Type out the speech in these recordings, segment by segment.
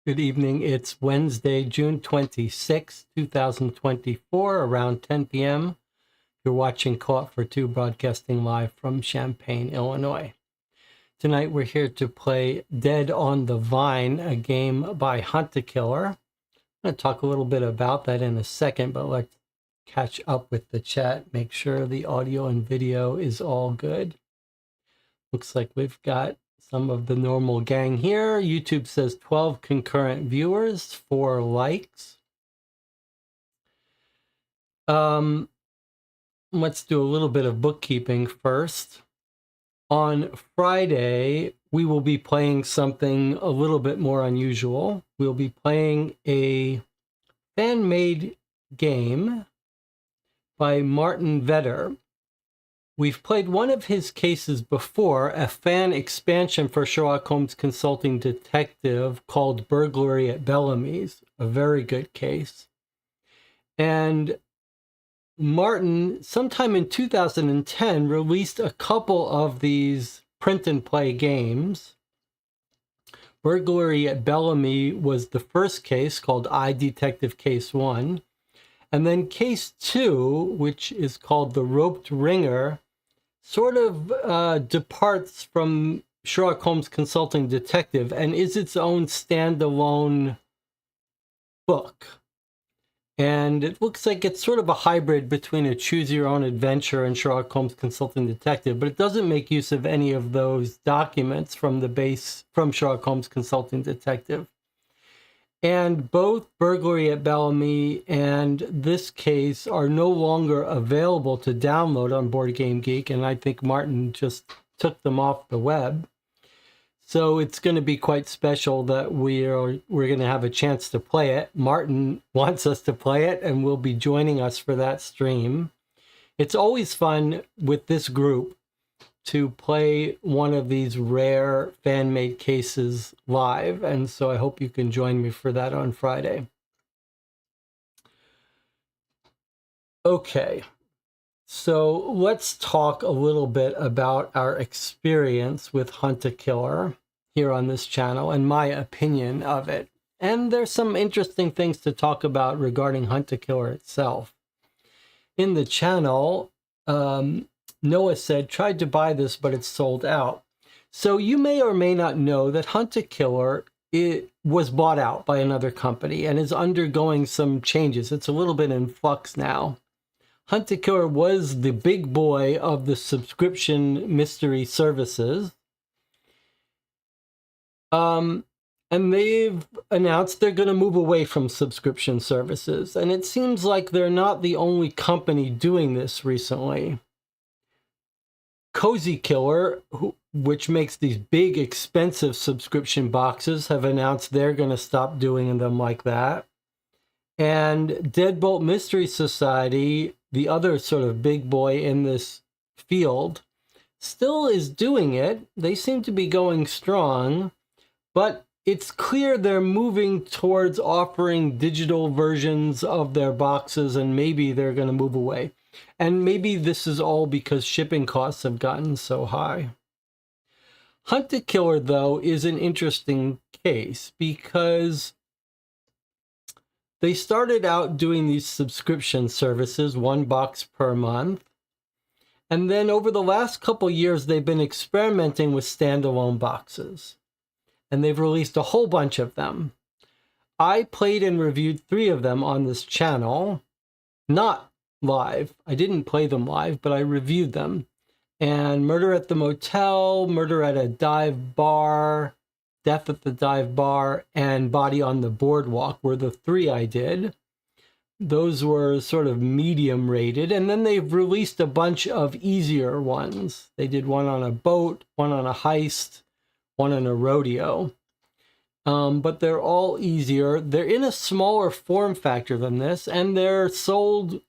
Good evening. It's Wednesday, June 26, 2024, around 10 p.m. You're watching Caught for Two, broadcasting live from Champaign, Illinois. Tonight we're here to play Dead on the Vine, a game by Hunt a Killer. I'm going to talk a little bit about that in a second, but let's catch up with the chat, make sure the audio and video is all good. Looks like we've got some of the normal gang here. YouTube says 12 concurrent viewers, 4 likes. Let's do a little bit of bookkeeping first. On Friday, we will be playing something a little bit more unusual. We'll be playing a fan-made game by Martin Vetter. We've played one of his cases before, a fan expansion for Sherlock Holmes Consulting Detective called Burglary at Bellamy's, a very good case. And Martin, sometime in 2010, released a couple of these print and play games. Burglary at Bellamy was the first case, called I Detective Case 1. And then Case 2, which is called The Roped Ringer, sort of departs from Sherlock Holmes Consulting Detective and is its own standalone book. And it looks like it's sort of a hybrid between a choose-your-own-adventure and Sherlock Holmes Consulting Detective, but it doesn't make use of any of those documents from the base from Sherlock Holmes Consulting Detective. And both Burglary at Bellamy and this case are no longer available to download on Board Game Geek, and I think Martin just took them off the web. So it's going to be quite special that we're going to have a chance to play it. Martin wants us to play it and will be joining us for that stream. It's always fun with this group to play one of these rare fan-made cases live, and so I hope you can join me for that on Friday. Okay, so let's talk a little bit about our experience with Hunt a Killer here on this channel and my opinion of it. And there's some interesting things to talk about regarding Hunt a Killer itself. In the channel, Noah said, tried to buy this, but it's sold out. So you may or may not know that Hunt a Killer, it was bought out by another company and is undergoing some changes. It's a little bit in flux now. Hunt a Killer was the big boy of the subscription mystery services. And they've announced they're going to move away from subscription services. And it seems like they're not the only company doing this recently. Cozy Killer, which makes these big, expensive subscription boxes, have announced they're going to stop doing them like that. And Deadbolt Mystery Society, the other sort of big boy in this field, still is doing it. They seem to be going strong, but it's clear they're moving towards offering digital versions of their boxes, and maybe they're going to move away. And maybe this is all because shipping costs have gotten so high. Hunt a Killer, though, is an interesting case because they started out doing these subscription services, 1 box per month. And then over the last couple years, they've been experimenting with standalone boxes. And they've released a whole bunch of them. I played and reviewed 3 of them on this channel, not live. I didn't play them live, but I reviewed them. And Murder at the Motel, Murder at a Dive Bar, Death at the Dive Bar, and Body on the Boardwalk were the 3 I did. Those were sort of medium rated. And then they've released a bunch of easier ones. They did one on a boat, one on a heist, one on a rodeo. But they're all easier. They're in a smaller form factor than this, and they're sold,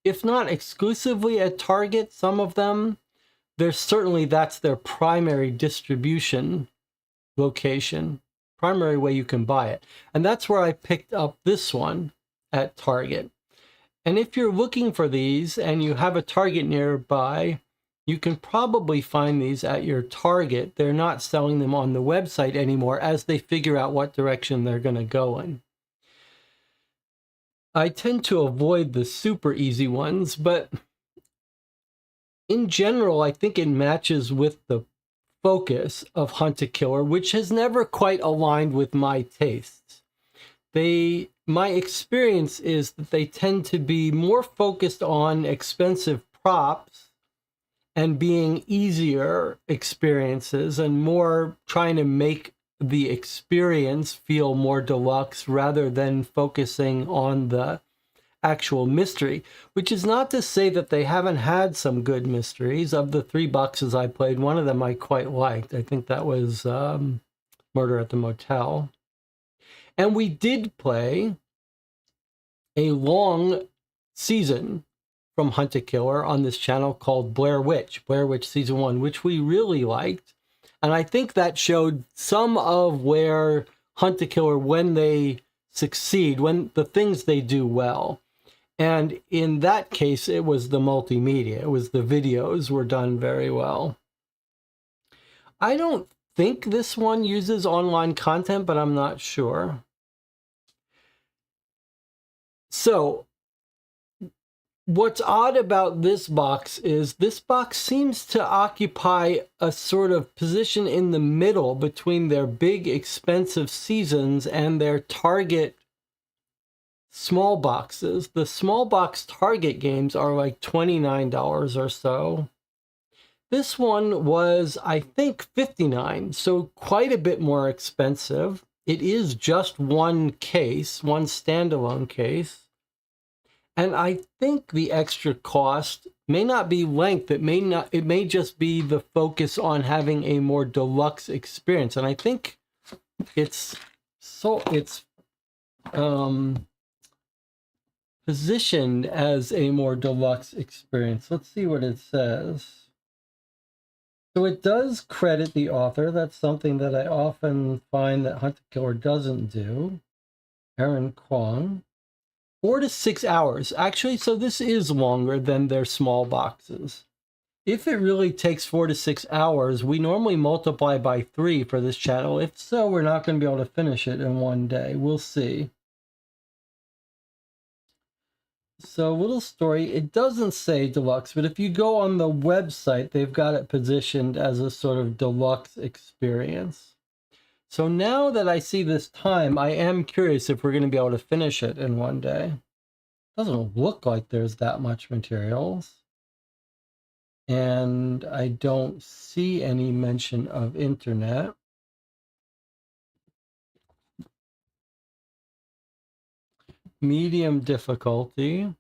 if not exclusively at Target, some of them, that's their primary distribution location, primary way you can buy it. And that's where I picked up this one at Target. And if you're looking for these and you have a Target nearby, You can probably find these at your Target. They're not selling them on the website anymore as they figure out what direction they're going to go in. I tend to avoid the super easy ones, but in general, I think it matches with the focus of Hunt a Killer, which has never quite aligned with my tastes. My experience is that they tend to be more focused on expensive props and being easier experiences and more trying to make the experience feel more deluxe rather than focusing on the actual mystery, which is not to say that they haven't had some good mysteries. Of the 3 boxes I played, one of them I quite liked. I think that was Murder at the Motel. And we did play a long season from Hunt a Killer on this channel called Blair Witch Season 1, which we really liked. And I think that showed some of where Hunt a Killer, when they succeed, when the things they do well. And in that case, it was the multimedia. It was the videos were done very well. I don't think this one uses online content, but I'm not sure. So what's odd about this box is this box seems to occupy a sort of position in the middle between their big expensive seasons and their Target small boxes. The small box Target games are like $29 or so. This one was, I think, $59, so quite a bit more expensive. It is just one case, one standalone case. And I think the extra cost may not be length. It may just be the focus on having a more deluxe experience. And I think it's positioned as a more deluxe experience. Let's see what it says. So it does credit the author. That's something that I often find that Hunt a Killer doesn't do. Aaron Kwong. 4 to 6 hours. Actually, so this is longer than their small boxes. If it really takes 4 to 6 hours, we normally multiply by 3 for this channel. If so, we're not going to be able to finish it in one day. We'll see. So, little story. It doesn't say deluxe, but if you go on the website, they've got it positioned as a sort of deluxe experience. So now that I see this time, I am curious if we're going to be able to finish it in one day. Doesn't look like there's that much materials. And I don't see any mention of internet. Medium difficulty.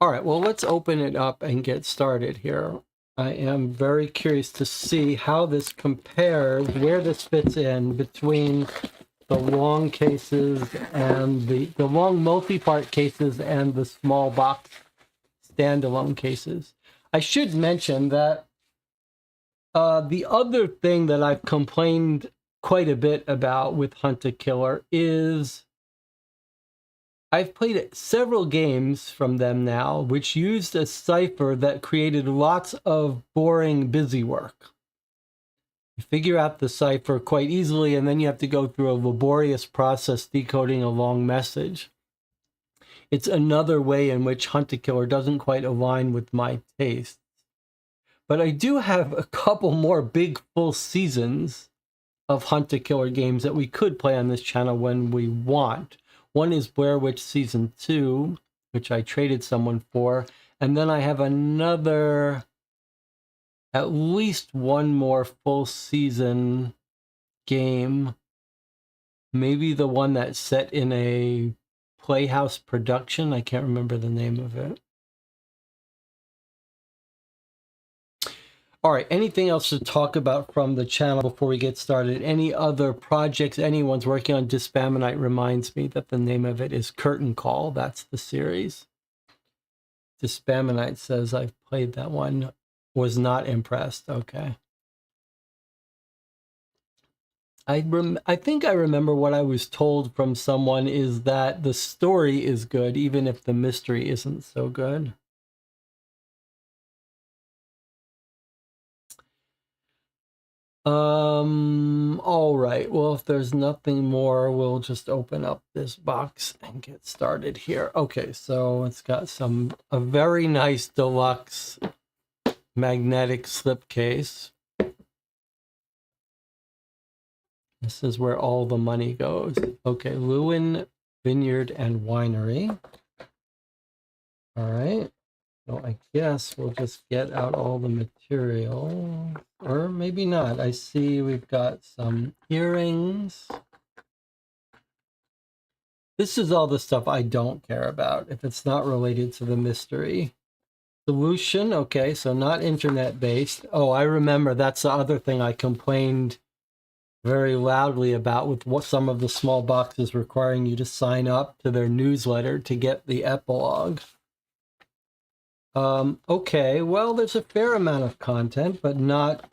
All right, well, let's open it up and get started here. I am very curious to see how this compares, where this fits in between the long cases and the long multi-part cases and the small box standalone cases. I should mention that the other thing that I've complained quite a bit about with Hunt a Killer is I've played several games from them now, which used a cipher that created lots of boring busy work. You figure out the cipher quite easily, and then you have to go through a laborious process decoding a long message. It's another way in which Hunt a Killer doesn't quite align with my tastes. But I do have a couple more big full seasons of Hunt a Killer games that we could play on this channel when we want. One is Blair Witch Season 2, which I traded someone for. And then I have another, at least one more full season game. Maybe the one that's set in a Playhouse production. I can't remember the name of it. All right, anything else to talk about from the channel before we get started? Any other projects anyone's working on? Dispaminite reminds me that the name of it is Curtain Call. That's the series. Dispaminite says I've played that one. Was not impressed. Okay. I think I remember what I was told from someone is that the story is good, even if the mystery isn't so good. All right. Well, if there's nothing more, we'll just open up this box and get started here. Okay, so it's got a very nice deluxe magnetic slipcase. This is where all the money goes. Okay, Lewin Vineyard and Winery. All right. So I guess we'll just get out all the material, or maybe not. I see we've got some earrings. This is all the stuff I don't care about if it's not related to the mystery. Solution, okay, so not internet-based. Oh, I remember that's the other thing I complained very loudly about with what some of the small boxes requiring you to sign up to their newsletter to get the epilogue. Okay, well, there's a fair amount of content, but not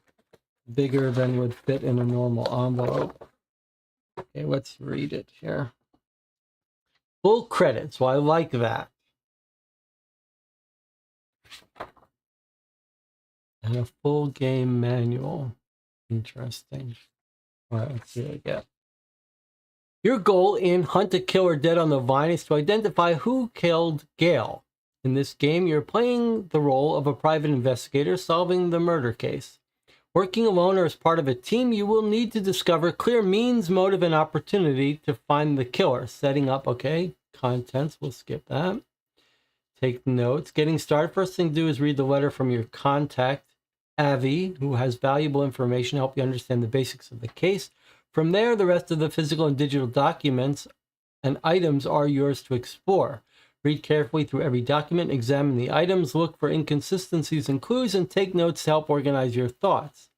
bigger than would fit in a normal envelope. Okay, let's read it here. Full credits, well, I like that. And a full game manual. Interesting. All right, let's see what I get. Your goal in Hunt a Killer Dead on the Vine is to identify who killed Gail. In this game, you're playing the role of a private investigator solving the murder case. Working alone or as part of a team, you will need to discover clear means, motive, and opportunity to find the killer. Setting up, okay, contents, we'll skip that. Take notes. Getting started, first thing to do is read the letter from your contact, Avi, who has valuable information to help you understand the basics of the case. From there, the rest of the physical and digital documents and items are yours to explore. Read carefully through every document, examine the items, look for inconsistencies and clues, and take notes to help organize your thoughts.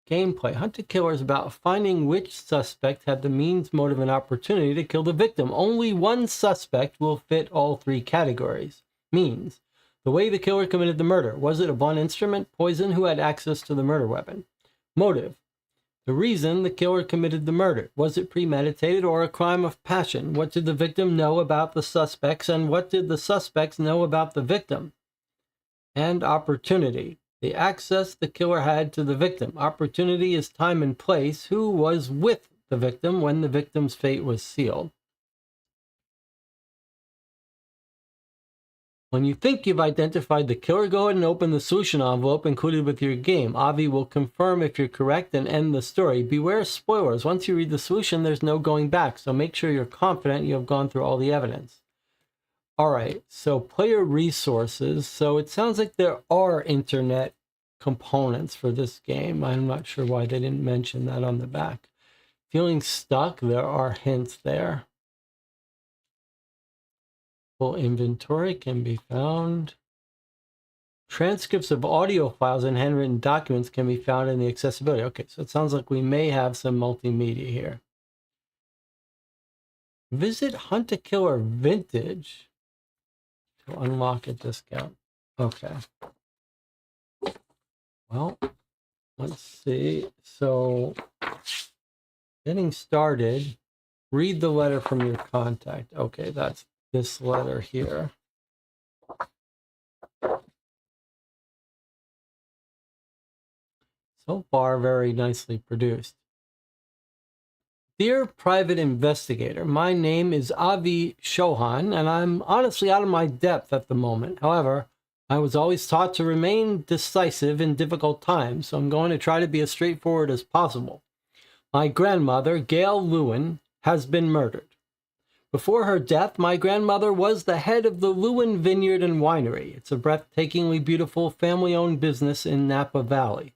Gameplay. Hunt a Killer is about finding which suspect had the means, motive, and opportunity to kill the victim. Only one suspect will fit all three categories. Means. The way the killer committed the murder. Was it a blunt instrument, poison? Who had access to the murder weapon? Motive. The reason the killer committed the murder. Was it premeditated or a crime of passion? What did the victim know about the suspects, and what did the suspects know about the victim? And opportunity. The access the killer had to the victim. Opportunity is time and place. Who was with the victim when the victim's fate was sealed? When you think you've identified the killer, go ahead and open the solution envelope included with your game. Avi will confirm if you're correct and end the story. Beware spoilers. Once you read the solution, there's no going back, so make sure you're confident you have gone through all the evidence. All right, so player resources. So it sounds like there are internet components for this game. I'm not sure why they didn't mention that on the back. Feeling stuck? There are hints there. Full inventory can be found. Transcripts of audio files and handwritten documents can be found in the accessibility. Okay, so it sounds like we may have some multimedia here. Visit Hunt a Killer Vintage to unlock a discount. Okay. Well, let's see. So, getting started, read the letter from your contact. Okay, that's this letter here. So far, very nicely produced. Dear private investigator, my name is Avi Chauhan, and I'm honestly out of my depth at the moment. However, I was always taught to remain decisive in difficult times, so I'm going to try to be as straightforward as possible. My grandmother, Gail Lewin, has been murdered. Before her death, my grandmother was the head of the Lewin Vineyard and Winery. It's a breathtakingly beautiful family-owned business in Napa Valley.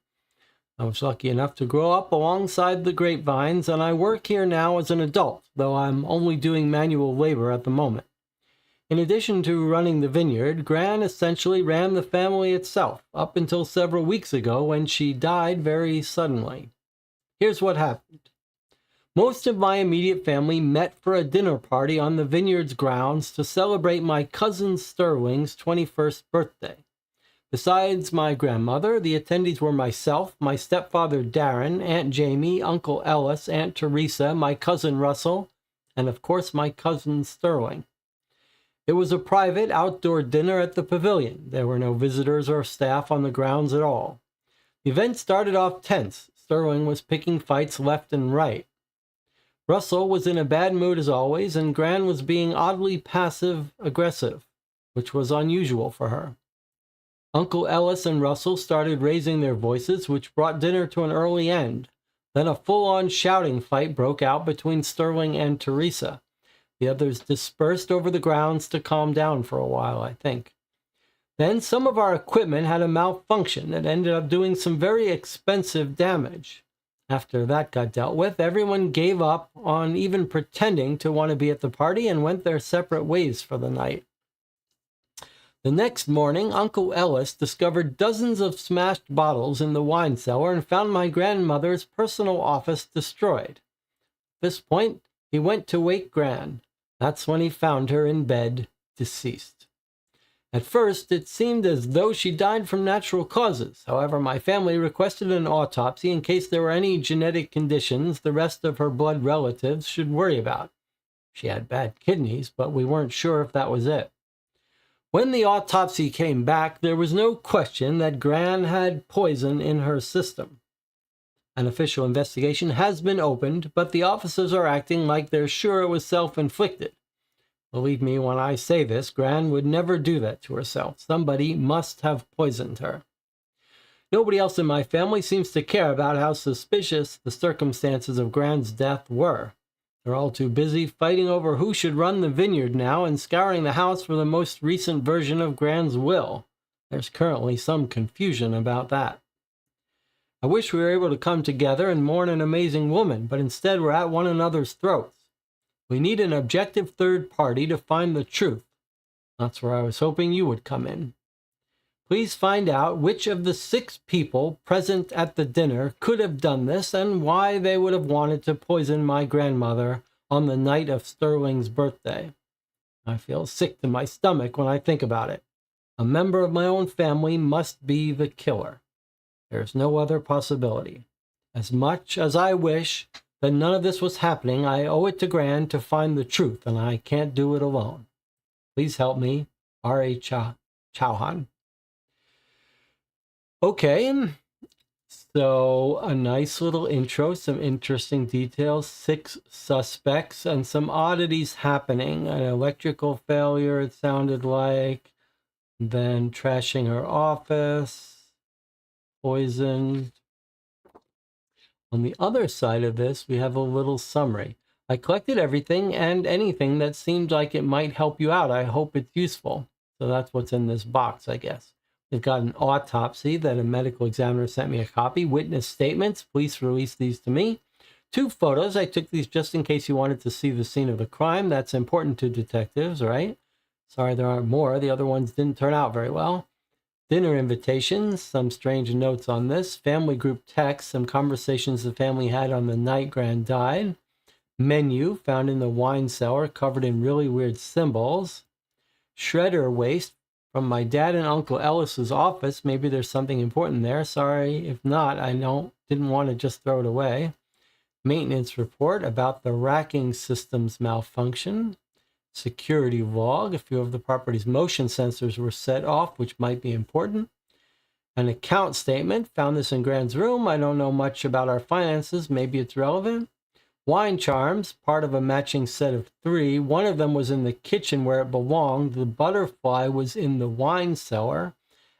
I was lucky enough to grow up alongside the grapevines, and I work here now as an adult, though I'm only doing manual labor at the moment. In addition to running the vineyard, Gran essentially ran the family itself, up until several weeks ago when she died very suddenly. Here's what happened. Most of my immediate family met for a dinner party on the vineyard's grounds to celebrate my cousin Sterling's 21st birthday. Besides my grandmother, the attendees were myself, my stepfather Darren, Aunt Jamie, Uncle Ellis, Aunt Teresa, my cousin Russell, and of course my cousin Sterling. It was a private outdoor dinner at the pavilion. There were no visitors or staff on the grounds at all. The event started off tense. Sterling was picking fights left and right. Russell was in a bad mood as always, and Gran was being oddly passive-aggressive, which was unusual for her. Uncle Ellis and Russell started raising their voices, which brought dinner to an early end. Then a full-on shouting fight broke out between Sterling and Teresa. The others dispersed over the grounds to calm down for a while, I think. Then some of our equipment had a malfunction that ended up doing some very expensive damage. After that got dealt with, everyone gave up on even pretending to want to be at the party and went their separate ways for the night. The next morning, Uncle Ellis discovered dozens of smashed bottles in the wine cellar and found my grandmother's personal office destroyed. At this point, he went to wake Gran. That's when he found her in bed, deceased. At first, it seemed as though she died from natural causes. However, my family requested an autopsy in case there were any genetic conditions the rest of her blood relatives should worry about. She had bad kidneys, but we weren't sure if that was it. When the autopsy came back, there was no question that Gran had poison in her system. An official investigation has been opened, but the officers are acting like they're sure it was self-inflicted. Believe me when I say this, Gran would never do that to herself. Somebody must have poisoned her. Nobody else in my family seems to care about how suspicious the circumstances of Gran's death were. They're all too busy fighting over who should run the vineyard now and scouring the house for the most recent version of Gran's will. There's currently some confusion about that. I wish we were able to come together and mourn an amazing woman, but instead we're at one another's throats. We need an objective third party to find the truth. That's where I was hoping you would come in. Please find out which of the 6 people present at the dinner could have done this and why they would have wanted to poison my grandmother on the night of Sterling's birthday. I feel sick to my stomach when I think about it. A member of my own family must be the killer. There's no other possibility. As much as I wish that none of this was happening, I owe it to Gran to find the truth, and I can't do it alone. Please help me, R.A. Chauhan. Okay, so a nice little intro, some interesting details, 6 suspects, and some oddities happening. An electrical failure, it sounded like, then trashing her office, poisoned. On the other side of this, we have a little summary. I collected everything and anything that seemed like it might help you out. I hope it's useful. So that's what's in this box, I guess. We've got an autopsy that a medical examiner sent me a copy. Witness statements. Police released these to me. 2 photos. I took these just in case you wanted to see the scene of the crime. That's important to detectives, right? Sorry there aren't more. The other ones didn't turn out very well. Dinner invitations. Some strange notes on this. Family group text. Some conversations the family had on the night Gran died. Menu found in the wine cellar covered in really weird symbols. Shredder waste from my dad and Uncle Ellis's office. Maybe there's something important there. Sorry if not. I didn't want to just throw it away. Maintenance report about the racking system's malfunction. Security log. A few of the property's motion sensors were set off, which might be important. An account statement. Found this in Gran's room. I don't know much about our finances. Maybe it's relevant. Wine charms, part of a matching set of 3. One of them was in the kitchen where it belonged. The butterfly was in the wine cellar.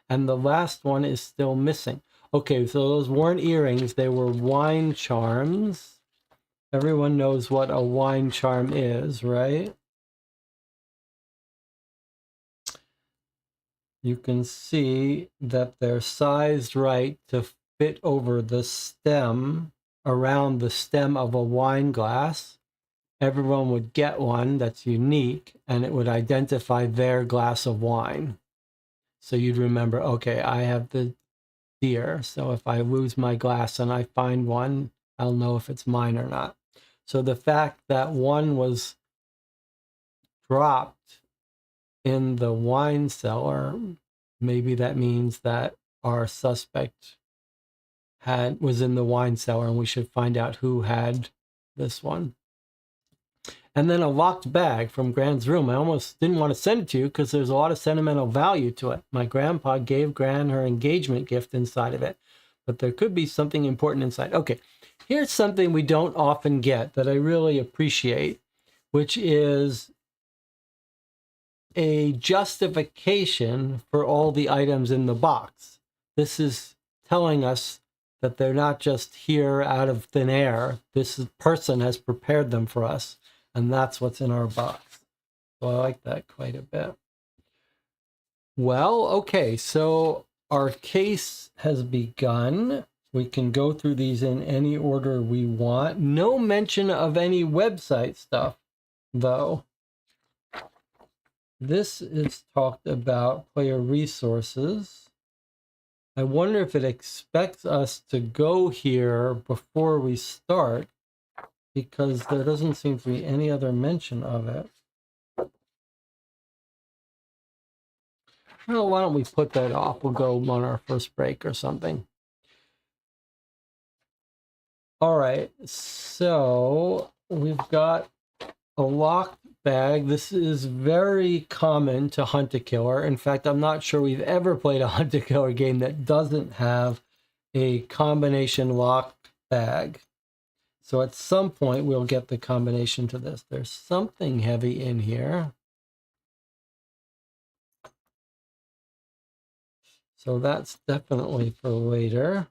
And the last one is still missing. Okay, so those weren't earrings. They were wine charms. Everyone knows what a wine charm is, right? You can see that they're sized right to fit over the stem, around the stem of a wine glass. Everyone would get one that's unique, and it would identify their glass of wine. So you'd remember, okay, I have the deer, so if I lose my glass and I find one, I'll know if it's mine or not. So the fact that one was dropped in the wine cellar, maybe that means that our suspect was in the wine cellar, and we should find out who had this one. And then a locked bag from Gran's room. I almost didn't want to send it to you because there's a lot of sentimental value to it. My grandpa gave Gran her engagement gift inside of it. but there could be something important inside. Okay, here's something we don't often get that I really appreciate, which is a justification for all the items in the box. This is telling us that they're not just here out of thin air. This person has prepared them for us, and that's what's in our box. So I like that quite a bit. Well, okay, so our case has begun. We can go through these in any order we want. No mention of any website stuff, though. This is talked about player resources. I wonder if it expects us to go here before we start, because there doesn't seem to be any other mention of it. Well, why don't we put that off? We'll go on our first break or something. All right, so we've got a locked bag. This is very common to Hunt a Killer. In fact, I'm not sure we've ever played a Hunt a Killer game that doesn't have a combination locked bag. So at some point, we'll get the combination to this. There's something heavy in here. So that's definitely for later.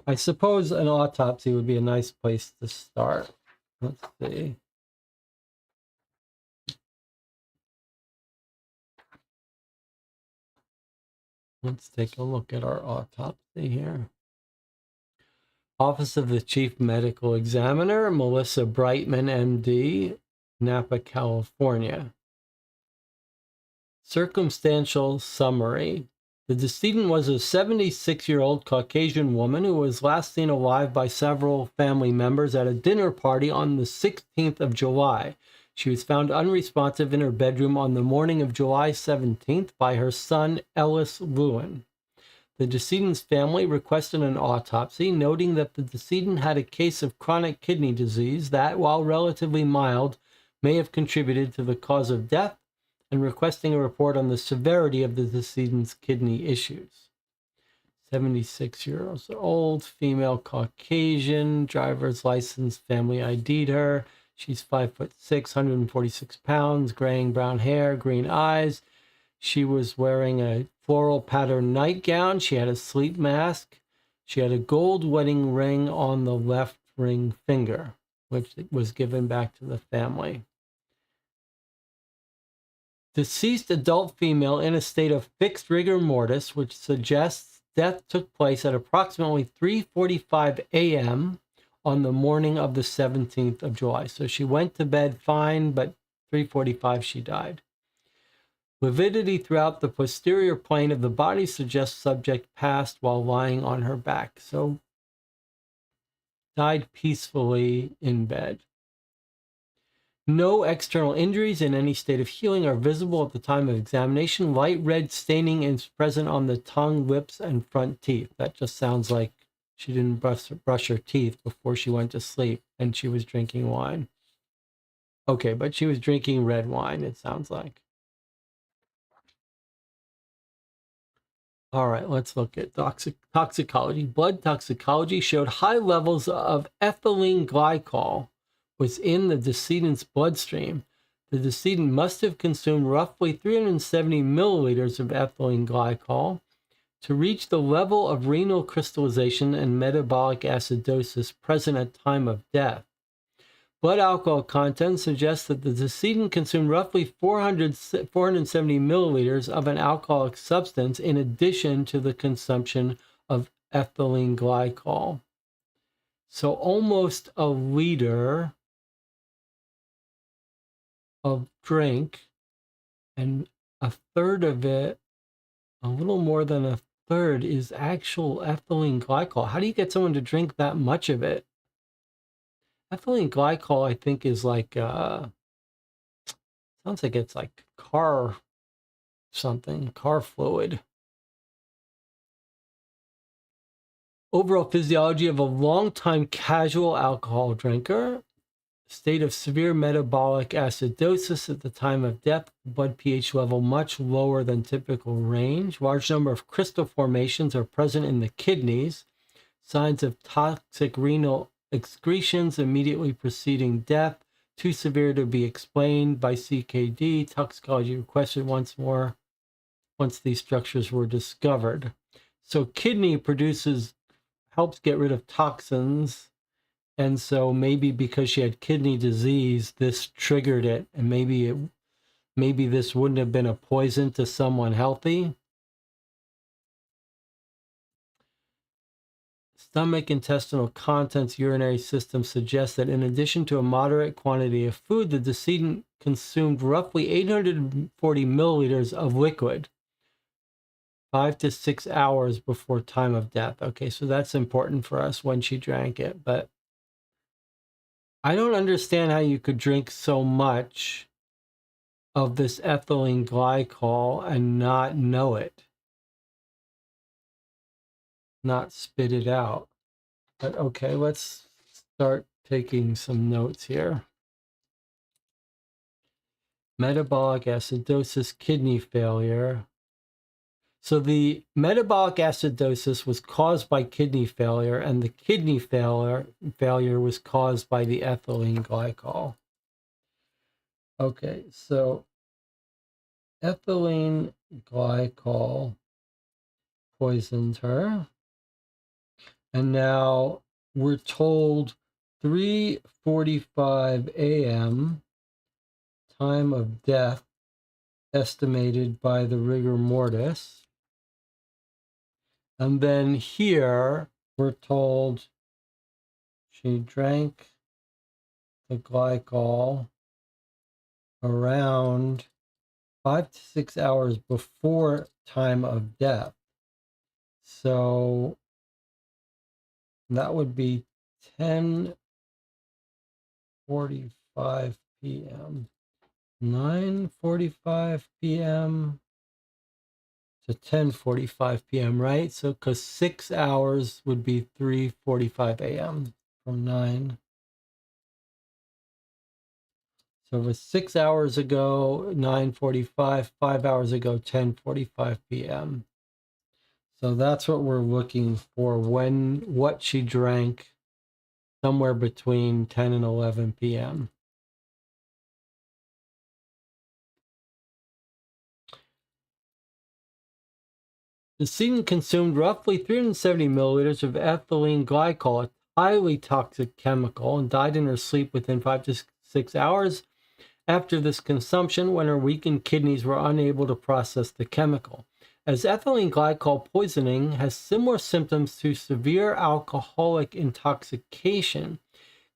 I suppose an autopsy would be a nice place to start. Let's see. Let's take a look at our autopsy here. Office of the Chief Medical Examiner, Melissa Brightman, MD, Napa, California. Circumstantial summary. The decedent was a 76-year-old Caucasian woman who was last seen alive by several family members at a dinner party on the 16th of July. She was found unresponsive in her bedroom on the morning of July 17th by her son, Ellis Lewin. The decedent's family requested an autopsy, noting that the decedent had a case of chronic kidney disease that, while relatively mild, may have contributed to the cause of death, and requesting a report on the severity of the decedent's kidney issues. 76 years old, female Caucasian, driver's license, family ID'd her. She's 5'6", 146 pounds, graying brown hair, green eyes. She was wearing a floral pattern nightgown. She had a sleep mask. She had a gold wedding ring on the left ring finger, which was given back to the family. Deceased adult female in a state of fixed rigor mortis, which suggests death took place at approximately 3:45 a.m. on the morning of the 17th of July. So she went to bed fine, but 3:45 she died. Lividity throughout the posterior plane of the body suggests subject passed while lying on her back. So died peacefully in bed. No external injuries in any state of healing are visible at the time of examination. Light red staining is present on the tongue, lips, and front teeth. That just sounds like she didn't brush her teeth before she went to sleep and she was drinking wine. Okay, but she was drinking red wine, it sounds like. All right, let's look at toxicology. Blood toxicology showed high levels of ethylene glycol was in the decedent's bloodstream. The decedent must have consumed roughly 370 milliliters of ethylene glycol to reach the level of renal crystallization and metabolic acidosis present at time of death. Blood alcohol content suggests that the decedent consumed roughly 470 milliliters of an alcoholic substance in addition to the consumption of ethylene glycol. So almost a liter of drink, and a third of it, a little more than a third, is actual ethylene glycol. How do you get someone to drink that much of it? Ethylene glycol, I think, is like, sounds like it's like car fluid. Overall physiology of a long-time casual alcohol drinker. State of severe metabolic acidosis at the time of death, blood pH level much lower than typical range. Large number of crystal formations are present in the kidneys. signs of toxic renal excretions immediately preceding death, too severe to be explained by CKD. Toxicology requested once more once these structures were discovered. So kidney helps get rid of toxins. And so maybe because she had kidney disease, this triggered it. And maybe this wouldn't have been a poison to someone healthy. Stomach, intestinal contents, urinary system suggests that in addition to a moderate quantity of food, the decedent consumed roughly 840 milliliters of liquid 5 to 6 hours before time of death. Okay, so that's important for us when she drank it, but I don't understand how you could drink so much of this ethylene glycol and not know it, not spit it out. But okay, let's start taking some notes here. Metabolic acidosis, kidney failure. So the metabolic acidosis was caused by kidney failure, and the kidney failure was caused by the ethylene glycol. Okay, so ethylene glycol poisoned her. And now we're told 3:45 a.m. time of death estimated by the rigor mortis. And then here we're told she drank the glycol around 5 to 6 hours before time of death. So that would be 10:45 p.m. 9:45 p.m. to 10:45 p.m., right? So because 6 hours would be 3:45 a.m. from 9. So it was 6 hours ago, 9:45, 5 hours ago, 10:45 p.m. So that's what we're looking for what she drank somewhere between 10 and 11 p.m. The decedent consumed roughly 370 milliliters of ethylene glycol, a highly toxic chemical, and died in her sleep within 5 to 6 hours after this consumption when her weakened kidneys were unable to process the chemical. As ethylene glycol poisoning has similar symptoms to severe alcoholic intoxication,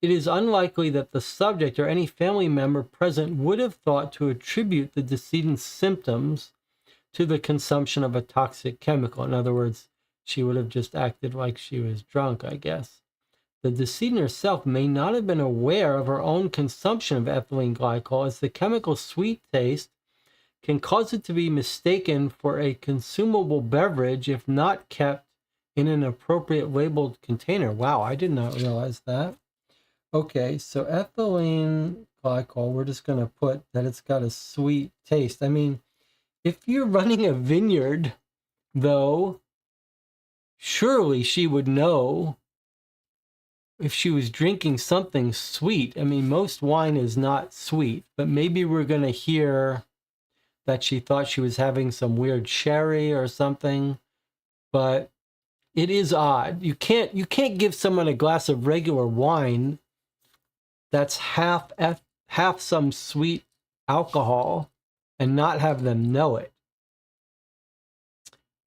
it is unlikely that the subject or any family member present would have thought to attribute the decedent's symptoms to the consumption of a toxic chemical. In other words, she would have just acted like she was drunk, I guess. The decedent herself may not have been aware of her own consumption of ethylene glycol, as the chemical's sweet taste can cause it to be mistaken for a consumable beverage if not kept in an appropriate labeled container. Wow, I did not realize that. Okay, so ethylene glycol, we're just going to put that it's got a sweet taste. I mean, if you're running a vineyard, though, surely she would know if she was drinking something sweet. I mean, most wine is not sweet, but maybe we're going to hear that she thought she was having some weird sherry or something. But it is odd. You can't give someone a glass of regular wine that's half some sweet alcohol and not have them know it.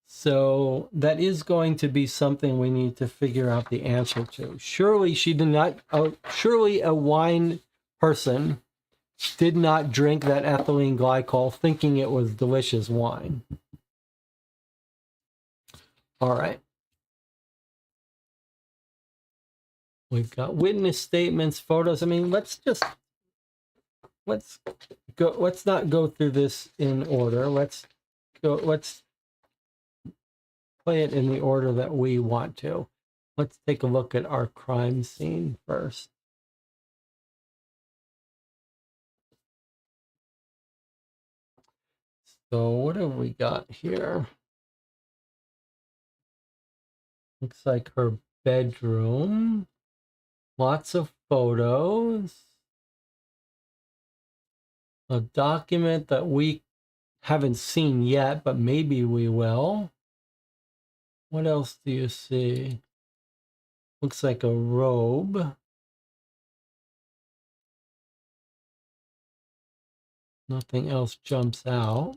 So that is going to be something we need to figure out the answer to. Surely she did not. Surely a wine person did not drink that ethylene glycol thinking it was delicious wine. All right. We've got witness statements, photos. I mean, let's go. Let's not go through this in order. Let's play it in the order that we want to. Let's take a look at our crime scene first. So what have we got here? Looks like her bedroom. Lots of photos. A document that we haven't seen yet, but maybe we will. What else do you see? Looks like a robe. Nothing else jumps out.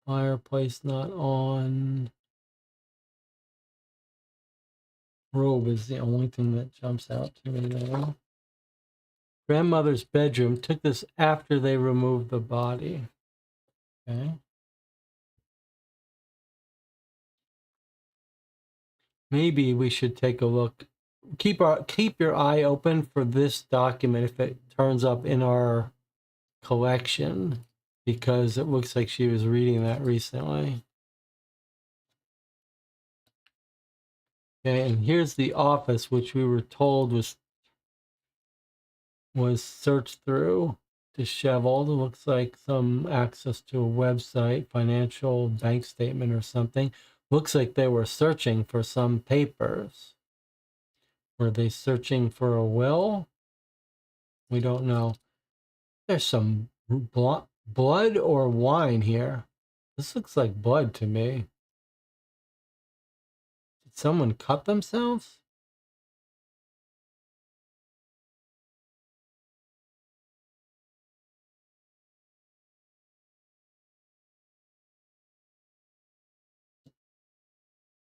Fireplace not on. Robe is the only thing that jumps out to me there. Grandmother's bedroom. Took this after they removed the body. Okay. Maybe we should take a look. Keep your eye open for this document if it turns up in our collection, because it looks like she was reading that recently. Okay, and here's the office, which we were told was searched through, disheveled. It looks like some access to a website, financial bank statement or something. Looks like they were searching for some papers. Were they searching for a will? We don't know. There's some blood or wine here. This looks like blood to me. Did someone cut themselves?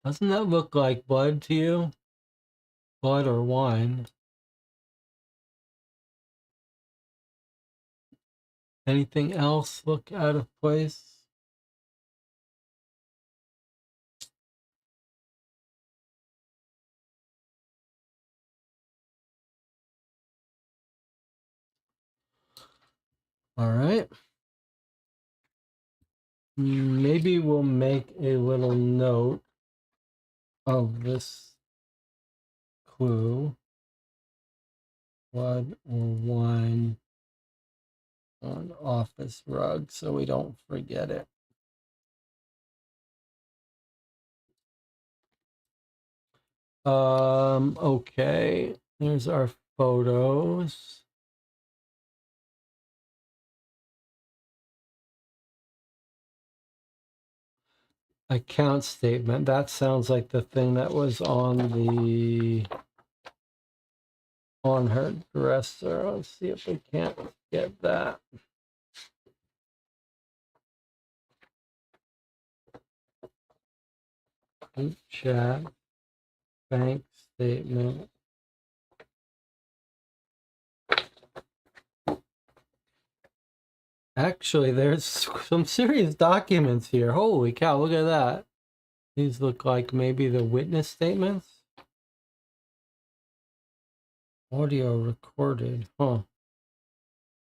Doesn't that look like blood to you? Blood or wine? Anything else look out of place? All right. Maybe we'll make a little note of this clue. Blood or wine on office rug so we don't forget it. Okay. There's our photos. Account statement. That sounds like the thing that was on her dresser. Let's see if we can't get that. Group chat, bank statement. Actually, there's some serious documents here. Holy cow, look at that. These look like maybe the witness statements. Audio recorded. Huh.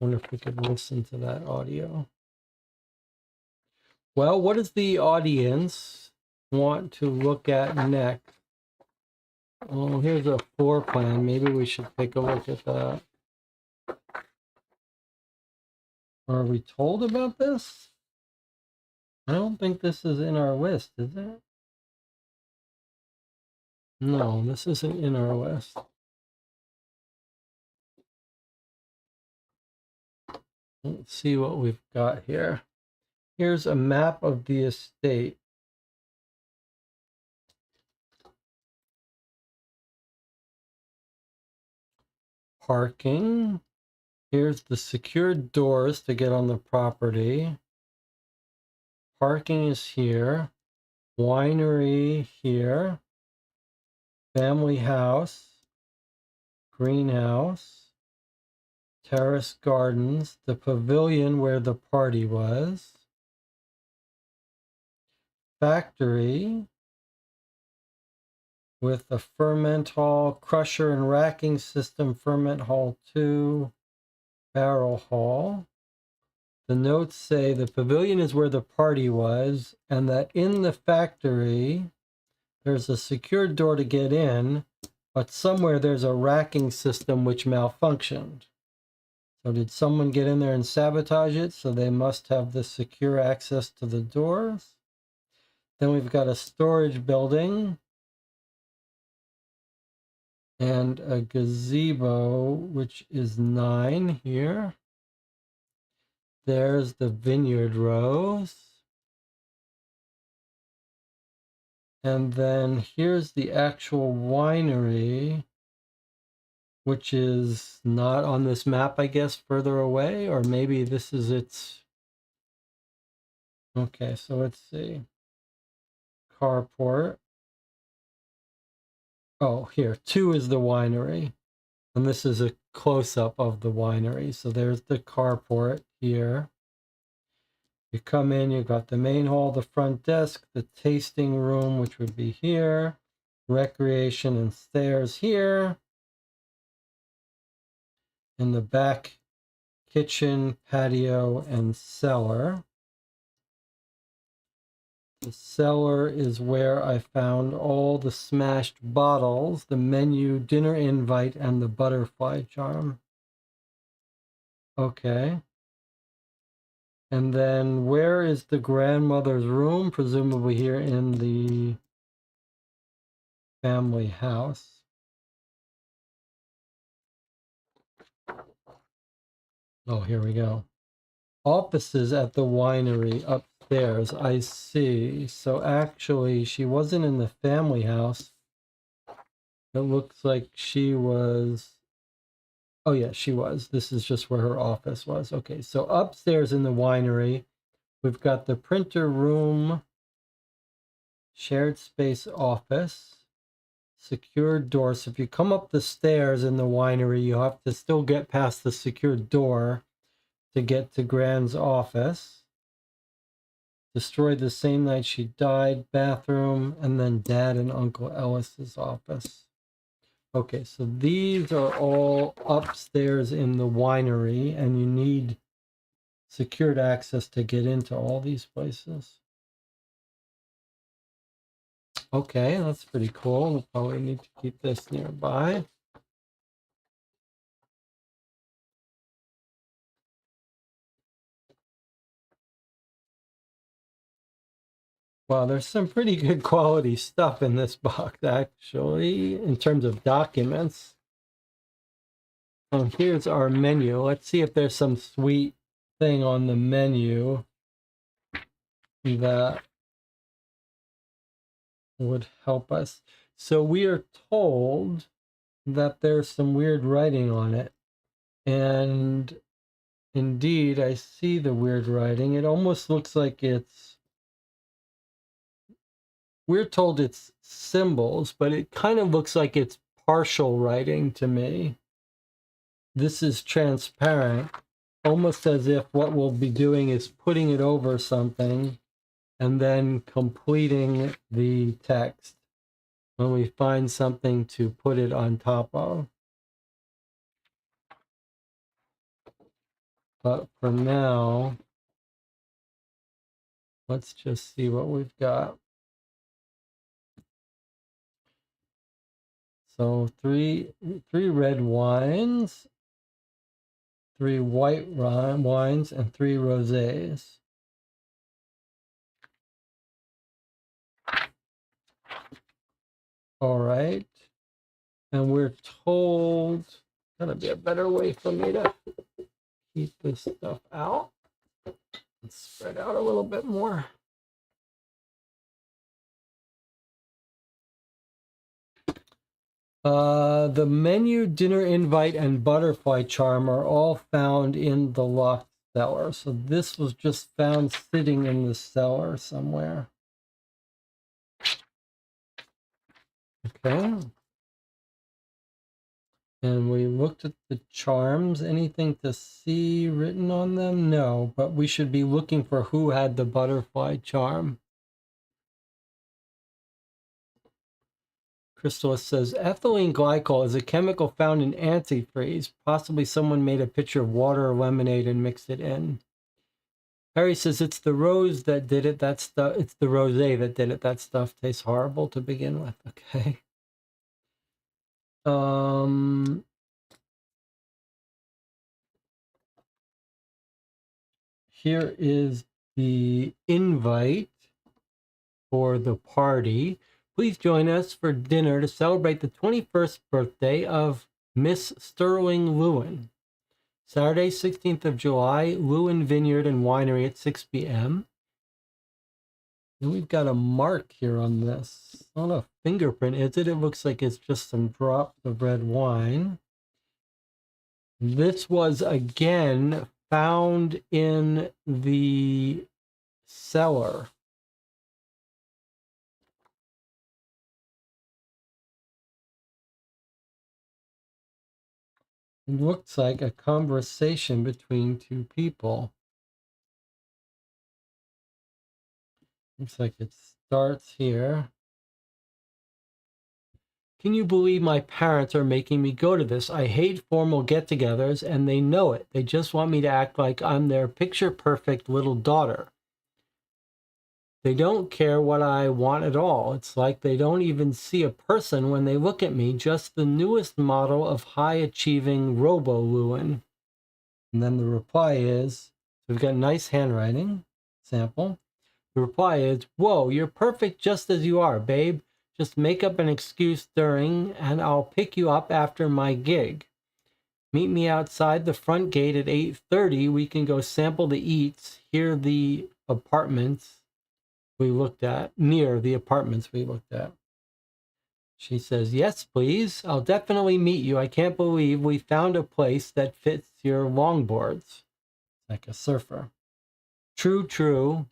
Wonder if we could listen to that audio. Well, what does the audience want to look at next? Well, here's a floor plan. Maybe we should take a look at that. Are we told about this? I don't think this is in our list, is it? No, this isn't in our list. Let's see what we've got here. Here's a map of the estate. Parking. Here's the secured doors to get on the property. Parking is here. Winery here. Family house. Greenhouse. Terrace gardens. The pavilion where the party was. Factory with a ferment hall, crusher and racking system, ferment hall 2, barrel hall. The notes say the pavilion is where the party was, and that in the factory there's a secured door to get in, but somewhere there's a racking system which malfunctioned. So did someone get in there and sabotage it? So they must have the secure access to the doors. Then we've got a storage building and a gazebo, which is 9 here. There's the vineyard rows. And then here's the actual winery, which is not on this map, I guess, further away, or maybe this is its... Okay, so let's see. Carport. Oh, here, 2 is the winery. And this is a close-up of the winery. So there's the carport here. You come in, you've got the main hall, the front desk, the tasting room, which would be here, recreation and stairs here. In the back, kitchen, patio, and cellar. The cellar is where I found all the smashed bottles, the menu, dinner invite, and the butterfly charm. Okay. And then where is the grandmother's room? Presumably here in the family house. Oh, here we go. Offices at the winery upstairs. I see. So actually, she wasn't in the family house. It looks like she was... Oh, yeah, she was. This is just where her office was. Okay, so upstairs in the winery, we've got the printer room, shared space office, secured door. So if you come up the stairs in the winery, you have to still get past the secured door to get to Gran's office. Destroyed the same night she died, bathroom, and then Dad and Uncle Ellis's office. Okay, so these are all upstairs in the winery, and you need secured access to get into all these places. Okay, that's pretty cool. We'll probably need to keep this nearby. Wow, there's some pretty good quality stuff in this box, actually, in terms of documents. And here's our menu. Let's see if there's some sweet thing on the menu that would help us. So we are told that there's some weird writing on it. And indeed, I see the weird writing. It almost looks like it's... We're told it's symbols, but it kind of looks like it's partial writing to me. This is transparent, almost as if what we'll be doing is putting it over something and then completing the text when we find something to put it on top of. But for now, let's just see what we've got. So three red wines, 3 white wines, and 3 rosés. All right. And we're told, gotta be a better way for me to keep this stuff out and spread out a little bit more. The menu, dinner invite, and butterfly charm are all found in the locked cellar. So this was just found sitting in the cellar somewhere. Okay. And we looked at the charms. Anything to see written on them? No, but we should be looking for who had the butterfly charm. Crystallis says, ethylene glycol is a chemical found in antifreeze. Possibly someone made a pitcher of water or lemonade and mixed it in. Harry says, it's the rose that did it. It's the rosé that did it. That stuff tastes horrible to begin with. Okay. Here is the invite for the party. Please join us for dinner to celebrate the 21st birthday of Miss Sterling Lewin. Saturday, 16th of July, Lewin Vineyard and Winery at 6 p.m. And we've got a mark here on this. It's not a fingerprint, is it? It looks like it's just some drops of red wine. This was, again, found in the cellar. It looks like a conversation between two people. Looks like it starts here. Can you believe my parents are making me go to this? I hate formal get-togethers, and they know it. They just want me to act like I'm their picture-perfect little daughter. They don't care what I want at all. It's like they don't even see a person when they look at me, just the newest model of high-achieving Robo-Lewin. And then the reply is, we've got nice handwriting sample. The reply is, whoa, you're perfect just as you are, babe. Just make up an excuse during, and I'll pick you up after my gig. Meet me outside the front gate at 8:30. We can go sample the eats, near the apartments we looked at. She says, yes, please. I'll definitely meet you. I can't believe we found a place that fits your longboards. Like a surfer. True, true.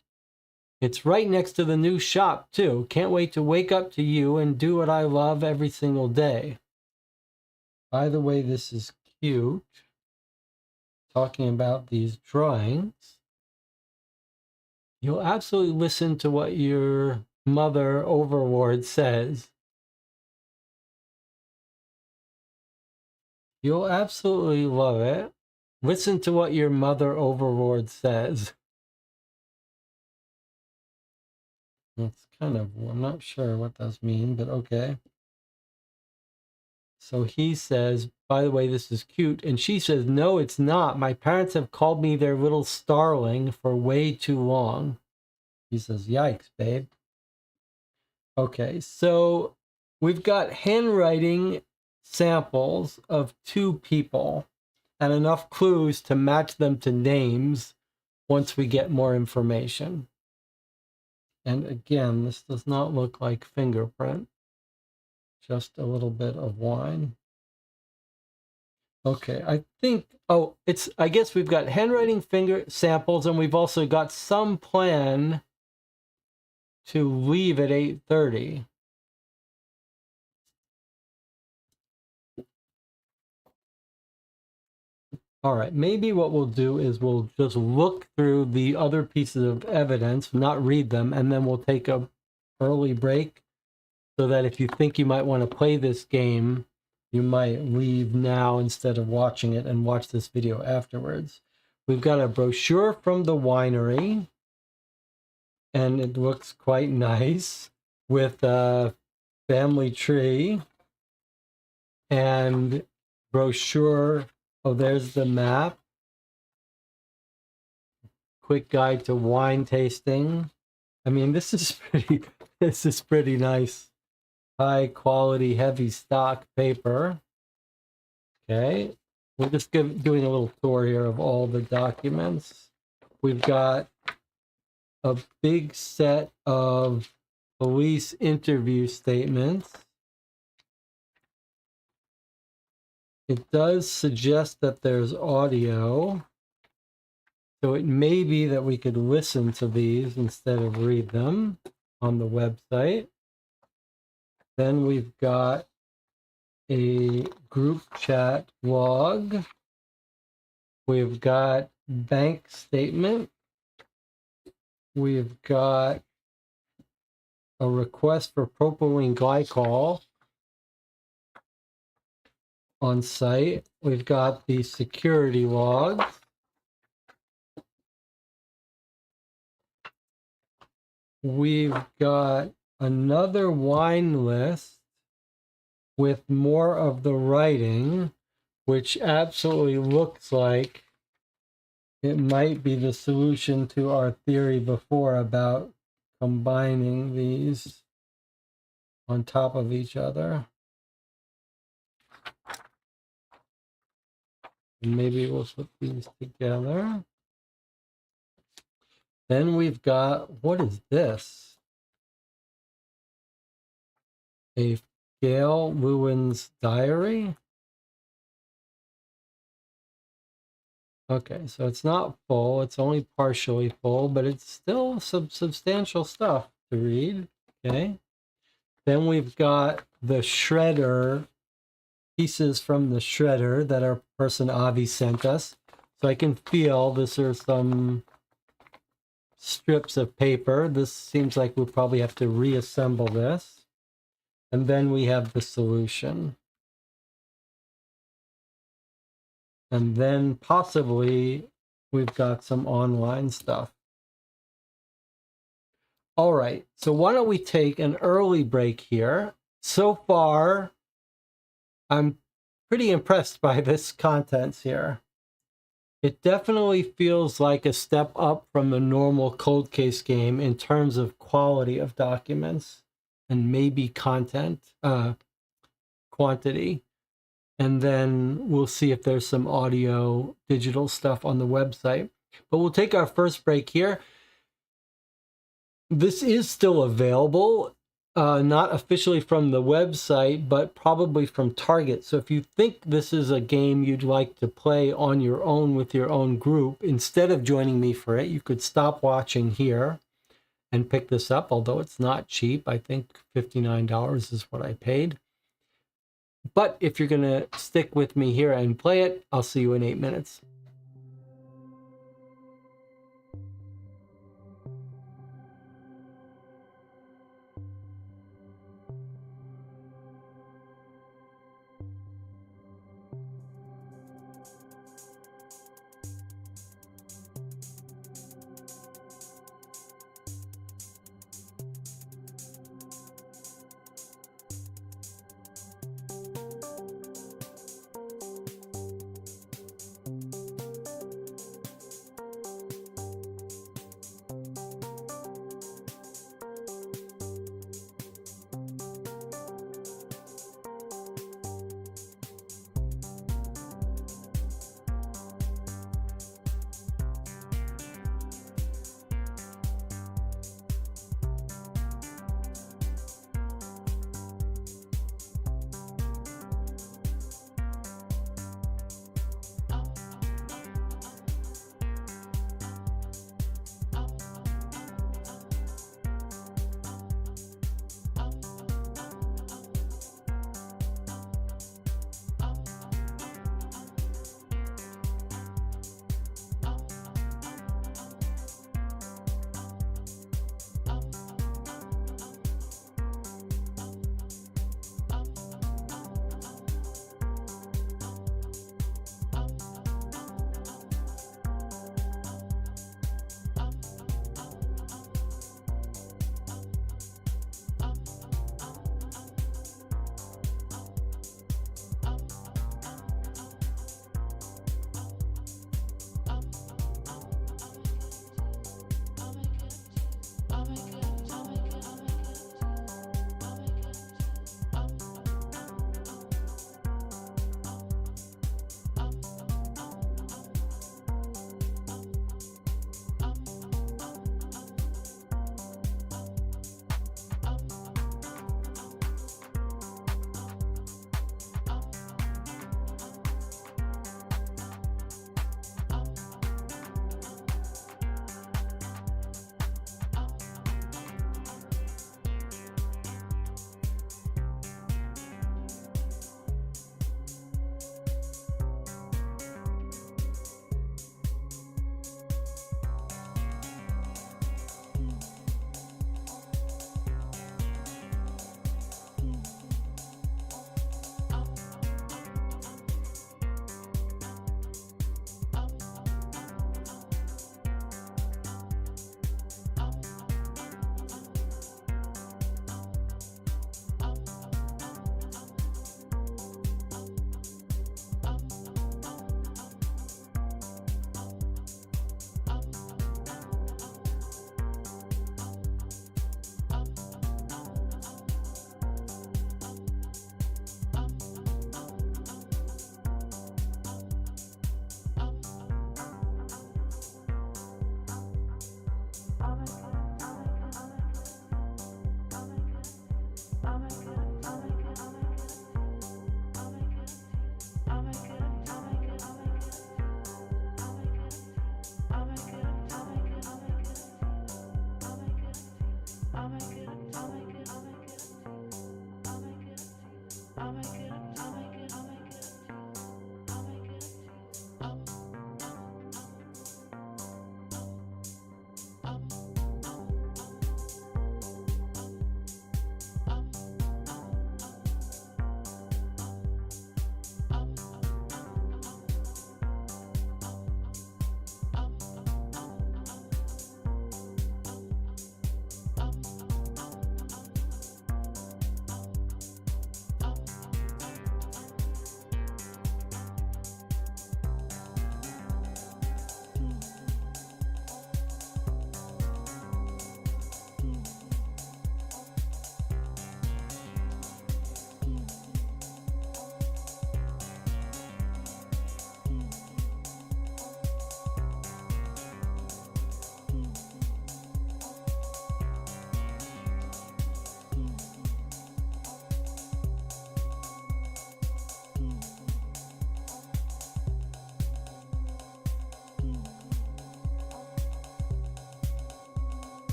It's right next to the new shop, too. Can't wait to wake up to you and do what I love every single day. By the way, this is cute. Talking about these drawings. You'll absolutely listen to what your mother overlord says. You'll absolutely love it. Listen to what your mother overlord says. It's kind of, I'm not sure what those mean, but okay. So he says, by the way, this is cute. And she says, no, it's not. My parents have called me their little starling for way too long. He says, yikes, babe. Okay, so we've got handwriting samples of two people and enough clues to match them to names once we get more information. And again, this does not look like fingerprint, just a little bit of wine. Okay, I think, I guess we've got handwriting finger samples, and we've also got some plan to leave at 8:30. All right, maybe what we'll do is we'll just look through the other pieces of evidence, not read them, and then we'll take a early break so that if you think you might want to play this game, you might leave now instead of watching it and watch this video afterwards. We've got a brochure from the winery, and it looks quite nice with a family tree and brochure. Oh, there's the map. Quick guide to wine tasting. I mean, this is pretty nice. High quality, heavy stock paper. Okay, we're just doing a little tour here of all the documents. We've got a big set of police interview statements. It does suggest that there's audio, so it may be that we could listen to these instead of read them on the website. Then we've got a group chat log. We've got bank statement. We've got a request for propylene glycol on site. We've got the security logs. We've got another wine list with more of the writing, which absolutely looks like it might be the solution to our theory before about combining these on top of each other. And maybe we'll put these together. Then we've got, what is this? A Gail Lewin's diary. Okay, so it's not full, it's only partially full, but it's still some substantial stuff to read. Okay. Then we've got the shredder, pieces from the shredder that our person Avi sent us. So I can feel this are some strips of paper. This seems like we'll probably have to reassemble this. And then we have the solution. And then possibly we've got some online stuff. All right, so why don't we take an early break here? So far, I'm pretty impressed by this contents here. It definitely feels like a step up from the normal cold case game in terms of quality of documents and maybe content, quantity. And then we'll see if there's some audio, digital stuff on the website. But we'll take our first break here. This is still available, not officially from the website, but probably from Target. So if you think this is a game you'd like to play on your own with your own group, instead of joining me for it, you could stop watching here and pick this up, although it's not cheap. I think $59 is what I paid. But if you're going to stick with me here and play it, I'll see you in 8 minutes.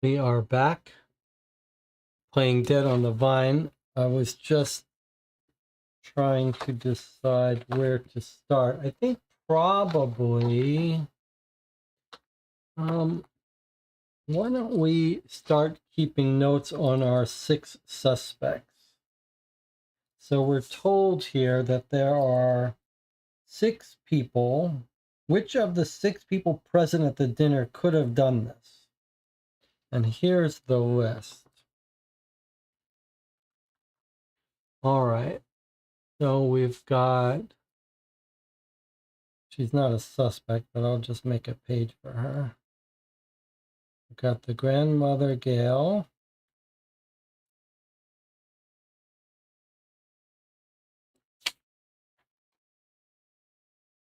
We are back playing Dead on the Vine. I was just trying to decide where to start. I think probably, why don't we start keeping notes on our 6 suspects? So we're told here that there are 6 people. Which of the 6 people present at the dinner could have done this? And here's the list. All right. So we've got, she's not a suspect, but I'll just make a page for her. We've got the grandmother, Gail.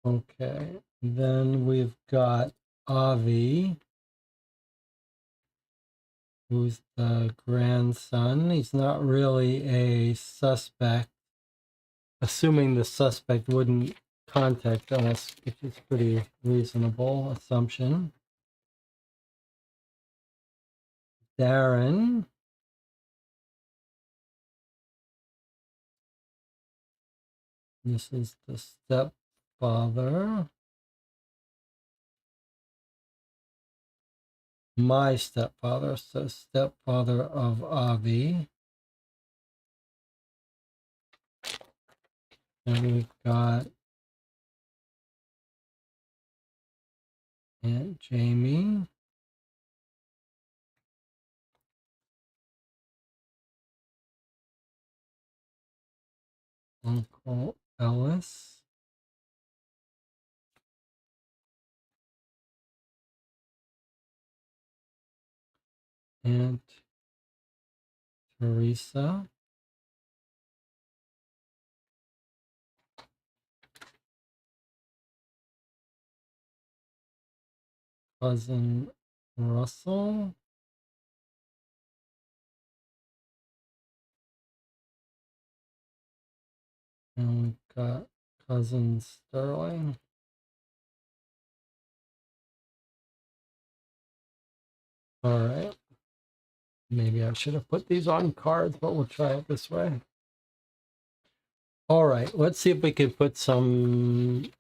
Okay. Then we've got Avi, who's the grandson. He's not really a suspect, assuming the suspect wouldn't contact us, which is pretty reasonable assumption. Darren. This is the stepfather. My stepfather, so stepfather of Avi. And we've got Aunt Jamie. Uncle Ellis. Aunt Teresa. Cousin Russell. And we've got cousin Sterling. All right. Maybe I should have put these on cards, but we'll try it this way. All right. Let's see if we can put some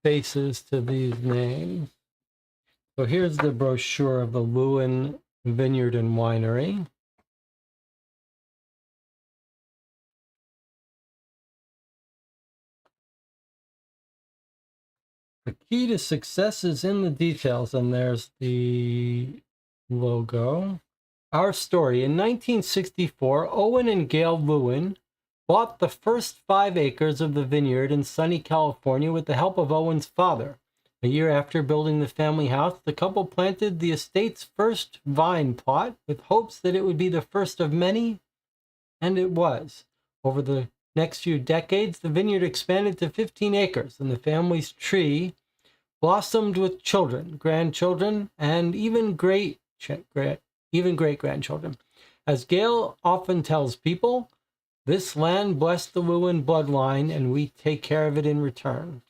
faces to these names. So here's the brochure of the Lewin Vineyard and Winery. The key to success is in the details, and there's the logo. Our story. In 1964, Owen and Gail Lewin bought the first 5 acres of the vineyard in sunny California with the help of Owen's father. A year after building the family house, the couple planted the estate's first vine plot with hopes that it would be the first of many, and it was. Over the next few decades, the vineyard expanded to 15 acres, and the family's tree blossomed with children, grandchildren, and even great-grandchildren. As Gail often tells people, this land blessed the Lewin bloodline, and we take care of it in return.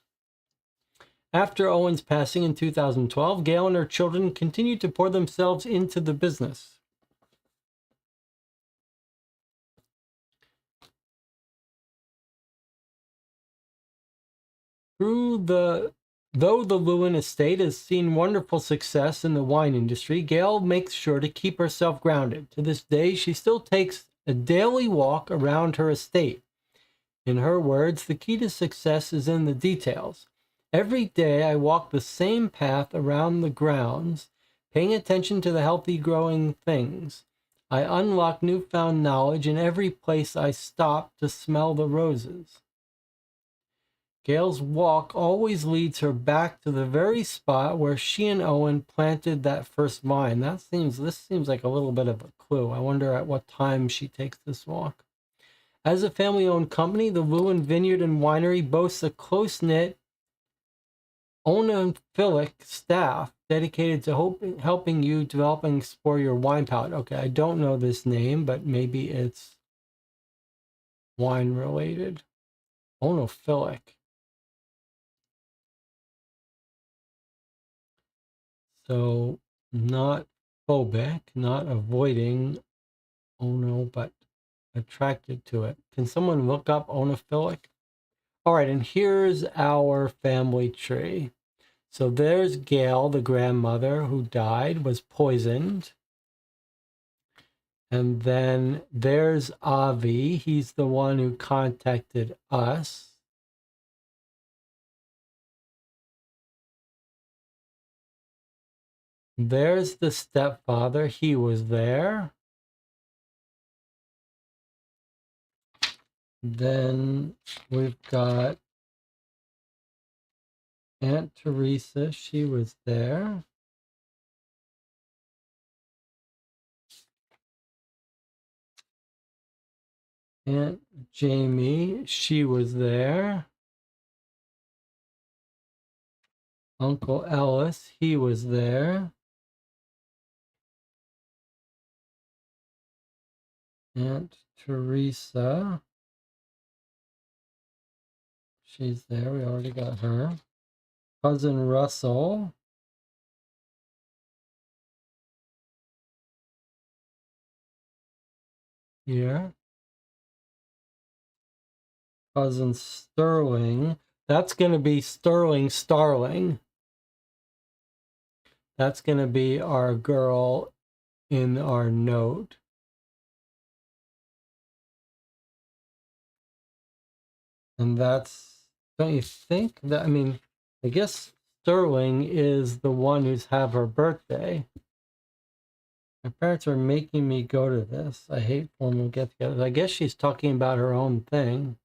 After Owen's passing in 2012, Gail and her children continued to pour themselves into the business. Though the Lewin estate has seen wonderful success in the wine industry, Gail makes sure to keep herself grounded. To this day, she still takes a daily walk around her estate. In her words, the key to success is in the details. Every day I walk the same path around the grounds, paying attention to the healthy growing things. I unlock newfound knowledge in every place I stop to smell the roses. Gail's walk always leads her back to the very spot where she and Owen planted that first vine. This seems like a little bit of a clue. I wonder at what time she takes this walk. As a family-owned company, the Lewin Vineyard and Winery boasts a close-knit, oenophilic staff dedicated to helping you develop and explore your wine palate. Okay, I don't know this name, but maybe it's wine-related. Oenophilic. So not phobic, not avoiding ono, but attracted to it. Can someone look up oenophilic? All right, and here's our family tree. So there's Gail, the grandmother who died, was poisoned. And then there's Avi. He's the one who contacted us. There's the stepfather. He was there. Then we've got Aunt Teresa. She was there. Aunt Jamie. She was there. Uncle Ellis. He was there. Aunt Teresa. She's there. We already got her. Cousin Russell. Here. Cousin Sterling. That's going to be Sterling Starling. That's going to be our girl in our note. And that's, don't you think? That, I mean, I guess Sterling is the one who's have her birthday. My parents are making me go to this. I hate formal get-togethers. I guess she's talking about her own thing.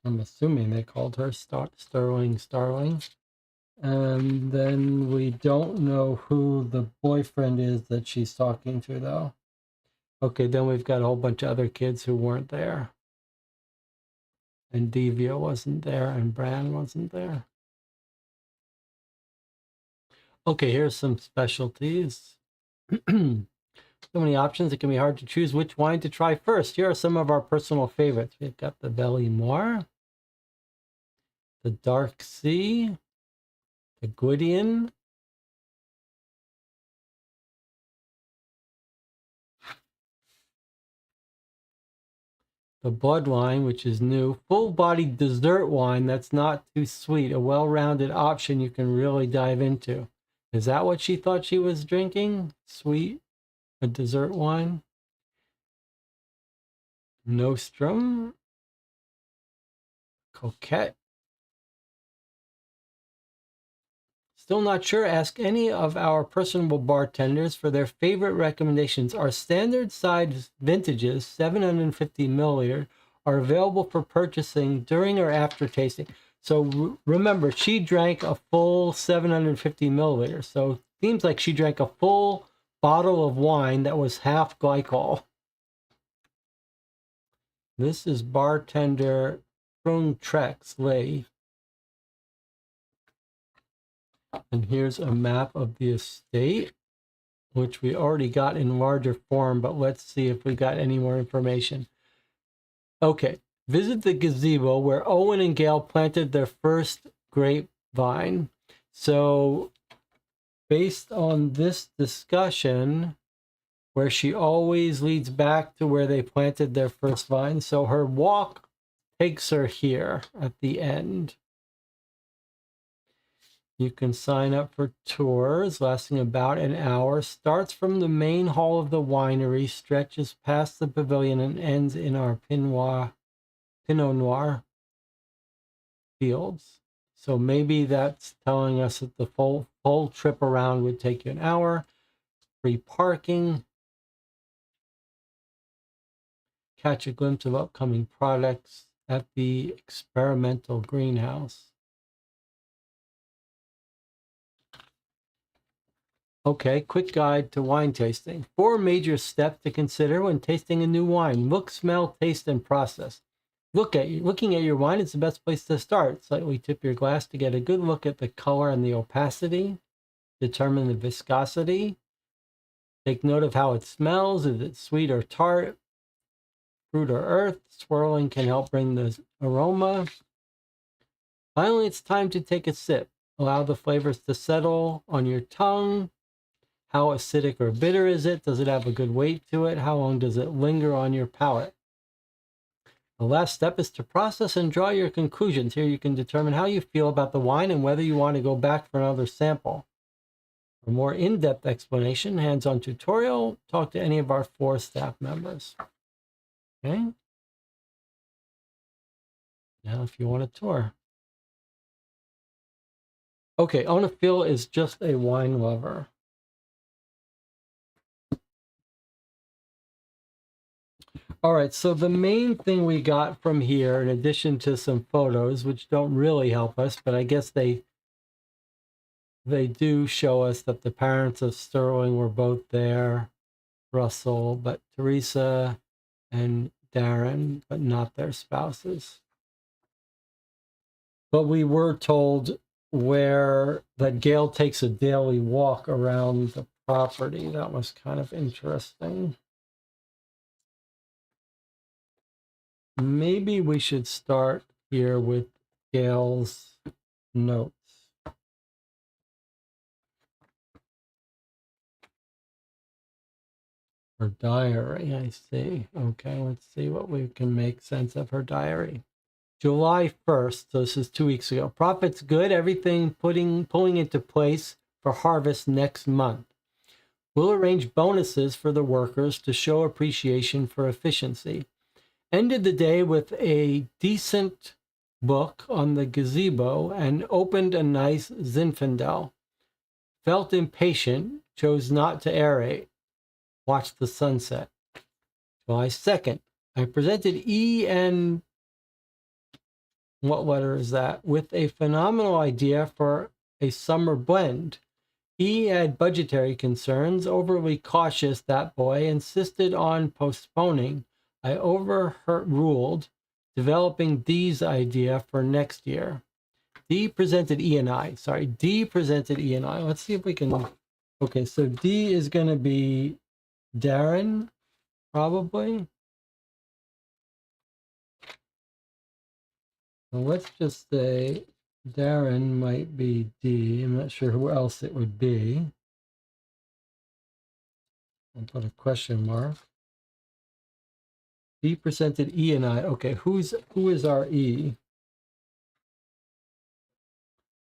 I'm assuming they called her Sterling Starling. And then we don't know who the boyfriend is that she's talking to, though. Okay, then we've got a whole bunch of other kids who weren't there. And Devia wasn't there, and Bran wasn't there. Okay, here's some specialties. So many options, it can be hard to choose which wine to try first. Here are some of our personal favorites. We've got the Belle-Île, the Dark Sea, the Gwydion, the Blood wine, which is new, full-bodied dessert wine that's not too sweet, a well-rounded option you can really dive into. Is that what she thought she was drinking? Sweet, a dessert wine? Nostrum, Coquette. Still not sure? Ask any of our personable bartenders for their favorite recommendations. Our standard size vintages, 750 milliliter, are available for purchasing during or after tasting. So remember, she drank a full 750 milliliters. So it seems like she drank a full bottle of wine that was half glycol. This is bartender Trex Lay. And here's a map of the estate, which we already got in larger form, but let's see if we got any more information. Okay, visit the gazebo where Owen and Gail planted their first grapevine. So based on this discussion, where she always leads back to where they planted their first vine, so her walk takes her here at the end. You can sign up for tours lasting about an hour. Starts from the main hall of the winery, stretches past the pavilion, and ends in our Pinot Noir fields. So maybe that's telling us that the full trip around would take you an hour. Free parking. Catch a glimpse of upcoming products at the experimental greenhouse. Okay, quick guide to wine tasting. 4 major steps to consider when tasting a new wine. Look, smell, taste, and process. Looking at your wine is the best place to start. Slightly tip your glass to get a good look at the color and the opacity. Determine the viscosity. Take note of how it smells. Is it sweet or tart? Fruit or earth? Swirling can help bring the aroma. Finally, it's time to take a sip. Allow the flavors to settle on your tongue. How acidic or bitter is it? Does it have a good weight to it? How long does it linger on your palate? The last step is to process and draw your conclusions. Here you can determine how you feel about the wine and whether you want to go back for another sample. For more in-depth explanation, hands-on tutorial, talk to any of our 4 staff members. Okay? Now if you want a tour. Okay, Ona Phil is just a wine lover. All right, so the main thing we got from here, in addition to some photos, which don't really help us, but I guess they do show us that the parents of Sterling were both there, Russell, but Teresa and Darren, but not their spouses. But we were told that Gail takes a daily walk around the property. That was kind of interesting. Maybe we should start here with Gail's notes. Her diary, I see. Okay, let's see what we can make sense of her diary. July 1st, so this is 2 weeks ago. Profit's good, everything pulling into place for harvest next month. We'll arrange bonuses for the workers to show appreciation for efficiency. Ended the day with a decent book on the gazebo and opened a nice Zinfandel. Felt impatient, chose not to aerate. Watched the sunset. July 2nd, I presented E and what letter is that? With a phenomenal idea for a summer blend. He had budgetary concerns, overly cautious, that boy, insisted on postponing. I overruled developing D's idea for next year. D presented E and I. Sorry, D presented E and I. Let's see if we can. Okay, so D is going to be Darren, probably. So let's just say Darren might be D. I'm not sure who else it would be. I'll put a question mark. D presented E and I. Okay, who is our E?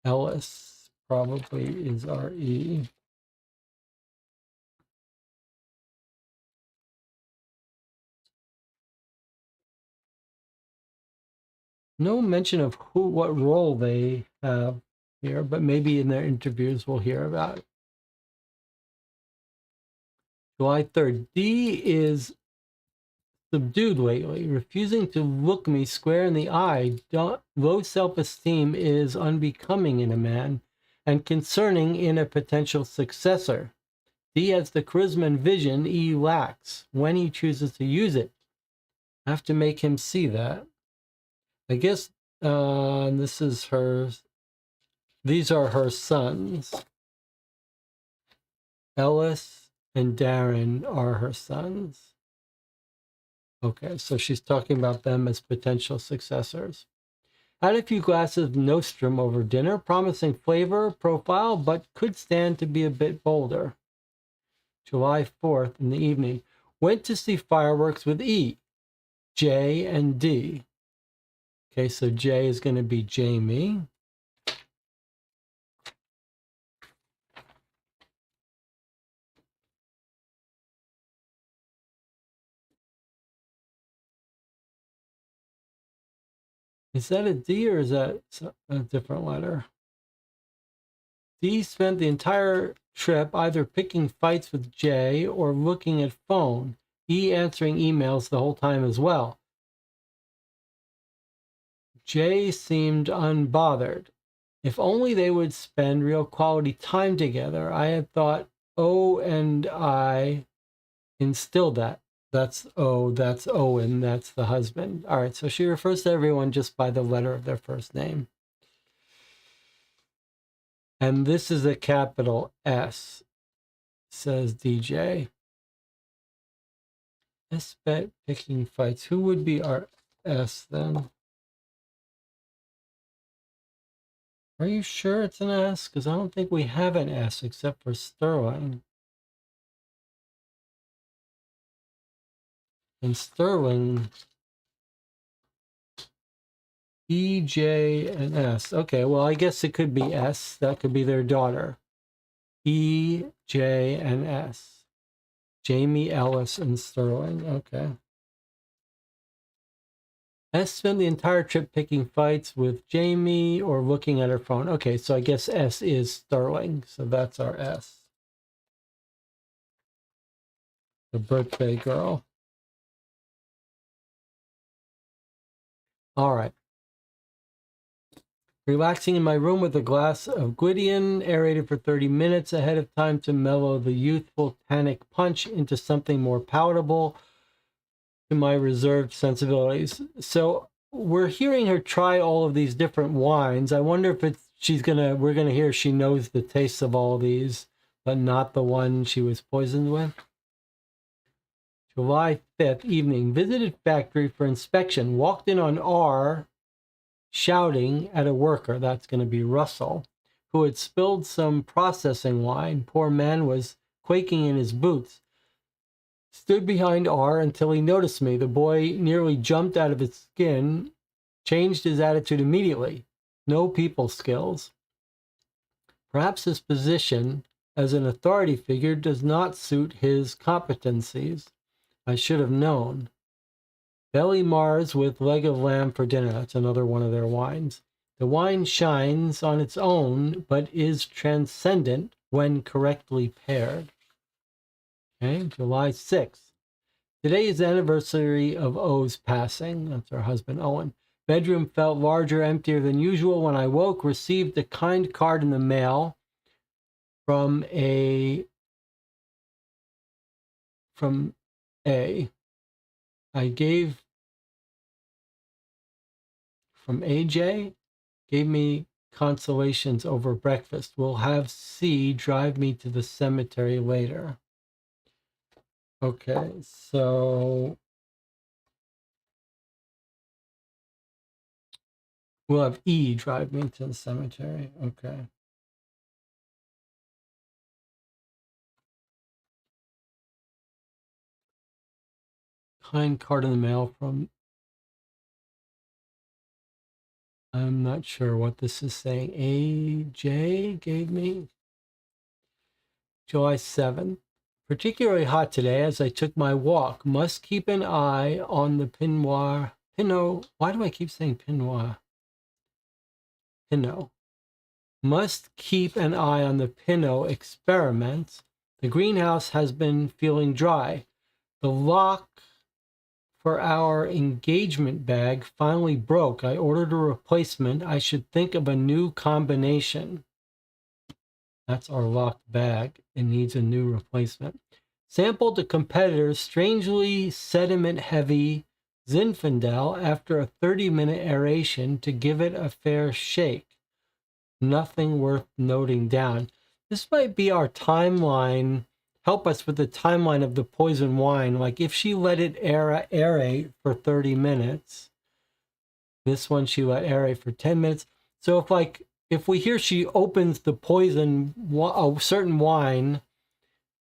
Ellis probably is our E. No mention of what role they have here, but maybe in their interviews we'll hear about it. July 3rd. D is subdued lately, refusing to look me square in the eye. Low self-esteem is unbecoming in a man and concerning in a potential successor. D has the charisma and vision E lacks when he chooses to use it. I have to make him see that. I guess this is these are her sons. Ellis and Darren are her sons. Okay, so she's talking about them as potential successors. Had a few glasses of Nostrum over dinner, promising flavor, profile, but could stand to be a bit bolder. July 4th in the evening. Went to see fireworks with E, J, and D. Okay, so J is going to be Jamie. Is that a D or is that a different letter? D spent the entire trip either picking fights with J or looking at phone. E answering emails the whole time as well. J seemed unbothered. If only they would spend real quality time together. I had thought O and I instilled that. That's Owen, that's the husband. All right, so she refers to everyone just by the letter of their first name. And this is a capital S, says DJ. S bet picking fights. Who would be our S then? Are you sure it's an S? Because I don't think we have an S except for Sterling. And Sterling, E, J, and S. Okay, well, I guess it could be S. That could be their daughter. E, J, and S. Jamie, Ellis, and Sterling. Okay. S spent the entire trip picking fights with Jamie or looking at her phone. Okay, so I guess S is Sterling. So that's our S. The birthday girl. All right. Relaxing in my room with a glass of Gwydion, aerated for 30 minutes ahead of time to mellow the youthful tannic punch into something more palatable to my reserved sensibilities. So we're hearing her try all of these different wines. I wonder if we're gonna hear she knows the tastes of all these, but not the one she was poisoned with. July 5th evening, visited factory for inspection, walked in on R shouting at a worker, that's going to be Russell, who had spilled some processing wine. Poor man was quaking in his boots. Stood behind R until he noticed me. The boy nearly jumped out of his skin, changed his attitude immediately. No people skills. Perhaps his position as an authority figure does not suit his competencies. I should have known. Belly Mars with leg of lamb for dinner. That's another one of their wines. The wine shines on its own, but is transcendent when correctly paired. Okay, July 6th. Today is the anniversary of O's passing. That's her husband, Owen. Bedroom felt larger, emptier than usual. When I woke, received a kind card in the mail from A. I gave from AJ, gave me consolations over breakfast. We'll have C drive me to the cemetery later. Okay, so we'll have E drive me to the cemetery. Okay. Kind card in the mail from, I'm not sure what this is saying. AJ gave me. July 7th. Particularly hot today as I took my walk. Must keep an eye on the Pinot. Why do I keep saying Pinot? Pinot. Must keep an eye on the Pinot experiments. The greenhouse has been feeling dry. The lock for our engagement bag finally broke. I ordered a replacement. I should think of a new combination. That's our locked bag. It needs a new replacement. Sampled a competitor's strangely sediment-heavy Zinfandel after a 30-minute aeration to give it a fair shake. Nothing worth noting down. This might be our timeline. Help us with the timeline of the poison wine. Like if she let it aerate for 30 minutes, this one she let aerate for 10 minutes. So if we hear she opens the poison, a certain wine,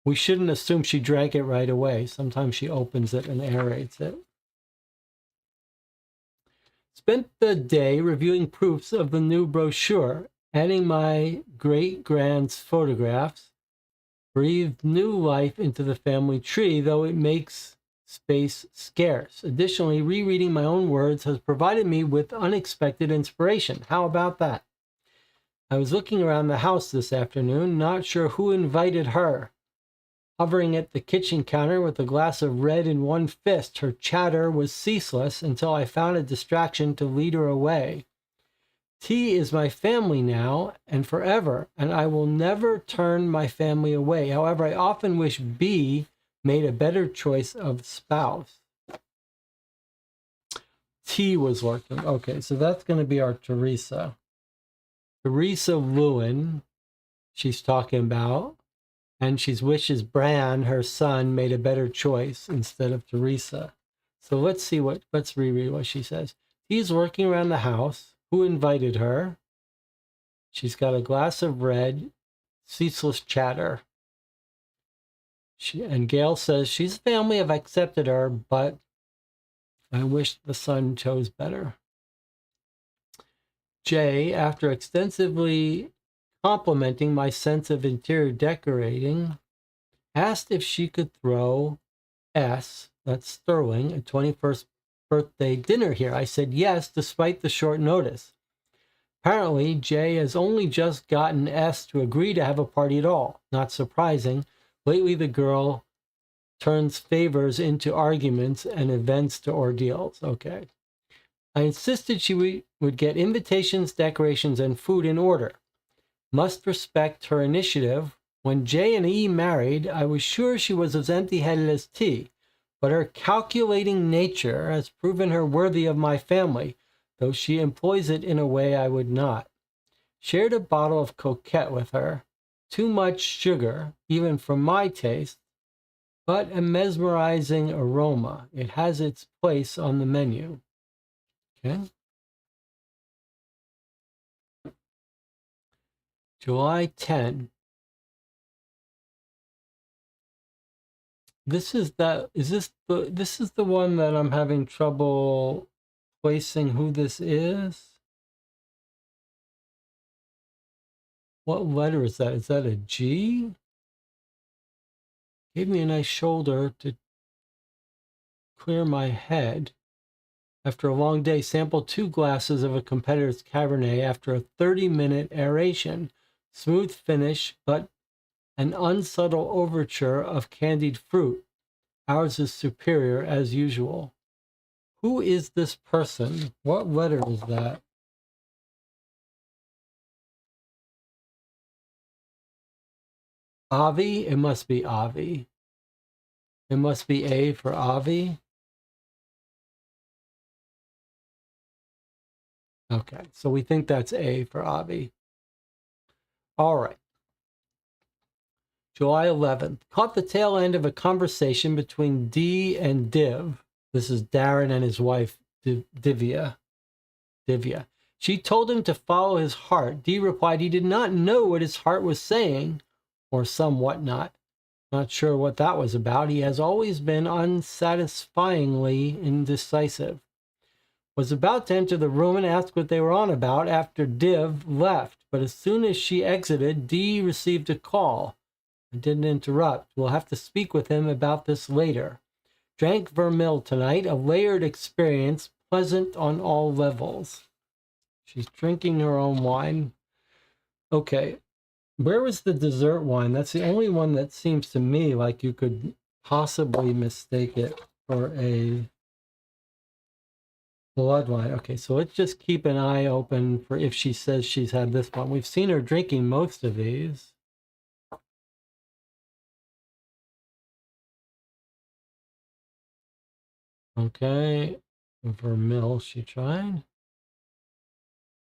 we shouldn't assume she drank it right away. Sometimes she opens it and aerates it. Spent the day reviewing proofs of the new brochure, adding my great-grand's photographs. Breathed new life into the family tree, though it makes space scarce. Additionally, rereading my own words has provided me with unexpected inspiration. How about that? I was looking around the house this afternoon, not sure who invited her. Hovering at the kitchen counter with a glass of red in one fist, her chatter was ceaseless until I found a distraction to lead her away. T is my family now and forever, and I will never turn my family away. However, I often wish B made a better choice of spouse. T was working. Okay, so that's going to be our Teresa. Teresa Lewin, she's talking about, and she wishes Bran, her son, made a better choice instead of Teresa. So let's reread what she says. He's working around the house. Who invited her? She's got a glass of red, ceaseless chatter. And Gail says, she's family, I've accepted her, but I wish the son chose better. J, after extensively complimenting my sense of interior decorating, asked if she could throw S, that's Sterling, a 21st birthday dinner here? I said yes, despite the short notice. Apparently, Jay has only just gotten S to agree to have a party at all. Not surprising. Lately, the girl turns favors into arguments and events to ordeals. Okay. I insisted she would get invitations, decorations, and food in order. Must respect her initiative. When J and E married, I was sure she was as empty-headed as T, but her calculating nature has proven her worthy of my family, though she employs it in a way I would not. Shared a bottle of Coquette with her. Too much sugar, even for my taste, but a mesmerizing aroma. It has its place on the menu. Okay. July 10. This is the one that I'm having trouble placing who this is. What letter is that? Is that a G? Gave me a nice shoulder to clear my head. After a long day, sampled 2 glasses of a competitor's Cabernet after a 30-minute aeration. Smooth finish, but an unsubtle overture of candied fruit. Ours is superior as usual. Who is this person? What letter is that? Avi? It must be Avi. It must be A for Avi. Okay, so we think that's A for Avi. All right. July 11th. Caught the tail end of a conversation between D and Div. This is Darren and his wife, Divya. She told him to follow his heart. D replied he did not know what his heart was saying, or somewhat not. Not sure what that was about. He has always been unsatisfyingly indecisive. Was about to enter the room and ask what they were on about after Div left, but as soon as she exited, D received a call. I didn't interrupt. We'll have to speak with him about this later. Drank Vermil tonight, a layered experience, pleasant on all levels. She's drinking her own wine. Okay, where was the dessert wine? That's the only one that seems to me like you could possibly mistake it for a blood wine. Okay, so let's just keep an eye open for if she says she's had this one. We've seen her drinking most of these. Okay, Vermil she tried.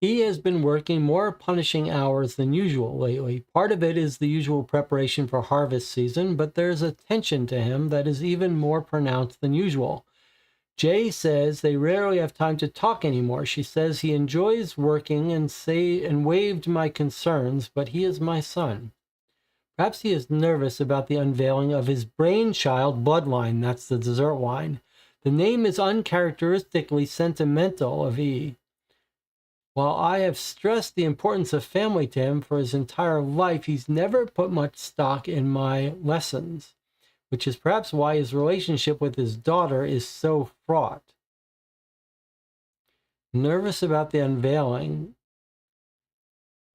He has been working more punishing hours than usual lately. Part of it is the usual preparation for harvest season, but there's a tension to him that is even more pronounced than usual. Jay says they rarely have time to talk anymore. She says he enjoys working and waived my concerns, but he is my son. Perhaps he is nervous about the unveiling of his brainchild Bloodline. That's the dessert wine. The name is uncharacteristically sentimental of E. While I have stressed the importance of family to him for his entire life, he's never put much stock in my lessons, which is perhaps why his relationship with his daughter is so fraught. Nervous about the unveiling.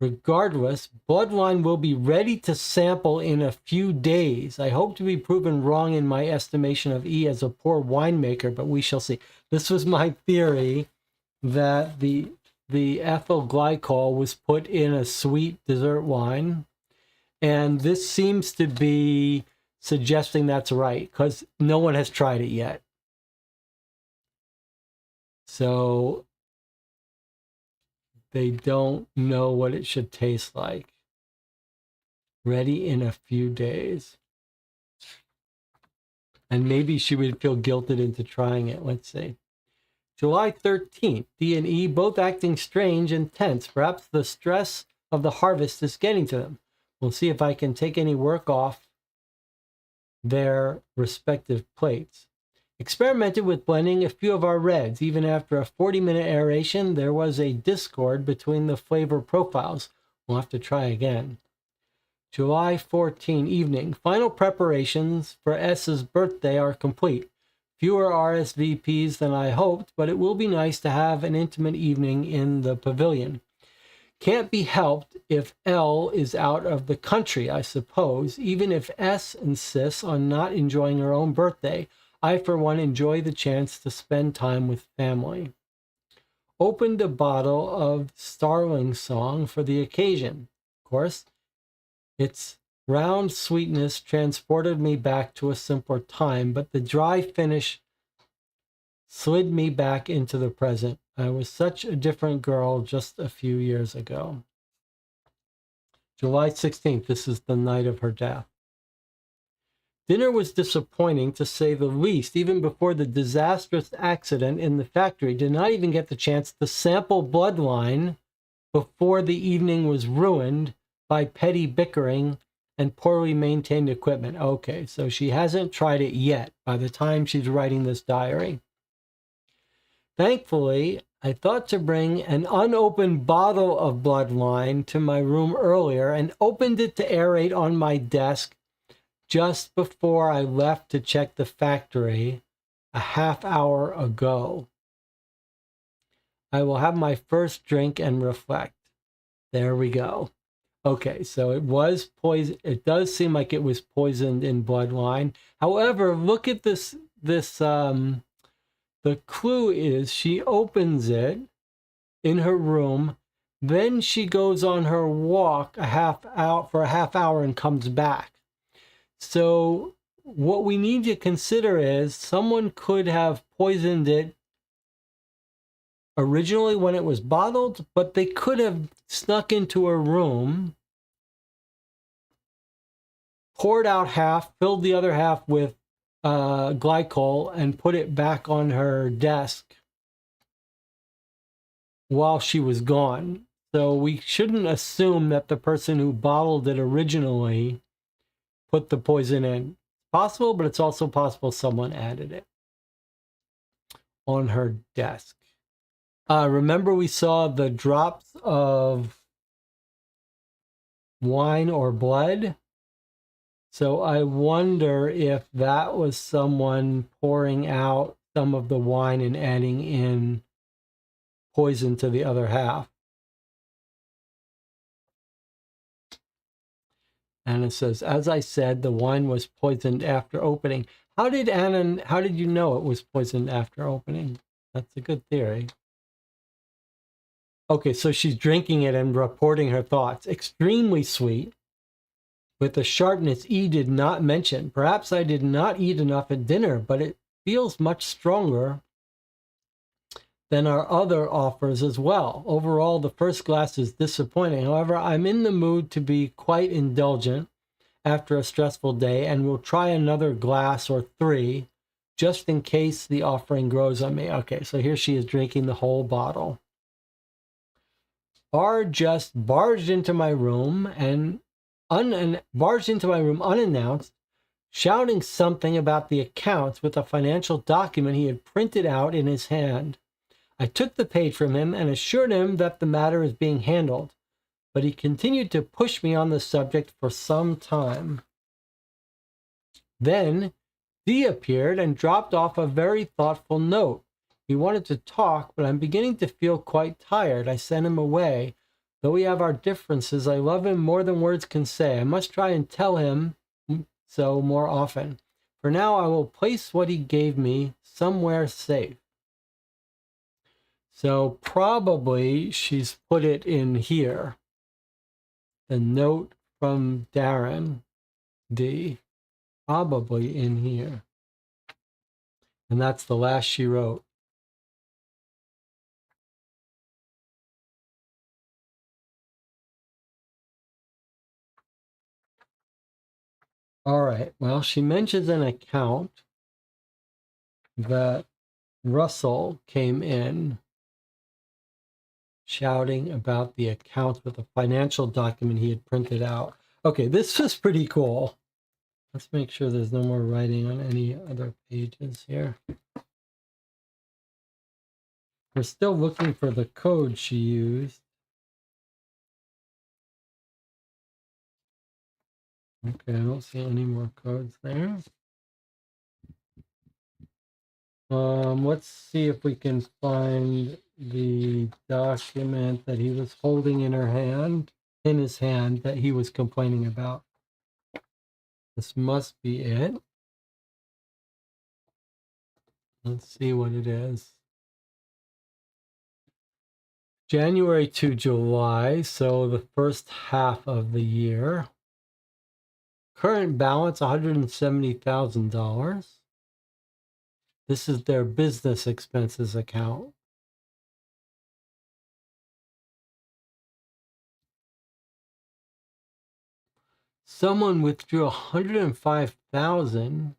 Regardless, Bloodline will be ready to sample in a few days. I hope to be proven wrong in my estimation of E as a poor winemaker, but we shall see. This was my theory that the ethyl glycol was put in a sweet dessert wine. And this seems to be suggesting that's right, because no one has tried it yet. So they don't know what it should taste like. Ready in a few days. And maybe she would feel guilted into trying it. Let's see. July 13th, D and E both acting strange and tense. Perhaps the stress of the harvest is getting to them. We'll see if I can take any work off their respective plates. Experimented with blending a few of our reds. Even after a 40-minute aeration, there was a discord between the flavor profiles. We'll have to try again. July 14 evening. Final preparations for S's birthday are complete. Fewer RSVPs than I hoped, but it will be nice to have an intimate evening in the pavilion. Can't be helped if L is out of the country, I suppose, even if S insists on not enjoying her own birthday. I, for one, enjoy the chance to spend time with family. Opened a bottle of Starling Song for the occasion. Of course, its round sweetness transported me back to a simpler time, but the dry finish slid me back into the present. I was such a different girl just a few years ago. July 16th, this is the night of her death. Dinner was disappointing, to say the least. Even before the disastrous accident in the factory, did not even get the chance to sample Bloodline before the evening was ruined by petty bickering and poorly maintained equipment. Okay, so she hasn't tried it yet by the time she's writing this diary. Thankfully, I thought to bring an unopened bottle of Bloodline to my room earlier and opened it to aerate on my desk just before I left to check the factory a half hour ago. I will have my first drink and reflect. There we go. Okay, so it was poison. It does seem like it was poisoned in Bloodline. However, look at this. The clue is she opens it in her room, then she goes on her walk for a half hour and comes back. So what we need to consider is someone could have poisoned it originally when it was bottled, but they could have snuck into a room, poured out half, filled the other half with glycol, and put it back on her desk while she was gone. So we shouldn't assume that the person who bottled it originally put the poison in. Possible, but it's also possible someone added it on her desk. Remember we saw the drops of wine or blood? So I wonder if that was someone pouring out some of the wine and adding in poison to the other half. Anna says, as I said, the wine was poisoned after opening. How did you know it was poisoned after opening? That's a good theory. Okay, so she's drinking it and reporting her thoughts. Extremely sweet, with a sharpness E did not mention. Perhaps I did not eat enough at dinner, but it feels much stronger than our other offers as well. Overall, the first glass is disappointing. However, I'm in the mood to be quite indulgent after a stressful day and will try another glass or three just in case the offering grows on me. Okay, so here she is drinking the whole bottle. R just barged into my room unannounced, shouting something about the accounts with a financial document he had printed out in his hand. I took the page from him and assured him that the matter is being handled, but he continued to push me on the subject for some time. Then D appeared and dropped off a very thoughtful note. He wanted to talk, but I'm beginning to feel quite tired. I sent him away. Though we have our differences, I love him more than words can say. I must try and tell him so more often. For now, I will place what he gave me somewhere safe. So probably she's put it in here. The note from Darren D. Probably in here. And that's the last she wrote. All right. Well, she mentions an account that Russell came in shouting about the account with a financial document he had printed out. Okay, this was pretty cool. Let's make sure there's no more writing on any other pages here. We're still looking for the code she used. Okay, I don't see any more codes there. Let's see if we can find the document that he was holding in his hand that he was complaining about. This must be it. Let's see what it is. January to July, so the first half of the year. Current balance $170,000. This is their business expenses account. Someone withdrew $105,000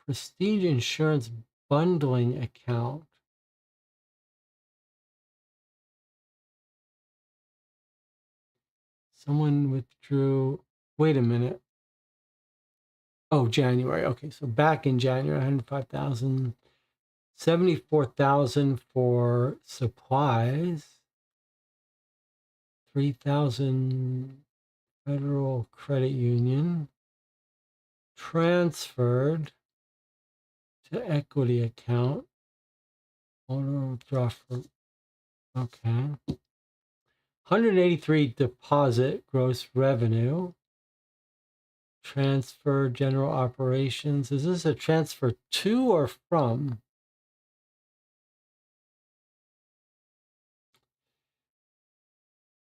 Prestige Insurance bundling account. Someone withdrew. Wait a minute. Oh, January. Okay, so back in January, 105,000, 74,000 for supplies, 3,000 Federal Credit Union, transferred to equity account. Overdraft for, okay. 183 deposit gross revenue. Transfer general operations. Is this a transfer to or from?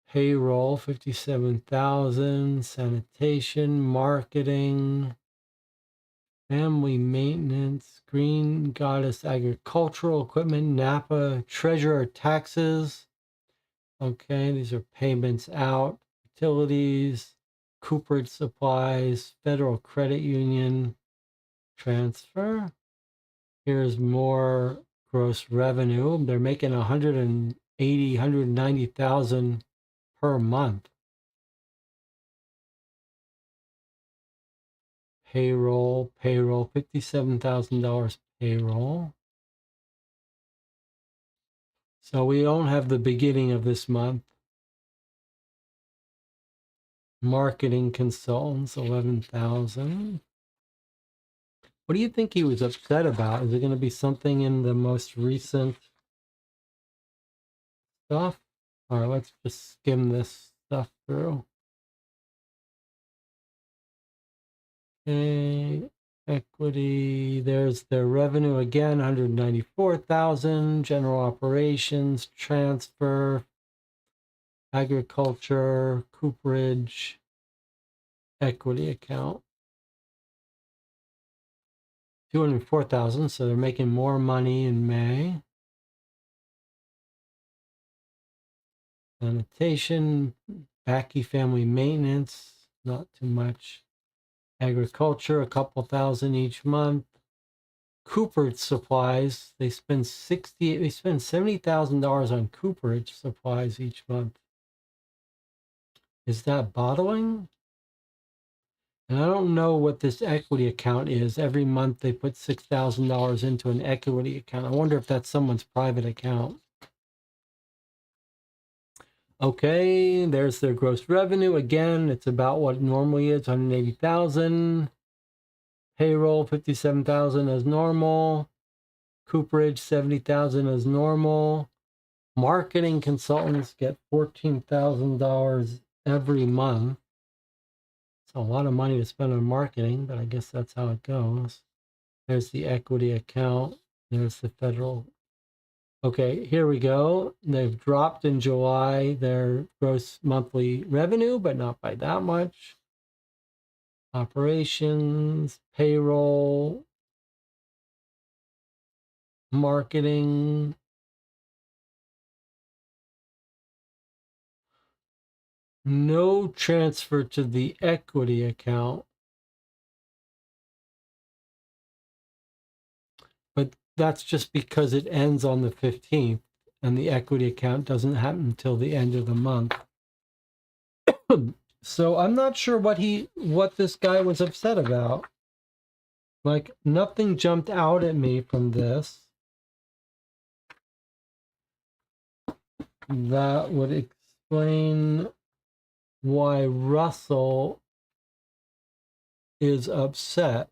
Payroll, 57,000. Sanitation, marketing, family maintenance, Green Goddess agricultural equipment, Napa, treasurer taxes. Okay, these are payments out, utilities, Cooperage supplies, Federal Credit Union, transfer. Here's more gross revenue. They're making 190,000 per month. Payroll, $57,000 payroll. So we don't have the beginning of this month. Marketing consultants, 11,000. What do you think he was upset about? Is it going to be something in the most recent stuff? All right, let's just skim this stuff through. Okay, equity, there's their revenue again, 194,000, general operations, transfer, agriculture, Cooperage, equity account. 204,000, so they're making more money in May. Sanitation, Backy family maintenance, not too much. Agriculture, a couple thousand each month. Cooperage supplies, they spend $70,000 on Cooperage supplies each month. Is that bottling? And I don't know what this equity account is. Every month they put $6,000 into an equity account. I wonder if that's someone's private account. Okay, there's their gross revenue. Again, it's about what it normally is, 180,000. Payroll, 57,000 as normal. Cooperage, 70,000 as normal. Marketing consultants get $14,000 every month. It's a lot of money to spend on marketing, but I guess that's how it goes. There's the equity account. There's the federal. Okay, here we go. They've dropped in July their gross monthly revenue, but not by that much. Operations, payroll, marketing. No transfer to the equity account. But that's just because it ends on the 15th and the equity account doesn't happen until the end of the month. So I'm not sure what this guy was upset about. Like, nothing jumped out at me from this that would explain why Russell is upset.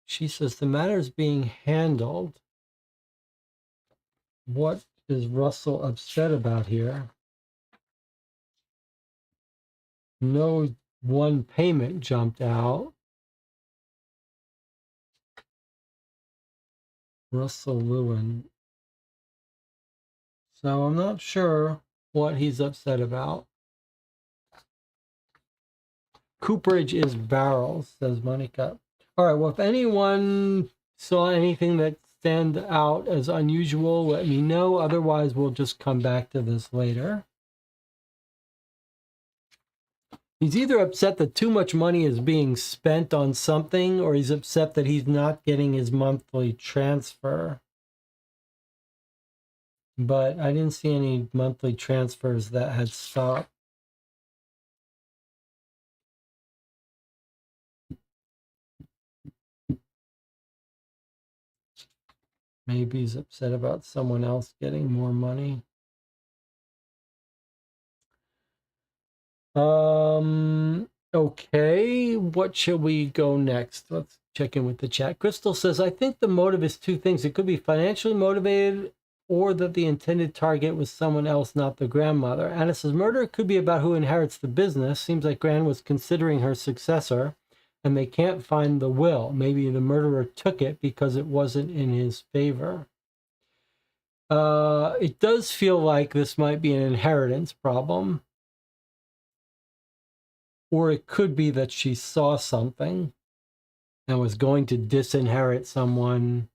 She says the matter is being handled. What is Russell upset about here? No one payment jumped out. Russell Lewin. So I'm not sure what he's upset about. Cooperage is barrels, says Monica. All right, well, if anyone saw anything that stand out as unusual, let me know. Otherwise, we'll just come back to this later. He's either upset that too much money is being spent on something, or he's upset that he's not getting his monthly transfer. But I didn't see any monthly transfers that had stopped. Maybe he's upset about someone else getting more money. Okay, what shall we go next? Let's check in with the chat. Crystal says, I think the motive is two things. It could be financially motivated or that the intended target was someone else, not the grandmother. Anna says, murder could be about who inherits the business. Seems like Gran was considering her successor and they can't find the will. Maybe the murderer took it because it wasn't in his favor. It does feel like this might be an inheritance problem. Or it could be that she saw something and was going to disinherit someone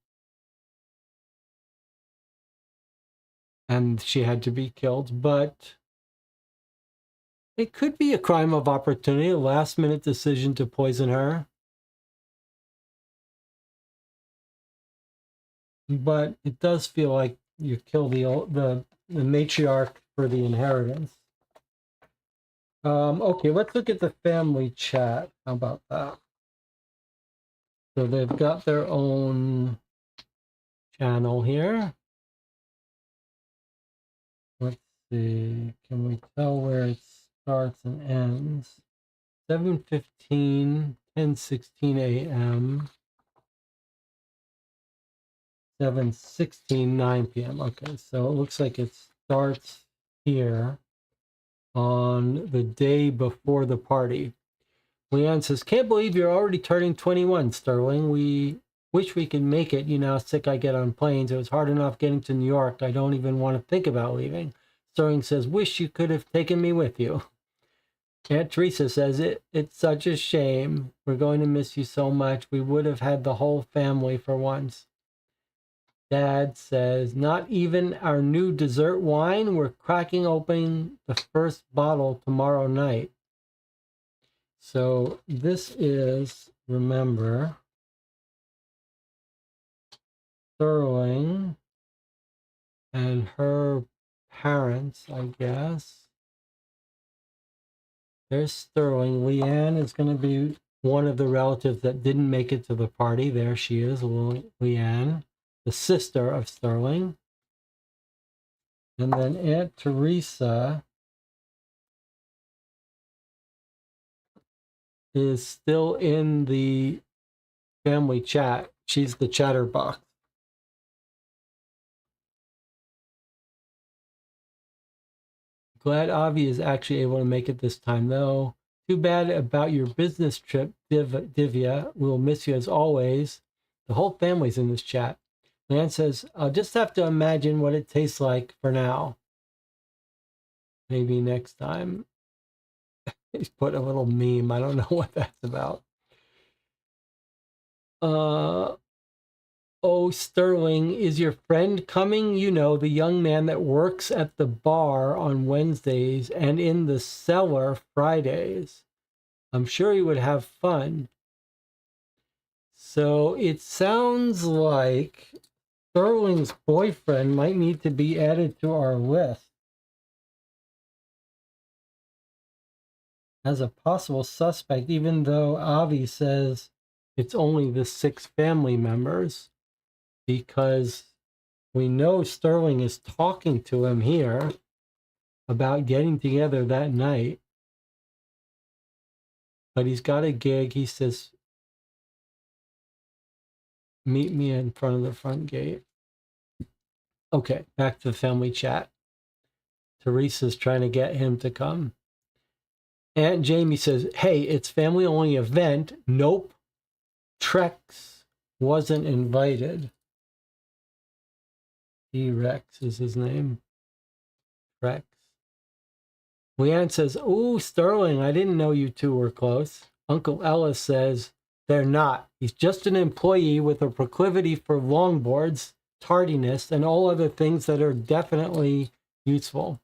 and she had to be killed. But it could be a crime of opportunity, a last-minute decision to poison her. But it does feel like you kill the matriarch for the inheritance. Okay, let's look at the family chat. How about that? So they've got their own channel here. Let's see, can we tell where it starts and ends? 7:15, 10:16 a.m. 7:16, 9 p.m. Okay, so it looks like it starts here on the day before the party. Leanne says, can't believe you're already turning 21, Sterling. We wish we could make it. You know how sick I get on planes. It was hard enough getting to New York. I don't even want to think about leaving. Sterling says, wish you could have taken me with you. Aunt Teresa says, it's such a shame. We're going to miss you so much. We would have had the whole family for once. Dad says, not even our new dessert wine. We're cracking open the first bottle tomorrow night. So this is, remember, Sterling and her parents, I guess. There's Sterling. Leanne is going to be one of the relatives that didn't make it to the party. There she is, Leanne, the sister of Sterling. And then Aunt Teresa is still in the family chat. She's the chatterbox. Glad Avi is actually able to make it this time, though. Too bad about your business trip, Divya. We'll miss you as always. The whole family's in this chat. Leanne says, I'll just have to imagine what it tastes like for now. Maybe next time. He's put a little meme. I don't know what that's about. Oh, Sterling, is your friend coming? You know, the young man that works at the bar on Wednesdays and in the cellar Fridays. I'm sure he would have fun. So it sounds like Sterling's boyfriend might need to be added to our list as a possible suspect, even though Avi says it's only the 6 family members. Because we know Sterling is talking to him here about getting together that night. But he's got a gig. He says Meet me in front of the front gate. Okay, back to the family chat. Teresa's trying to get him to come. Aunt Jamie says, hey, it's family only event. Nope. Trex wasn't invited. T-Rex is his name. Trex. Leanne says, ooh, Sterling, I didn't know you two were close. Uncle Ellis says, they're not. He's just an employee with a proclivity for longboards, tardiness, and all other things that are definitely useful.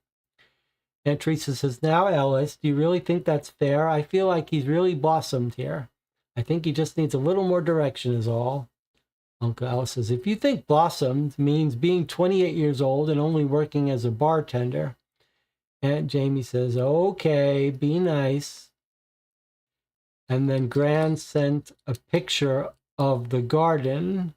Aunt Teresa says, now, Ellis, do you really think that's fair? I feel like he's really blossomed here. I think he just needs a little more direction is all. Uncle Ellis says, if you think blossomed means being 28 years old and only working as a bartender. Aunt Jamie says, okay, be nice. And then Gran sent a picture of the garden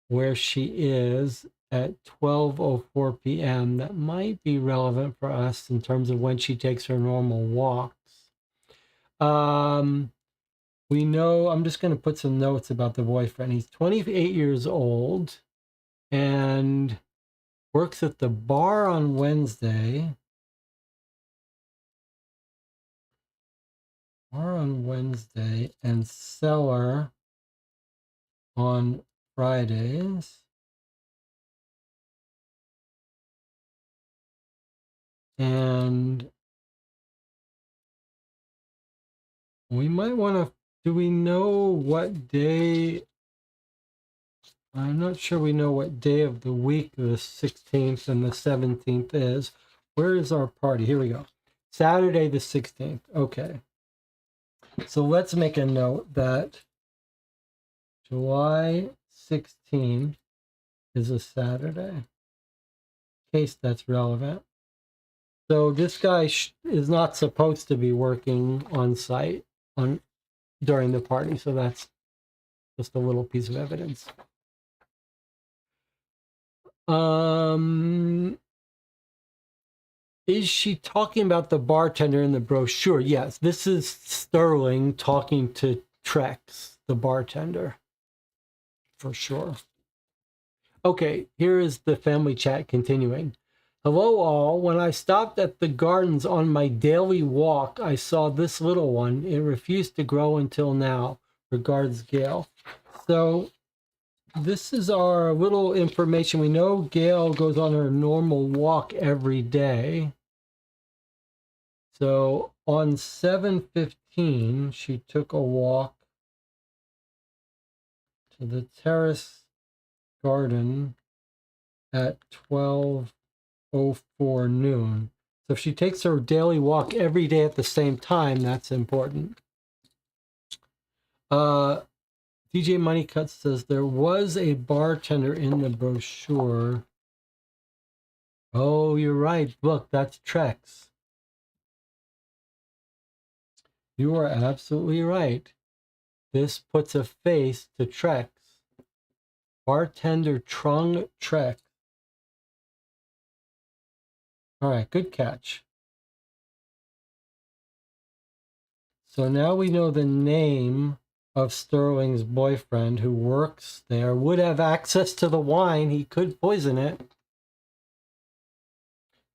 where she is at 12:04 p.m. That might be relevant for us in terms of when she takes her normal walks. We know, I'm just going to put some notes about the boyfriend. He's 28 years old and works at the bar on Wednesday. And cellar on Fridays. And we might want to, do we know what day? I'm not sure we know what day of the week the 16th and the 17th is. Where is our party? Here we go. Saturday the 16th. Okay. So let's make a note that July 16th is a Saturday, in case that's relevant. So this guy is not supposed to be working on site during the party. So that's just a little piece of evidence. Is she talking about the bartender in the brochure? Yes, this is Sterling talking to Trex, the bartender, for sure. Okay, here is the family chat continuing. Hello all, when I stopped at the gardens on my daily walk, I saw this little one. It refused to grow until now. Regards, Gail. So this is our little information. We know Gail goes on her normal walk every day. So on 7:15, she took a walk to the terrace garden at 12:04 noon. So if she takes her daily walk every day at the same time, that's important. DJ Moneycut says there was a bartender in the brochure. Oh, you're right. Look, that's Trex. You are absolutely right. This puts a face to Trex. Bartender Trung Trex. All right, good catch. So now we know the name of Sterling's boyfriend who works there, would have access to the wine. He could poison it,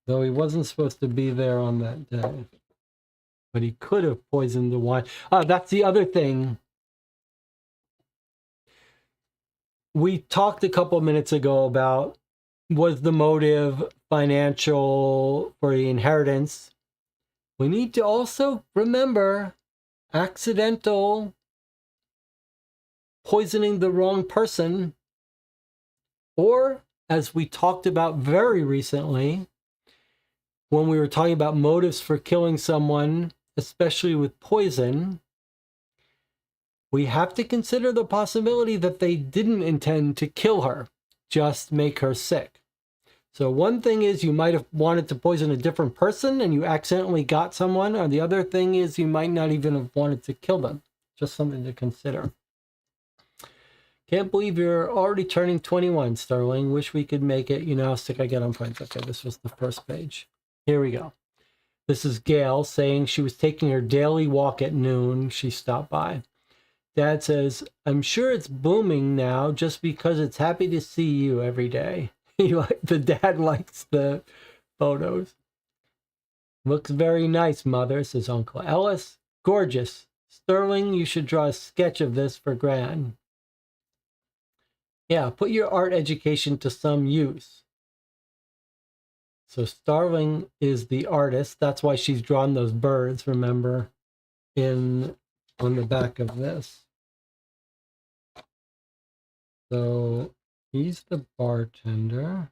though he wasn't supposed to be there on that day. But he could have poisoned the wine. That's the other thing. We talked a couple of minutes ago about, was the motive financial for the inheritance? We need to also remember accidental poisoning the wrong person, or as we talked about very recently when we were talking about motives for killing someone, especially with poison, we have to consider the possibility that they didn't intend to kill her, just make her sick. So one thing is you might have wanted to poison a different person and you accidentally got someone, or the other thing is you might not even have wanted to kill them. Just something to consider. Can't believe you're already turning 21, Sterling. Wish we could make it. You know how sick I get on points. Okay, this was the first page. Here we go. This is Gail saying she was taking her daily walk at noon. She stopped by. Dad says, I'm sure it's booming now just because it's happy to see you every day. The dad likes the photos. Looks very nice, Mother, says Uncle Ellis. Gorgeous. Sterling, you should draw a sketch of this for Gran. Yeah, put your art education to some use. So Sterling is the artist. That's why she's drawn those birds, remember, on the back of this. So he's the bartender.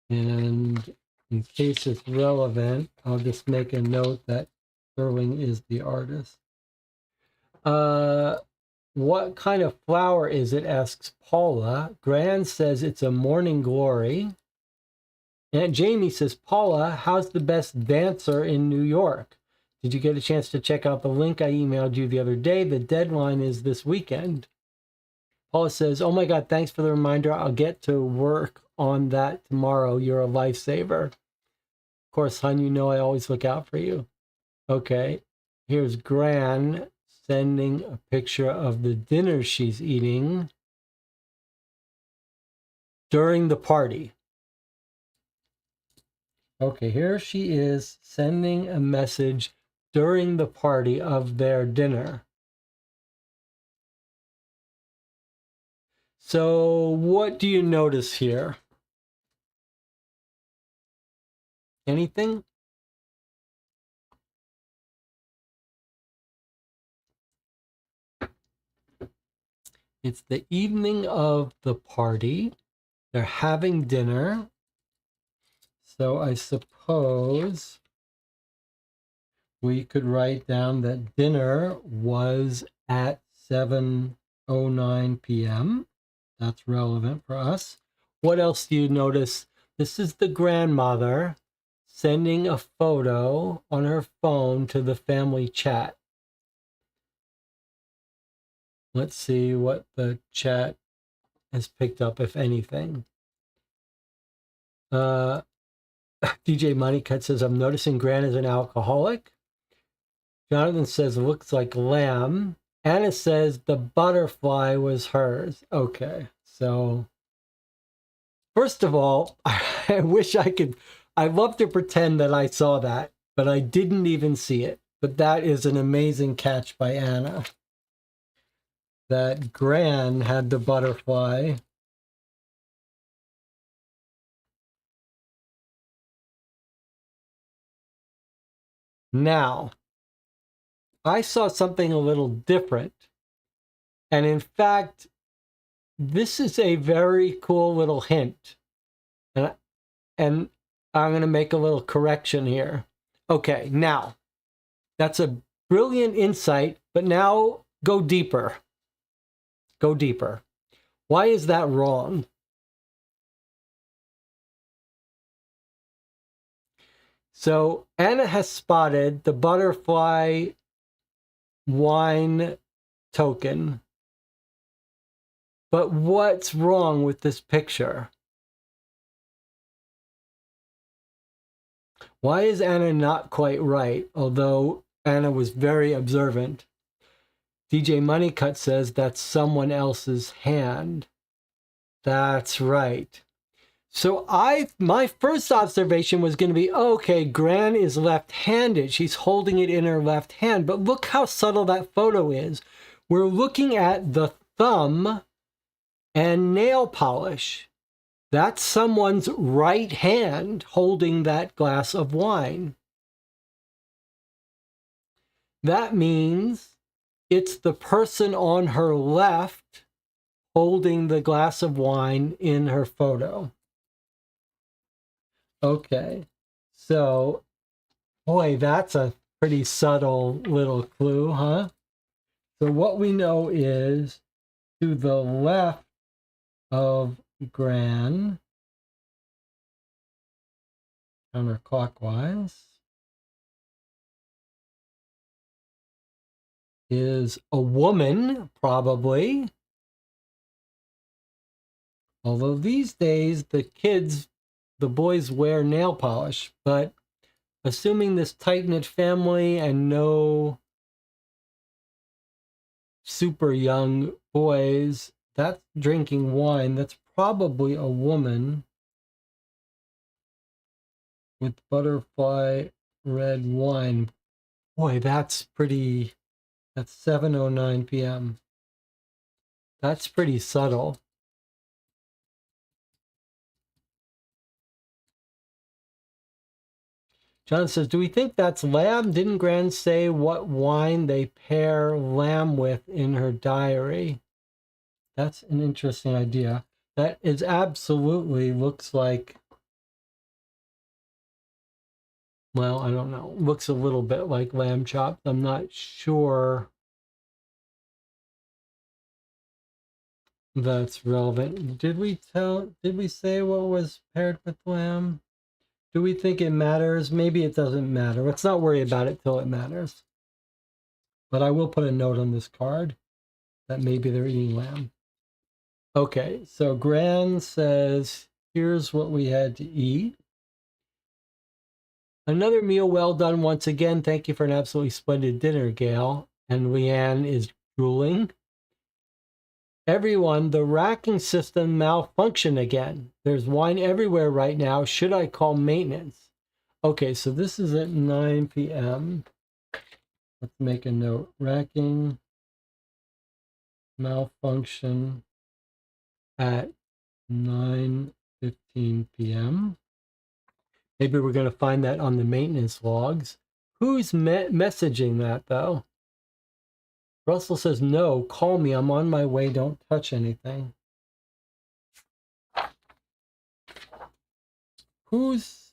And in case it's relevant, I'll just make a note that Sterling is the artist. What kind of flower is it? Asks Paula. Gran says it's a morning glory. Aunt Jamie says, Paula, how's the best dancer in New York? Did you get a chance to check out the link I emailed you the other day? The deadline is this weekend. Paula says, oh my God, thanks for the reminder. I'll get to work on that tomorrow. You're a lifesaver. Of course, hon, you know I always look out for you. Okay, here's Gran sending a picture of the dinner she's eating during the party. Okay, here she is sending a message during the party of their dinner. So what do you notice here? Anything? It's the evening of the party. They're having dinner. So I suppose we could write down that dinner was at 7:09 p.m. That's relevant for us. What else do you notice? This is the grandmother sending a photo on her phone to the family chat. Let's see what the chat has picked up, if anything. DJ Moneycut says, I'm noticing Gran is an alcoholic. Jonathan says, looks like lamb. Anna says the butterfly was hers. Okay, so first of all, I wish I could, I'd love to pretend that I saw that, but I didn't even see it. But that is an amazing catch by Anna. That Gran had the butterfly. Now, I saw something a little different. And in fact, this is a very cool little hint. And I'm going to make a little correction here. Okay, now, that's a brilliant insight, but now go deeper. Go deeper. Why is that wrong? So Anna has spotted the butterfly wine token. But what's wrong with this picture? Why is Anna not quite right? Although Anna was very observant. DJ Moneycut says that's someone else's hand. That's right. So my first observation was going to be, okay, Gran is left-handed. She's holding it in her left hand. But look how subtle that photo is. We're looking at the thumb and nail polish. That's someone's right hand holding that glass of wine. That means it's the person on her left holding the glass of wine in her photo. Okay, so, boy, that's a pretty subtle little clue, huh? So what we know is to the left of Gran, counterclockwise, is a woman, probably. Although these days, the boys wear nail polish, but assuming this tight-knit family and no super young boys. That's drinking wine. That's probably a woman with butterfly red wine. Boy, that's pretty. That's 7:09 p.m. That's pretty subtle. John says, do we think that's lamb? Didn't Gran say what wine they pair lamb with in her diary? That's an interesting idea. That is absolutely looks like, well, I don't know. Looks a little bit like lamb chops. I'm not sure that's relevant. Did we say what was paired with lamb? Do we think it matters? Maybe it doesn't matter. Let's not worry about it till it matters. But I will put a note on this card that maybe they're eating lamb. Okay, so Gran says, here's what we had to eat. Another meal well done once again. Thank you for an absolutely splendid dinner, Gail. And Leanne is drooling. Everyone, the racking system malfunctioned again. There's wine everywhere right now. Should I call maintenance? Okay, so this is at 9 p.m. Let's make a note. Racking malfunction at 9:15 p.m. Maybe we're going to find that on the maintenance logs. Who's messaging that, though? Russell says, no, call me. I'm on my way. Don't touch anything. Who's,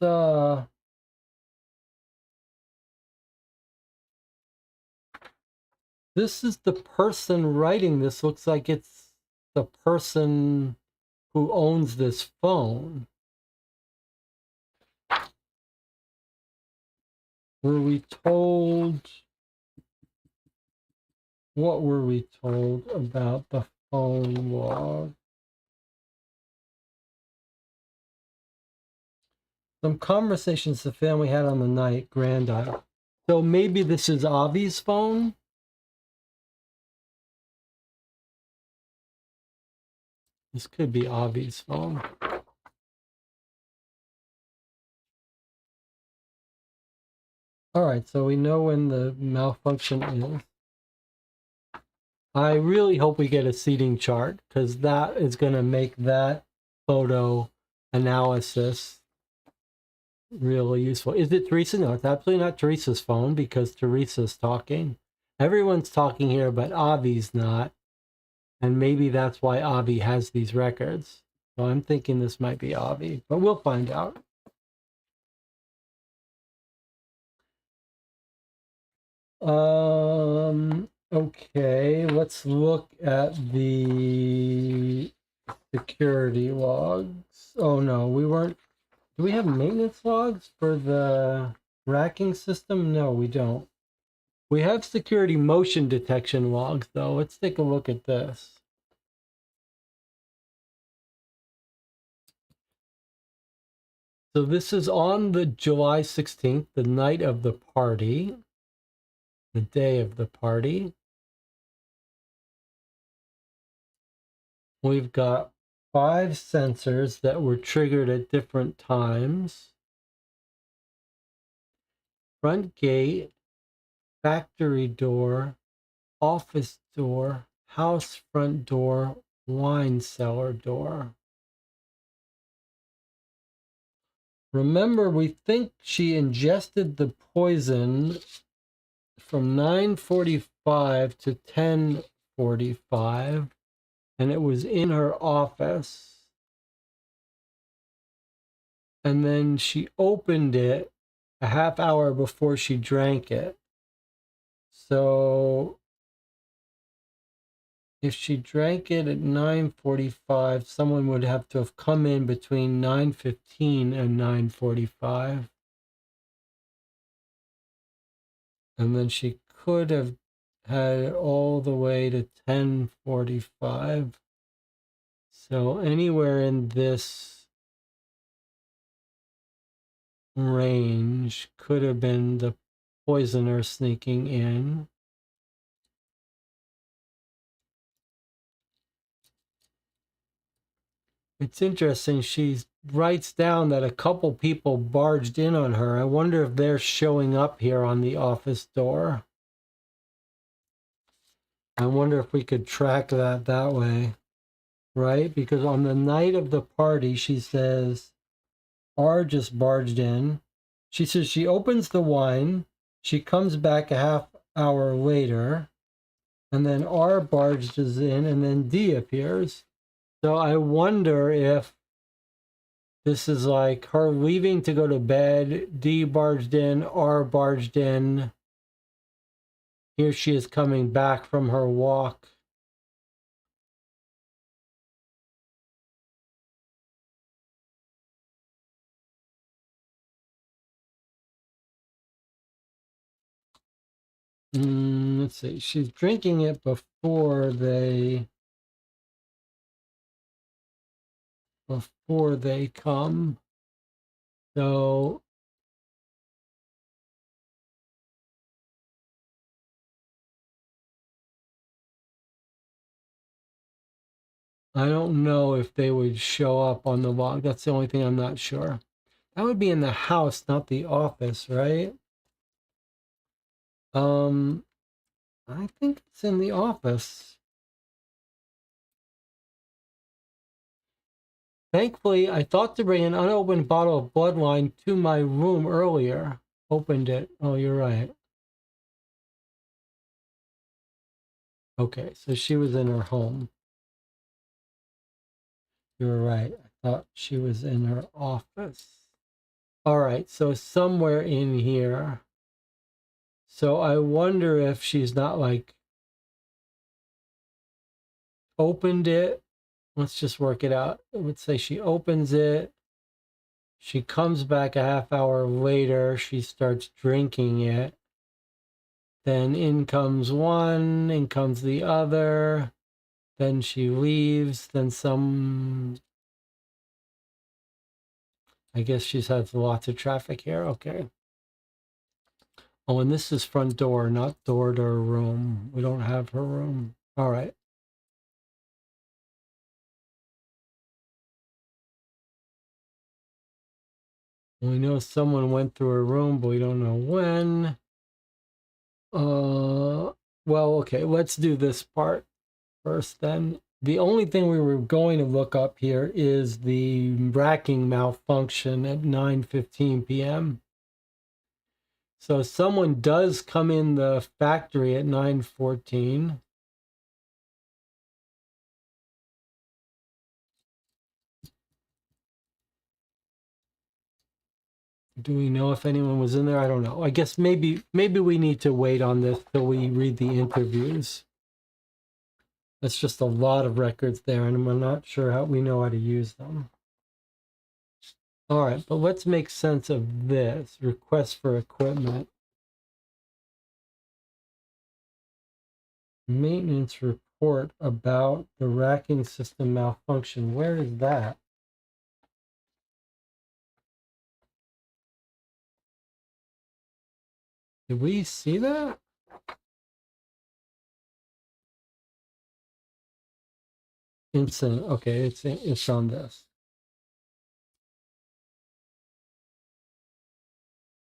this is the person writing this. Looks like it's the person who owns this phone. Were we told, what were we told about the phone log? Some conversations the family had on the night, Grand Isle. So maybe this is Avi's phone? This could be Avi's phone. All right, so we know when the malfunction is. I really hope we get a seating chart because that is going to make that photo analysis really useful. Is it Teresa? No, it's absolutely not Teresa's phone because Teresa's talking. Everyone's talking here, but Avi's not. And maybe that's why Avi has these records. So I'm thinking this might be Avi, but we'll find out. Okay, let's look at the security logs. Oh no, we weren't. Do we have maintenance logs for the racking system? No, we don't. We have security motion detection logs though. Let's take a look at this. So this is on the July 16th, the night of the party, the day of the party. We've got 5 sensors that were triggered at different times. Front gate, factory door, office door, house front door, wine cellar door. Remember, we think she ingested the poison from 9:45 to 10:45, and it was in her office. And then she opened it a half hour before she drank it. So if she drank it at 9:45, someone would have to have come in between 9:15 and 9:45. And then she could have had it all the way to 10:45. So anywhere in this range could have been the poisoner sneaking in. It's interesting. She writes down that a couple people barged in on her. I wonder if they're showing up here on the office door. I wonder if we could track that way, right? Because on the night of the party, she says, R just barged in. She says she opens the wine. She comes back a half hour later. And then R barges in, and then D appears. So I wonder if this is like her leaving to go to bed. D barged in, R barged in. Here she is coming back from her walk. Let's see. She's drinking it before they come. So I don't know if they would show up on the log. That's the only thing I'm not sure. That would be in the house, not the office, right? I think it's in the office. Thankfully, I thought to bring an unopened bottle of Bloodline to my room earlier. Opened it. Oh, you're right. Okay, so she was in her home. You're right. I thought she was in her office. All right, so somewhere in here. So I wonder if she's not like opened it. Let's just work it out. Let's say she opens it. She comes back a half hour later. She starts drinking it. Then in comes one, in comes the other. Then she leaves. Then some. I guess she's had lots of traffic here. Okay. Oh, and this is front door, not door to her room. We don't have her room. All right. We know someone went through her room, but we don't know when. Well, okay, let's do this part first then. The only thing we were going to look up here is the racking malfunction at 9:15 p.m. So someone does come in the factory at 9:14. Do we know if anyone was in there? I don't know. I guess maybe we need to wait on this till we read the interviews. That's just a lot of records there, and I'm not sure how we know how to use them. All right, but let's make sense of this. Request for equipment. Maintenance report about the racking system malfunction. Where is that? Did we see that? Incident. Okay, it's on this.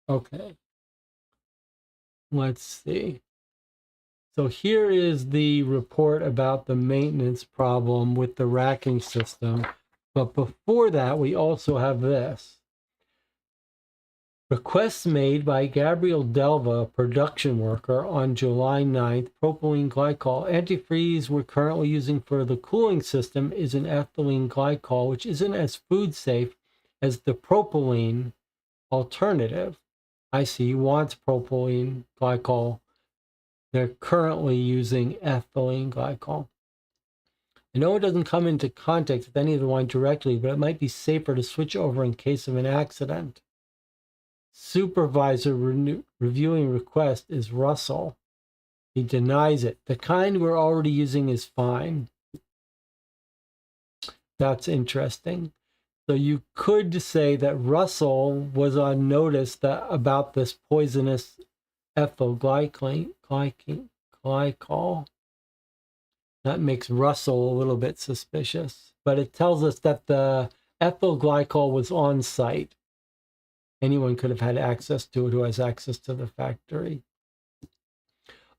Okay. Let's see. So here is the report about the maintenance problem with the racking system. But before that, we also have this. Requests made by Gabriel Delva, a production worker, on July 9th. Propylene glycol antifreeze we're currently using for the cooling system is an ethylene glycol, which isn't as food safe as the propylene alternative. I see you want propylene glycol. They're currently using ethylene glycol. I know it doesn't come into contact with any of the wine directly, but it might be safer to switch over in case of an accident. Supervisor reviewing request is Russell. He denies it. The kind we're already using is fine. That's interesting. So you could say that Russell was on notice that about this poisonous ethyl glycol. That makes Russell a little bit suspicious, but it tells us that the ethyl glycol was on site. Anyone could have had access to it who has access to the factory.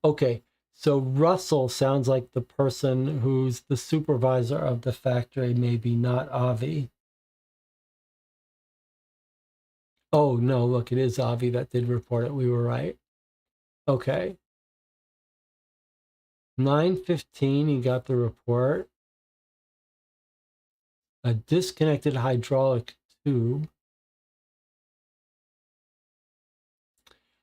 Okay, so Russell sounds like the person who's the supervisor of the factory, maybe not Avi. Oh, no, look, it is Avi that did report it. We were right. Okay. 9:15, he got the report. A disconnected hydraulic tube.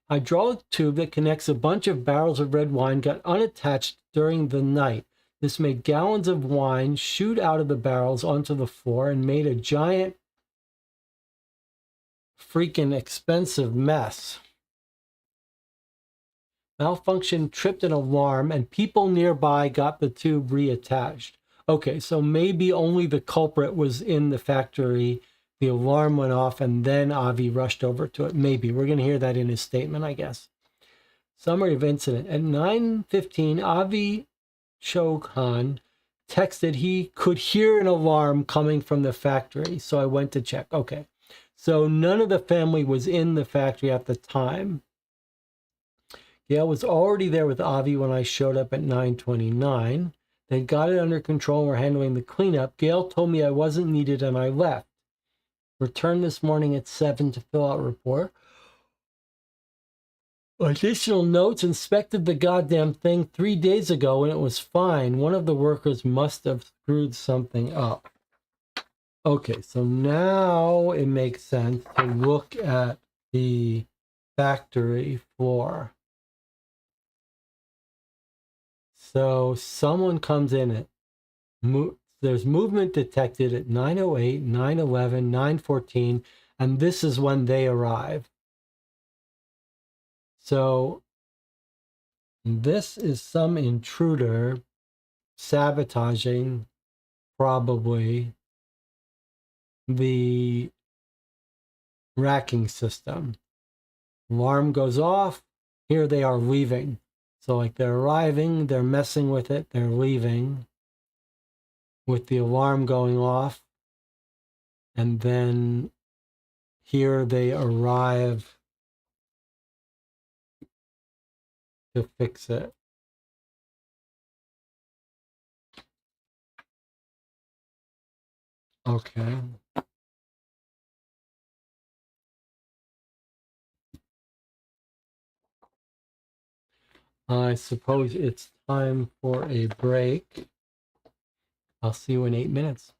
Hydraulic tube that connects a bunch of barrels of red wine got unattached during the night. This made gallons of wine shoot out of the barrels onto the floor and made a giant freaking expensive mess. Malfunction tripped an alarm and people nearby got the tube reattached. Okay, so maybe only the culprit was in the factory. The alarm went off and then Avi rushed over to it. Maybe. We're going to hear that in his statement, I guess. Summary of incident. At 9:15, Avi Chokhan texted he could hear an alarm coming from the factory. So I went to check. Okay. So none of the family was in the factory at the time. Gail was already there with Avi when I showed up at 9:29. They got it under control and were handling the cleanup. Gail told me I wasn't needed and I left. Returned this morning at 7 to fill out a report. Additional notes, inspected the goddamn thing 3 days ago and it was fine. One of the workers must have screwed something up. Okay, so now it makes sense to look at the factory floor. So someone comes in at, there's movement detected at 9:08, 9:11, 9:14, and this is when they arrive. So this is some intruder sabotaging probably the racking system. Alarm goes off. Here they are leaving. So like they're arriving, they're messing with it, they're leaving with the alarm going off. And then here they arrive to fix it. Okay. I suppose it's time for a break. I'll see you in 8 minutes.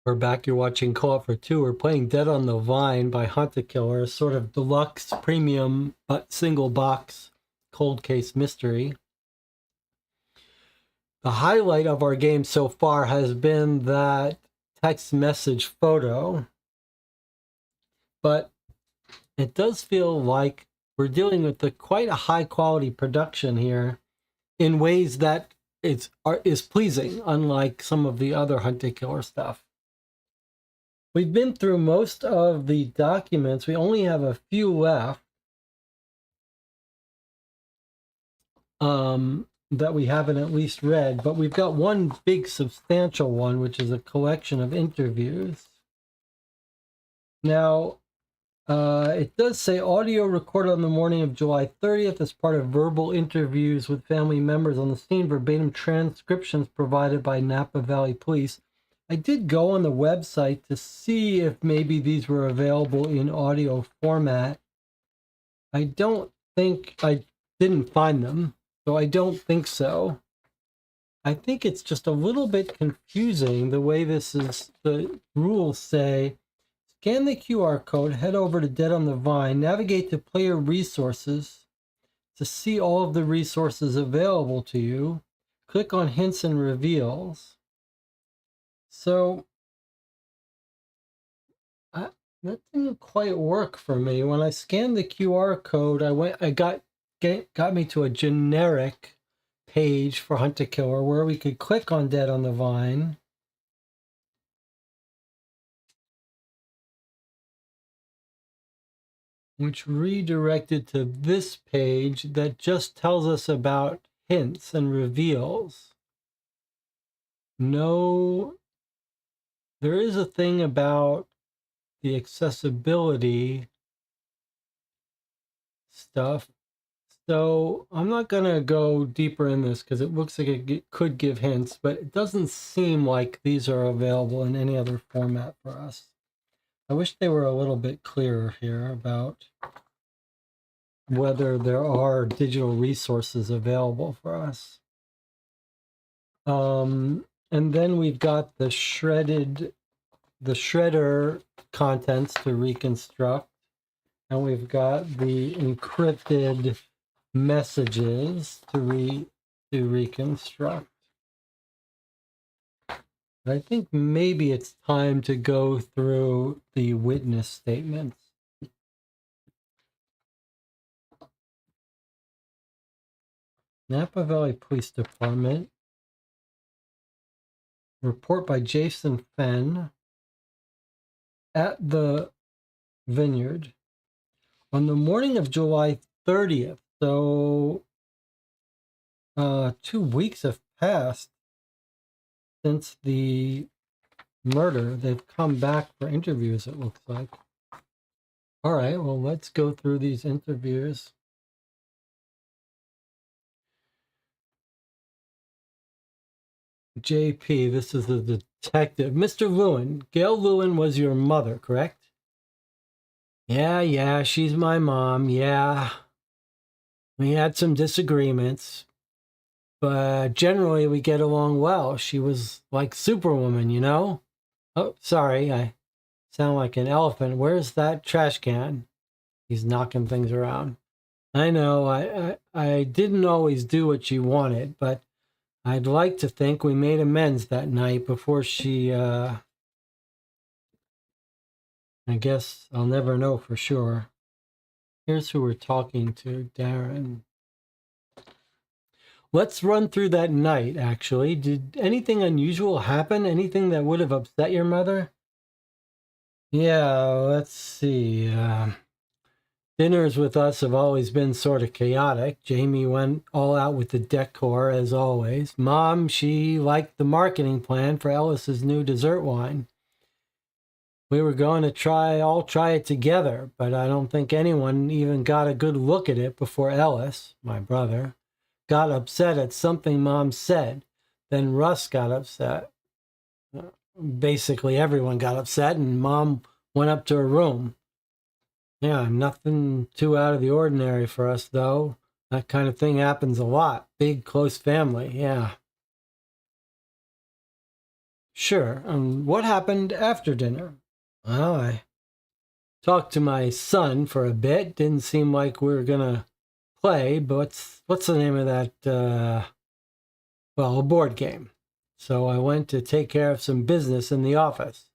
We're back. You're watching Co-op for Two. We're playing Dead on the Vine by Hunt a Killer, a sort of deluxe premium but single box cold case mystery. The highlight of our game so far has been that text message photo, but it does feel like we're dealing with quite a high quality production here in ways that is pleasing, unlike some of the other Hunt a Killer stuff. We've been through most of the documents. We only have a few left that we haven't at least read, but we've got one big substantial one, which is a collection of interviews. Now, it does say audio recorded on the morning of July 30th as part of verbal interviews with family members on the scene, verbatim transcriptions provided by Napa Valley Police. I did go on the website to see if maybe these were available in audio format. I didn't find them, so I don't think so. I think it's just a little bit confusing the way the rules say, scan the QR code, head over to Dead on the Vine, navigate to player resources to see all of the resources available to you, click on hints and reveals. So that didn't quite work for me. When I scanned the QR code, got me to a generic page for Hunt a Killer where we could click on Dead on the Vine. Which redirected to this page that just tells us about hints and reveals. No, there is a thing about the accessibility stuff. So I'm not going to go deeper in this because it looks like it could give hints, but it doesn't seem like these are available in any other format for us. I wish they were a little bit clearer here about whether there are digital resources available for us. And then we've got the shredder contents to reconstruct, and we've got the encrypted messages to reconstruct. But I think maybe it's time to go through the witness statements. Napa Valley Police Department. Report by Jason Fenn at the vineyard. On the morning of July 30th, so 2 weeks have passed since the murder. They've come back for interviews, it looks like. All right, well, let's go through these interviews. JP, this is the detective. Mr. Lewin, Gail Lewin was your mother, correct? Yeah, she's my mom, yeah. We had some disagreements, but generally we get along well. She was like Superwoman, you know? Oh, sorry, I sound like an elephant. Where's that trash can? He's knocking things around. I know, I didn't always do what you wanted, but I'd like to think we made amends that night before she, I guess I'll never know for sure. Here's who we're talking to, Darren. Let's run through that night, actually. Did anything unusual happen? Anything that would have upset your mother? Yeah, let's see. Dinners with us have always been sort of chaotic. Jamie went all out with the decor, as always. Mom, she liked the marketing plan for Ellis's new dessert wine. We were going to try it together, but I don't think anyone even got a good look at it before Ellis, my brother, got upset at something Mom said. Then Russ got upset. Basically, everyone got upset, and Mom went up to her room. Yeah, nothing too out of the ordinary for us, though. That kind of thing happens a lot. Big, close family, yeah. Sure. What happened after dinner? Well, I talked to my son for a bit. Didn't seem like we were going to play, but what's the name of that? A board game. So I went to take care of some business in the office.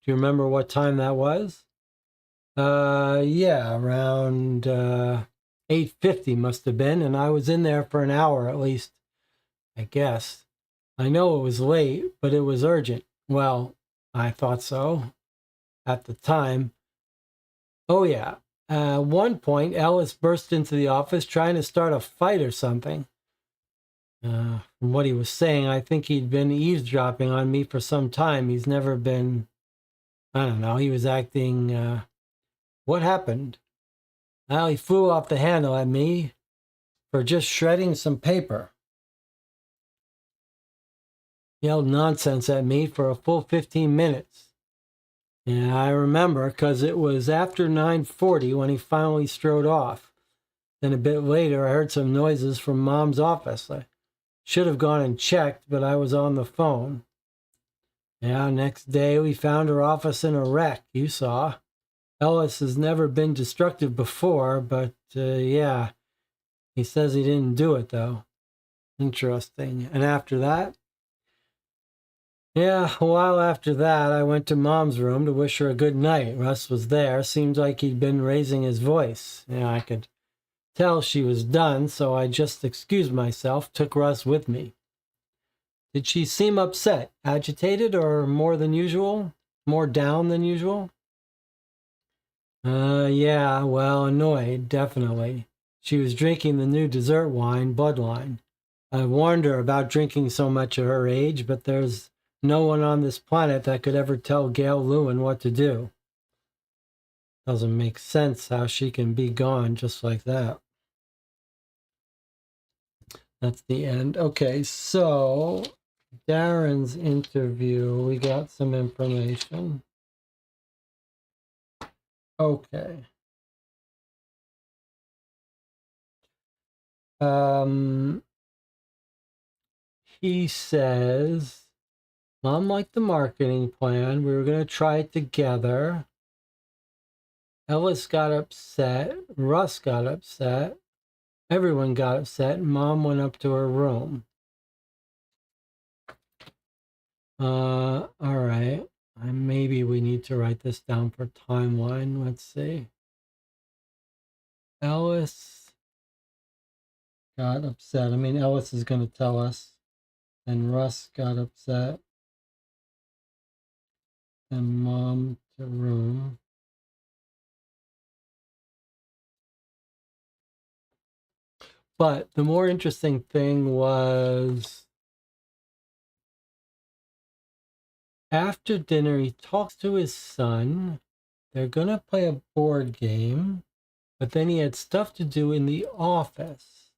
Do you remember what time that was? Yeah, around 8:50 must have been, and I was in there for an hour at least, I guess. I know it was late, but it was urgent. Well, I thought so at the time. Oh, yeah. At one point, Ellis burst into the office trying to start a fight or something. From what he was saying, I think he'd been eavesdropping on me for some time. He's never been, I don't know, he was acting, what happened? Well, he flew off the handle at me for just shredding some paper. Yelled nonsense at me for a full 15 minutes. Yeah, I remember, because it was after 9:40 when he finally strode off. Then a bit later, I heard some noises from Mom's office. I should have gone and checked, but I was on the phone. Yeah, next day we found her office in a wreck, you saw. Ellis has never been destructive before, but yeah, he says he didn't do it, though. Interesting. And after that? Yeah, a while after that, I went to Mom's room to wish her a good night. Russ was there. Seemed like he'd been raising his voice. Yeah, I could tell she was done, so I just excused myself, took Russ with me. Did she seem upset, agitated, or more than usual? More down than usual? Yeah, well, annoyed, definitely. She was drinking the new dessert wine, Bloodline. I warned her about drinking so much at her age, but there's no one on this planet that could ever tell Gail Lewin what to do. Doesn't make sense how she can be gone just like that. That's the end. Okay, so Darren's interview, we got some information. Okay. He says, Mom liked the marketing plan. We were going to try it together. Ellis got upset. Russ got upset. Everyone got upset. Mom went up to her room. All right. Maybe we need to write this down for timeline. Let's see. Ellis got upset. I mean, Ellis is going to tell us. And Russ got upset. And Mom to room. But the more interesting thing was after dinner, he talks to his son. They're going to play a board game, but then he had stuff to do in the office.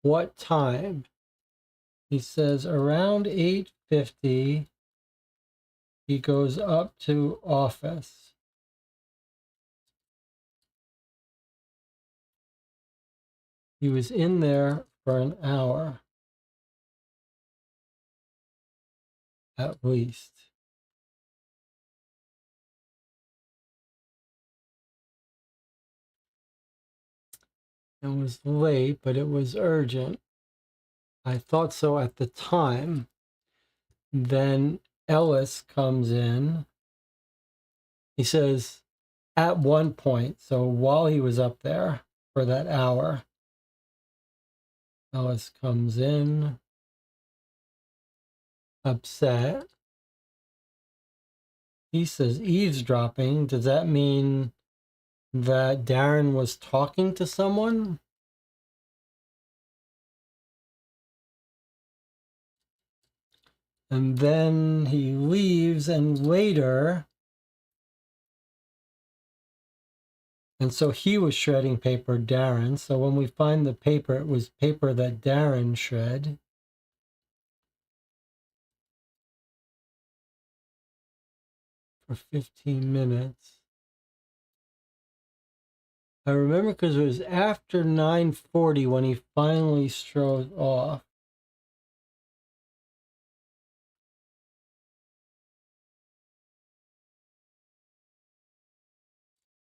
What time? He says around 8:50, he goes up to office. He was in there for an hour, at least. It was late, but it was urgent. I thought so at the time. Then Ellis comes in. He says, at one point, so while he was up there for that hour, Ellis comes in, upset. He says eavesdropping. Does that mean that Darren was talking to someone? And then he leaves, and later, and so he was shredding paper, Darren. So when we find the paper, it was paper that Darren shred. For 15 minutes. I remember because it was after 9:40 when he finally strode off.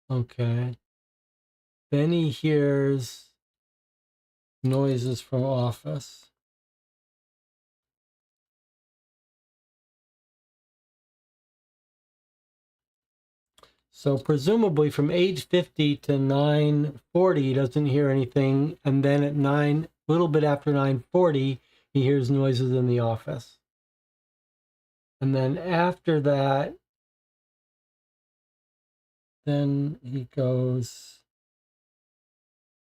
Okay. Then he hears noises from office. So presumably from 8:50 to 9:40, he doesn't hear anything. And then at a little bit after 9:40, he hears noises in the office. And then after that, then he goes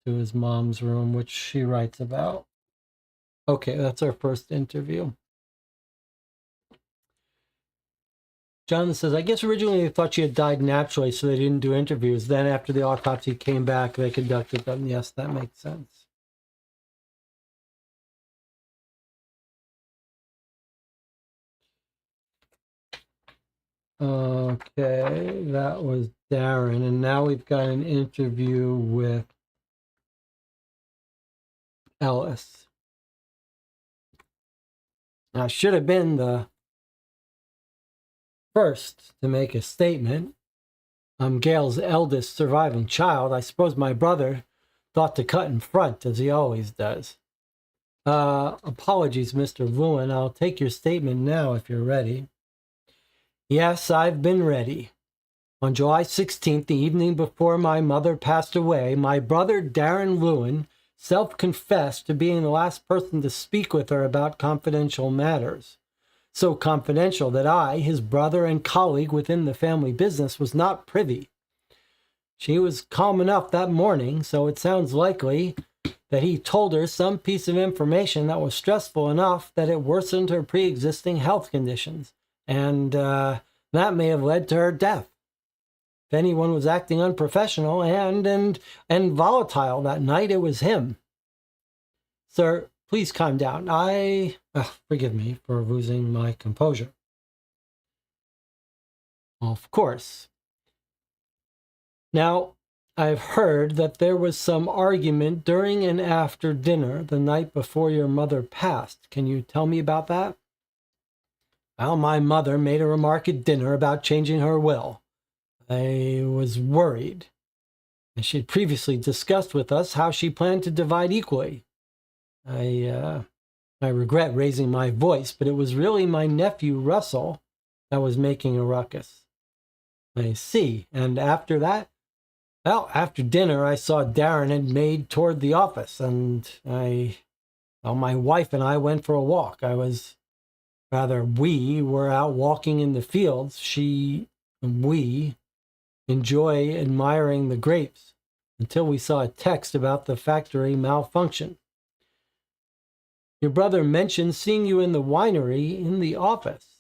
to his mom's room, which she writes about. Okay, that's our first interview. Jonathan says, I guess originally they thought she had died naturally, so they didn't do interviews. Then after the autopsy came back, they conducted them. Yes, that makes sense. Okay, that was Darren. And now we've got an interview with Ellis. I should have been the first to make a statement. I'm Gail's eldest surviving child. I suppose my brother thought to cut in front, as he always does. Apologies, Mr. Lewin. I'll take your statement now if you're ready. Yes, I've been ready. On July 16th, the evening before my mother passed away, my brother Darren Lewin self-confessed to being the last person to speak with her about confidential matters. So confidential that I, his brother and colleague within the family business, was not privy. She was calm enough that morning, so it sounds likely that he told her some piece of information that was stressful enough that it worsened her pre-existing health conditions, and that may have led to her death. If anyone was acting unprofessional and volatile that night, it was him. Sir, please calm down. Forgive me for losing my composure. Of course. Now, I've heard that there was some argument during and after dinner the night before your mother passed. Can you tell me about that? Well, my mother made a remark at dinner about changing her will. I was worried. And she had previously discussed with us how she planned to divide equally. I regret raising my voice, but it was really my nephew, Russell, that was making a ruckus. I see. And after that? Well, after dinner, I saw Darren had made toward the office, and my wife and I went for a walk. We were out walking in the fields. We enjoy admiring the grapes until we saw a text about the factory malfunction. Your brother mentioned seeing you in the winery in the office.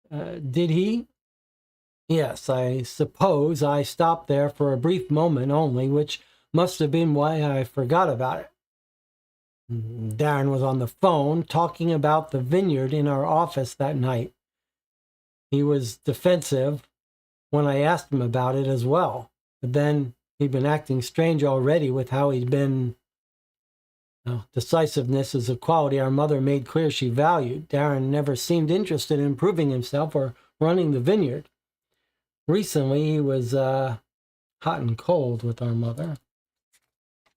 Did he? Yes, I suppose I stopped there for a brief moment only, which must have been why I forgot about it. Darren was on the phone talking about the vineyard in our office that night. He was defensive when I asked him about it as well, but then he'd been acting strange already with how he'd been. Decisiveness is a quality our mother made clear she valued. Darren never seemed interested in improving himself or running the vineyard. Recently, he was hot and cold with our mother.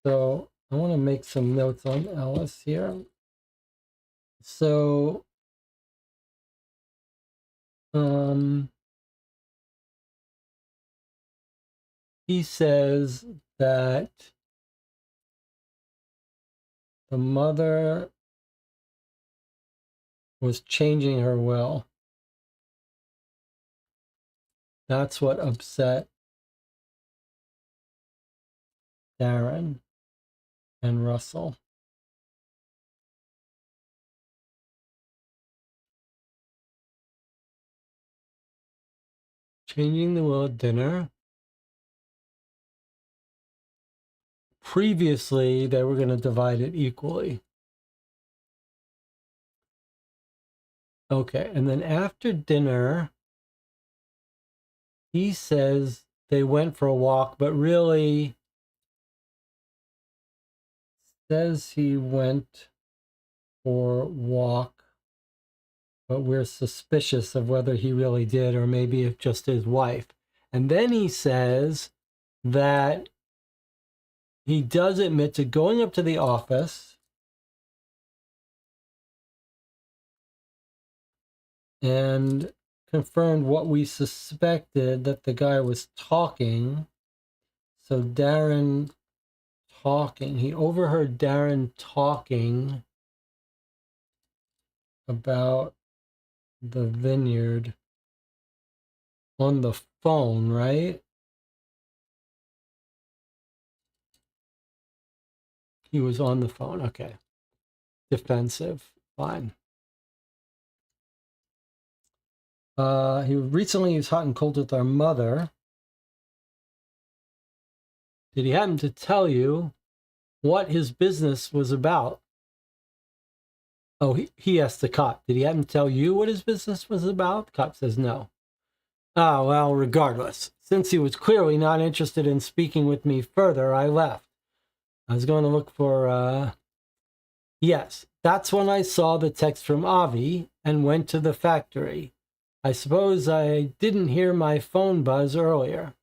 So I want to make some notes on Ellis here. So, he says that the mother was changing her will. That's what upset Darren and Russell. Changing the will at dinner. Previously, they were going to divide it equally. Okay, and then after dinner, he says they went for a walk, but really says he went for a walk, but we're suspicious of whether he really did or maybe if just his wife. And then he says that he does admit to going up to the office and confirmed what we suspected, that the guy was talking. So Darren talking, he overheard Darren talking about the vineyard on the phone, right? He was on the phone. Okay. Defensive. Fine. He recently was hot and cold with our mother. Did he happen to tell you what his business was about? Oh, he asked the cop. Did he happen to tell you what his business was about? The cop says no. Ah, well, regardless. Since he was clearly not interested in speaking with me further, I left. I was going to look for, Yes, that's when I saw the text from Avi and went to the factory. I suppose I didn't hear my phone buzz earlier.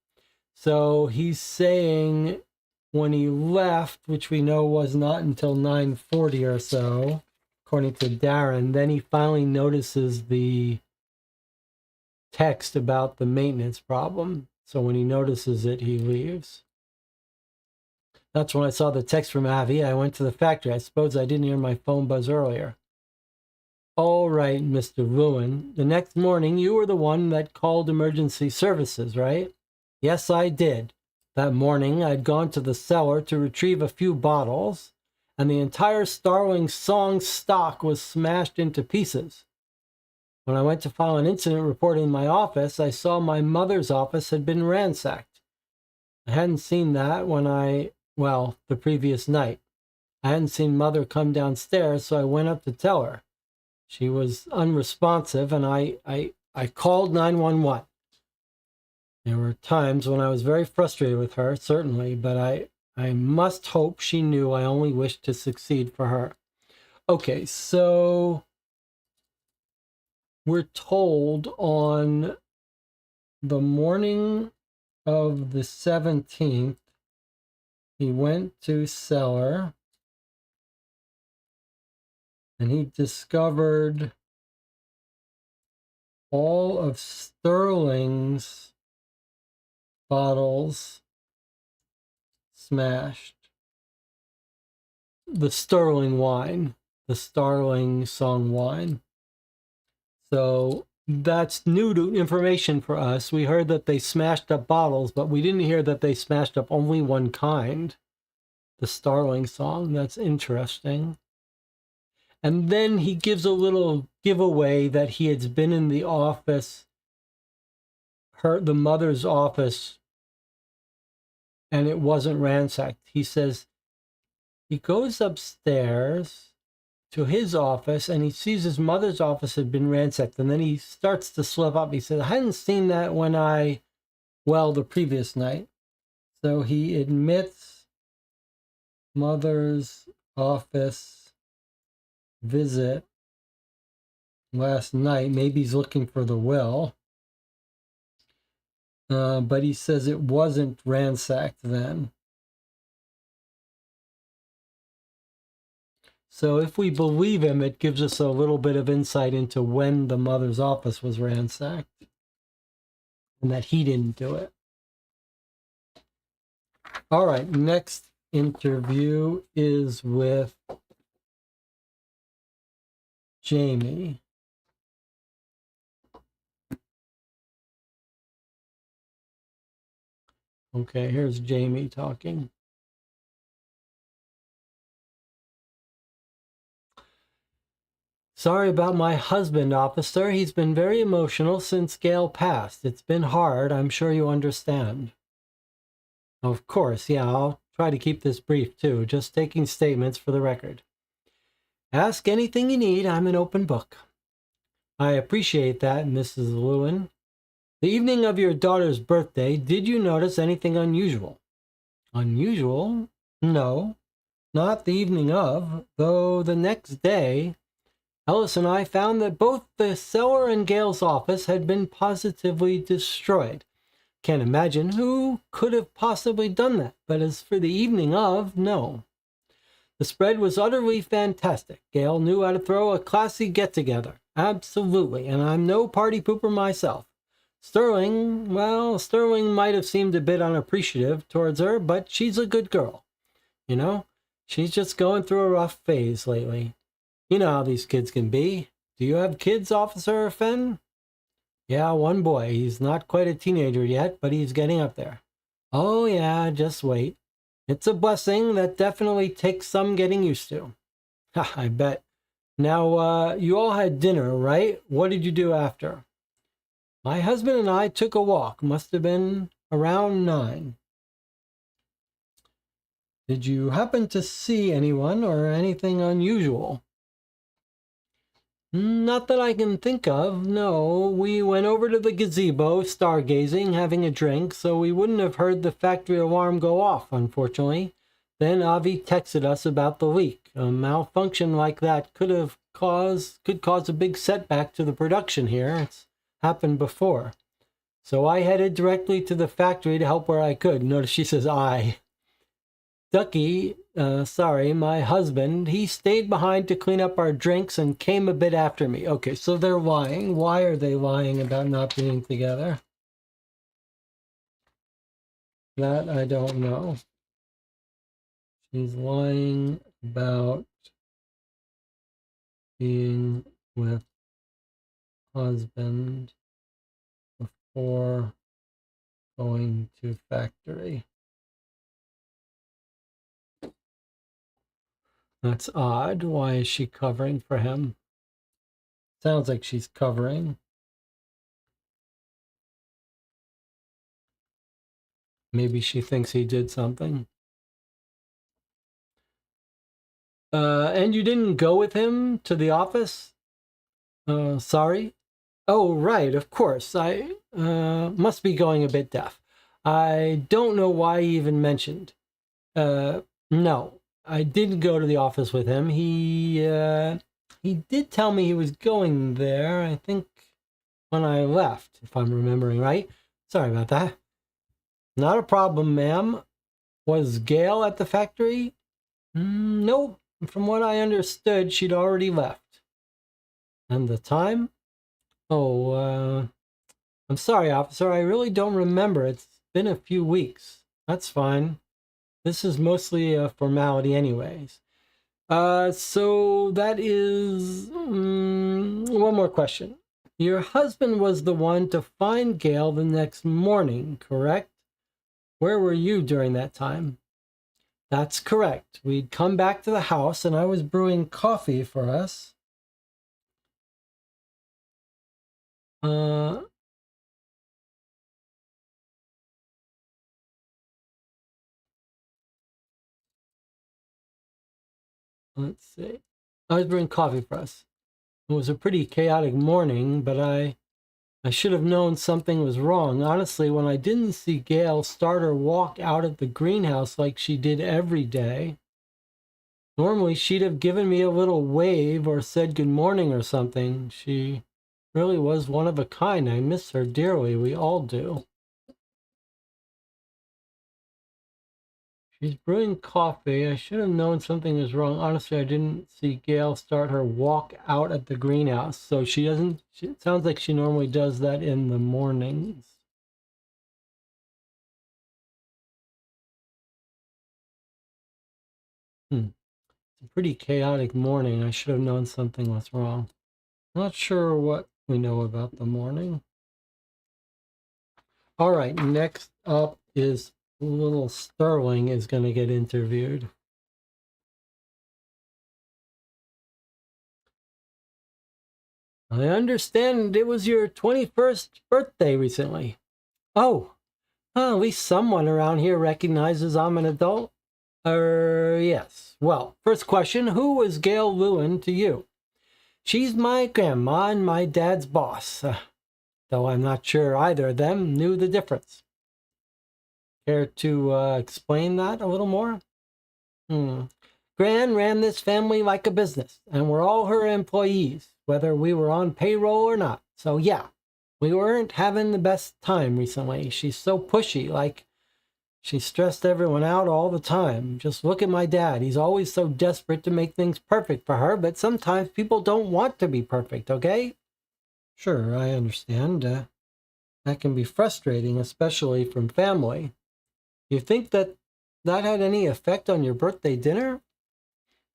So he's saying when he left, which we know was not until 9:40 or so, according to Darren, then he finally notices the text about the maintenance problem. So when he notices it, he leaves. That's when I saw the text from Avi. I went to the factory. I suppose I didn't hear my phone buzz earlier. All right, Mr. Lewin. The next morning, you were the one that called emergency services, right? Yes, I did. That morning, I'd gone to the cellar to retrieve a few bottles, and the entire Starling Song stock was smashed into pieces. When I went to file an incident report in my office, I saw my mother's office had been ransacked. I hadn't seen that the previous night. I hadn't seen Mother come downstairs, so I went up to tell her. She was unresponsive, and I called 911. There were times when I was very frustrated with her, certainly, but I must hope she knew I only wished to succeed for her. Okay, so we're told on the morning of the 17th, he went to cellar and he discovered all of Sterling's bottles smashed. The Sterling wine, the Starling Song wine. So that's new information for us. We heard that they smashed up bottles, but we didn't hear that they smashed up only one kind, the Starling Song. That's interesting. And then he gives a little giveaway that he had been in the office, the mother's office, and it wasn't ransacked. He says he goes upstairs to his office and he sees his mother's office had been ransacked. And then he starts to slip up. He says, I hadn't seen that the previous night. So he admits mother's office visit last night. Maybe he's looking for the will. But he says it wasn't ransacked then. So if we believe him, it gives us a little bit of insight into when the mother's office was ransacked and that he didn't do it. All right, next interview is with Jamie. Okay, here's Jamie talking. Sorry about my husband, officer. He's been very emotional since Gail passed. It's been hard. I'm sure you understand. Of course, yeah, I'll try to keep this brief too, just taking statements for the record. Ask anything you need. I'm an open book. I appreciate that, Mrs. Lewin. The evening of your daughter's birthday, did you notice anything unusual? Unusual? No, not the evening of, though the next day, Ellis and I found that both the cellar and Gail's office had been positively destroyed. Can't imagine who could have possibly done that, but as for the evening of, no. The spread was utterly fantastic. Gail knew how to throw a classy get-together. Absolutely, and I'm no party pooper myself. Sterling might have seemed a bit unappreciative towards her, but she's a good girl. You know, she's just going through a rough phase lately. You know how these kids can be. Do you have kids, Officer Fenn? Yeah, one boy. He's not quite a teenager yet, but he's getting up there. Oh, yeah, just wait. It's a blessing that definitely takes some getting used to. Ha, I bet. Now, you all had dinner, right? What did you do after? My husband and I took a walk. Must have been around 9. Did you happen to see anyone or anything unusual? Not that I can think of, no. We went over to the gazebo, stargazing, having a drink, so we wouldn't have heard the factory alarm go off, unfortunately. Then Avi texted us about the leak. A malfunction like that could cause a big setback to the production here. It's happened before. So I headed directly to the factory to help where I could. Notice she says I. Ducky, my husband, he stayed behind to clean up our drinks and came a bit after me. Okay, so they're lying. Why are they lying about not being together? That I don't know. She's lying about being with husband before going to factory. That's odd. Why is she covering for him? Sounds like she's covering. Maybe she thinks he did something. And you didn't go with him to the office? Sorry? Oh, right, of course. I must be going a bit deaf. I don't know why he even mentioned. No, I didn't go to the office with him. He did tell me he was going there, I think, when I left, if I'm remembering right. Sorry about that. Not a problem, ma'am. Was Gail at the factory? Nope. From what I understood, she'd already left. And the time? Oh, I'm sorry, officer. I really don't remember. It's been a few weeks. That's fine. This is mostly a formality anyways. So that is one more question. Your husband was the one to find Gail the next morning, correct? Where were you during that time? That's correct. We'd come back to the house and I was brewing coffee for us. Let's see. I was brewing coffee for us. It was a pretty chaotic morning, but I should have known something was wrong. Honestly, when I didn't see Gail start her walk out of the greenhouse like she did every day, normally she'd have given me a little wave or said good morning or something. She really was one of a kind. I miss her dearly. We all do. She's brewing coffee. I should have known something was wrong. Honestly, I didn't see Gail start her walk out at the greenhouse. So it sounds like she normally does that in the mornings. It's a pretty chaotic morning. I should have known something was wrong. Not sure what we know about the morning. All right, next up is little Sterling is going to get interviewed. I understand it was your 21st birthday recently. Oh, at least someone around here recognizes I'm an adult. Yes. Well, first question, who was Gail Lewin to you? She's my grandma and my dad's boss, though I'm not sure either of them knew the difference. Care to explain that a little more? Gran ran this family like a business, and we're all her employees, whether we were on payroll or not. So yeah, we weren't having the best time recently. She's so pushy, like she stressed everyone out all the time. Just look at my dad. He's always so desperate to make things perfect for her, but sometimes people don't want to be perfect, okay? Sure, I understand. That can be frustrating, especially from family. You think that had any effect on your birthday dinner?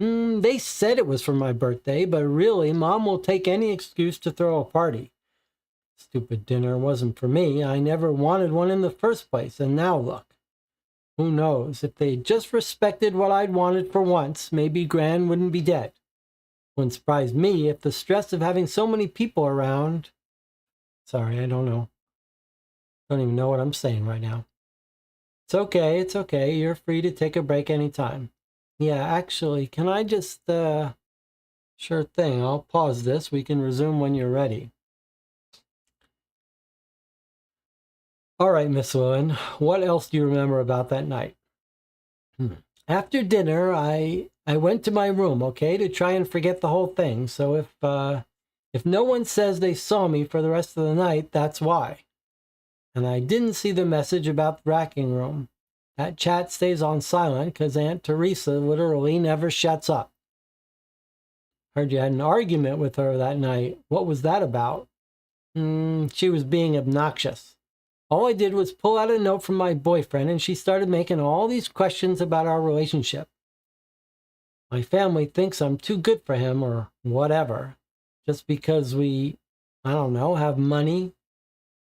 They said it was for my birthday, but really, Mom will take any excuse to throw a party. Stupid dinner wasn't for me. I never wanted one in the first place, and now look. Who knows? If they just respected what I'd wanted for once, maybe Gran wouldn't be dead. Wouldn't surprise me if the stress of having so many people around... Sorry, I don't know. Don't even know what I'm saying right now. It's okay. You're free to take a break anytime. Yeah, actually, can I just, Sure thing, I'll pause this. We can resume when you're ready. All right, Miss Lewin, what else do you remember about that night? After dinner, I went to my room, okay, to try and forget the whole thing. So if no one says they saw me for the rest of the night, that's why. And I didn't see the message about the racking room. That chat stays on silent because Aunt Teresa literally never shuts up. Heard you had an argument with her that night. What was that about? She was being obnoxious. All I did was pull out a note from my boyfriend, and she started making all these questions about our relationship. My family thinks I'm too good for him or whatever, just because we, I don't know, have money.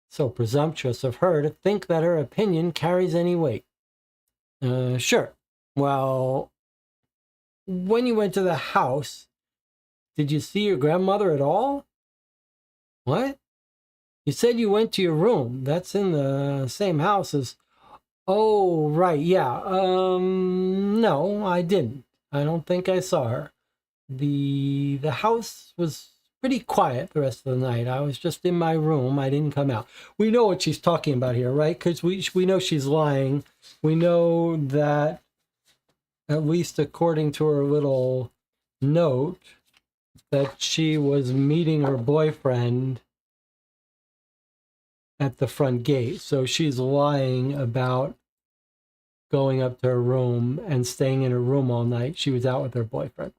So presumptuous of her to think that her opinion carries any weight. Sure. Well, when you went to the house, did you see your grandmother at all? What? You said you went to your room. That's in the same house as... Oh, right, yeah. No, I didn't. I don't think I saw her. The house was pretty quiet the rest of the night. I was just in my room. I didn't come out. We know what she's talking about here, right? Because we know she's lying. We know that, at least according to her little note, that she was meeting her boyfriend at the front gate. So she's lying about going up to her room and staying in her room all night. She was out with her boyfriend.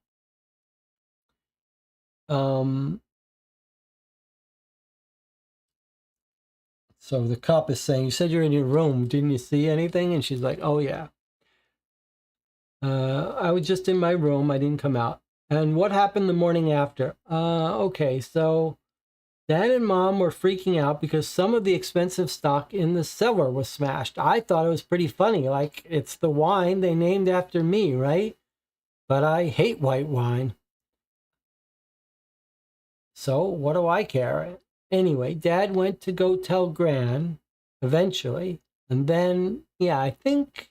So the cop is saying, you said you're in your room. Didn't you see anything? And she's like, oh, yeah. I was just in my room. I didn't come out. And what happened the morning after? Okay, so Dad and Mom were freaking out because some of the expensive stock in the cellar was smashed. I thought it was pretty funny. Like, it's the wine they named after me, right? But I hate white wine. So what do I care? Anyway, Dad went to go tell Gran eventually. And then, yeah, I think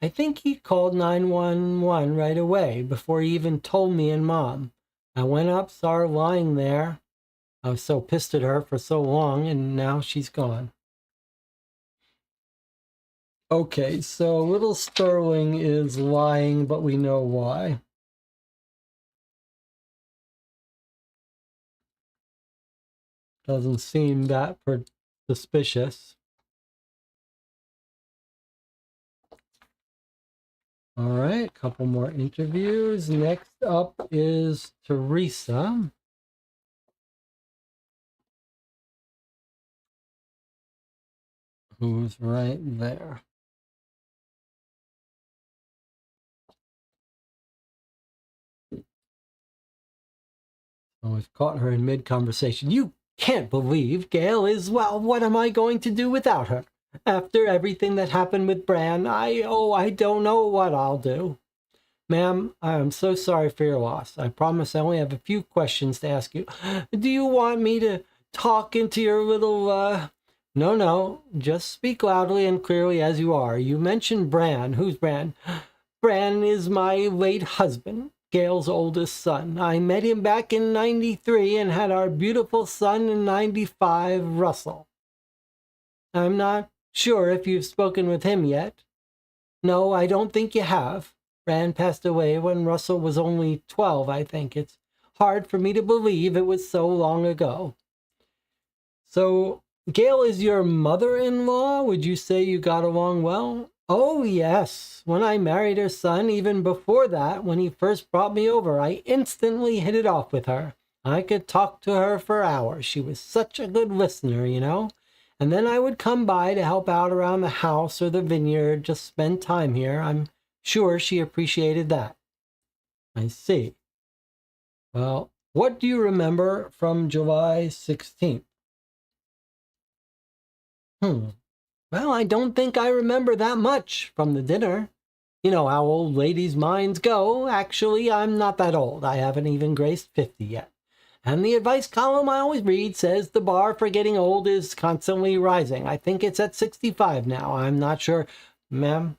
he called 911 right away before he even told me and Mom. I went up, saw her lying there. I was so pissed at her for so long, and now she's gone. Okay, so little Sterling is lying, but we know why. Doesn't seem that suspicious. All right, a couple more interviews. Next up is Teresa. Who's right there. I was caught her in mid-conversation. You can't believe Gail is, well, what am I going to do without her? After everything that happened with Bran, I don't know what I'll do. Ma'am, I am so sorry for your loss. I promise I only have a few questions to ask you. Do you want me to talk into your little, No, just speak loudly and clearly as you are. You mentioned Bran. Who's Bran? Bran is my late husband, Gail's oldest son. I met him back in 93 and had our beautiful son in 95, Russell. I'm not sure if you've spoken with him yet. No, I don't think you have. Bran passed away when Russell was only 12, I think. It's hard for me to believe it was so long ago. So, Gail is your mother-in-law? Would you say you got along well? Oh, yes. When I married her son, even before that, when he first brought me over, I instantly hit it off with her. I could talk to her for hours. She was such a good listener, you know? And then I would come by to help out around the house or the vineyard, just spend time here. I'm sure she appreciated that. I see. Well, what do you remember from July 16th? Well, I don't think I remember that much from the dinner. You know how old ladies' minds go. Actually, I'm not that old. I haven't even graced 50 yet. And the advice column I always read says the bar for getting old is constantly rising. I think it's at 65 now. I'm not sure. Ma'am?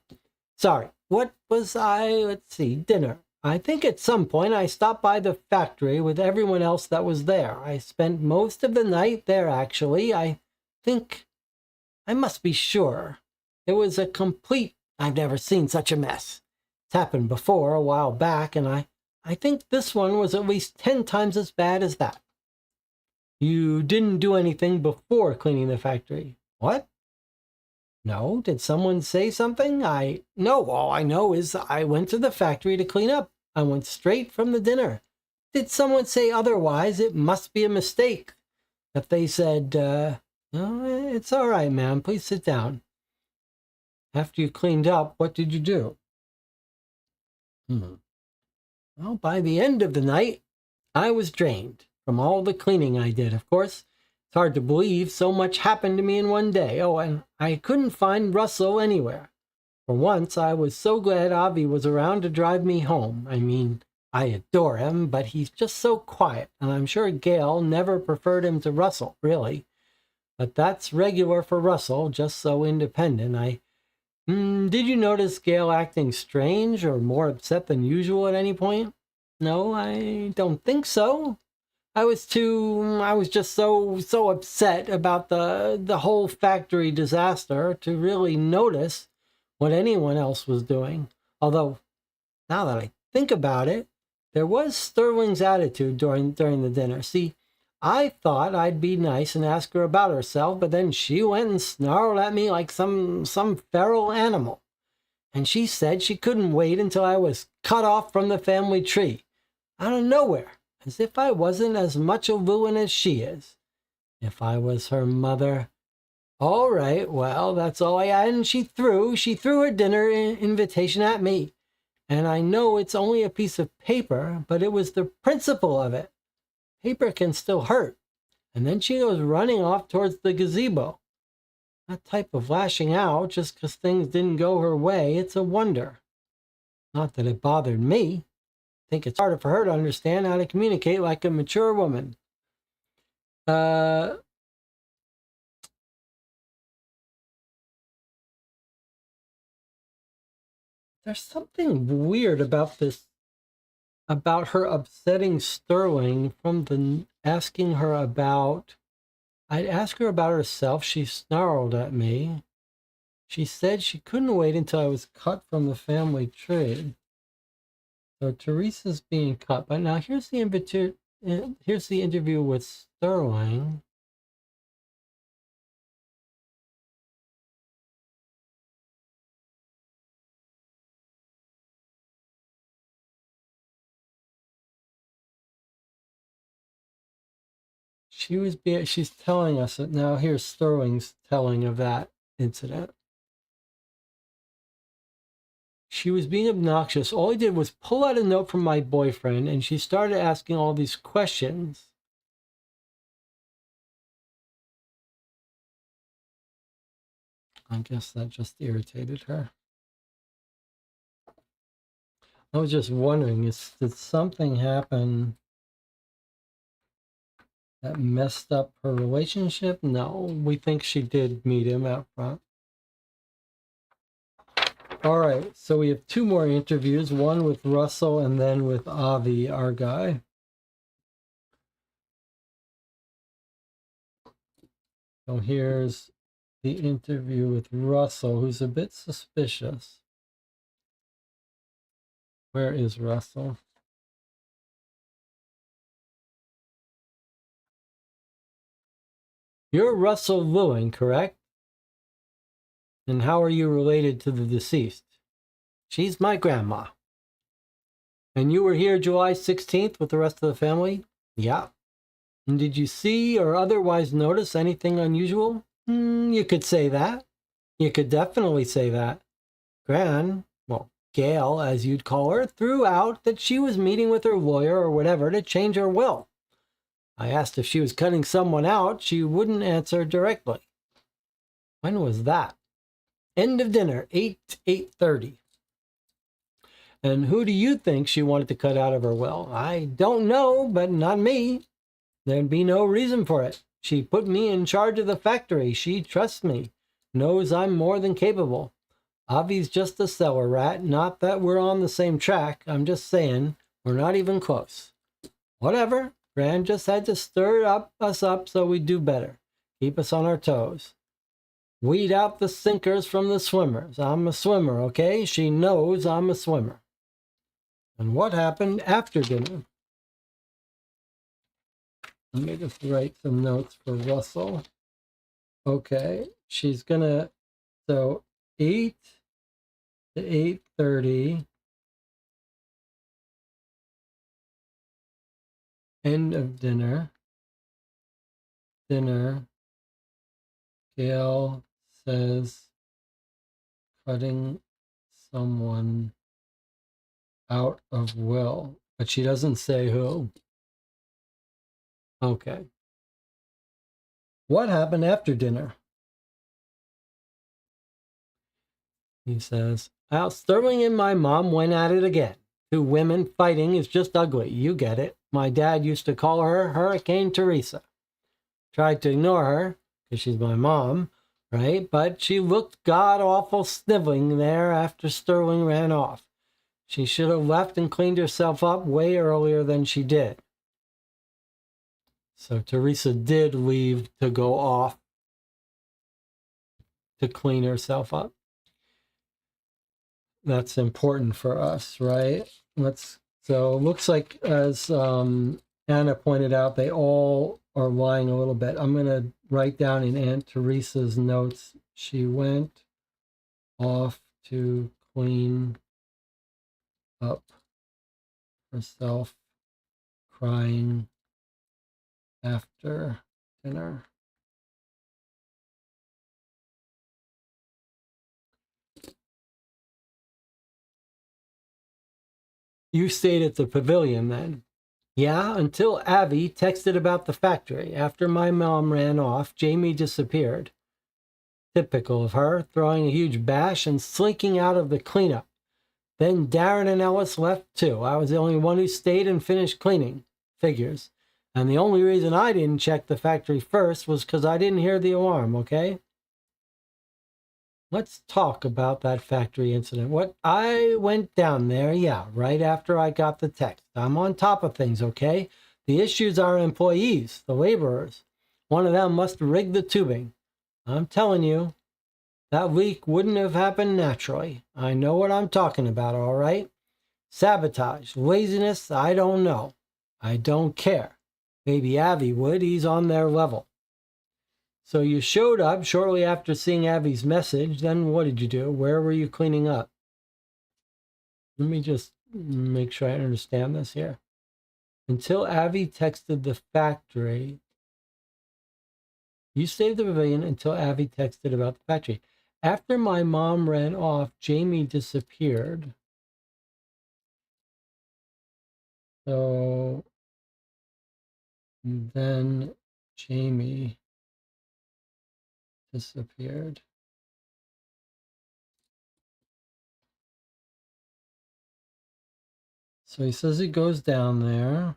Sorry. What was I? Let's see. Dinner. I think at some point I stopped by the factory with everyone else that was there. I spent most of the night there, actually. I think I must be sure. It was a complete... I've never seen such a mess. It's happened before, a while back, and I think this one was at least 10 times as bad as that. You didn't do anything before cleaning the factory. What? No? Did someone say something? No, all I know is I went to the factory to clean up. I went straight from the dinner. Did someone say otherwise? It must be a mistake. If they said, "Oh, it's all right, ma'am. Please sit down." After you cleaned up, what did you do? Well, by the end of the night, I was drained from all the cleaning I did. Of course, it's hard to believe so much happened to me in one day. Oh, and I couldn't find Russell anywhere. For once, I was so glad Avi was around to drive me home. I mean, I adore him, but he's just so quiet, and I'm sure Gail never preferred him to Russell, really. But that's regular for Russell, just so independent. Did you notice Gail acting strange or more upset than usual at any point? No, I don't think so. I was just so upset about the whole factory disaster to really notice what anyone else was doing. Although, now that I think about it, there was Sterling's attitude during the dinner. See, I thought I'd be nice and ask her about herself, but then she went and snarled at me like some feral animal. And she said she couldn't wait until I was cut off from the family tree, out of nowhere, as if I wasn't as much a Lewin as she is. If I was her mother... All right, well, that's all I had, and she threw her dinner invitation at me. And I know it's only a piece of paper, but it was the principle of it. Paper can still hurt. And then she goes running off towards the gazebo. That type of lashing out just because things didn't go her way, it's a wonder. Not that it bothered me. I think it's harder for her to understand how to communicate like a mature woman. There's something weird about this, about her upsetting Sterling from the asking her about... I'd ask her about herself. She snarled at me. She said she couldn't wait until I was cut from the family tree. So Teresa's being cut. But now here's the interview with Sterling. She's telling us that now. Here's Sterling's telling of that incident. She was being obnoxious. All I did was pull out a note from my boyfriend, and she started asking all these questions. I guess that just irritated her. I was just wondering, did something happen that messed up her relationship? No, we think she did meet him out front. All right, so we have two more interviews, one with Russell and then with Avi, our guy. So here's the interview with Russell, who's a bit suspicious. Where is Russell? You're Russell Lewin, correct? And how are you related to the deceased? She's my grandma. And you were here July 16th with the rest of the family? Yeah. And did you see or otherwise notice anything unusual? You could say that. You could definitely say that. Gran, well, Gail, as you'd call her, threw out that she was meeting with her lawyer or whatever to change her will. I asked if she was cutting someone out. She wouldn't answer directly. When was that? End of dinner, 8:30. And who do you think she wanted to cut out of her will? I don't know, but not me. There'd be no reason for it. She put me in charge of the factory. She trusts me, knows I'm more than capable. Avi's just a cellar rat. Not that we're on the same track. I'm just saying we're not even close. Whatever. Gran just had to stir us up so we do better. Keep us on our toes. Weed out the sinkers from the swimmers. I'm a swimmer, okay? She knows I'm a swimmer. And what happened after dinner? Let me just write some notes for Russell. Okay, she's gonna, so 8 to 8:30, end of dinner, Gail says cutting someone out of will, but she doesn't say who. Okay. What happened after dinner? He says, well, Sterling and my mom went at it again. Two women fighting is just ugly. You get it. My dad used to call her Hurricane Teresa. Tried to ignore her, because she's my mom, right? But she looked god-awful sniveling there after Sterling ran off. She should have left and cleaned herself up way earlier than she did. So Teresa did leave to go off to clean herself up. That's important for us, right? So it looks like, as Anna pointed out, they all are lying a little bit. I'm going to write down in Aunt Teresa's notes, she went off to clean up herself, crying after dinner. You stayed at the pavilion then? Yeah, until Avi texted about the factory. After my mom ran off, Jamie disappeared. Typical of her, throwing a huge bash and slinking out of the cleanup. Then Darren and Ellis left too. I was the only one who stayed and finished cleaning. Figures. And the only reason I didn't check the factory first was because I didn't hear the alarm, okay? Let's talk about that factory incident. I went down there, yeah, right after I got the text. I'm on top of things, okay? The issues are employees, the laborers. One of them must have rigged the tubing. I'm telling you, that leak wouldn't have happened naturally. I know what I'm talking about, all right? Sabotage, laziness, I don't know. I don't care. Maybe Avi would, he's on their level. So you showed up shortly after seeing Avi's message. Then what did you do? Where were you cleaning up? Let me just make sure I understand this here. Until Avi texted the factory. You stayed at the pavilion until Avi texted about the factory. After my mom ran off, Jamie disappeared. So then Jamie disappeared. So he says he goes down there.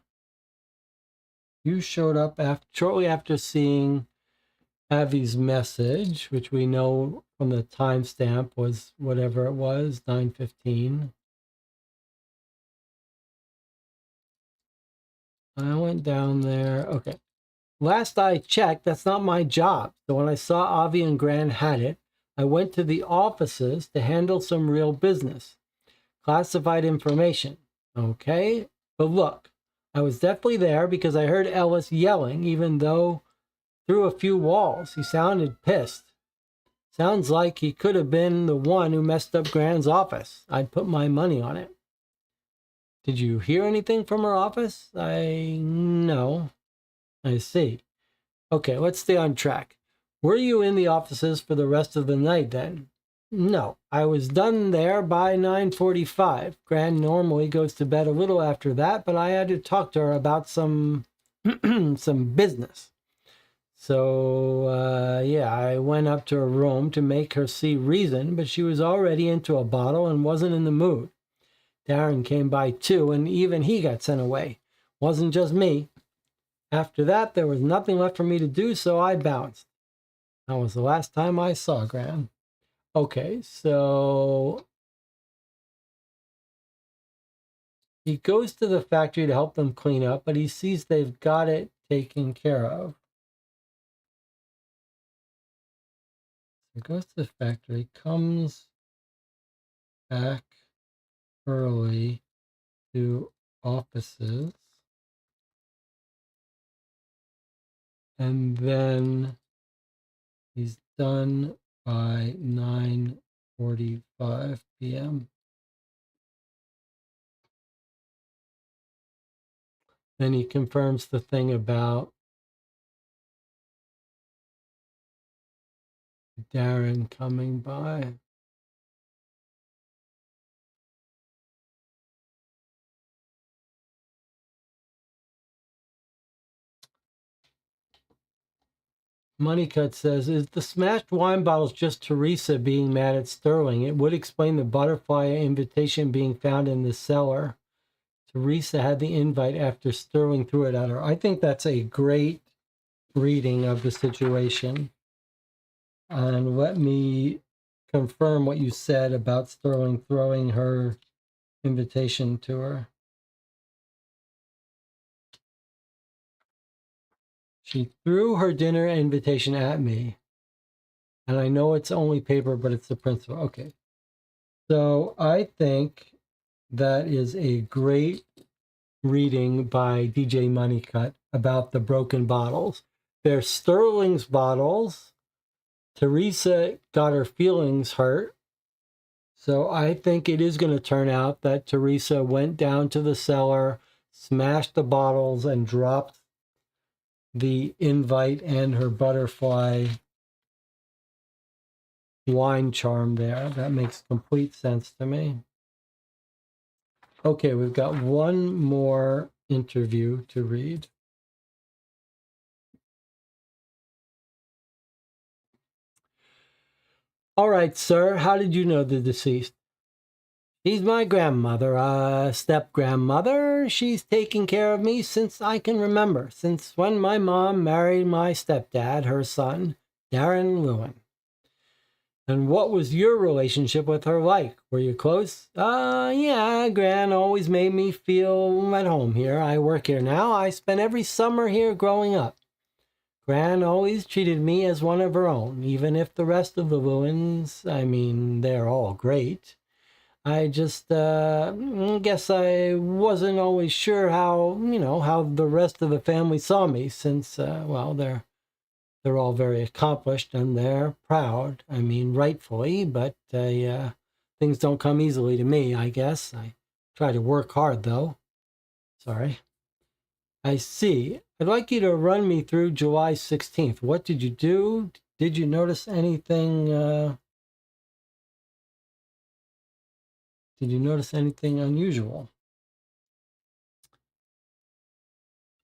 You showed up shortly after seeing Avi's message, which we know from the timestamp was whatever it was, 9:15. I went down there. Okay. Last I checked, that's not my job. So when I saw Avi and Gran had it, I went to the offices to handle some real business. Classified information. Okay. But look, I was definitely there because I heard Ellis yelling, even though through a few walls. He sounded pissed. Sounds like he could have been the one who messed up Gran's office. I'd put my money on it. Did you hear anything from her office? No. I see. Okay, let's stay on track. Were you in the offices for the rest of the night then? No, I was done there by 9:45. Gran normally goes to bed a little after that, but I had to talk to her about some some business. So, yeah, I went up to her room to make her see reason, but she was already into a bottle and wasn't in the mood. Darren came by too, and even he got sent away. Wasn't just me. After that, there was nothing left for me to do, so I bounced. That was the last time I saw Gran. Okay, so he goes to the factory to help them clean up, but he sees they've got it taken care of. He goes to the factory, comes back early to offices, and then he's done by 9:45 p.m. Then he confirms the thing about Darren coming by. Moneycut says, is the smashed wine bottles just Teresa being mad at Sterling? It would explain the butterfly invitation being found in the cellar. Teresa had the invite after Sterling threw it at her. I think that's a great reading of the situation. And let me confirm what you said about Sterling throwing her invitation to her. She threw her dinner invitation at me. And I know it's only paper, but it's the principle. Okay. So I think that is a great reading by DJ Moneycut about the broken bottles. They're Sterling's bottles. Teresa got her feelings hurt. So I think it is going to turn out that Teresa went down to the cellar, smashed the bottles, and dropped the invite and her butterfly wine charm there. That makes complete sense to me. Okay, we've got one more interview to read. All right, sir, how did you know the deceased? She's my grandmother, step-grandmother. She's taken care of me since I can remember, since when my mom married my stepdad, her son, Darren Lewin. And what was your relationship with her like? Were you close? Yeah, Gran always made me feel at home here. I work here now. I spent every summer here growing up. Gran always treated me as one of her own, even if the rest of the Lewins, I mean, they're all great. I just guess I wasn't always sure how, how the rest of the family saw me since, well, they're all very accomplished and they're proud. I mean, rightfully, but things don't come easily to me, I guess. I try to work hard, though. Sorry. I see. I'd like you to run me through July 16th. What did you do? Did you notice anything? Did you notice anything unusual?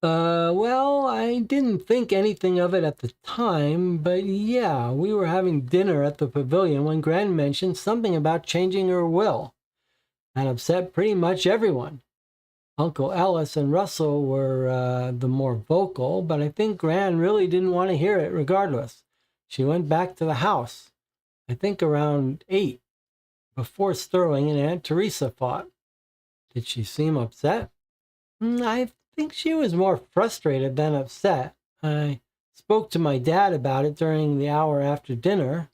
Well, I didn't think anything of it at the time, but yeah, we were having dinner at the pavilion when Gran mentioned something about changing her will. That upset pretty much everyone. Uncle Ellis and Russell were the more vocal, but I think Gran really didn't want to hear it regardless. She went back to the house, I think around 8, before Sterling and Aunt Teresa fought. Did she seem upset? I think she was more frustrated than upset. I spoke to my dad about it during the hour after dinner,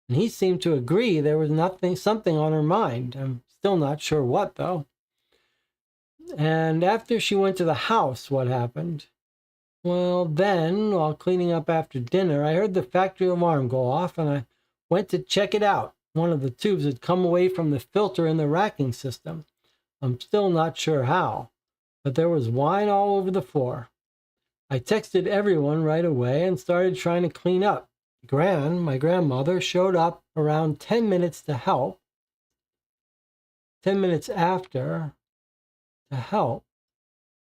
and he seemed to agree there was something on her mind. I'm still not sure what, though. And after she went to the house, what happened? Well, then, while cleaning up after dinner, I heard the factory alarm go off, and I went to check it out. One of the tubes had come away from the filter in the racking system. I'm still not sure how, but there was wine all over the floor. I texted everyone right away and started trying to clean up. my grandmother, showed up around 10 minutes to help, 10 minutes after to help.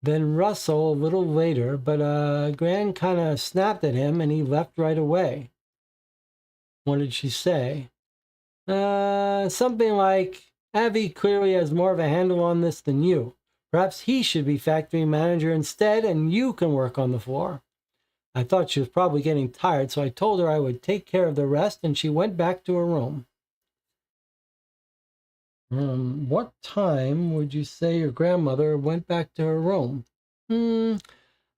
Then Russell a little later, but Gran kind of snapped at him and he left right away. What did she say? Something like, Avi clearly has more of a handle on this than you. Perhaps he should be factory manager instead and you can work on the floor. I thought she was probably getting tired, so I told her I would take care of the rest, and she went back to her room. What time would you say your grandmother went back to her room? I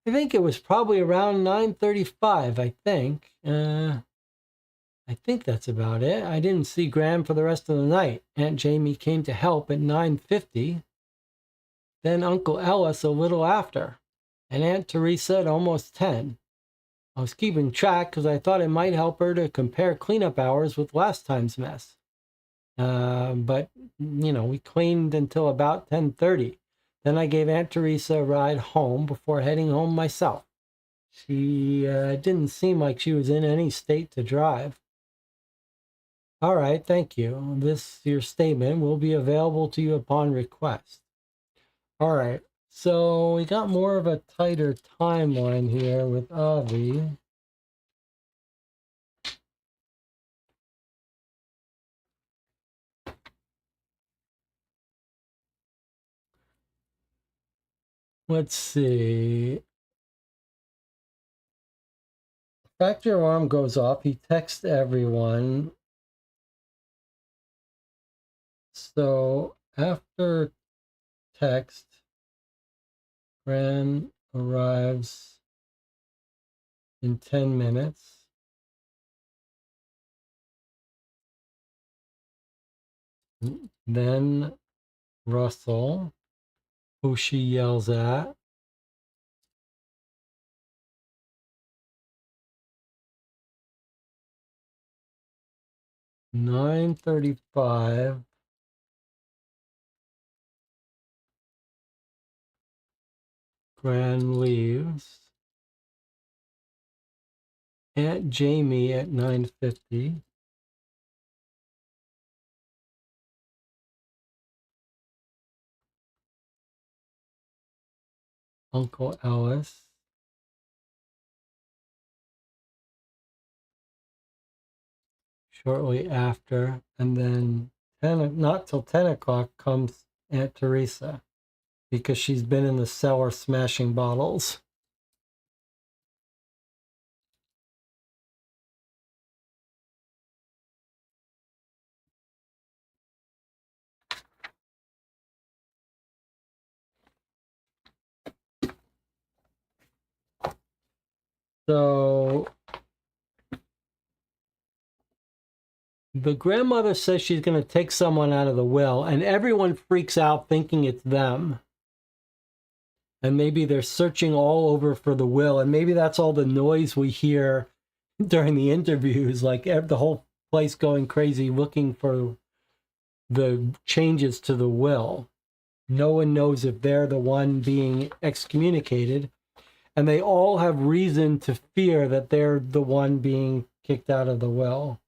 think it was probably around 9:35, I think. I think that's about it. I didn't see Gran for the rest of the night. Aunt Jamie came to help at 9:50. Then Uncle Ellis a little after. And Aunt Teresa at almost 10. I was keeping track because I thought it might help her to compare cleanup hours with last time's mess. But, we cleaned until about 10:30. Then I gave Aunt Teresa a ride home before heading home myself. She didn't seem like she was in any state to drive. All right, thank you. Your statement will be available to you upon request. All right. So we got more of a tighter timeline here with Avi. Let's see. Factory alarm goes off. He texts everyone. So after text, Gran arrives in 10 minutes. Then Russell, who she yells at. "9:35. Gran leaves. Aunt Jamie at 9:50. Uncle Ellis. Shortly after, and then not till 10 o'clock comes Aunt Teresa because she's been in the cellar smashing bottles. So the grandmother says she's going to take someone out of the will, and everyone freaks out thinking it's them. And maybe they're searching all over for the will, and maybe that's all the noise we hear during the interviews, like the whole place going crazy looking for the changes to the will. No one knows if they're the one being excommunicated, and they all have reason to fear that they're the one being kicked out of the will.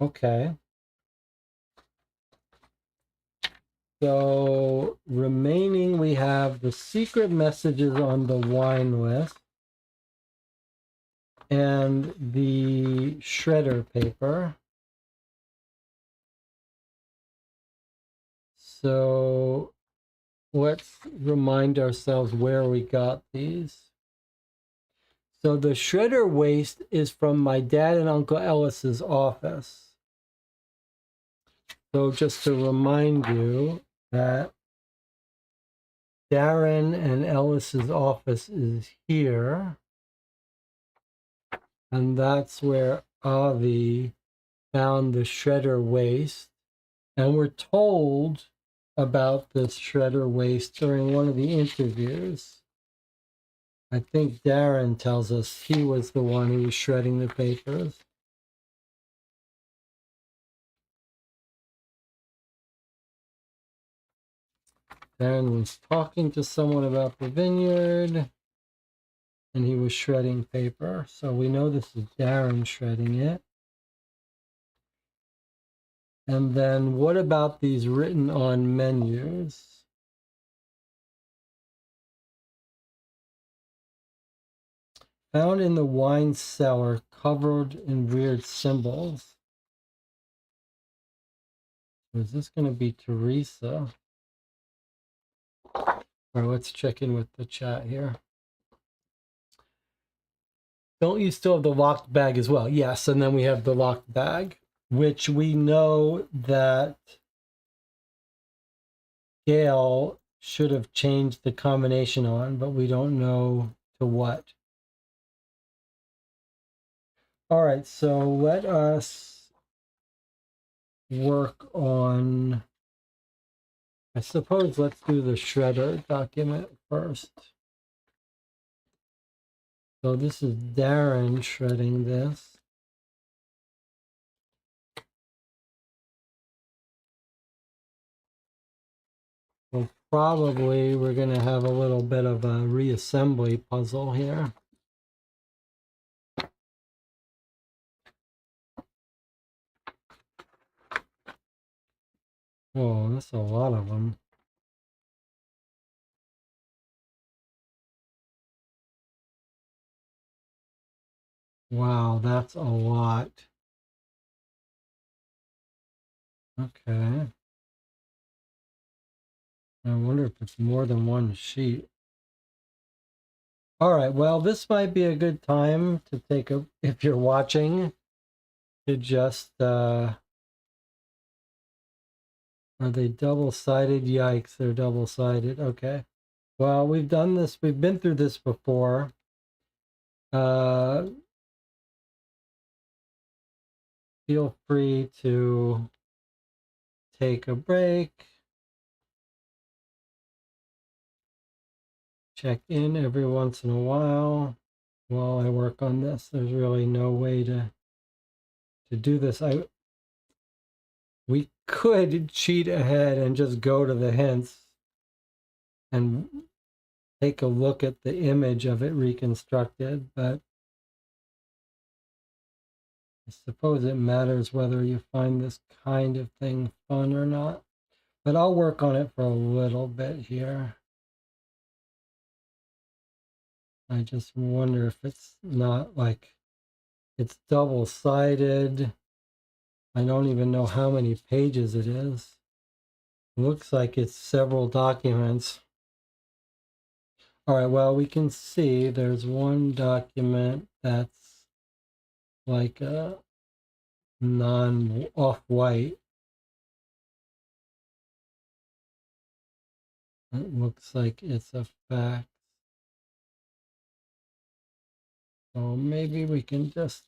Okay. So remaining, we have the secret messages on the wine list and the shredder paper. So let's remind ourselves where we got these. So the shredder waste is from my dad and Uncle Ellis's office. So just to remind you that Darren and Ellis's office is here. And that's where Avi found the shredder waste. And we're told about this shredder waste during one of the interviews. I think Darren tells us he was the one who was shredding the papers. Darren was talking to someone about the vineyard. and he was shredding paper. So we know this is Darren shredding it. And then what about these written on menus? Found in the wine cellar, covered in weird symbols. Is this going to be Teresa? All right, let's check in with the chat here. Don't you still have the locked bag as well? Yes, and then we have the locked bag, which we know that Gail should have changed the combination on, but we don't know to what. All right, so let us work on, I suppose let's do the shredder document first. So this is Darren shredding this. So probably we're going to have a little bit of a reassembly puzzle here. Whoa, that's a lot of them. Wow, that's a lot. Okay. I wonder if it's more than one sheet. All right, well, this might be a good time to take a, if you're watching, to just, are they double-sided? Yikes, they're double-sided. Okay. Well, we've done this, we've been through this before. Feel free to take a break. Check in every once in a while I work on this. There's really no way to do this. We could cheat ahead and just go to the hints and take a look at the image of it reconstructed, but I suppose it matters whether you find this kind of thing fun or not. But I'll work on it for a little bit here. I just wonder if it's not like it's double-sided. I don't even know how many pages it is. Looks like it's several documents. All right, well, we can see there's one document that's like a non-off-white. It looks like it's a fact. So maybe we can just...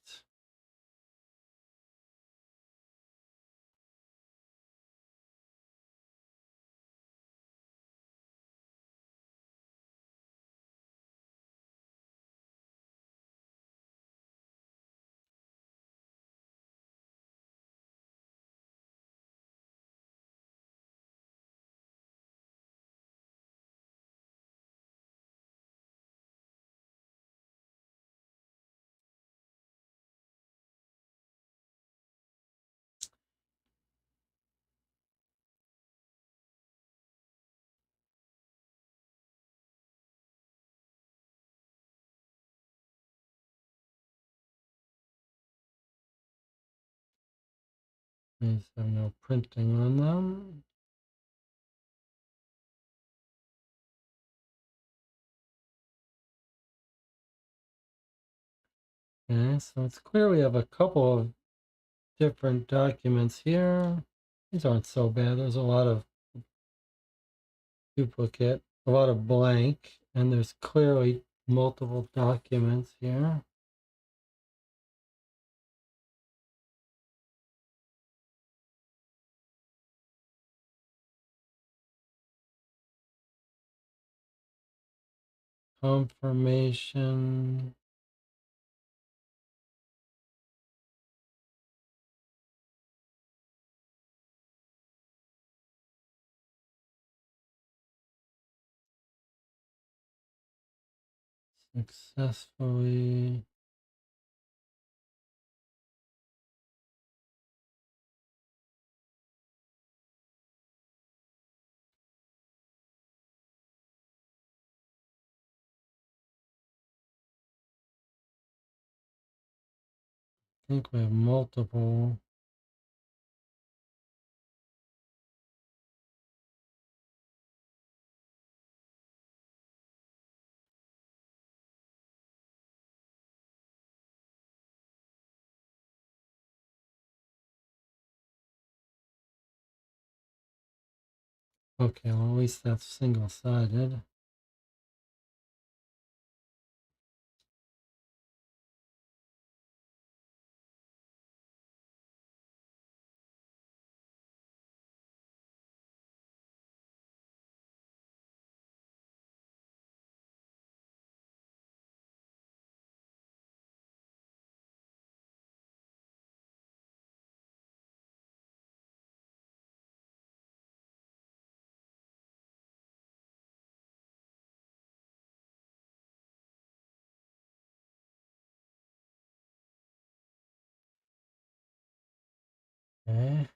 There's no printing on them. Okay, so it's clear we have a couple of different documents here. These aren't so bad. There's a lot of duplicate, a lot of blank, and there's clearly multiple documents here. Confirmation. successfully I think we have multiple. Okay, well, at least that's single-sided. Okay.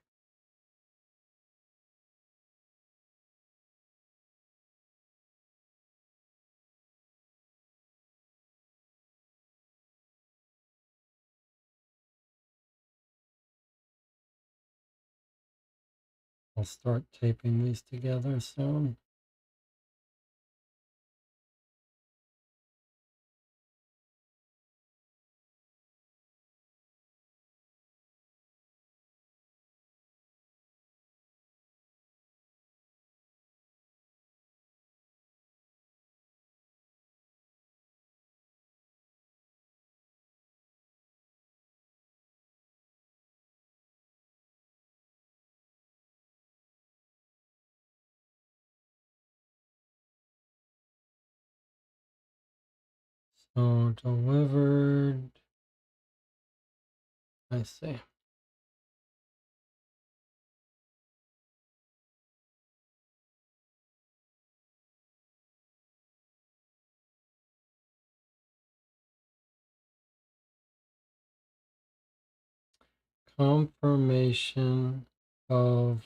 I'll start taping these together soon. So delivered, I see. Confirmation of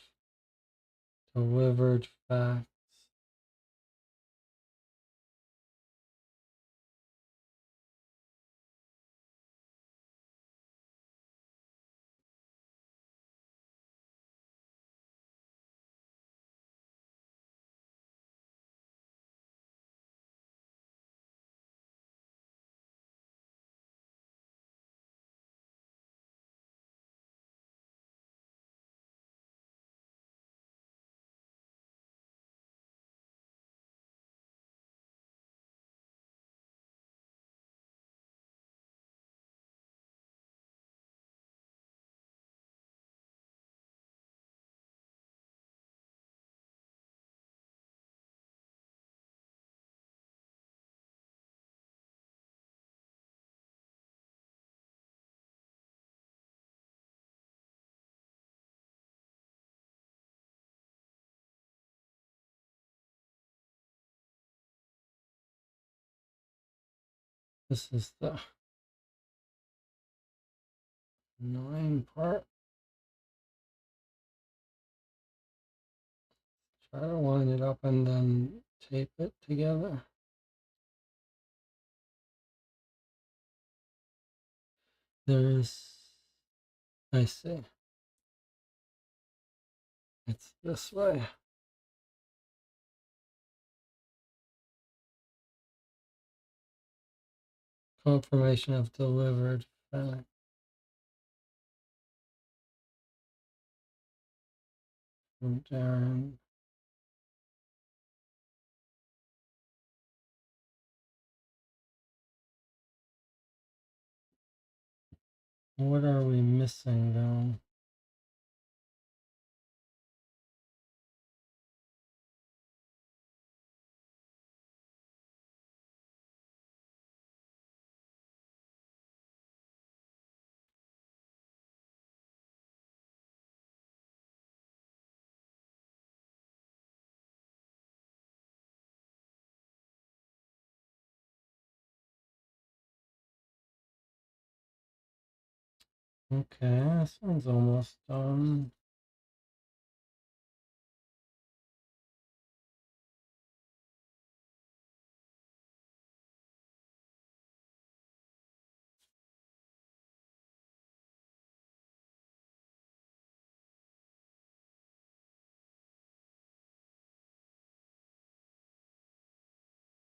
delivered fax. This is the 9 part. Try to line it up and then tape it together. I see. It's this way. Confirmation of delivered fax. From Darren. What are we missing though? Okay, this one's almost done.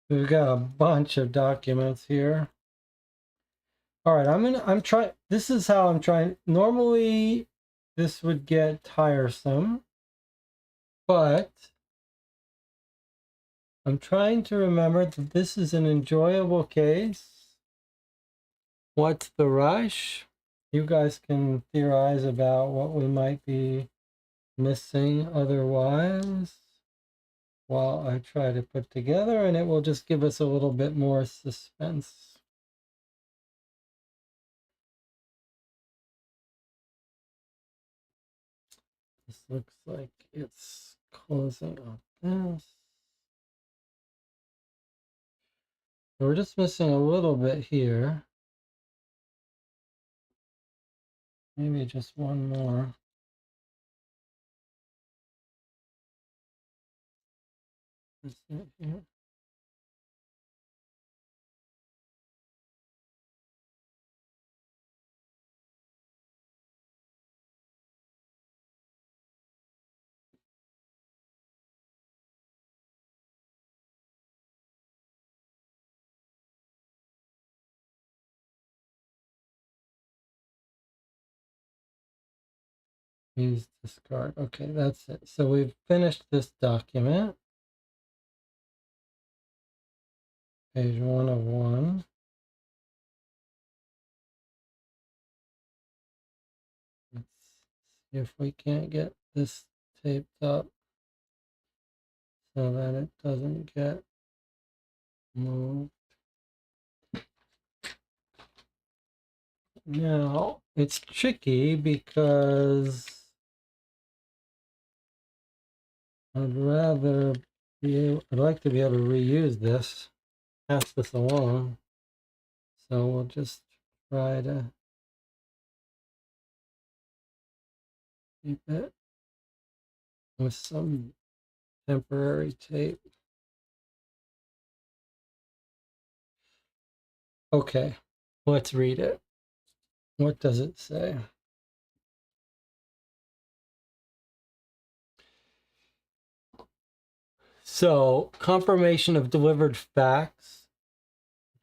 We've got a bunch of documents here. All right, I'm trying, this is how I'm trying. Normally this would get tiresome, but I'm trying to remember that this is an enjoyable case. What's the rush? You guys can theorize about what we might be missing otherwise while I try to put together, and it will just give us a little bit more suspense. This looks like it's closing up this. We're just missing a little bit here. Maybe just one more. That's it here. Use discard. Okay, that's it. So we've finished this document. Page 1 of 1. Let's see if we can't get this taped up so that it doesn't get moved. Now, it's tricky because I'd like to be able to reuse this, pass this along. So we'll just try to keep it with some temporary tape. Okay, let's read it. What does it say? So, confirmation of delivered fax,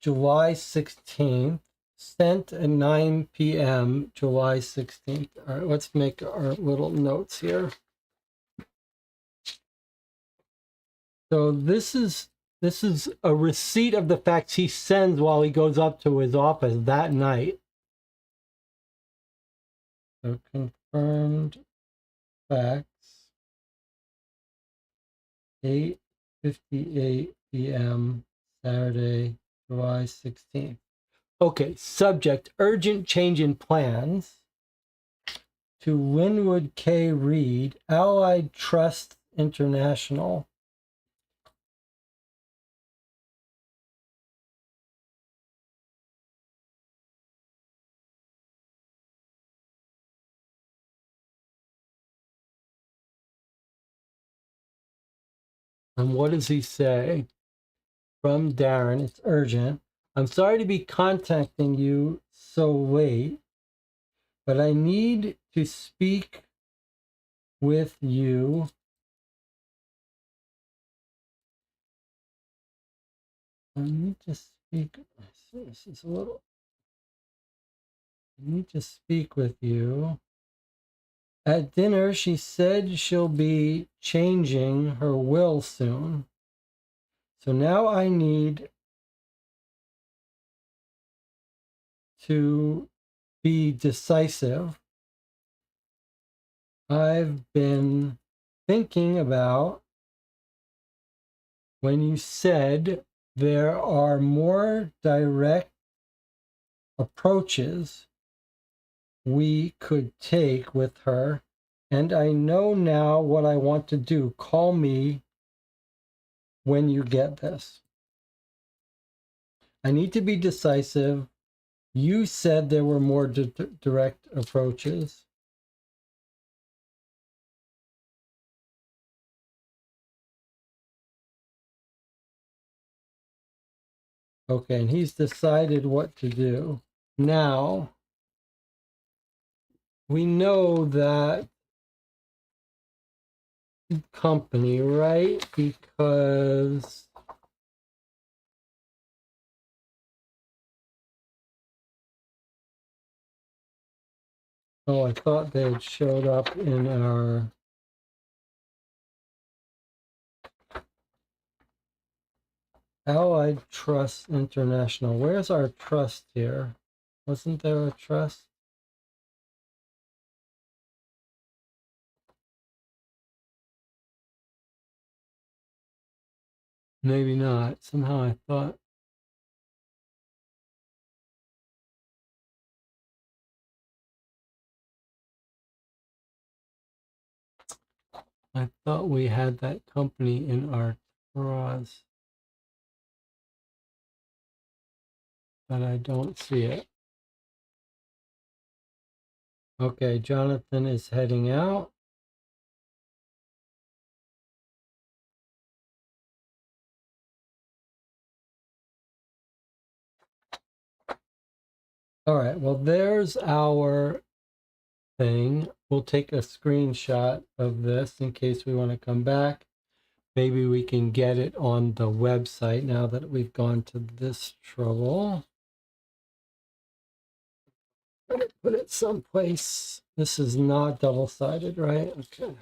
July 16th, sent at 9 p.m., July 16th. All right, let's make our little notes here. So this is a receipt of the fax he sends while he goes up to his office that night. So confirmed fax, 8:58 p.m. Saturday, July 16th. Okay, subject, urgent change in plans to Linwood K. Reed, Allied Trust International. And what does he say? From Darren, it's urgent. I'm sorry to be contacting you so late, but I need to speak with you. I need to speak. This is a little. I need to speak with you. At dinner, she said she'll be changing her will soon. So now I need to be decisive. I've been thinking about when you said there are more direct approaches we could take with her, and I know now what I want to do. Call me when you get this. I need to be decisive. You said there were more direct approaches. Okay, and he's decided what to do. Now, we know that company, right? Because oh, I thought they had showed up in our Allied Trust International. Where's our trust here? Wasn't there a trust? Maybe not. Somehow I thought we had that company in our trust, but I don't see it. Okay, Jonathan is heading out. All right, well, there's our thing. We'll take a screenshot of this in case we want to come back. Maybe we can get it on the website now that we've gone to this trouble. Put it someplace. This is not double-sided, right? Okay.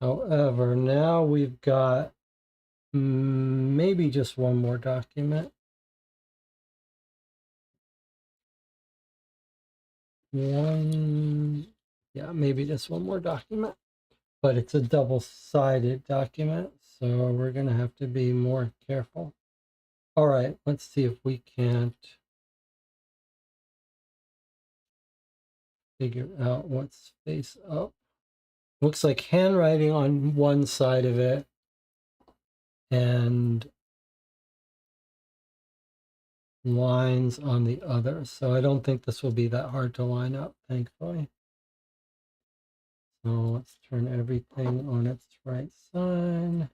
However, now we've got maybe just one more document. Yeah, maybe just one more document. But it's a double-sided document, so we're going to have to be more careful. All right, let's see if we can't figure out what's face up. Looks like handwriting on one side of it and lines on the other. So I don't think this will be that hard to line up, thankfully. So let's turn everything on its right side.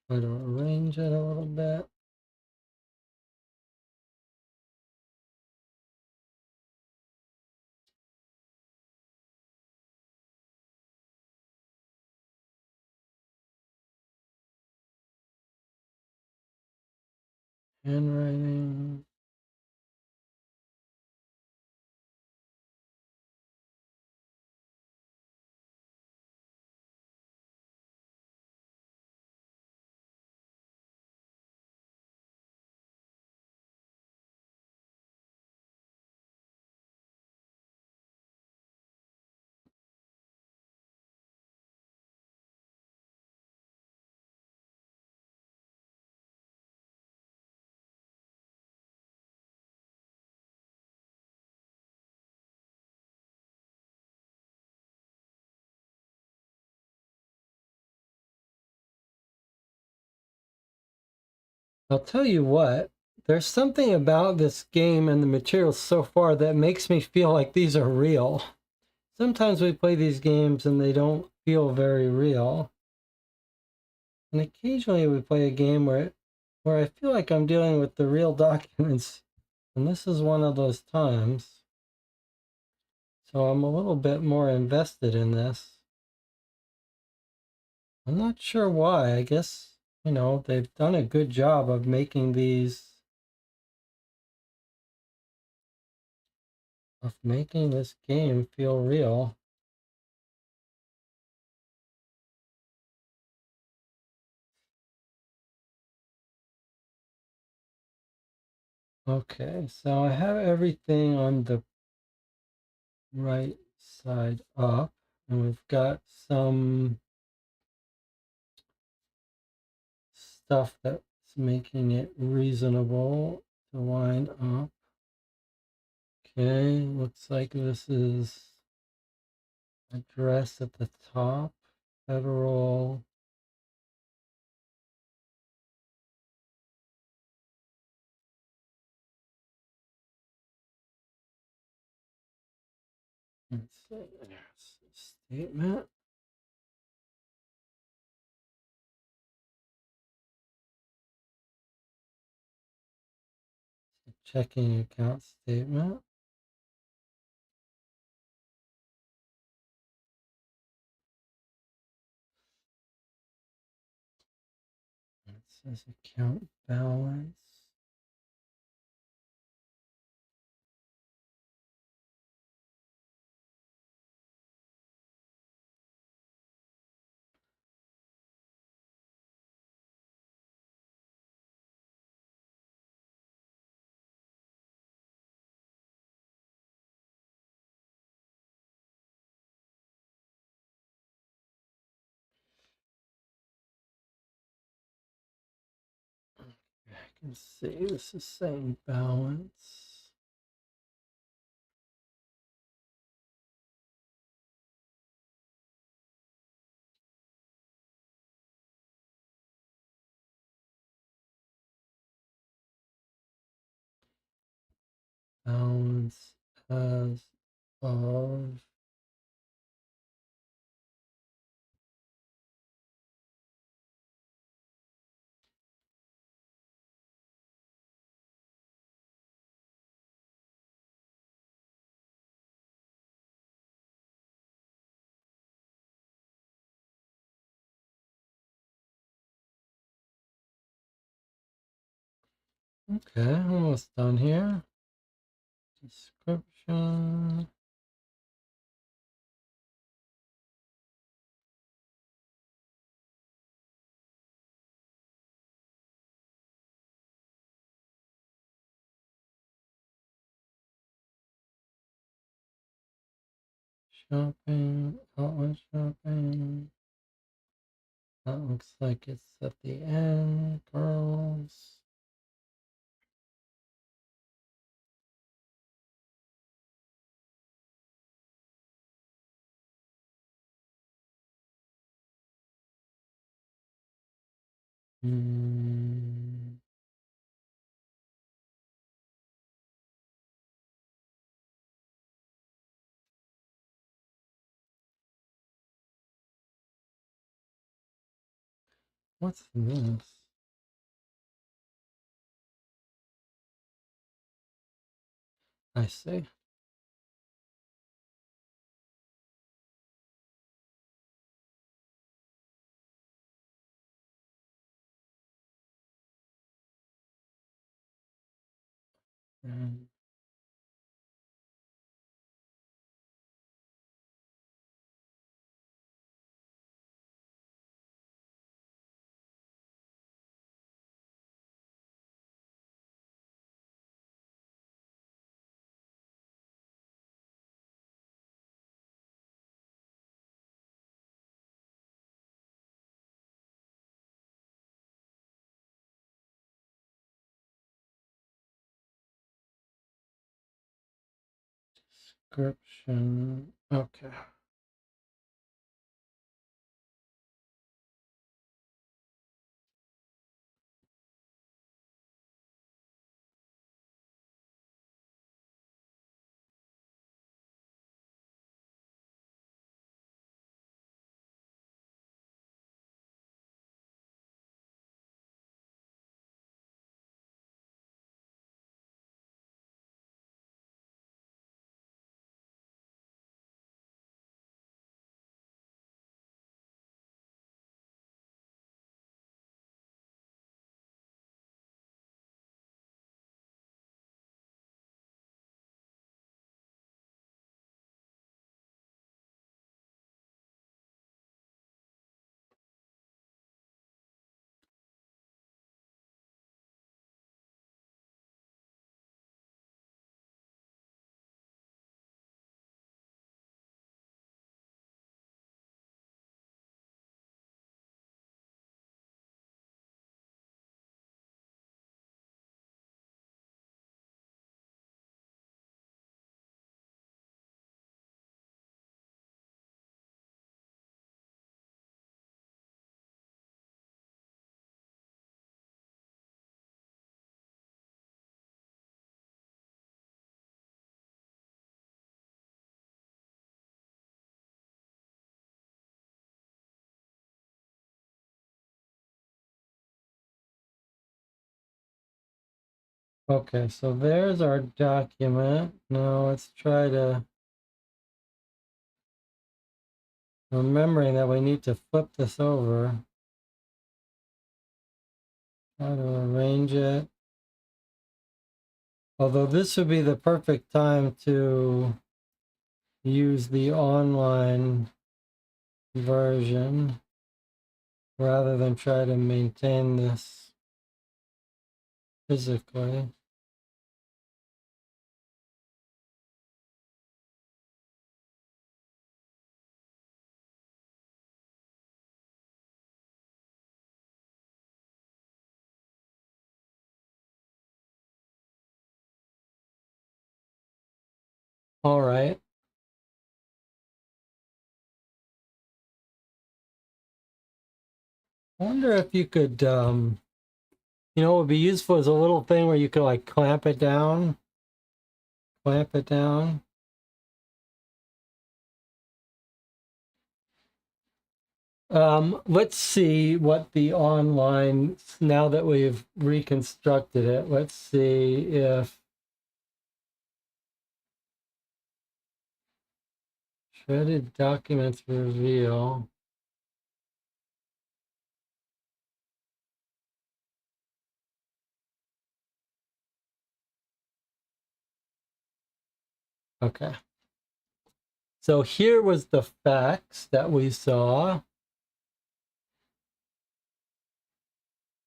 Try to arrange it a little bit. Handwriting. I'll tell you what, there's something about this game and the materials so far that makes me feel like these are real. Sometimes we play these games and they don't feel very real. And occasionally we play a game where I feel like I'm dealing with the real documents. And this is one of those times. So I'm a little bit more invested in this. I'm not sure why. I guess, you know, they've done a good job of making this game feel real. Okay, so I have everything on the right side up, and we've got some stuff that's making it reasonable to line up. Okay, looks like this is address at the top, federal Let's see. There's a statement. Checking account statement. It says account balance. I can see this is saying balance. Balance as of okay, almost done here. Description. Shopping, outlet shopping. That looks like it's at the end, girls. Hmm. What's this? I see. And description. Okay. Okay, so there's our document. Now let's try to, remembering that we need to flip this over. Try to arrange it. Although this would be the perfect time to use the online version rather than try to maintain this physically. All right. I wonder if you could, you know, what would be useful is a little thing where you could like clamp it down. Clamp it down. Let's see what the online, now that we've reconstructed it, let's see if shredded documents reveal. Okay. So here was the fax that we saw,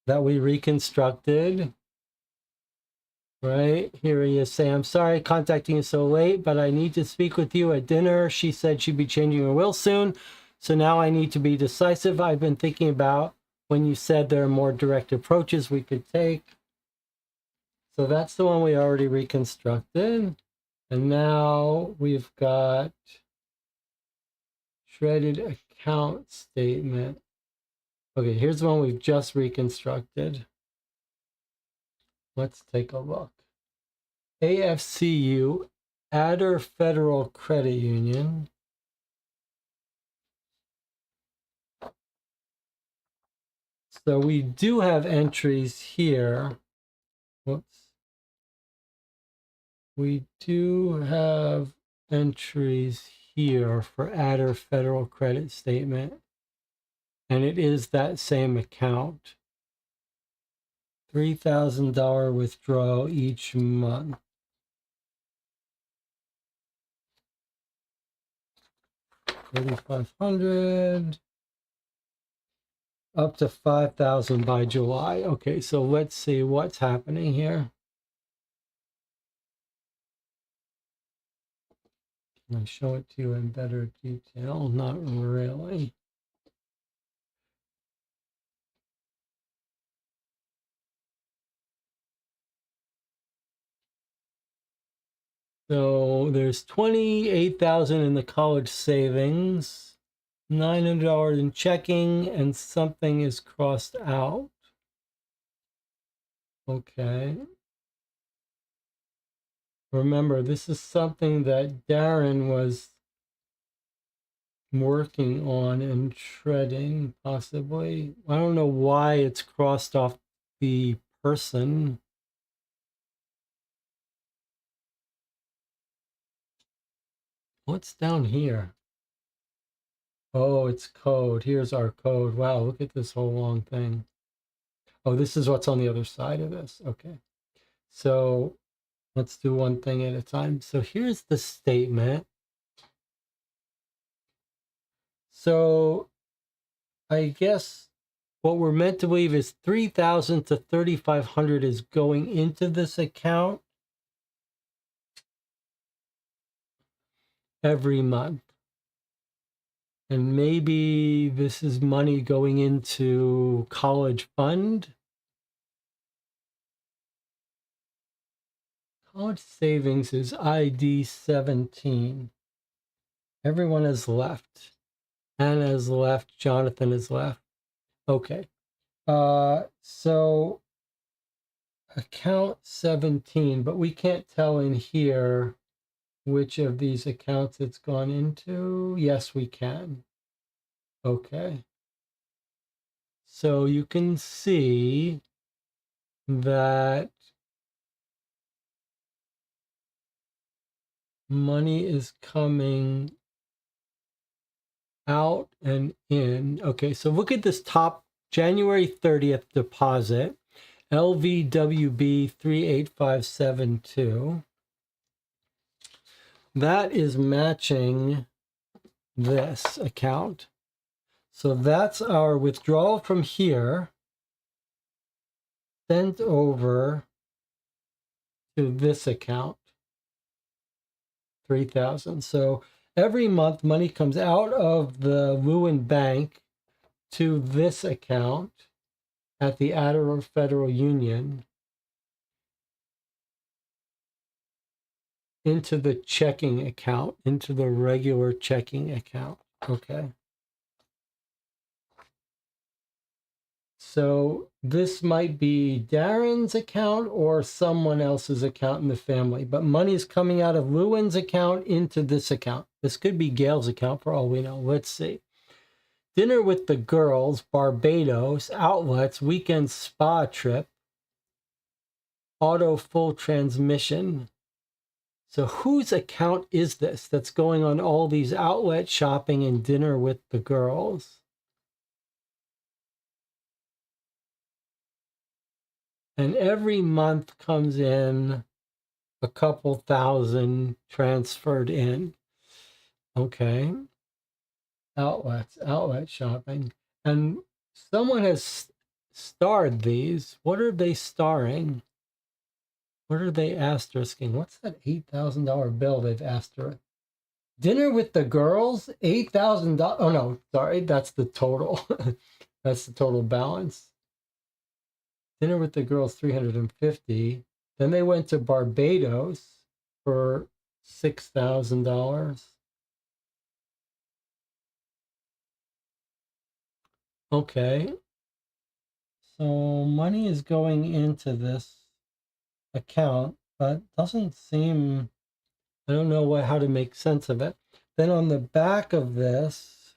that we reconstructed. Right, here he is saying, I'm sorry contacting you so late, but I need to speak with you at dinner. She said she'd be changing her will soon. So now I need to be decisive. I've been thinking about when you said there are more direct approaches we could take. So that's the one we already reconstructed. And now we've got shredded account statement. Okay, here's the one we've just reconstructed. Let's take a look. AFCU, Adder Federal Credit Union. So we do have entries here. Whoops. We do have entries here for Adder Federal Credit Statement. And it is that same account. $3,000 withdrawal each month. $3,500 up to $5,000 by July. Okay, so let's see what's happening here. Can I show it to you in better detail? Not really. So there's 28,000 in the college savings, $900 in checking, and something is crossed out. Okay. Remember, this is something that Darren was working on and shredding, possibly. I don't know why it's crossed off the person. What's down here? Oh, it's code. Here's our code. Wow, look at this whole long thing. Oh, this is what's on the other side of this. Okay. So let's do one thing at a time. So here's the statement. So I guess what we're meant to believe is 3,000 to 3,500 is going into this account every month. And maybe this is money going into college fund. College savings is ID 17. Everyone has left. Anna has left. Jonathan has left. Okay. So account 17, but we can't tell in here which of these accounts it's gone into. Yes, we can. Okay. So you can see that money is coming out and in. Okay, so look at this top January 30th deposit, LVWB 38572. That is matching this account. So that's our withdrawal from here sent over to this account, 3,000. So every month money comes out of the Lewin Bank to this account at the Adderall Federal Union into the checking account, into the regular checking account. Okay. So this might be Darren's account or someone else's account in the family, but money is coming out of Lewin's account into this account. This could be Gail's account for all we know. Let's see. Dinner with the girls, Barbados, outlets, weekend spa trip, auto full transmission. So whose account is this that's going on all these outlet shopping and dinner with the girls? And every month comes in a couple thousand transferred in. Okay. Outlets, outlet shopping. And someone has starred these. What are they starring? What are they asterisking? What's that $8,000 bill they've asterisked? Dinner with the girls, $8,000. Oh, no, sorry. That's the total. That's the total balance. Dinner with the girls, $350. Then they went to Barbados for $6,000. Okay. So money is going into this account, but doesn't seem, I don't know how to make sense of it. Then on the back of this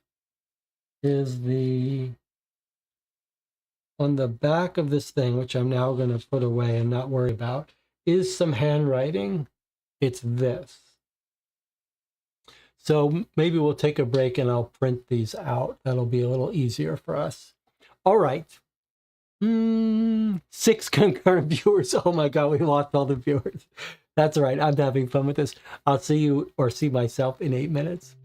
is on the back of this thing, which I'm now going to put away and not worry about, is some handwriting. It's this. So maybe we'll take a break and I'll print these out. That'll be a little easier for us. All right. 6 concurrent viewers. Oh my God, we lost all the viewers. That's all right. I'm having fun with this. I'll see you or see myself in 8 minutes.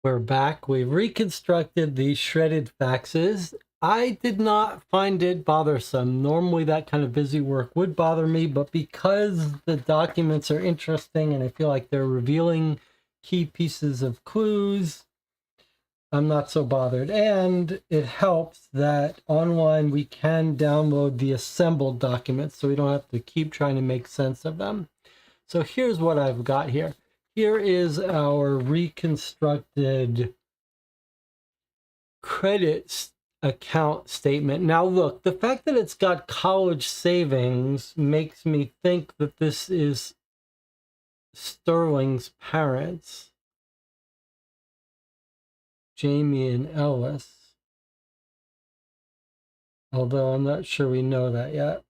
We're back. We've reconstructed these shredded faxes. I did not find it bothersome. Normally that kind of busy work would bother me, but because the documents are interesting and I feel like they're revealing key pieces of clues, I'm not so bothered. And it helps that online we can download the assembled documents so we don't have to keep trying to make sense of them. So here's what I've got here. Here is our reconstructed credit account statement. Now look, the fact that it's got college savings makes me think that this is Sterling's parents, Jamie and Ellis, although I'm not sure we know that yet.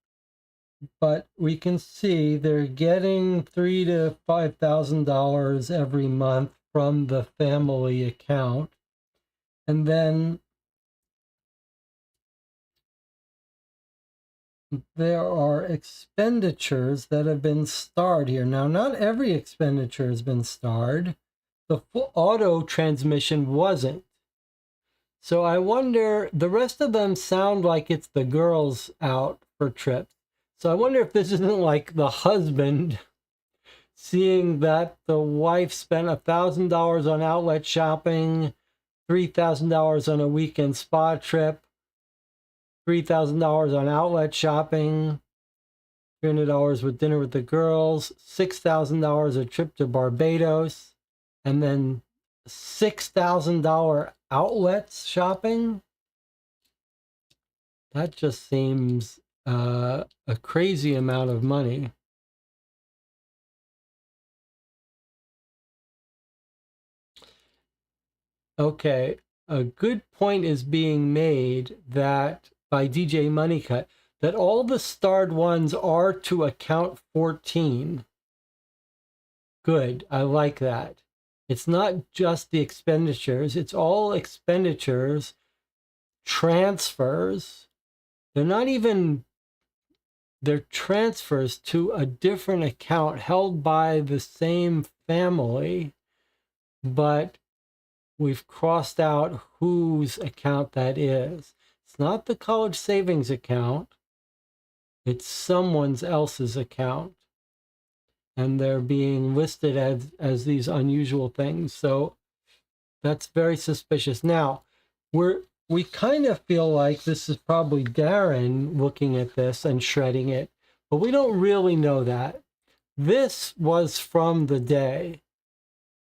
But we can see they're getting $3,000 to $5,000 every month from the family account. And then there are expenditures that have been starred here. Now, not every expenditure has been starred. The full auto transmission wasn't. So I wonder, the rest of them sound like it's the girls out for trips. So I wonder if this isn't like the husband seeing that the wife spent $1,000 on outlet shopping, $3,000 on a weekend spa trip, $3,000 on outlet shopping, $300 with dinner with the girls, $6,000 a trip to Barbados, and then $6,000 outlets shopping. That just seems a crazy amount of money. Okay, a good point is being made that by DJ Moneycut that all the starred ones are to account 14. Good, I like that. It's not just the expenditures, it's all expenditures, transfers. They're not even, they're transfers to a different account held by the same family, but we've crossed out whose account that is. It's not the college savings account. It's someone else's account. And they're being listed as these unusual things. So that's very suspicious. Now, we kind of feel like this is probably Darren looking at this and shredding it, but we don't really know that. This was from the day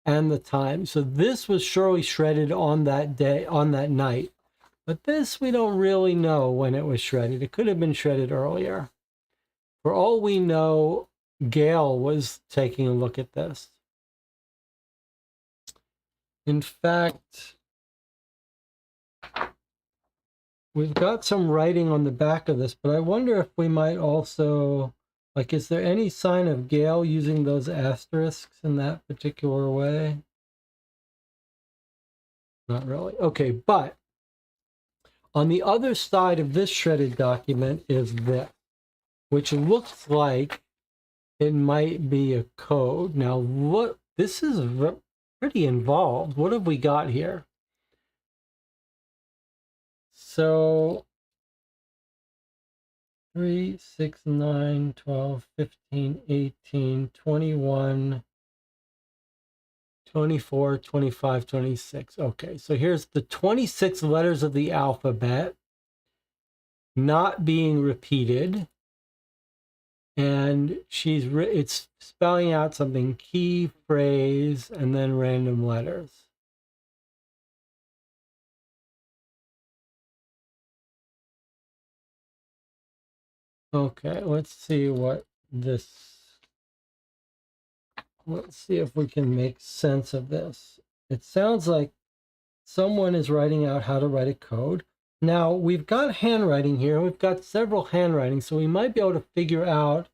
and the time. So this was surely shredded on that day, on that night. But this, we don't really know when it was shredded. It could have been shredded earlier. For all we know, Gail was taking a look at this. In fact, we've got some writing on the back of this, but I wonder if we might also, like, is there any sign of Gail using those asterisks in that particular way? Not really. Okay, but on the other side of this shredded document is this, which looks like it might be a code. Now, what, this is pretty involved. What have we got here? So 3, 6, 9, 12, 15, 18, 21, 24, 25, 26. Okay, so here's the 26 letters of the alphabet not being repeated. And it's spelling out something, key, phrase, and then random letters. Okay, let's see what this, let's see if we can make sense of this. It sounds like someone is writing out how to write a code. Now, we've got handwriting here. We've got several handwritings, so we might be able to figure out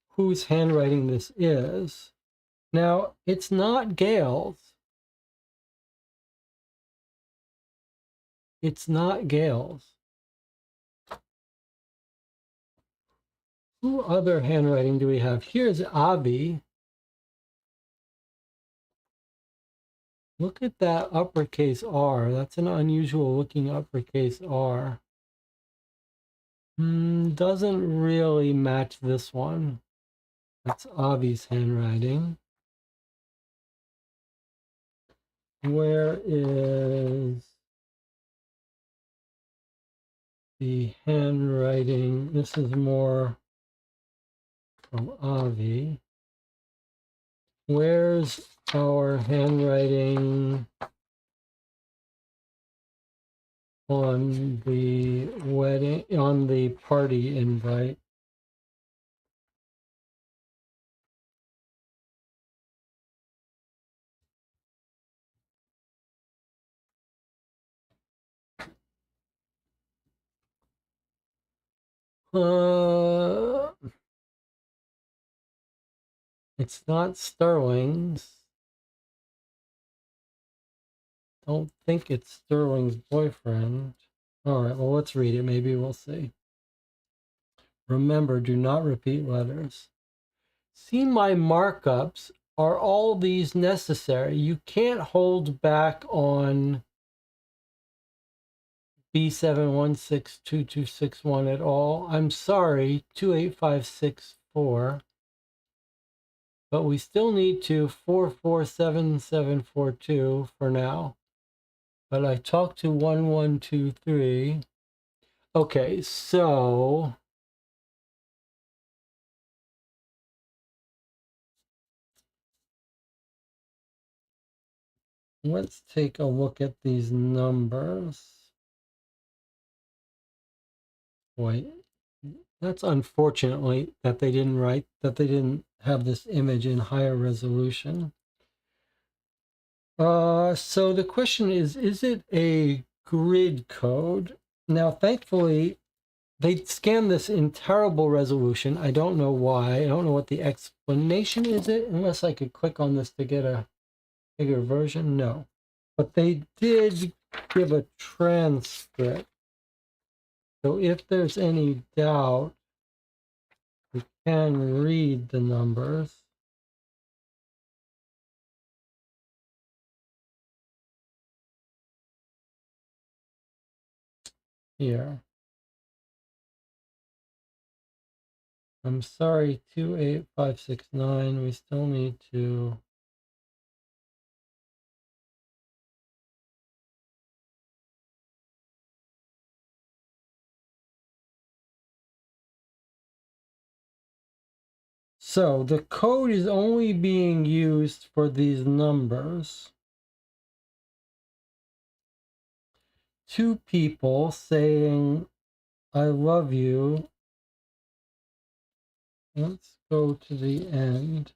whose handwriting this is. Now, it's not Gail's. It's not Gail's. Who other handwriting do we have? Here's Avi. Look at that uppercase R. That's an unusual looking uppercase R. Doesn't really match this one. That's Avi's handwriting. Where is the handwriting? This is more from Avi. Where's our handwriting on the wedding, on the party invite? It's not Sterling's. Don't think it's Sterling's boyfriend. All right, well, let's read it. Maybe we'll see. Remember, do not repeat letters. See my markups. Are all these necessary? You can't hold back on B7162261 at all. I'm sorry, 28564. But we still need to 447742 for now. But I talked to 1123. Okay, so let's take a look at these numbers. Boy, that's unfortunately that they didn't have this image in higher resolution. So the question is it a grid code? Now, thankfully, they scanned this in terrible resolution. I don't know why. I don't know what the explanation is, unless I could click on this to get a bigger version. No. But they did give a transcript. So if there's any doubt, we can read the numbers. Here. I'm sorry, 28569. We still need to. So the code is only being used for these numbers. Two people saying, I love you. Let's go to the end.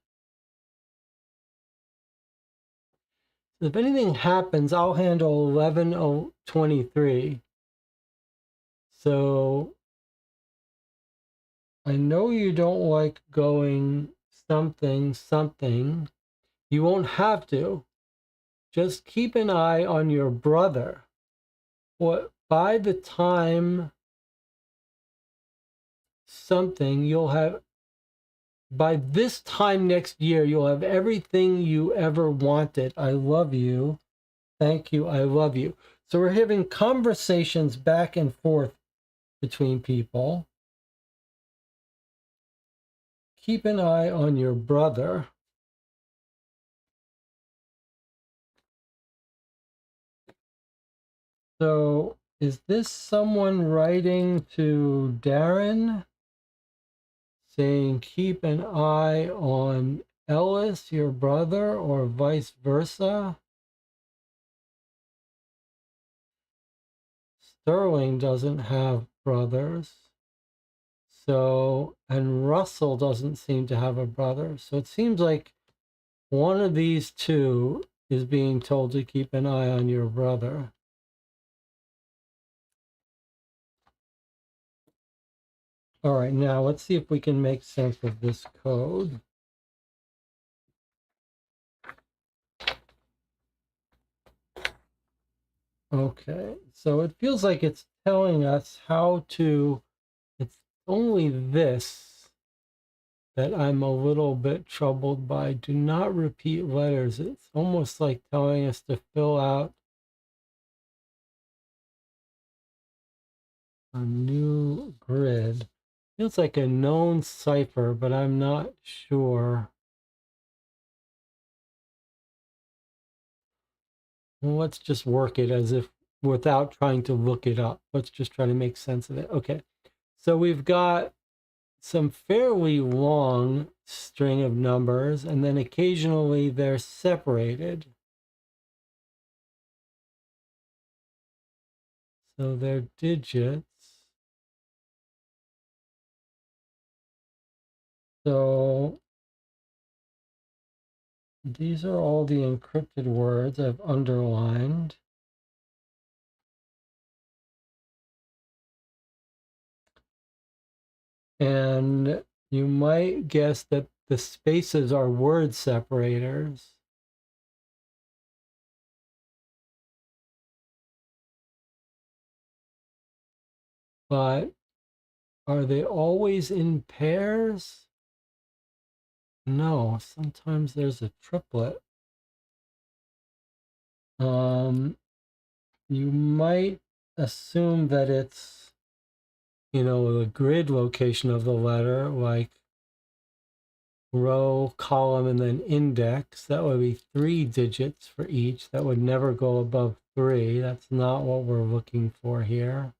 If anything happens, I'll handle 1123. So I know you don't like going something. You won't have to. Just keep an eye on your brother. What by the time you'll have, by this time next year, you'll have everything you ever wanted. I love you. Thank you. I love you. So we're having conversations back and forth between people. Keep an eye on your brother. So is this someone writing to Darren saying keep an eye on Ellis, your brother, or vice versa? Sterling doesn't have brothers. So, and Russell doesn't seem to have a brother. So it seems like one of these two is being told to keep an eye on your brother. All right, now let's see if we can make sense of this code. Okay, so it feels like it's telling us how to, it's only this. that I'm a little bit troubled by. Do not repeat letters. It's almost like telling us to fill out a new grid. Feels like a known cipher, but I'm not sure. Well, let's just work it as if without trying to look it up. Let's just try to make sense of it. Okay. So we've got some fairly long string of numbers, and then occasionally they're separated. So they're digits. So these are all the encrypted words I've underlined. And you might guess that the spaces are word separators. But are they always in pairs? No, sometimes there's a triplet. You might assume that it's, the grid location of the letter, like row, column, and then index. That would be 3 digits for each. That would never go above 3. That's not what we're looking for here.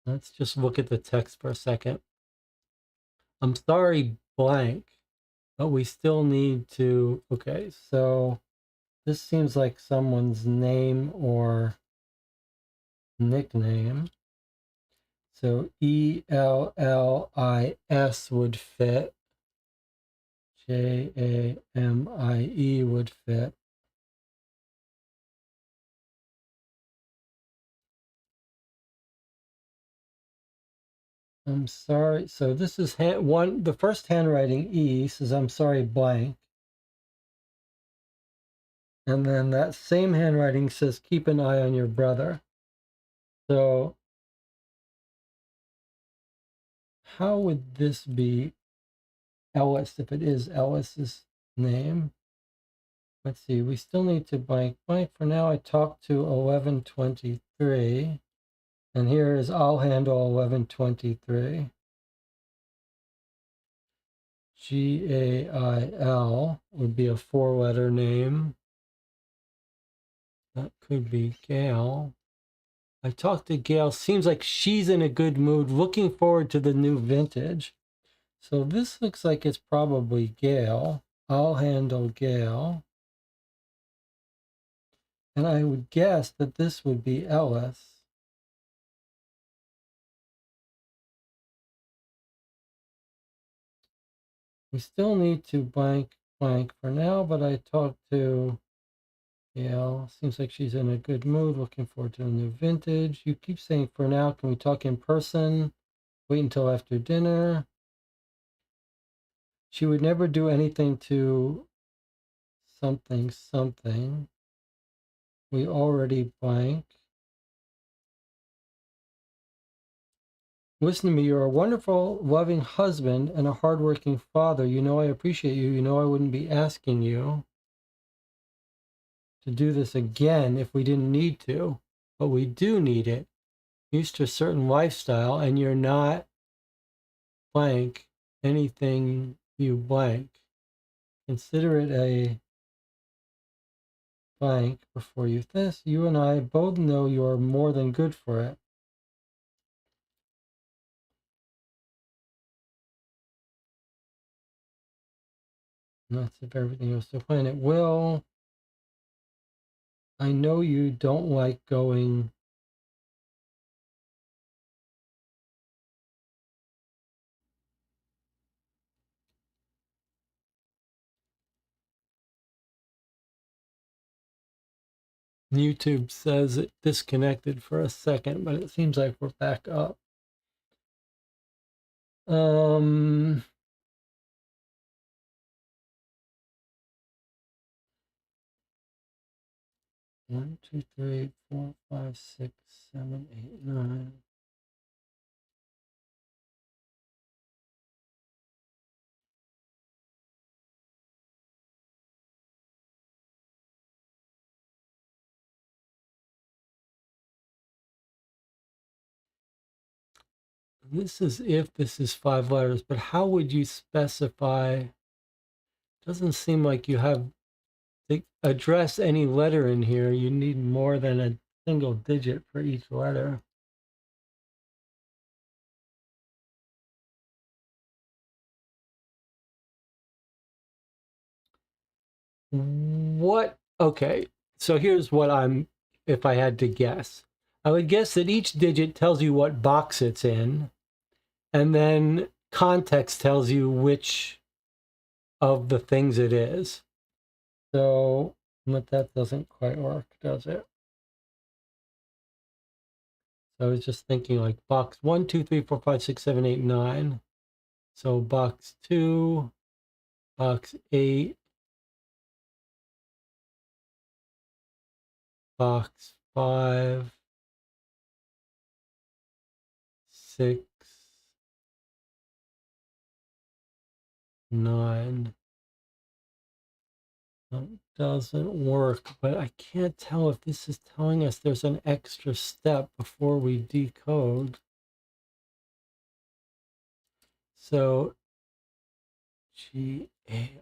Let's just look at the text for a second. I'm sorry, blank, but we still need to, okay, so this seems like someone's name or nickname. So ELLIS would fit. JAMIE would fit. I'm sorry. So this is the first handwriting E says, I'm sorry, blank. And then that same handwriting says, keep an eye on your brother. So how would this be Ellis if it is Ellis's name? Let's see. We still need to blank. For now, I talked to 1123. And here is I'll handle 1123. GAIL would be a 4-letter name. That could be Gail. I talked to Gail. Seems like she's in a good mood, looking forward to the new vintage. So this looks like it's probably Gail. I'll handle Gail. And I would guess that this would be Ellis. We still need to blank for now, but I talked to Gail. Seems like she's in a good mood, looking forward to a new vintage. You keep saying for now, can we talk in person? Wait until after dinner. She would never do anything to something. We already blank. Listen to me, you're a wonderful, loving husband and a hardworking father. You know I appreciate you. You know I wouldn't be asking you to do this again if we didn't need to, but we do need it. Used to a certain lifestyle, and you're not blank anything you blank. Consider it a blank before you this. You and I both know you're more than good for it. And that's if everything goes to plan. It will. I know you don't like going. YouTube says it disconnected for a second, but it seems like we're back up. 1, 2, 3, 4, 5, 6, 7, 8, 9. This is if this is 5 letters, but how would you specify? Doesn't seem like you have to address any letter in here. You need more than a single digit for each letter. What? Okay, so here's what if I had to guess, I would guess that each digit tells you what box it's in, and then context tells you which of the things it is. So, but that doesn't quite work, does it? So I was just thinking like box 1, 2, 3, 4, 5, 6, 7, 8, 9. So box 2, box 8, box 5, 6, 9. That doesn't work, but I can't tell if this is telling us there's an extra step before we decode. So G-A-I.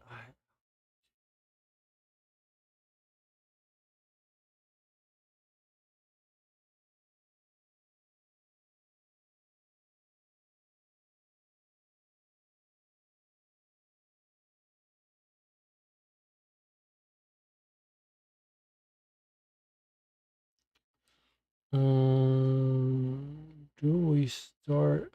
Do we start?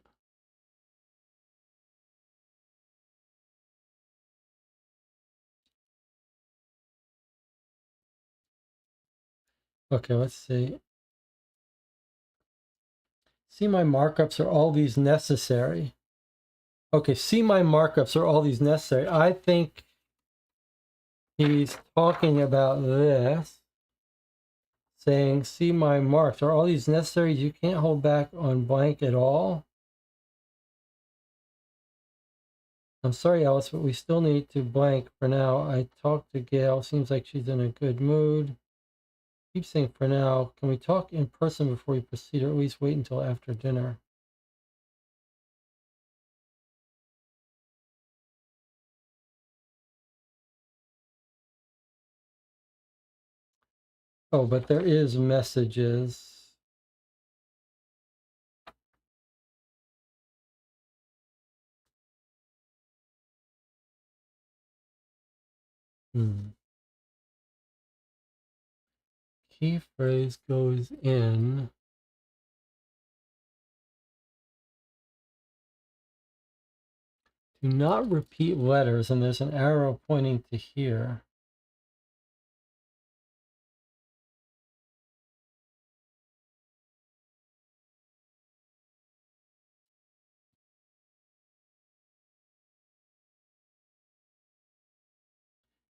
Okay, let's see. See, my markups are all these necessary. Okay, see, my markups are all these necessary. I think he's talking about this, saying, see, my marks are all these necessary. You can't hold back on blank at all. I'm sorry, Alice, but we still need to blank for now. I talked to Gail. Seems like she's in a good mood. Keep saying for now. Can we talk in person before we proceed, or at least wait until after dinner? Oh, but there is messages. Key phrase goes in. Do not repeat letters, and there's an arrow pointing to here.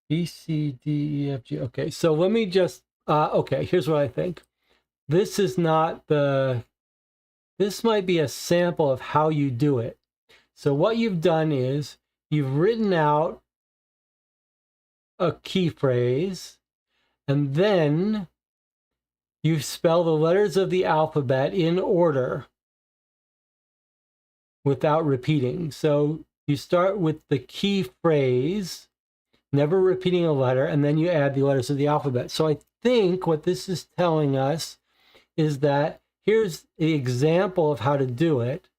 B, C, D, E, F, G. Okay, so let me just, okay, here's what I think. This is not this might be a sample of how you do it. So what you've done is you've written out a key phrase, and then you spell the letters of the alphabet in order without repeating. So you start with the key phrase, never repeating a letter, and then you add the letters of the alphabet. So I think what this is telling us is that here's the example of how to do it,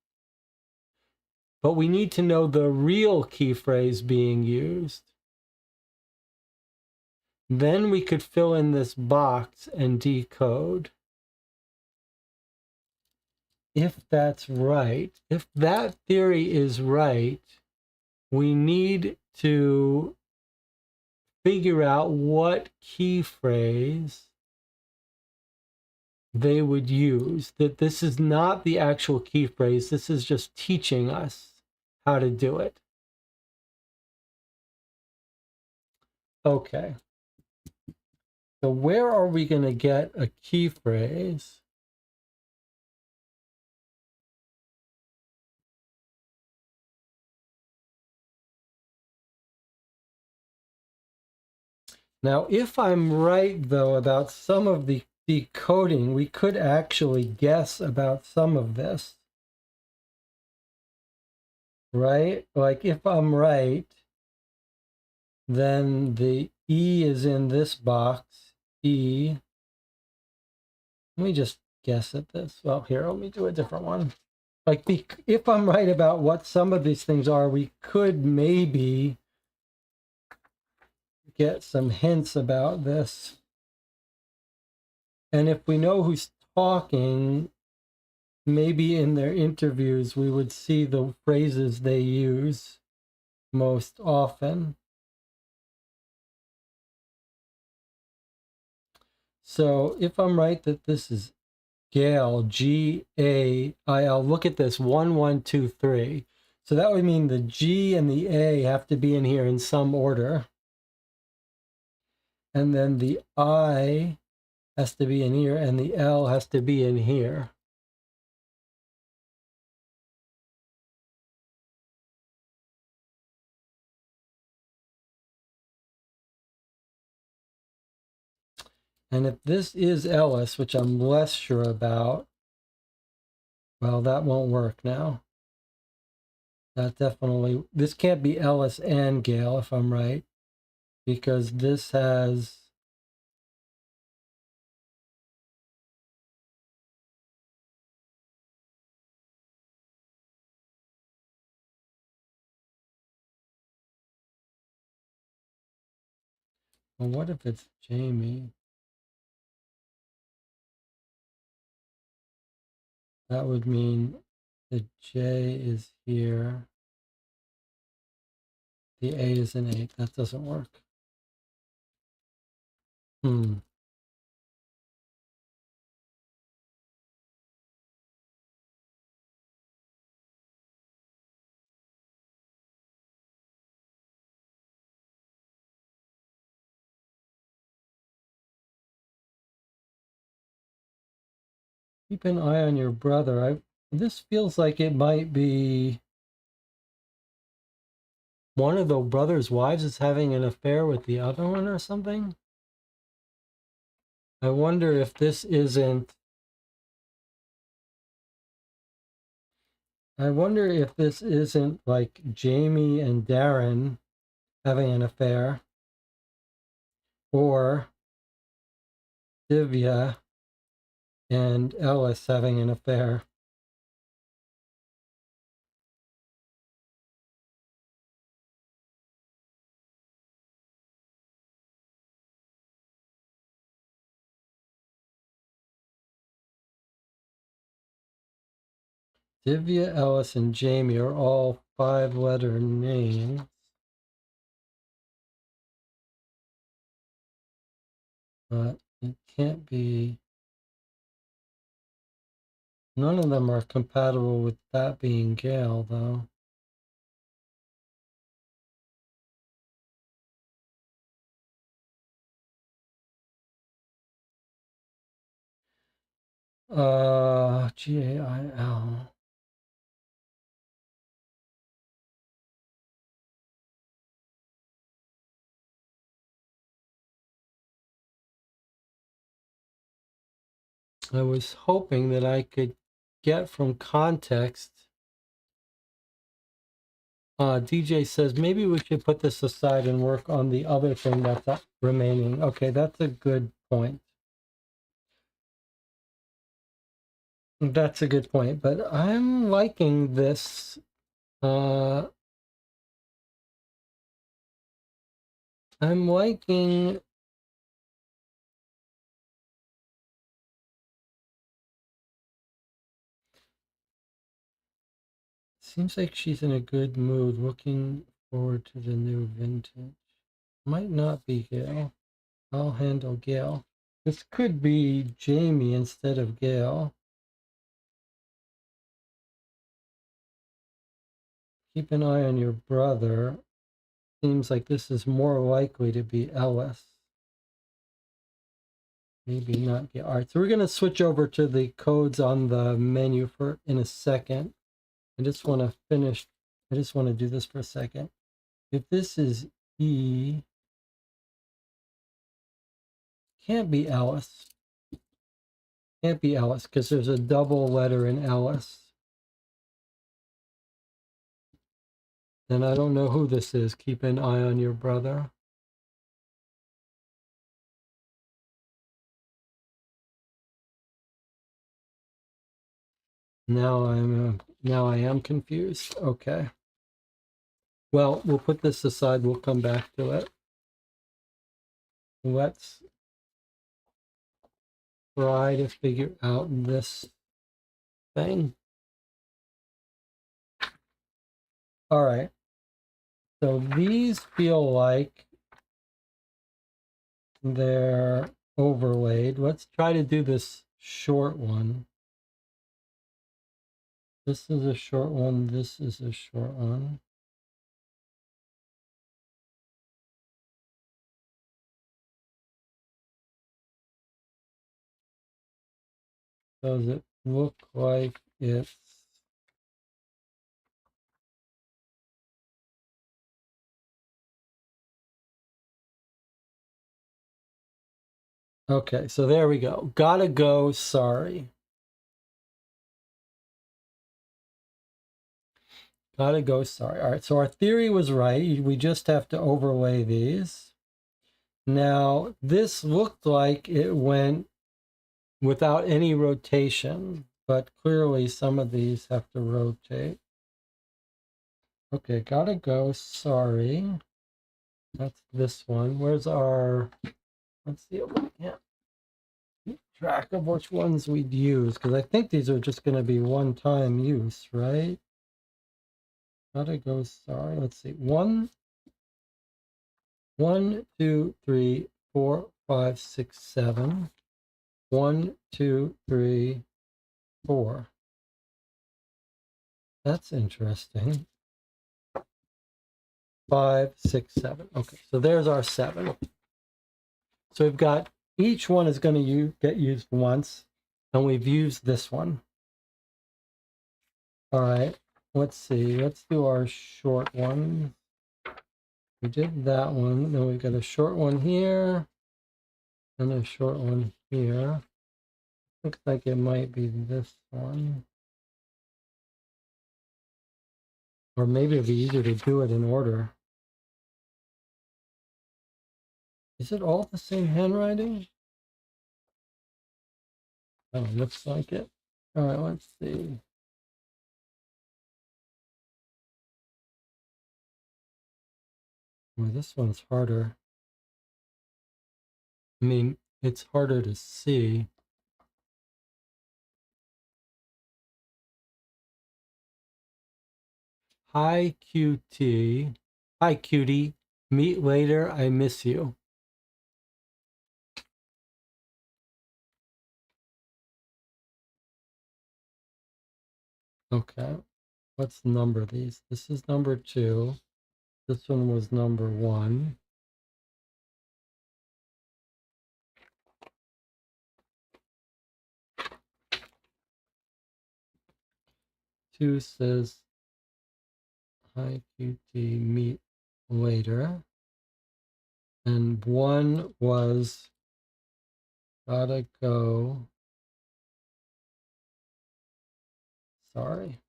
but we need to know the real key phrase being used. Then we could fill in this box and decode. If that's right, if that theory is right, we need to figure out what key phrase they would use. That this is not the actual key phrase, this is just teaching us how to do it. Okay. So where are we going to get a key phrase? Now, if I'm right, though, about some of the decoding, we could actually guess about some of this, right? Like if I'm right, then the E is in this box, E. Let me just guess at this. Well, here, let me do a different one. Like, if I'm right about what some of these things are, we could maybe get some hints about this. And if we know who's talking, maybe in their interviews, we would see the phrases they use most often. So if I'm right that this is Gail, G-A-I-L, look at this, 1, 1, 2, 3. So that would mean the G and the A have to be in here in some order. And then the I has to be in here, and the L has to be in here. And if this is Ellis, which I'm less sure about, well, that won't work now. That definitely, this can't be Ellis and Gale, if I'm right, because this has, well, what if it's Jamie? That would mean the J is here. The A is an 8. That doesn't work. Keep an eye on your brother. This feels like it might be one of the brother's wives is having an affair with the other one or something. I wonder if this isn't like Jamie and Darren having an affair, or Divya and Ellis having an affair. Divya, Ellis, and Jamie are all 5-letter names. But it can't be. None of them are compatible with that being Gail, though. Gail. I was hoping that I could get from context. DJ says maybe we should put this aside and work on the other thing that's remaining. Okay, that's a good point. That's a good point, but I'm liking this. I'm liking. Seems like she's in a good mood, looking forward to the new vintage. Might not be Gail. I'll handle Gail. This could be Jamie instead of Gail. Keep an eye on your brother. Seems like this is more likely to be Ellis. Maybe not get. All right, so we're going to switch over to the codes on the menu for in a second. I just want to finish. I just want to do this for a second. If this is E, can't be Alice. Can't be Alice because there's a double letter in Alice. Then I don't know who this is. Keep an eye on your brother. Now I am confused. Okay. Well, we'll put this aside. We'll come back to it. Let's try to figure out this thing. All right. So these feel like they're overlaid. Let's try to do this short one. This is a short one. This is a short one. Does it look like it's okay? So there we go. Gotta go. Sorry. Gotta go. Sorry. All right. So our theory was right. We just have to overlay these. Now this looked like it went without any rotation, but clearly some of these have to rotate. Okay, gotta go. Sorry. That's this one. Where's our, let's see if we can keep track of which ones we'd use, because I think these are just going to be one-time use, right? Gotta go. Sorry. Let's see. 1, 2, 3, 4, 5, 6, 7. 1, 2, 3, 4. That's interesting. 5, 6, 7. Okay, so there's our 7. So we've got each one is going to get used once, and we've used this one. All right, let's see. Let's do our short one. We did that one. Then we've got a short one here, and a short one here. Looks like it might be this one. Or maybe it'd be easier to do it in order. Is it all the same handwriting? Oh, looks like it. All right, let's see. Well, this one's harder. I mean, it's harder to see. Hi, QT. Hi, cutie. Meet later. I miss you. Okay, let's number these. This is number 2. This one was number 1. Two says, hi, QT, meet later. And 1 was, gotta go. Sorry.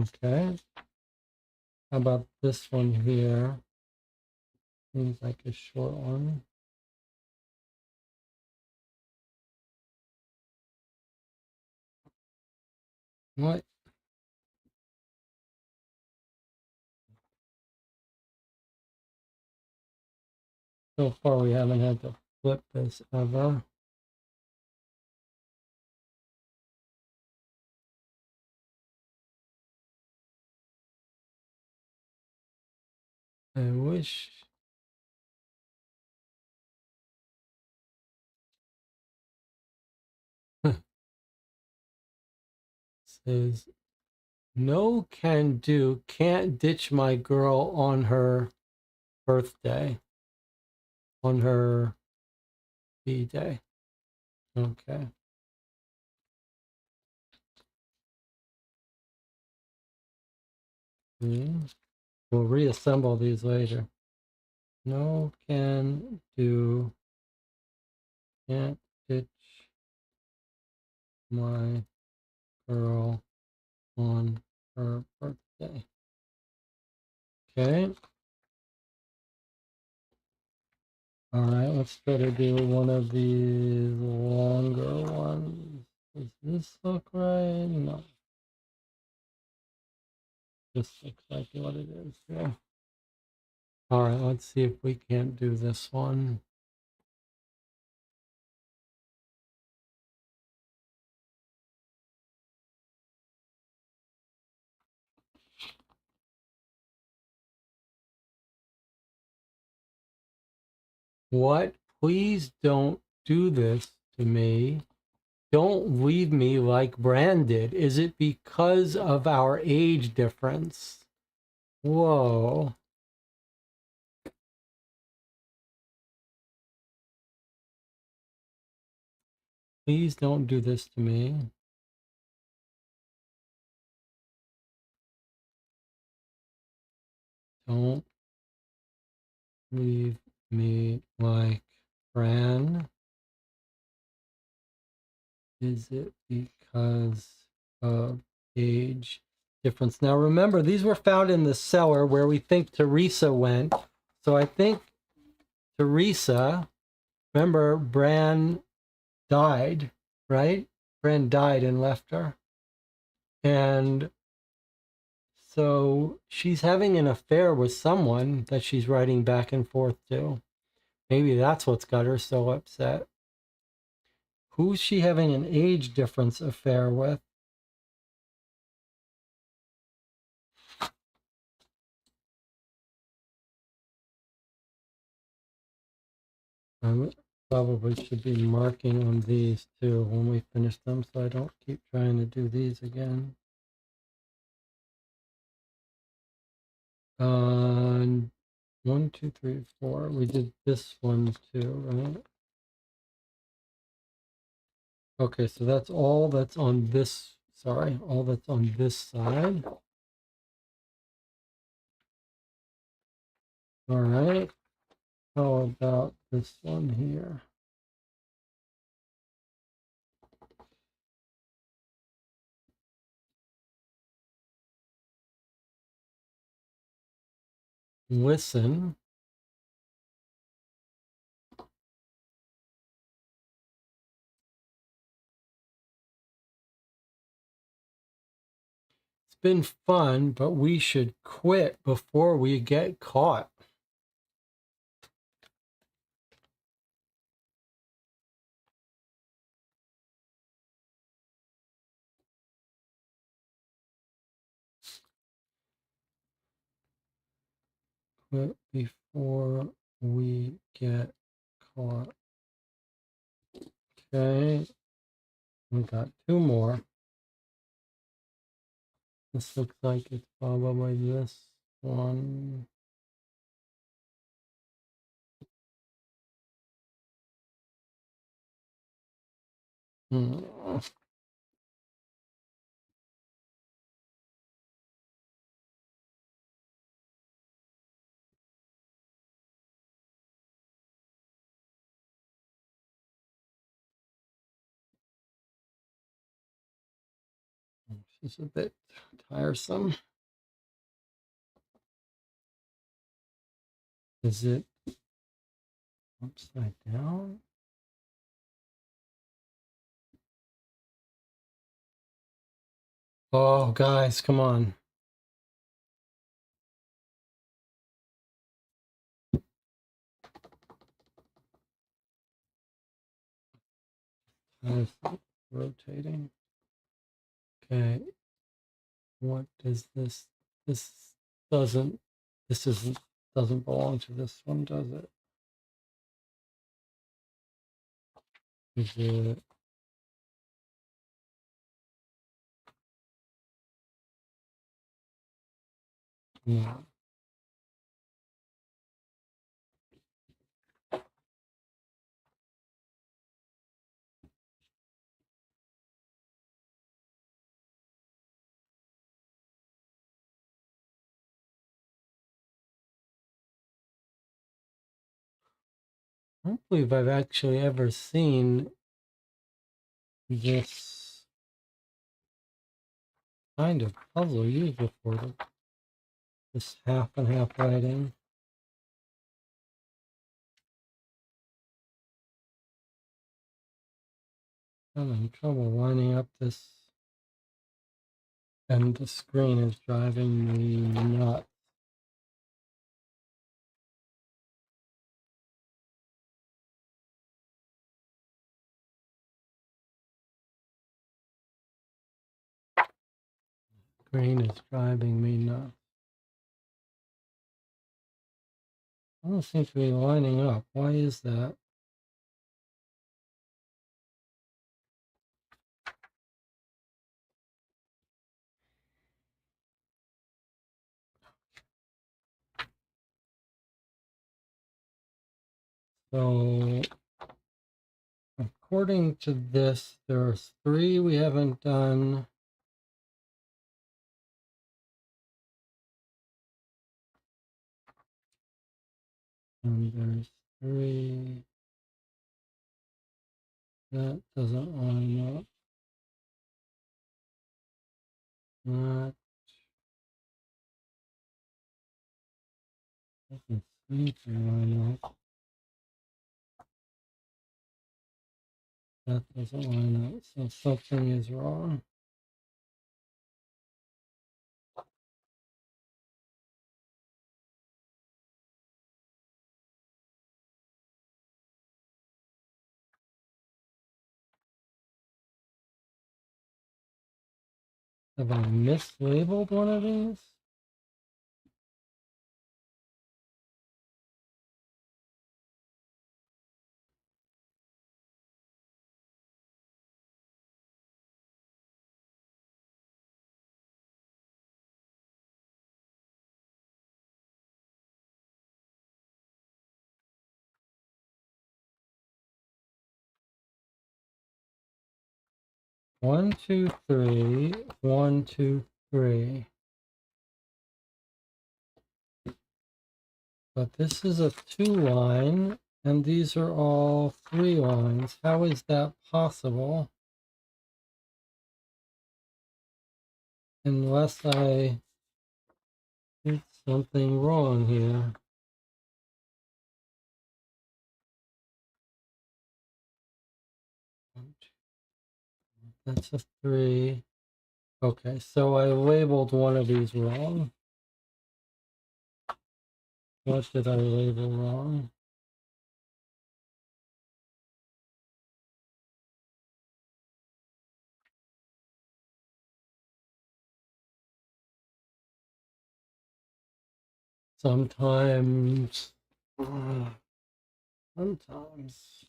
Okay. How about this one here? Seems like a short one. What? So far we haven't had to flip this ever. I wish. Says, no can do, can't ditch my girl on her birthday. on her B-Day. Okay. We'll reassemble these later. No can do, can't ditch my girl on her birthday. Okay. All right, let's try to do one of these longer ones. Does this look right? No. This looks like what it is. Yeah. All right, let's see if we can't do this one. What? Please don't do this to me. Don't leave me like Bran did. Is it because of our age difference? Whoa. Please don't do this to me. Don't leave me like Bran. Is it because of age difference? Now remember, these were found in the cellar where we think Teresa went. So I think Teresa, remember, Bran died, right? Bran died and left her. And so she's having an affair with someone that she's writing back and forth to. Maybe that's what's got her so upset. Who's she having an age difference affair with? I probably should be marking on these too when we finish them so I don't keep trying to do these again. Uh, 1, 2, 3, 4. We did this one too, right? Okay, so that's all that's on this, sorry, all that's on this side. All right. How about this one here? Listen. It's been fun, but we should quit before we get caught. Quit before we get caught. Okay. We got 2 more. This looks like it's probably this one. Hmm. This is a bit tiresome. Is it upside down? Oh, guys, come on. It's rotating. Okay. What does this? This doesn't. This doesn't belong to this one, does it? Is it? No. I don't believe I've actually ever seen this kind of puzzle used before. This half and half writing. I'm having trouble lining up this, and the screen is driving me nuts. Screen is driving me nuts. I don't seem to be lining up. Why is that? So, according to this, there's 3 we haven't done. And there's 3. That doesn't line up. That doesn't seem to line up. That doesn't line up. So something is wrong. Have I mislabeled one of these? One, 2, 3. 1, 2, 3. But this is a 2-line, and these are all 3 lines. How is that possible? Unless I did something wrong here. That's a 3. Okay, so I labeled one of these wrong. What did I label wrong? Sometimes. Sometimes.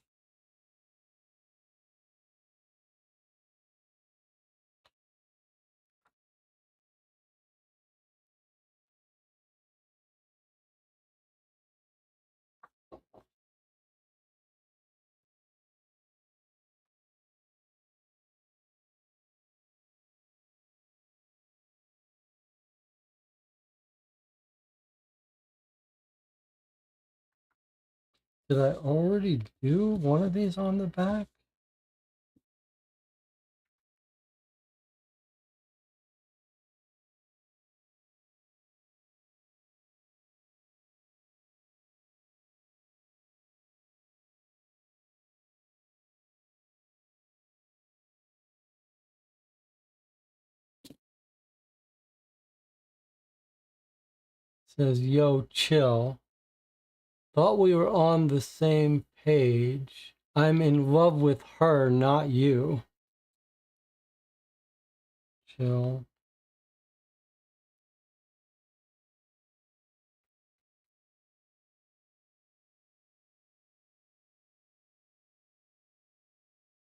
Did I already do one of these on the back? It says, yo, chill. Thought we were on the same page. I'm in love with her, not you. Chill.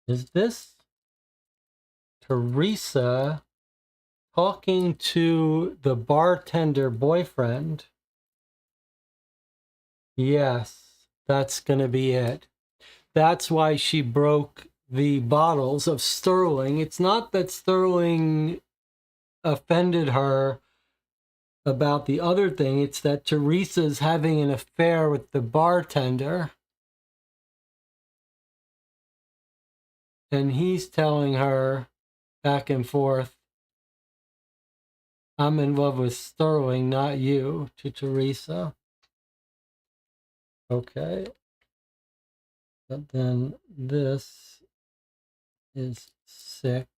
Is this Teresa talking to the bartender boyfriend? Yes, that's going to be it. That's why she broke the bottles of Sterling. It's not that Sterling offended her about the other thing. It's that Teresa's having an affair with the bartender. And he's telling her back and forth, I'm in love with Sterling, not you, to Teresa. Okay. But then this is 6.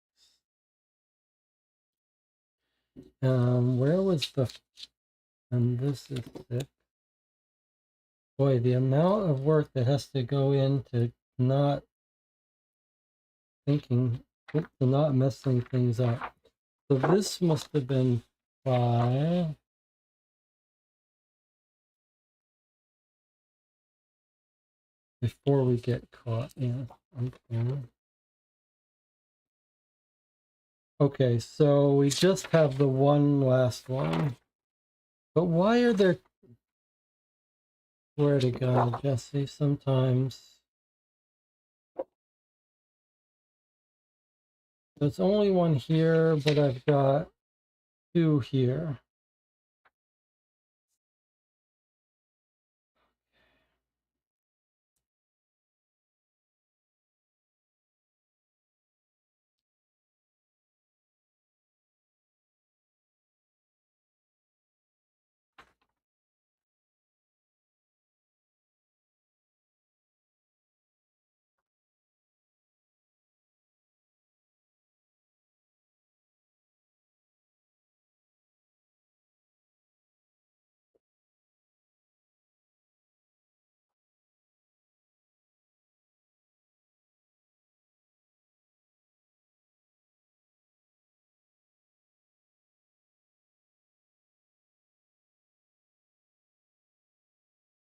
Where was the... And this is 6. Boy, the amount of work that has to go into not thinking, to not messing things up. So this must have been 5. Before we get caught. Yeah. Okay. Okay, so we just have the one last one. But why are there... Swear to God, Jesse, sometimes... There's only one here, but I've got 2 here.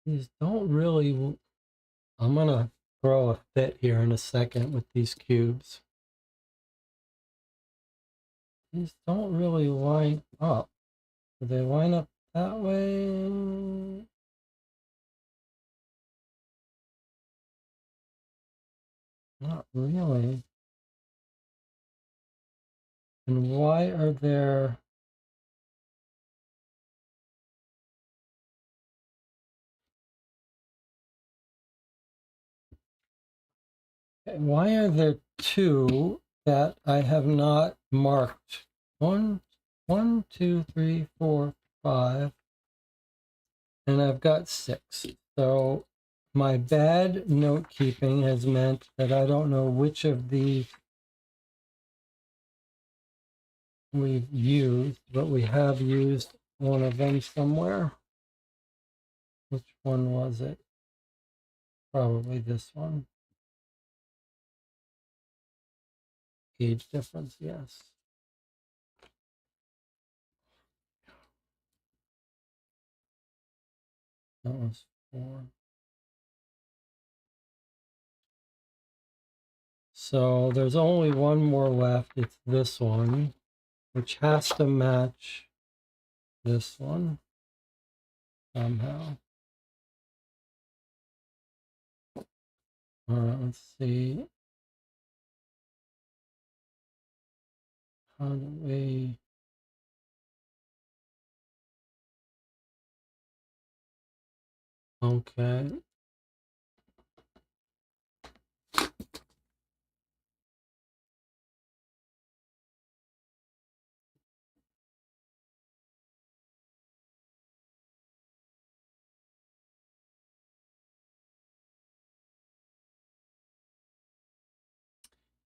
These don't really... I'm gonna throw a fit here in a second with these cubes. These don't really line up. Do they line up that way? Not really. And why are there... Why are there 2 that I have not marked? 1, 2, 3, 4, 5. And I've got 6. So my bad note keeping has meant that I don't know which of these we've used, but we have used one of them somewhere. Which one was it? Probably this one. Gauge difference, yes. That was 4. So there's only one more left. It's this one, which has to match this one somehow. All right, let's see. How do we... Okay.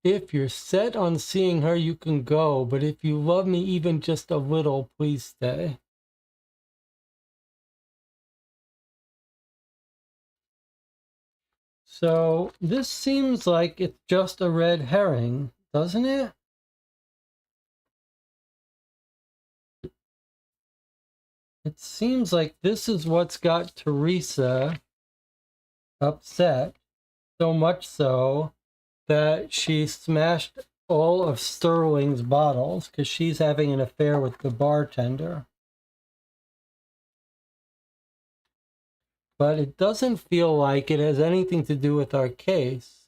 If you're set on seeing her, you can go, but if you love me even just a little, please stay. So this seems like it's just a red herring, doesn't it? It seems like this is what's got Teresa upset, so much so that she smashed all of Sterling's bottles because she's having an affair with the bartender. But it doesn't feel like it has anything to do with our case.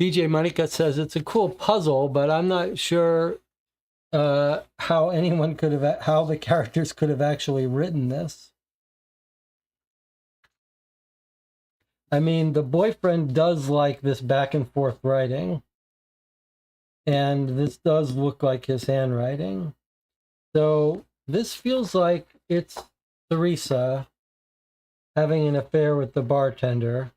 DJ Monica says it's a cool puzzle, but I'm not sure how anyone could have, how the characters could have actually written this. I mean, the boyfriend does like this back and forth writing, and this does look like his handwriting. So this feels like it's Teresa having an affair with the bartender,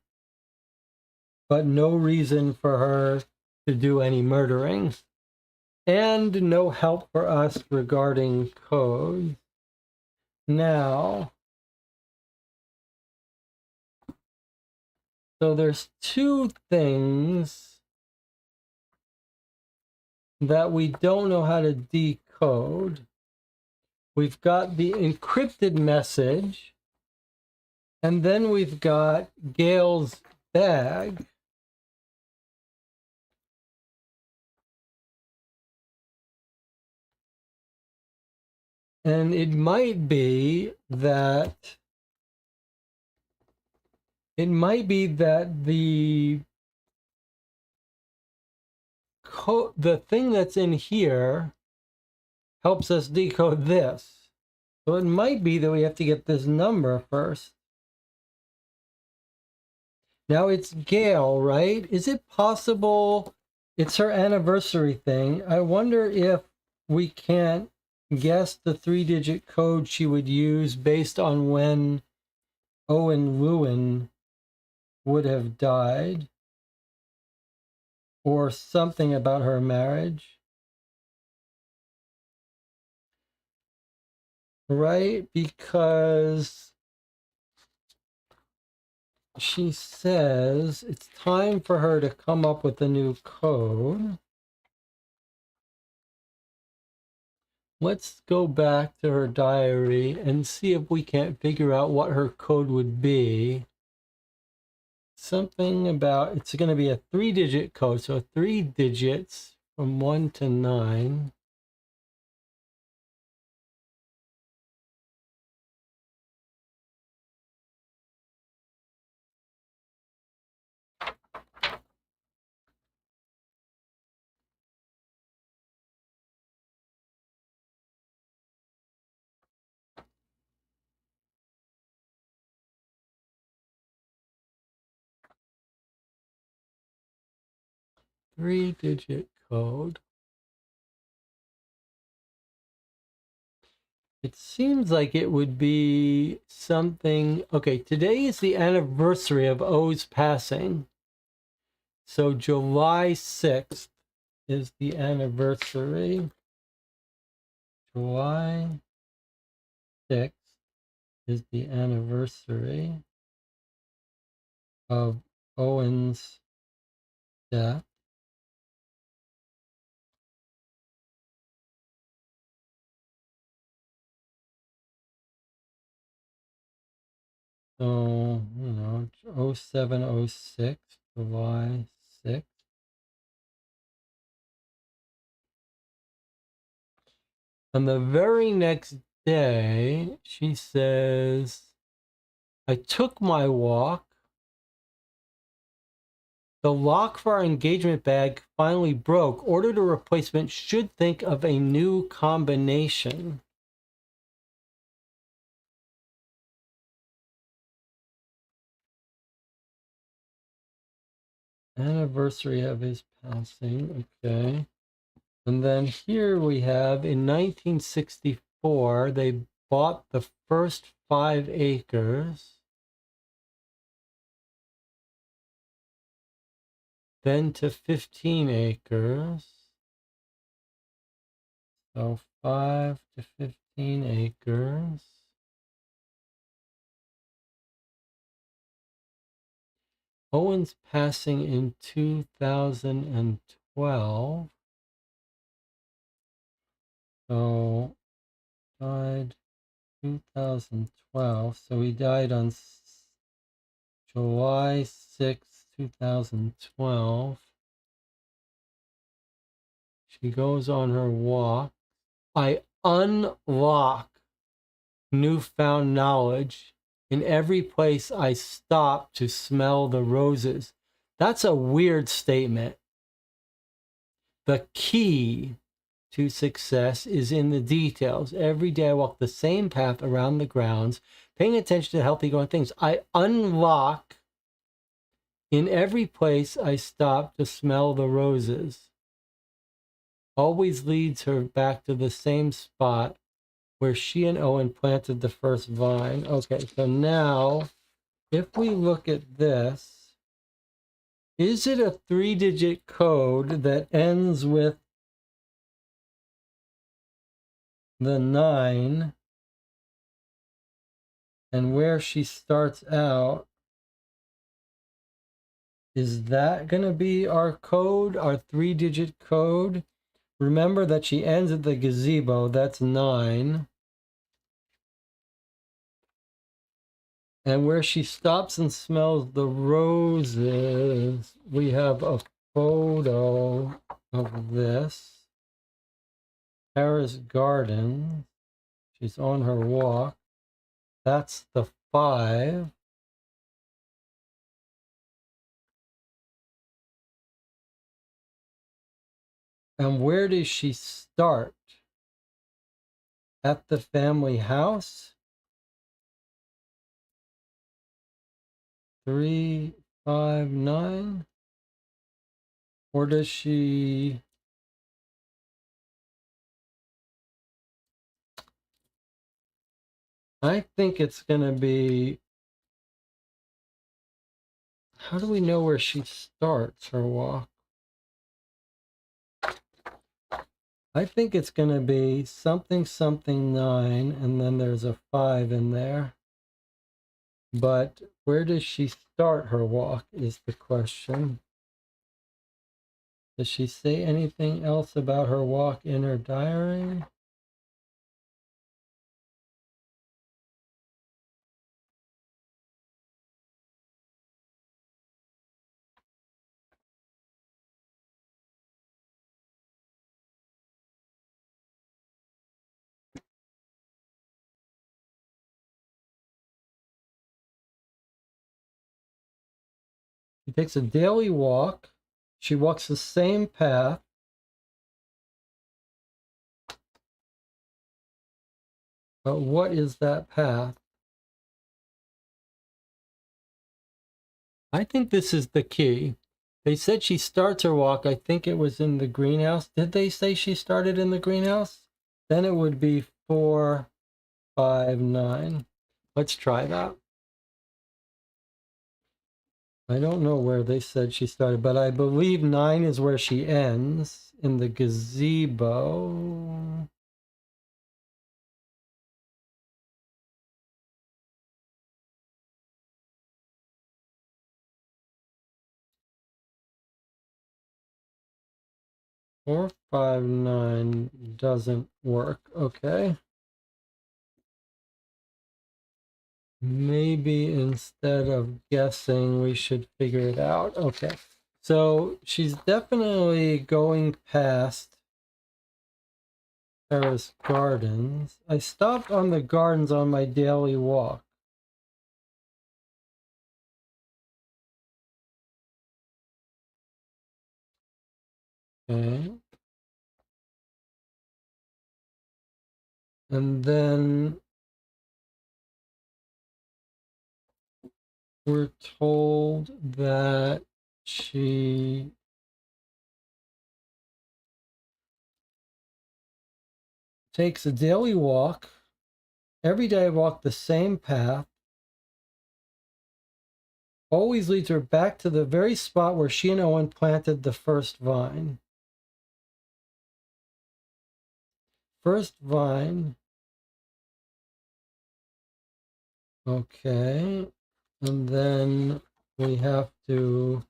but no reason for her to do any murdering, and no help for us regarding code. Now, so there's two things that we don't know how to decode. We've got the encrypted message, and then we've got Gail's bag. And it might be that the thing that's in here helps us decode this. So it might be that we have to get this number first. Now it's Gail, right? Is it possible it's her anniversary thing? I wonder if we can't guess the 3-digit code she would use based on when Owen Lewin would have died, or something about her marriage. Right? Because she says it's time for her to come up with a new code. Let's go back to her diary and see if we can't figure out what her code would be. Something about, it's going to be a 3-digit code, so 3 digits from 1 to 9. Three-digit code. It seems like it would be something. Okay, today is the anniversary of O's passing. So July 6th is the anniversary. July 6th is the anniversary of Owen's death. So, 0706, July 6th. And the very next day, she says, I took my walk. The lock for our engagement bag finally broke. Ordered a replacement. Should think of a new combination. Anniversary of his passing. Okay. And then here we have in 1964, they bought the first 5 acres. Then to 15 acres. So 5 to 15 acres. Owen's passing in 2012. So died 2012. So he died on July 6th, 2012. She goes on her walk. I unlock newfound knowledge. In every place I stop to smell the roses. That's a weird statement. The key to success is in the details. Every day I walk the same path around the grounds, paying attention to healthy growing things. I unlock in every place I stop to smell the roses. Always leads her back to the same spot where she and Owen planted the first vine. Okay, so now if we look at this, is it a 3-digit code that ends with the 9? And where she starts out, is that going to be our code, our 3-digit code? Remember that she ends at the gazebo, that's 9. And where she stops and smells the roses, we have a photo of this. Terrace Garden. She's on her walk. That's the 5. And where does she start? At the family house? 3, 5, 9? Or does she... I think it's going to be... How do we know where she starts her walk? I think it's going to be something, something 9, and then there's a 5 in there. But where does she start her walk is the question. Does she say anything else about her walk in her diary? She takes a daily walk. She walks the same path. But what is that path? I think this is the key. They said she starts her walk. I think it was in the greenhouse. Did they say she started in the greenhouse? Then it would be 4, 5, 9. Let's try that. I don't know where they said she started, but I believe 9 is where she ends, in the gazebo. Four, 5, 9 doesn't work. Okay. Maybe instead of guessing, we should figure it out. Okay. So she's definitely going past Terrace Gardens. I stopped on the gardens on my daily walk. Okay. And then we're told that she takes a daily walk. Every day I walk the same path. Always leads her back to the very spot where she and Owen planted the first vine. First vine. Okay. And then we have to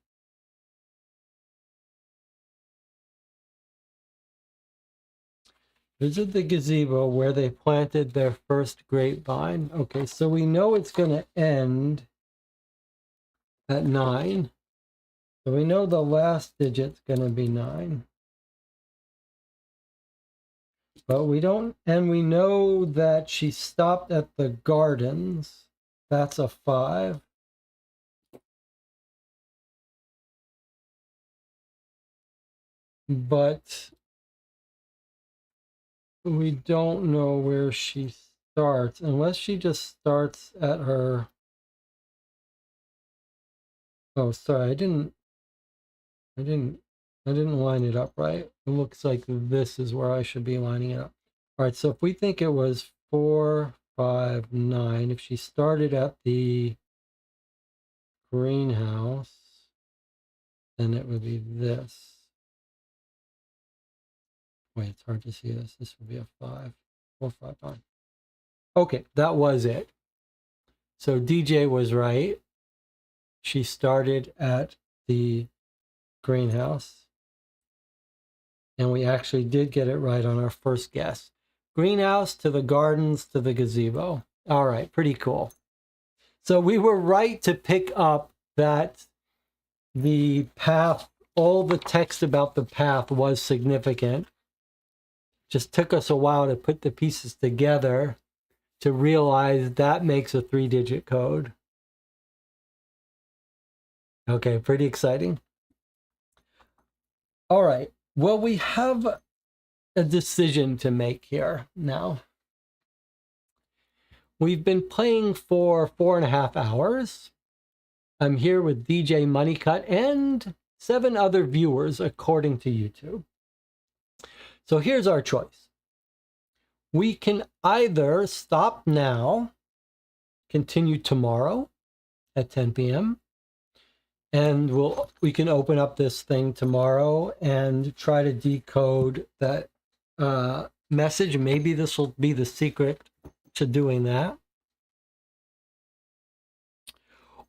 visit the gazebo where they planted their first grapevine. Okay, so we know it's going to end at 9. So we know the last digit's going to be 9. But we don't, and we know that she stopped at the gardens. That's a 5. But we don't know where she starts, unless she just starts at her. Oh, sorry, I didn't line it up right. It looks like this is where I should be lining it up. All right, so if we think it was 4, 5, 9, if she started at the greenhouse, then it would be this. Wait, it's hard to see this. This would be a 5, 4, 5, 9. Okay, that was it. So DJ was right. She started at the greenhouse. And we actually did get it right on our first guess. Greenhouse to the gardens to the gazebo. All right, pretty cool. So we were right to pick up that the path, all the text about the path was significant. Just took us a while to put the pieces together to realize that makes a 3-digit code. Okay, pretty exciting. All right, well, we have a decision to make here now. We've been playing for 4.5 hours. I'm here with DJ Moneycut and 7 other viewers according to YouTube. So here's our choice. We can either stop now, continue tomorrow at 10 p.m., and we can open up this thing tomorrow and try to decode that message. Maybe this will be the secret to doing that.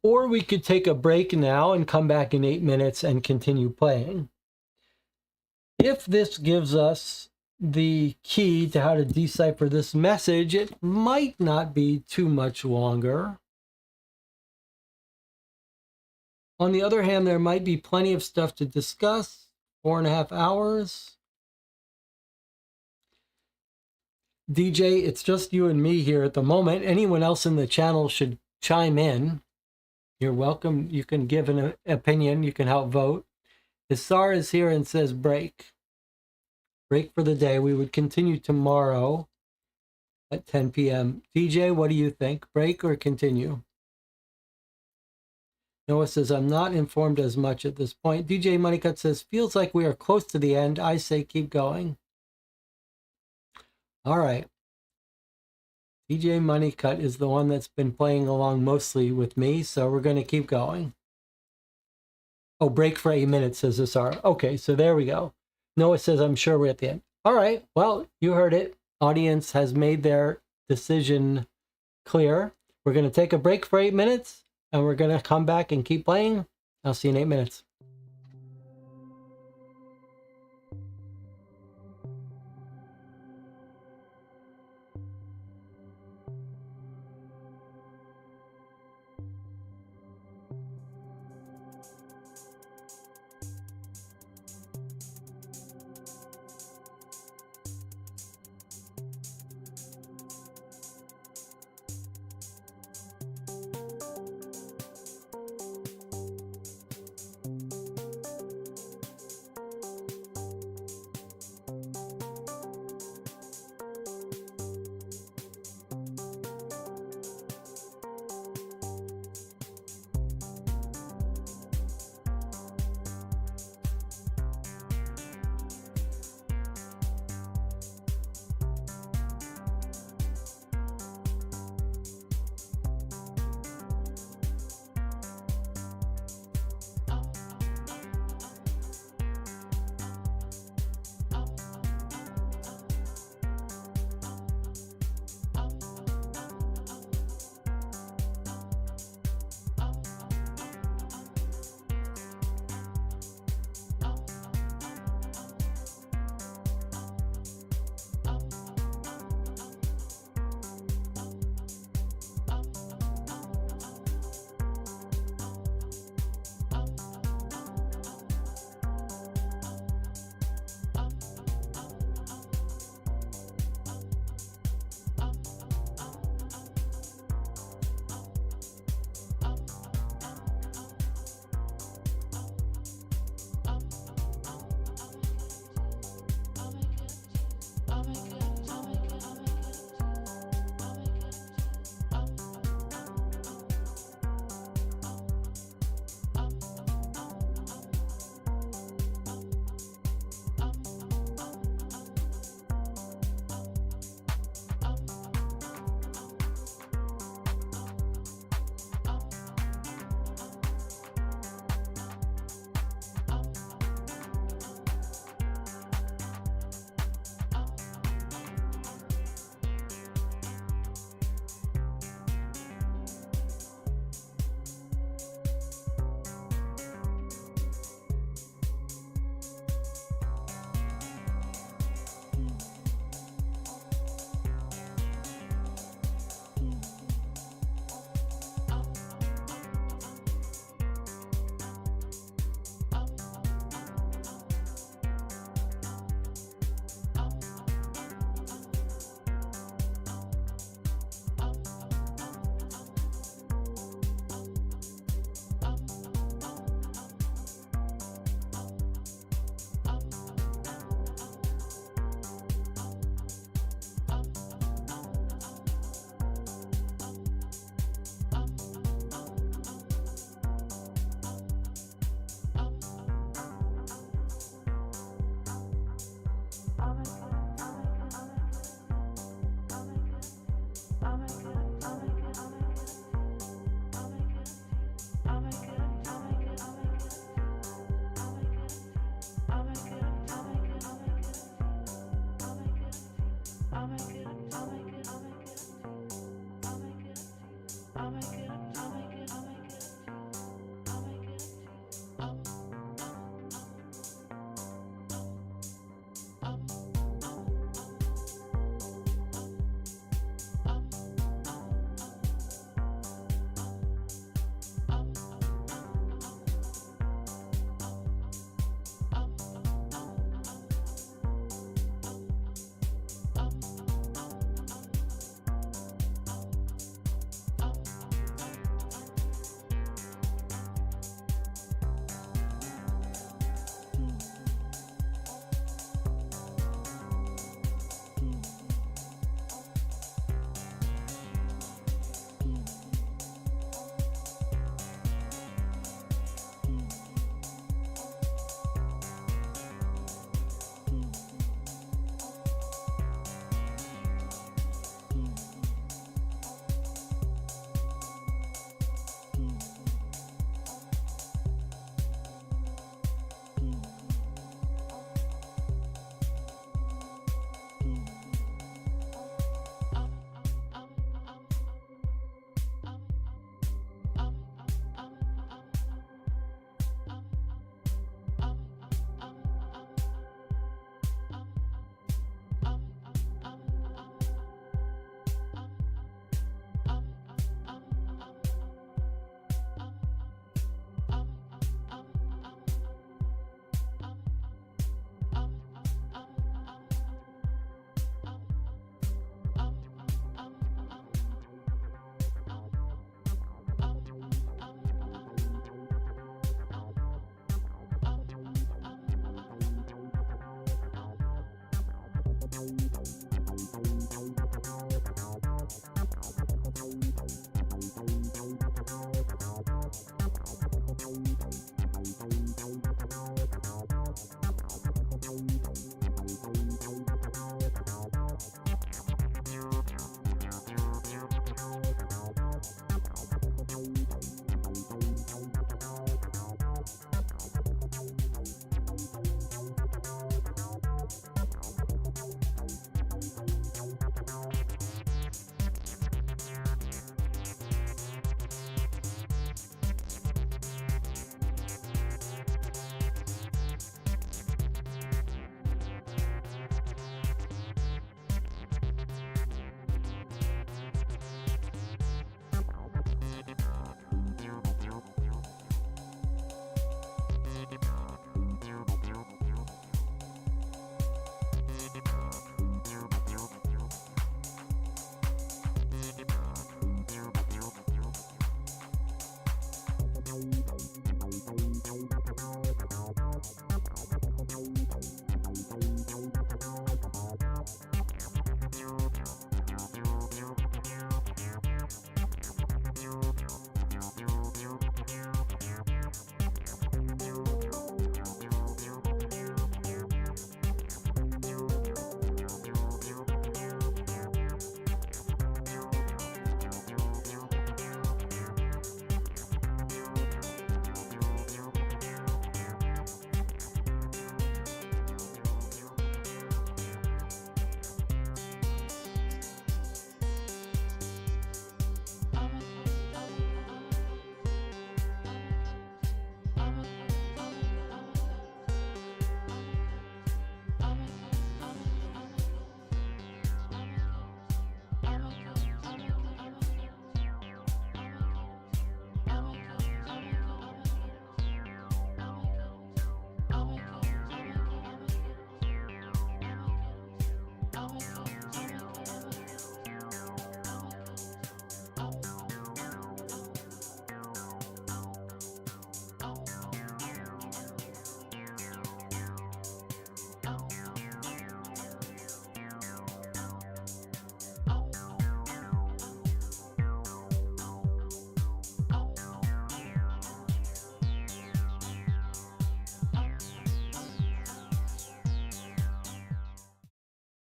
Or we could take a break now and come back in 8 minutes and continue playing. If this gives us the key to how to decipher this message, it might not be too much longer. On the other hand, there might be plenty of stuff to discuss. 4.5 hours. DJ, it's just you and me here at the moment. Anyone else in the channel should chime in. You're welcome. You can give an opinion. You can help vote. Isar is here and says break. Break for the day. We would continue tomorrow at 10 p.m. DJ, what do you think? Break or continue? Noah says, I'm not informed as much at this point. DJ Moneycut says, feels like we are close to the end. I say keep going. All right. DJ Moneycut is the one that's been playing along mostly with me, so we're going to keep going. Oh, break for 8 minutes, says Isar. Okay, so there we go. Noah says, I'm sure we're at the end. All right, well, you heard it. Audience has made their decision clear. We're going to take a break for 8 minutes, and we're going to come back and keep playing. I'll see you in 8 minutes.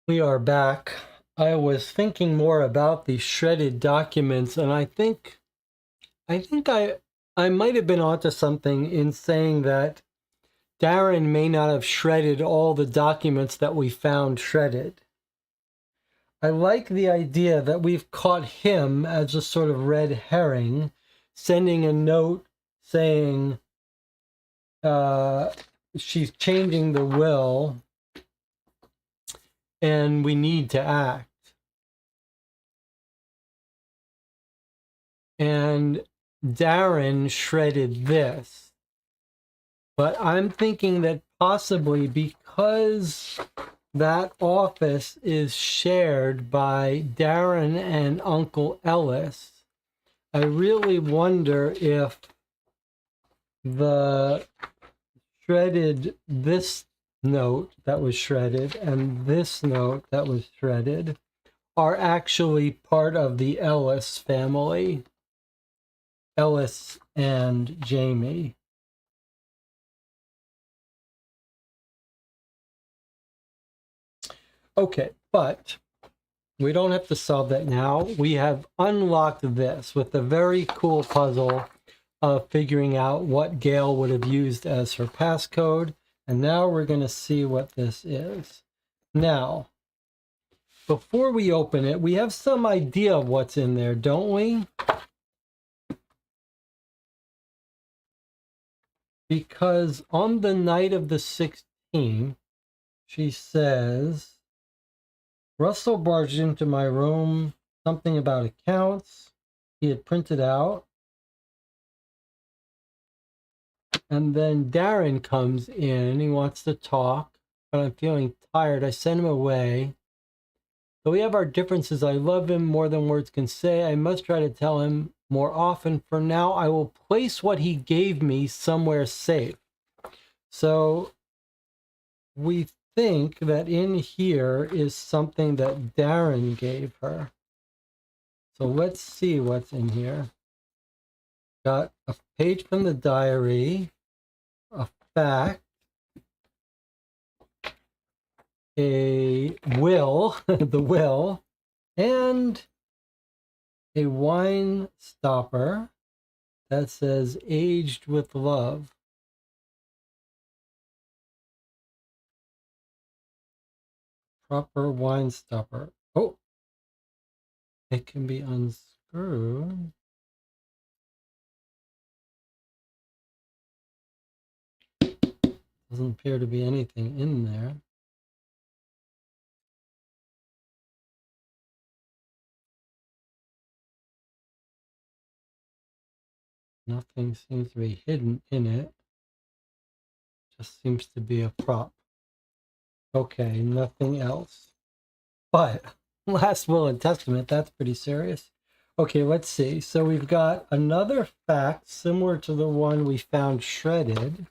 We are back. I was thinking more about the shredded documents, and I think I might have been onto something in saying that Darren may not have shredded all the documents that we found shredded. I like the idea that we've caught him as a sort of red herring, sending a note saying she's changing the will and we need to act. And Darren shredded this. But I'm thinking that possibly because that office is shared by Darren and Uncle Ellis, I really wonder if the shredded, this note that was shredded and this note that was shredded are actually part of the Ellis family. Ellis and Jamie. Okay, but we don't have to solve that now. We have unlocked this with the very cool puzzle of figuring out what Gail would have used as her passcode. And now we're going to see what this is. Now, before we open it, we have some idea of what's in there, don't we? Because on the night of the 16th, she says, Russell barged into my room, something about accounts he had printed out. And then Darren comes in, he wants to talk, but I'm feeling tired. I send him away. Though we have our differences, I love him more than words can say. I must try to tell him more often. For now, I will place what he gave me somewhere safe. So we think that in here is something that Darren gave her. So let's see what's in here. Got a page from the diary, a fact, a will, the will, and a wine stopper that says aged with love. Proper wine stopper. Oh, it can be unscrewed. Doesn't appear to be anything in there. Nothing seems to be hidden in it. Just seems to be a prop. Okay, nothing else. But last will and testament, that's pretty serious. Okay, let's see. So we've got another fact similar to the one we found shredded.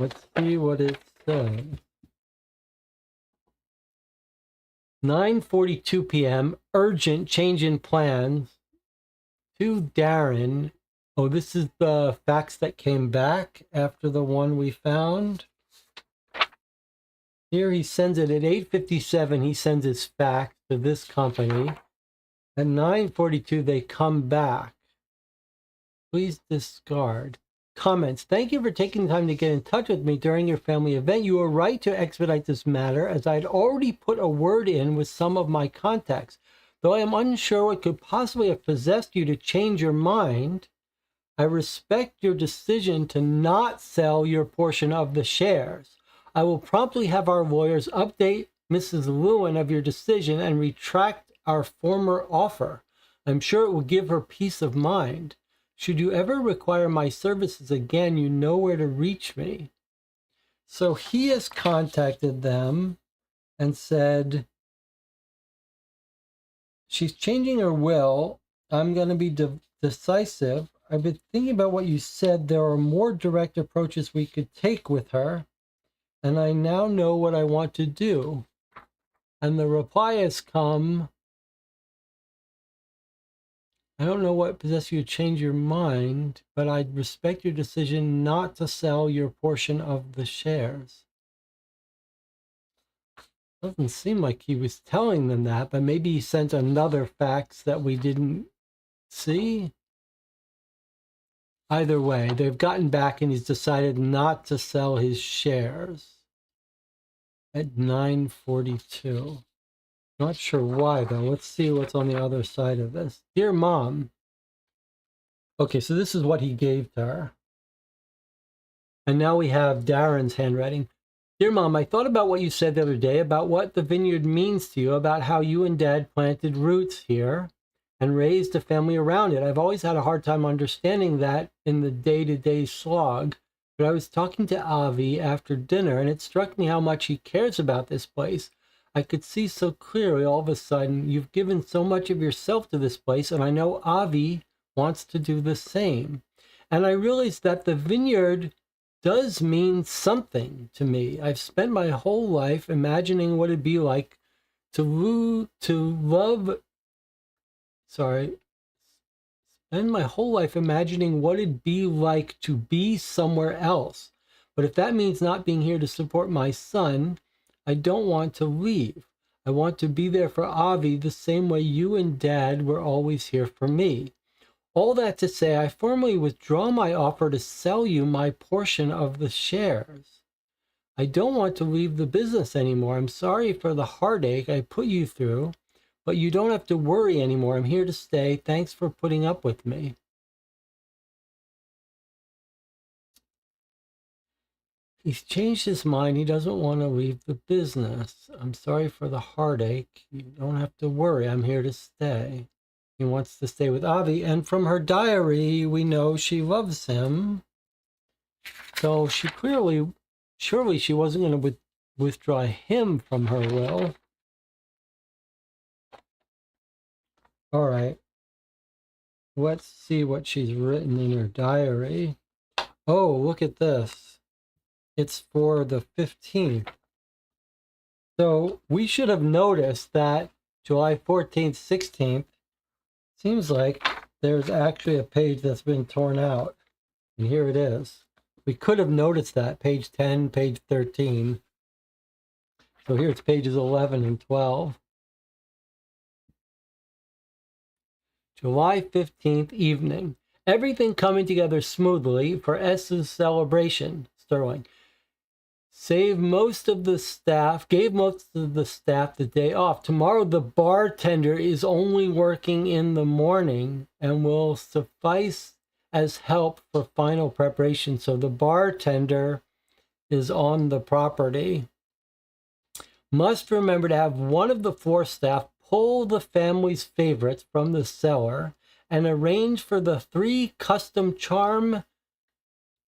Let's see what it says. 9:42 p.m. Urgent change in plans to Darren. Oh, this is the fax that came back after the one we found. Here he sends it at 8:57. He sends his fax to this company. At 9:42, they come back. Please discard. Comments. Thank you for taking the time to get in touch with me during your family event. You were right to expedite this matter, as I had already put a word in with some of my contacts. Though I am unsure what could possibly have possessed you to change your mind, I respect your decision to not sell your portion of the shares. I will promptly have our lawyers update Mrs. Lewin of your decision and retract our former offer. I'm sure it will give her peace of mind. Should you ever require my services again, you know where to reach me. So he has contacted them and said, she's changing her will. I'm going to be decisive. I've been thinking about what you said. There are more direct approaches we could take with her, and I now know what I want to do. And the reply has come, I don't know what possessed you to change your mind, but I respect your decision not to sell your portion of the shares. Doesn't seem like he was telling them that, but maybe he sent another fax that we didn't see. Either way, they've gotten back and he's decided not to sell his shares. at 9:42. Not sure why, though. Let's see what's on the other side of this. Dear Mom. Okay, so this is what he gave to her. And now we have Darren's handwriting. Dear Mom, I thought about what you said the other day about what the vineyard means to you, about how you and Dad planted roots here and raised a family around it. I've always had a hard time understanding that in the day-to-day slog, but I was talking to Avi after dinner, and it struck me how much he cares about this place. I could see so clearly all of a sudden you've given so much of yourself to this place, and I know Avi wants to do the same. And I realized that the vineyard does mean something to me. I've spent my whole life imagining what it'd be like spend my whole life imagining what it'd be like to be somewhere else. But if that means not being here to support my son, I don't want to leave. I want to be there for Avi the same way you and Dad were always here for me. All that to say, I formally withdraw my offer to sell you my portion of the shares. I don't want to leave the business anymore. I'm sorry for the heartache I put you through, but you don't have to worry anymore. I'm here to stay. Thanks for putting up with me. He's changed his mind. He doesn't want to leave the business. I'm sorry for the heartache. You don't have to worry. I'm here to stay. He wants to stay with Avi, and from her diary, we know she loves him. So she surely she wasn't going to withdraw him from her will. All right. Let's see what she's written in her diary. Oh, look at this. It's for the 15th. So we should have noticed that July 14th, 16th, seems like there's actually a page that's been torn out. And here it is. We could have noticed that, page 10, page 13. So here it's pages 11 and 12. July 15th evening. Everything coming together smoothly for S's celebration, Sterling. Gave most of the staff the day off. Tomorrow the bartender is only working in the morning and will suffice as help for final preparation. So the bartender is on the property. Must remember to have one of the floor staff pull the family's favorites from the cellar and arrange for the 3 custom charm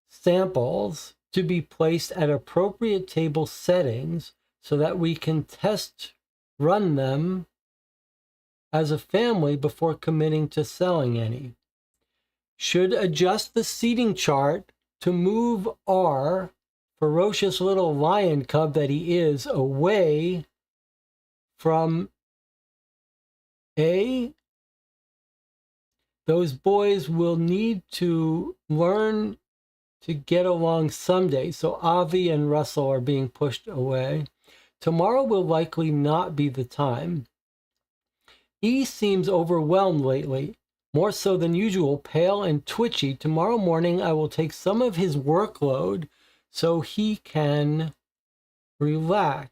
samples to be placed at appropriate table settings so that we can test run them as a family before committing to selling any. Should adjust the seating chart to move our ferocious little lion cub that he is away from A. Those boys will need to learn to get along someday, so Avi and Russell are being pushed away. Tomorrow will likely not be the time. E seems overwhelmed lately, more so than usual, pale and twitchy. Tomorrow morning I will take some of his workload so he can relax.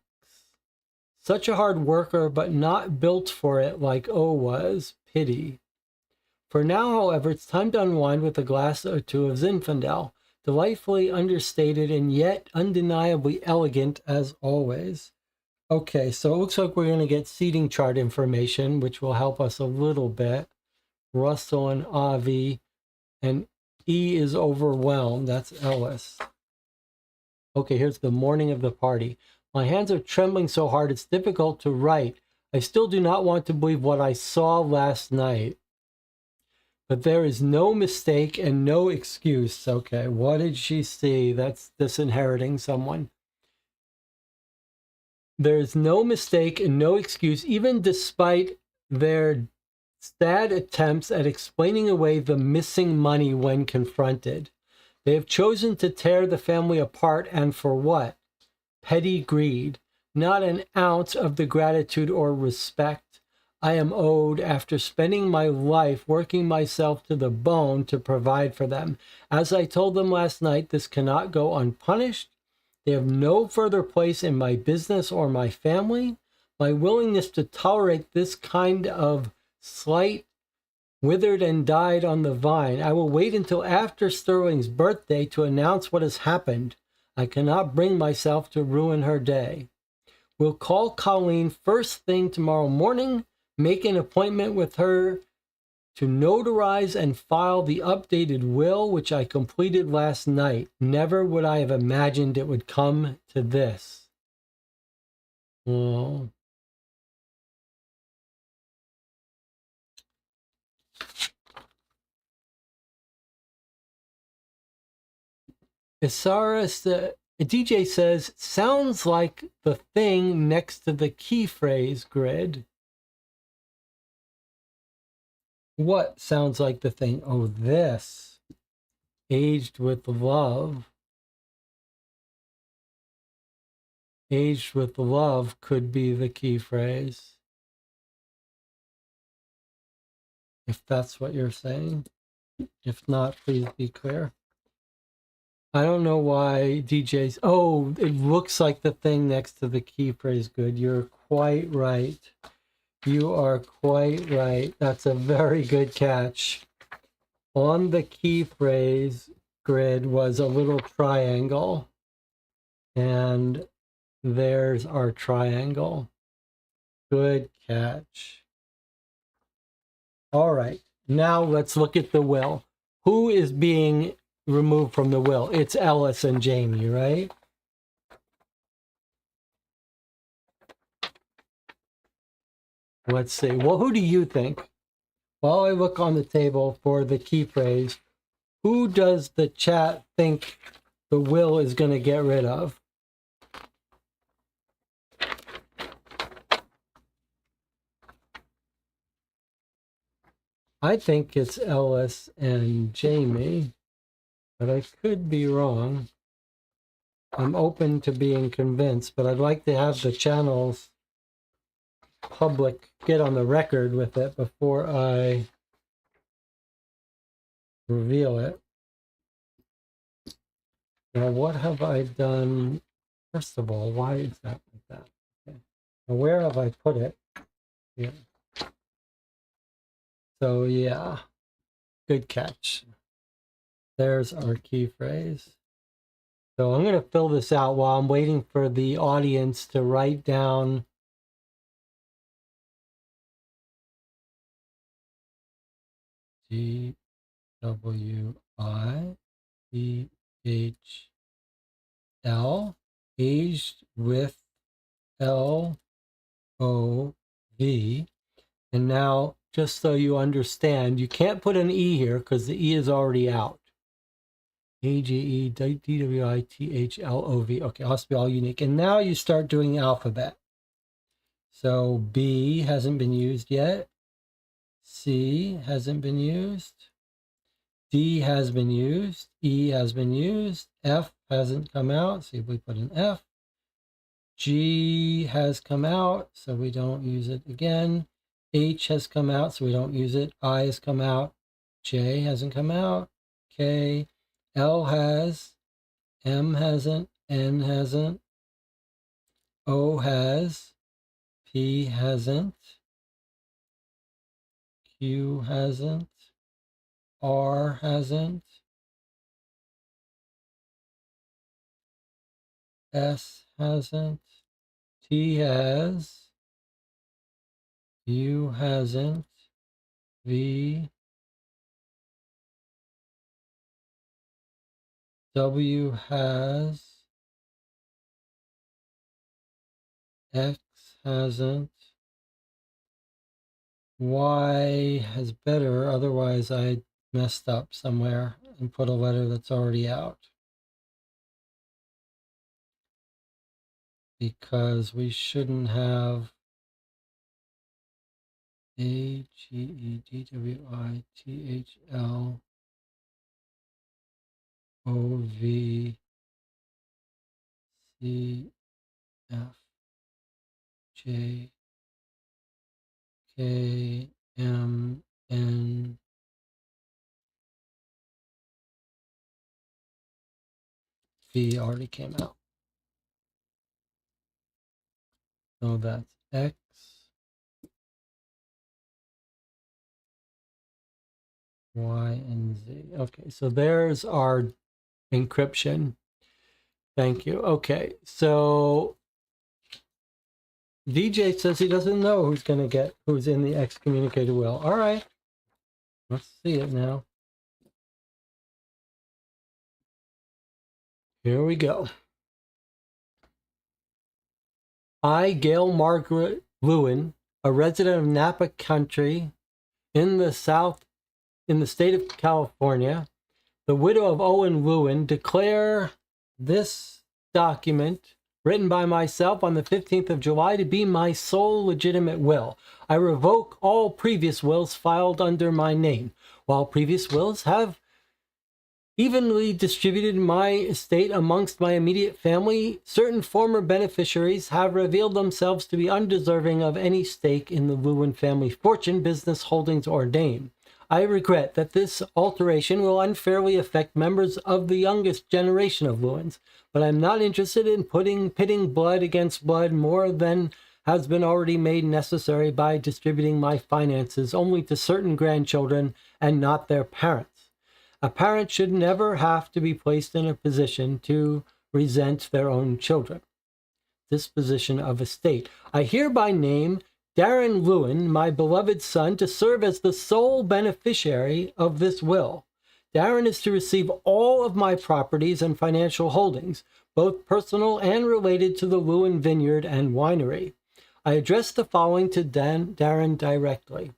Such a hard worker, but not built for it like O was. Pity. For now, however, it's time to unwind with a glass or two of Zinfandel. Delightfully understated and yet undeniably elegant as always. Okay, so it looks like we're going to get seating chart information, which will help us a little bit. Russell and Avi, and E is overwhelmed. That's Ellis. Okay, here's the morning of the party. My hands are trembling so hard it's difficult to write. I still do not want to believe what I saw last night. But there is no mistake and no excuse. Okay, what did she see? That's disinheriting someone. There is no mistake and no excuse, even despite their sad attempts at explaining away the missing money when confronted. They have chosen to tear the family apart, and for what? Petty greed. Not an ounce of the gratitude or respect I am owed after spending my life working myself to the bone to provide for them. As I told them last night, this cannot go unpunished. They have no further place in my business or my family. My willingness to tolerate this kind of slight withered and died on the vine. I will wait until after Sterling's birthday to announce what has happened. I cannot bring myself to ruin her day. We'll call Colleen first thing tomorrow morning, make an appointment with her to notarize and file the updated will, which I completed last night. Never would I have imagined it would come to this. Well, Isaris, the DJ says, sounds like the thing next to the key phrase grid. What sounds like the thing? Oh, this. Aged with love. Aged with love could be the key phrase. If that's what you're saying. If not, please be clear. I don't know why DJs... Oh, it looks like the thing next to the key phrase good. You're quite right. You are quite right. That's a very good catch. On the key phrase grid was a little triangle. And there's our triangle. Good catch. All right. Now let's look at the will. Who is being removed from the will? It's Ellis and Jamie, right? Let's see. Well, who do you think? While I look on the table for the key phrase, who does the chat think the will is going to get rid of? I think it's Ellis and Jamie, but I could be wrong. I'm open to being convinced, but I'd like to have the channel's public get on the record with it before I reveal it. Now, what have I done? First of all, why is that like that? Okay. Now, where have I put it? Yeah. So, yeah, good catch. There's our key phrase. So I'm going to fill this out while I'm waiting for the audience to write down GWITHL, aged with LOV. And now, just so you understand, you can't put an E here because the E is already out. AGEDWITHLOV. Okay, it has to be all unique. And now you start doing alphabet. So B hasn't been used yet. C hasn't been used. D has been used. E has been used. F hasn't come out. See if we put an F. G has come out, so we don't use it again. H has come out, so we don't use it. I has come out. J hasn't come out. K. L has. M hasn't. N hasn't. O has. P hasn't. Q hasn't. R hasn't. S hasn't. T has. U hasn't. V. W has. X hasn't. Y has better, otherwise I messed up somewhere and put a letter that's already out. Because we shouldn't have AGEDWITHLOVCFJKMN. V already came out. So that's X, Y, and Z. Okay, so there's our encryption. Thank you. Okay, so DJ says he doesn't know who's in the excommunicated will. All right, let's see it now. Here we go. I, Gail Margaret Lewin, a resident of Napa Country in the state of California, the widow of Owen Lewin, declare this document written by myself on the 15th of July to be my sole legitimate will. I revoke all previous wills filed under my name. While previous wills have evenly distributed my estate amongst my immediate family, certain former beneficiaries have revealed themselves to be undeserving of any stake in the Lewin family fortune, business, holdings, or name. I regret that this alteration will unfairly affect members of the youngest generation of Lewins, but I'm not interested in pitting blood against blood more than has been already made necessary by distributing my finances only to certain grandchildren and not their parents. A parent should never have to be placed in a position to resent their own children. Disposition of estate. I hereby name Darren Lewin, my beloved son, to serve as the sole beneficiary of this will. Darren is to receive all of my properties and financial holdings, both personal and related to the Lewin Vineyard and Winery. I address the following to Darren directly.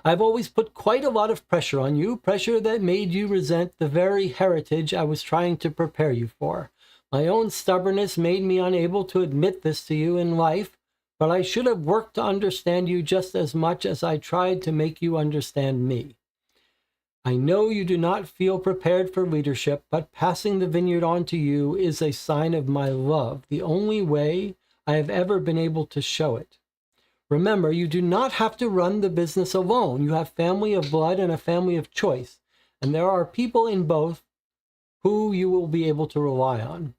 I've always put quite a lot of pressure on you, pressure that made you resent the very heritage I was trying to prepare you for. My own stubbornness made me unable to admit this to you in life, but I should have worked to understand you just as much as I tried to make you understand me. I know you do not feel prepared for leadership, but passing the vineyard on to you is a sign of my love, the only way I have ever been able to show it. Remember, you do not have to run the business alone. You have family of blood and a family of choice, and there are people in both who you will be able to rely on.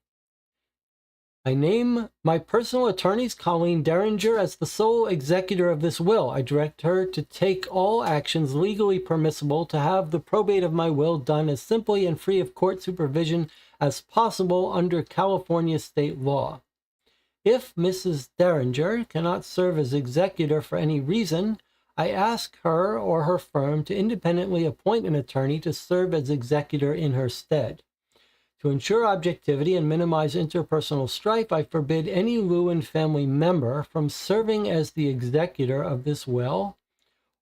I name my personal attorneys, Colleen Derringer, as the sole executor of this will. I direct her to take all actions legally permissible to have the probate of my will done as simply and free of court supervision as possible under California state law. If Mrs. Derringer cannot serve as executor for any reason, I ask her or her firm to independently appoint an attorney to serve as executor in her stead. To ensure objectivity and minimize interpersonal strife, I forbid any Lewin family member from serving as the executor of this will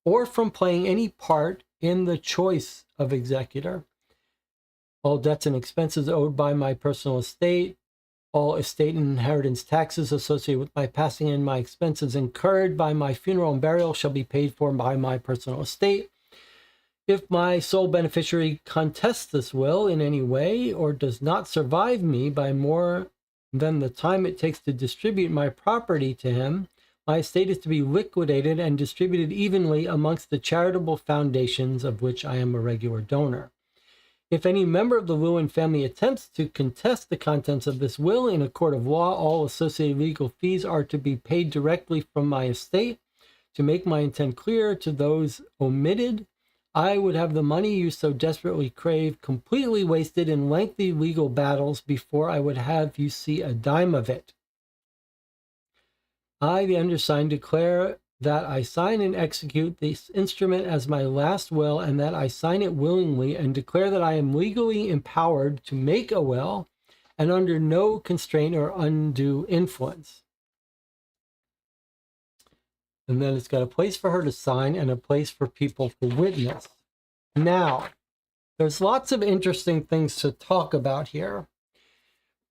or from playing any part in the choice of executor. All debts and expenses owed by my personal estate, all estate and inheritance taxes associated with my passing and my expenses incurred by my funeral and burial shall be paid for by my personal estate. If my sole beneficiary contests this will in any way or does not survive me by more than the time it takes to distribute my property to him, my estate is to be liquidated and distributed evenly amongst the charitable foundations of which I am a regular donor. If any member of the Lewin family attempts to contest the contents of this will in a court of law, all associated legal fees are to be paid directly from my estate. To make my intent clear to those omitted, I would have the money you so desperately crave completely wasted in lengthy legal battles before I would have you see a dime of it. I, the undersigned, declare that I sign and execute this instrument as my last will, and that I sign it willingly, and declare that I am legally empowered to make a will and under no constraint or undue influence. And then it's got a place for her to sign and a place for people to witness. Now, there's lots of interesting things to talk about here.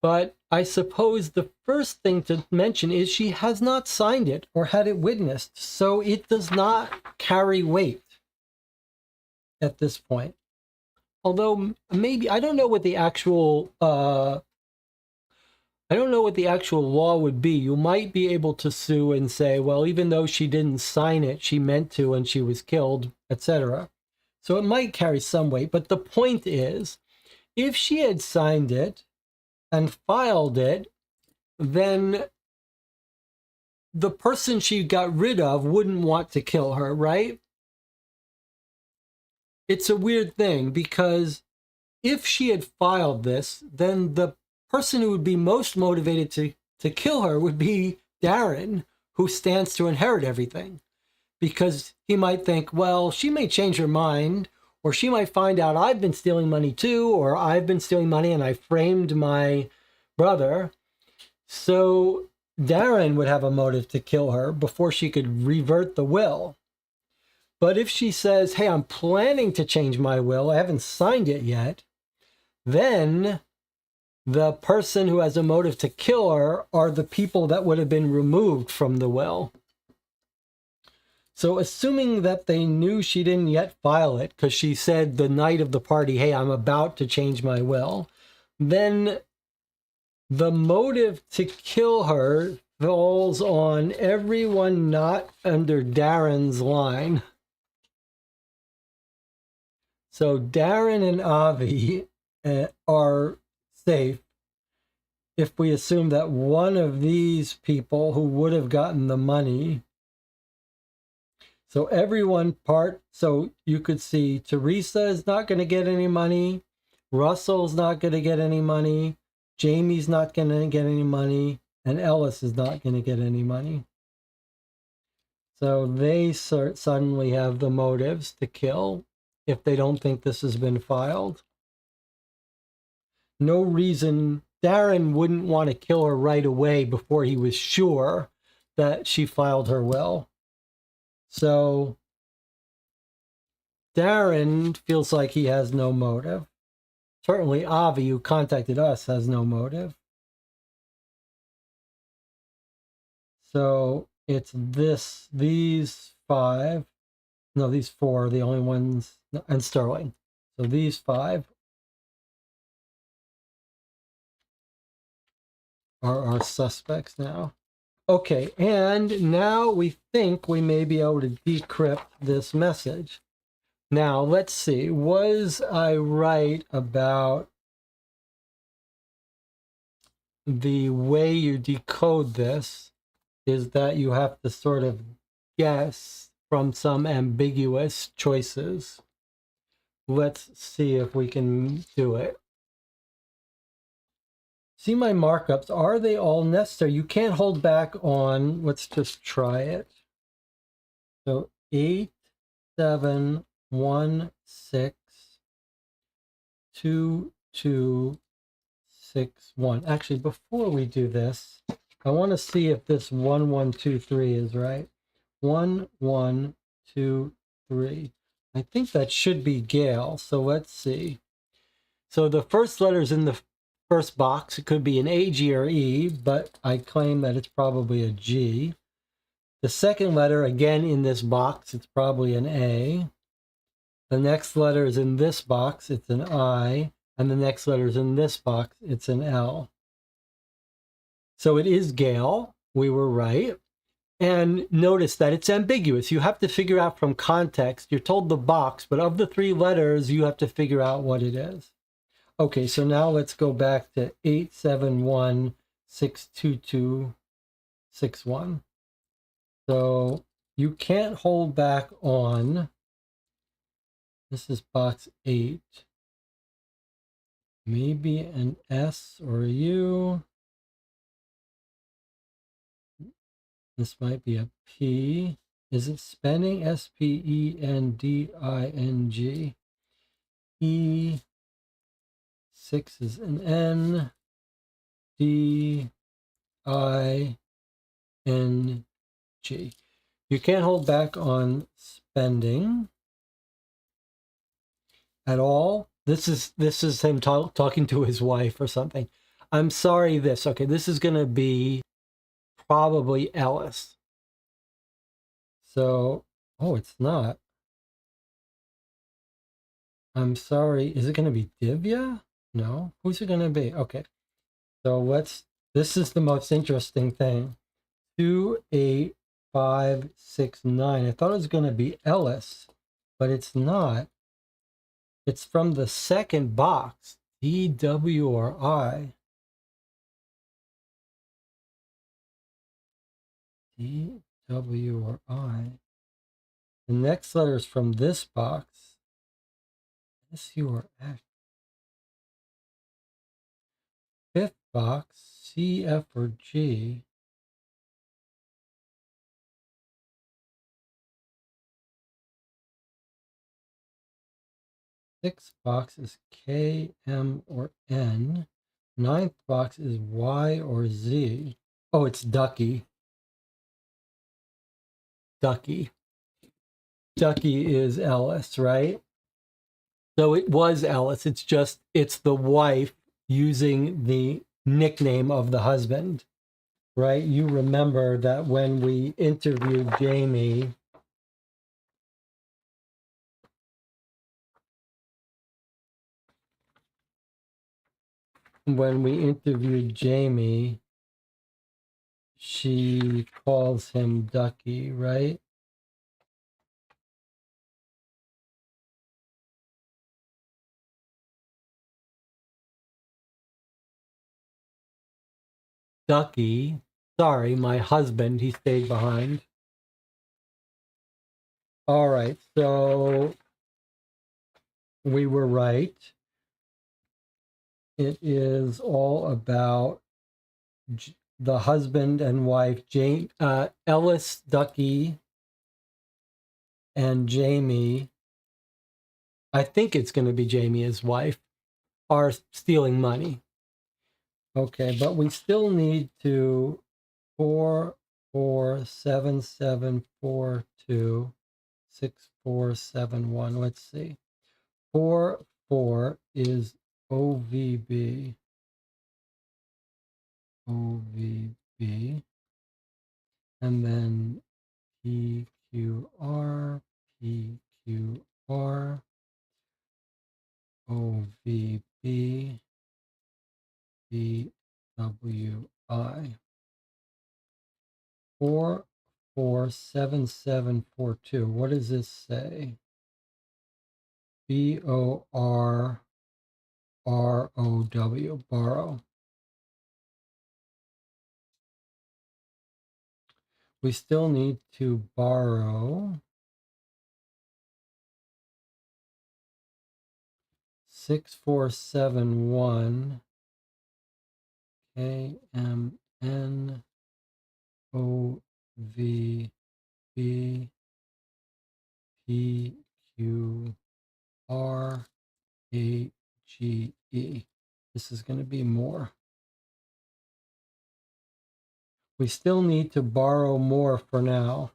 But I suppose the first thing to mention is she has not signed it or had it witnessed, so it does not carry weight at this point. Although maybe I don't know what the actual law would be. You might be able to sue and say, well, even though she didn't sign it, she meant to and she was killed, etc. So it might carry some weight. But the point is, if she had signed it and filed it, then the person she got rid of wouldn't want to kill her, right? It's a weird thing because if she had filed this, then the person who would be most motivated to kill her would be Darren, who stands to inherit everything. Because he might think, well, she may change her mind, or she might find out I've been stealing money too, or I've been stealing money and I framed my brother. So Darren would have a motive to kill her before she could revert the will. But if she says, hey, I'm planning to change my will, I haven't signed it yet, then the person who has a motive to kill her are the people that would have been removed from the will. So assuming that they knew she didn't yet file it because she said the night of the party, hey, I'm about to change my will, then the motive to kill her falls on everyone not under Darren's line. So Darren and Avi are safe if we assume that one of these people who would have gotten the money. So everyone so you could see Teresa is not going to get any money. Russell's not going to get any money. Jamie's not going to get any money. And Ellis is not going to get any money. So they suddenly have the motives to kill if they don't think this has been filed. No reason Darren wouldn't want to kill her right away before he was sure that she filed her will. So Darren feels like he has no motive. Certainly Avi, who contacted us, has no motive. So it's these four are the only ones, and Sterling. So these five are our suspects now. Okay, and now we think we may be able to decrypt this message. Now, let's see. Was I right about the way you decode this is that you have to sort of guess from some ambiguous choices? Let's see if we can do it. See my markups. Are they all necessary? You can't hold back on, let's just try it. So 8, 7, 1, 6, 2, 2, 6, 1. Actually, before we do this, I want to see if this 1, 1, 2, 3 is right. 1, 1, 2, 3. I think that should be Gail. So let's see. So the first letter's in the first box. It could be an A, G, or E, but I claim that it's probably a G. The second letter, again, in this box, it's probably an A. The next letter is in this box, it's an I. And the next letter is in this box, it's an L. So it is Gail. We were right. And notice that it's ambiguous. You have to figure out from context. You're told the box, but of the 3 letters, you have to figure out what it is. Okay, so now let's go back to 871-622-61. So you can't hold back on, this is box 8. Maybe an S or a U. This might be a P. Is it spending? S-P-E-N-D-I-N-G. E. 6 is an N. D-I-N-G. You can't hold back on spending at all. This is him talking to his wife or something. I'm sorry, this. Okay, this is going to be probably Ellis. So, oh, it's not. I'm sorry. Is it going to be Divya? No. Who's it going to be? Okay. So this is the most interesting thing. 2, 8, 5, 6, 9. I thought it was going to be Ellis, but it's not. It's from the second box, D, W, or I. D, W, or I. The next letter is from this box. S, U, or X. Fifth box, C, F, or G. Sixth box is K, M, or N. Ninth box is Y or Z. Oh, it's Ducky. Ducky. Ducky is Ellis, right? So it was Ellis. It's the wife using the nickname of the husband, right? You remember that when we interviewed Jamie, she calls him Ducky, right? Ducky. Sorry, my husband, he stayed behind. All right, so we were right. It is all about the husband and wife, Ellis, Ducky, and Jamie. I think it's going to be Jamie, his wife, are stealing money. Okay, but we still need to 4477426471. Let's see. 44 is OVB. OVB. And then PQR, PQR, OVB, BWI. 447742. What does this say? BORROW, borrow. We still need to borrow 6471 KMN OVB PQRAGE. This is going to be more. We still need to borrow more for now.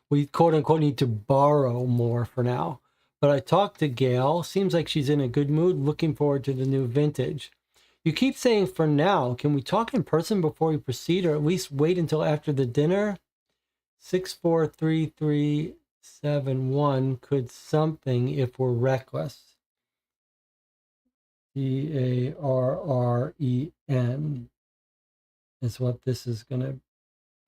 We quote unquote need to borrow more for now. But I talked to Gail. Seems like she's in a good mood, looking forward to the new vintage. You keep saying for now. Can we talk in person before we proceed, or at least wait until after the dinner? 643371 could something if we're reckless. DARREN is what this is going to.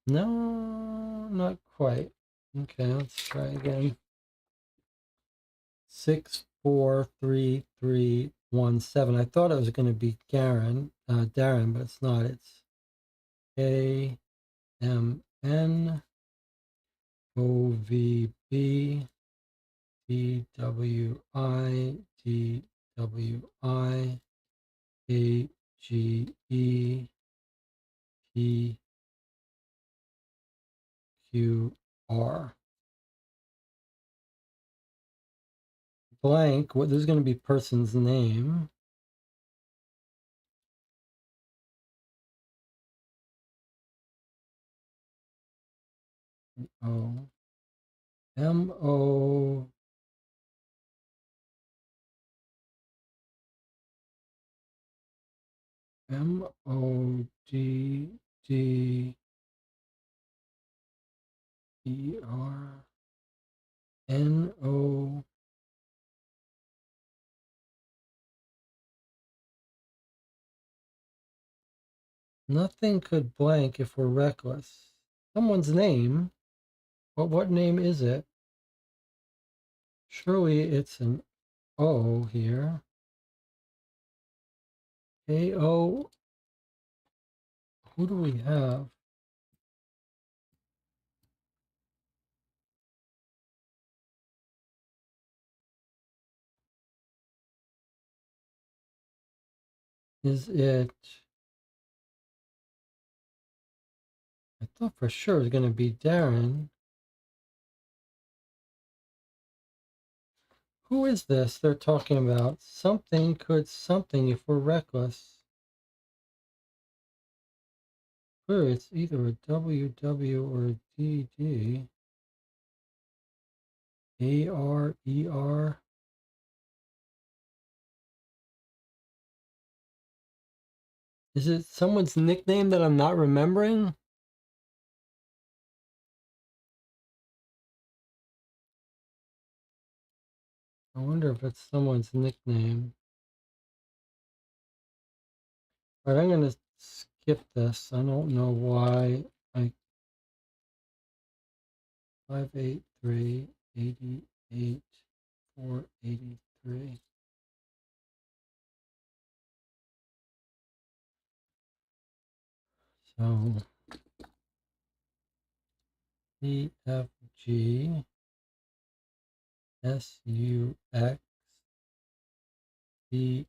No, not quite. Okay, let's try again. 643317. I thought it was going to be Darren, but it's not. It's KMN OVB DWI DWI AGE PQR. Blank, what, this is going to be person's name. O M O MODDERNO. Nothing could blank if we're reckless. Someone's name. But what name is it? Surely it's an O here. AO. Who do we have? Is it? I thought for sure it was going to be Darren. Who is this they're talking about? Something could something if we're reckless. Clear, it's either a WW or a DD. ARER. Is it someone's nickname that I'm not remembering? I wonder if it's someone's nickname. All right, I'm going to skip this. I don't know why. 583 88 483. So EFG SUX BHL.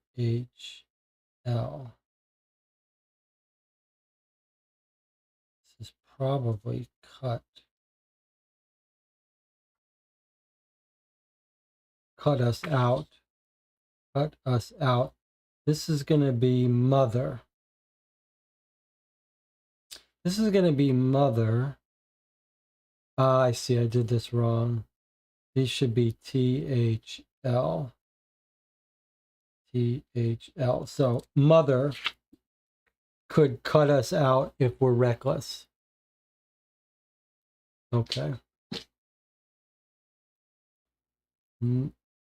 This is probably cut us out. Cut us out. This is going to be mother. This is going to be mother. Ah, I see. I did this wrong. These should be THL. THL. So mother could cut us out if we're reckless. Okay.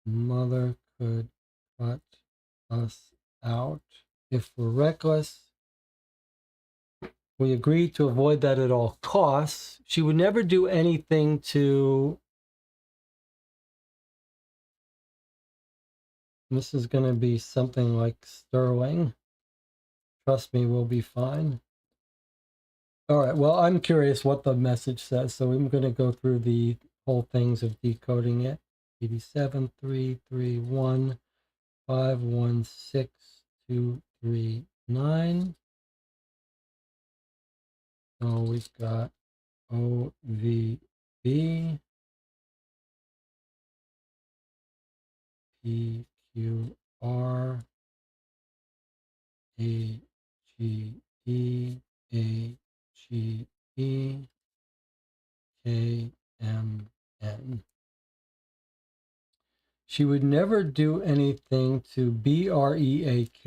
Mother could cut us out if we're reckless. We agreed to avoid that at all costs. She would never do anything to... This is going to be something like Sterling. Trust me, we'll be fine. All right, well, I'm curious what the message says, so I'm going to go through the whole things of decoding it. 87331516 239. So we've got OVB, PQR, AGE, AGE, KMN. She would never do anything to BREAK.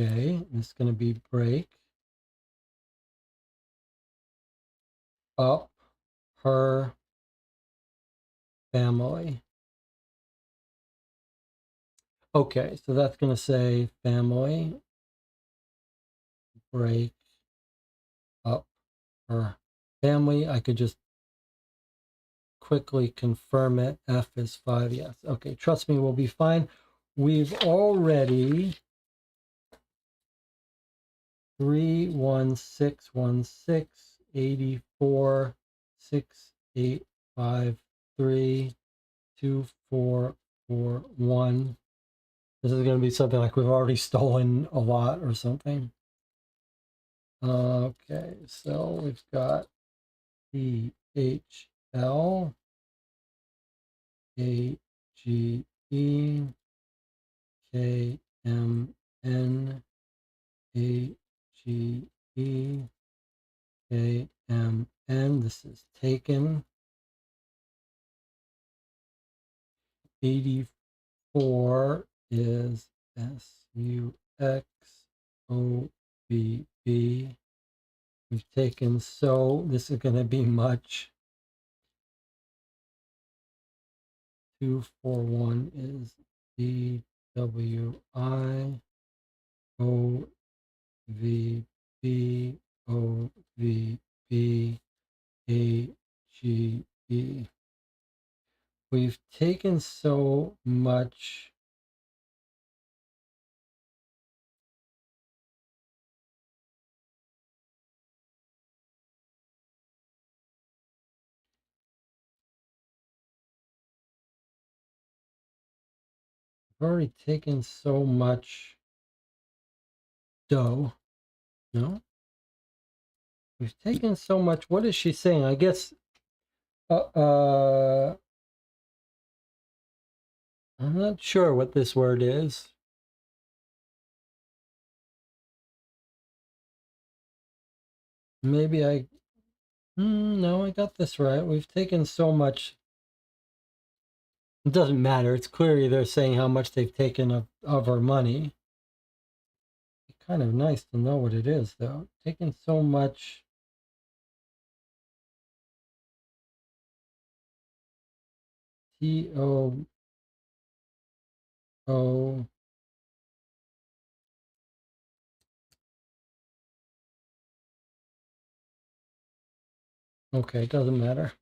This is going to be break up her family. Okay, so that's going to say family, break up her family. I could just quickly confirm it. F is 5, yes. Okay, trust me, we'll be fine. We've already 316168468532441. This is going to be something like we've already stolen a lot or something. Okay, so we've got DHL, AGE, KMN, AGE, KMN. This is taken. 84 is SUXOBB. We've taken, so this is going to be much. 241 is DWI, OVB, OVB, AGE. We've taken so much. We've already taken so much Doe. No? We've taken so much. What is she saying? I guess I'm not sure what this word is. Maybe no, I got this right. We've taken so much. It doesn't matter. It's clearly they're saying how much they've taken of our money. It's kind of nice to know what it is, though. Taken so much. TOO. Okay, doesn't matter.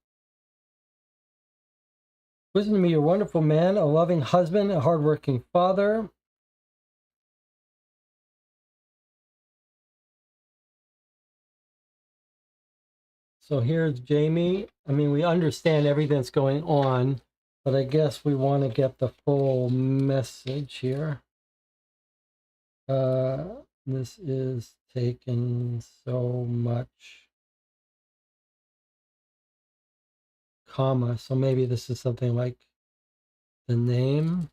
Listen to me, you're a wonderful man, a loving husband, a hardworking father. So here's Jamie. I mean, we understand everything that's going on, but I guess we want to get the full message here. This is taken so much, comma. So maybe this is something like the name.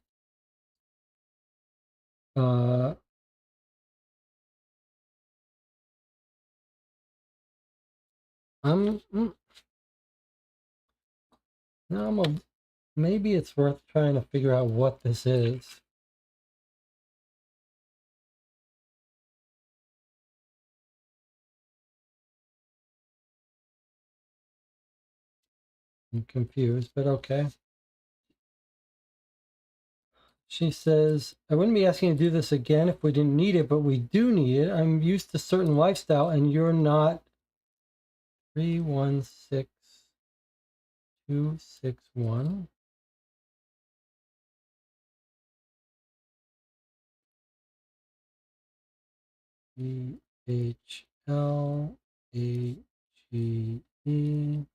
Maybe it's worth trying to figure out what this is. I'm confused, but okay. She says, I wouldn't be asking you to do this again if we didn't need it, but we do need it. I'm used to certain lifestyle and you're not. 316261. EHLAGEAMNTWIAMNAG.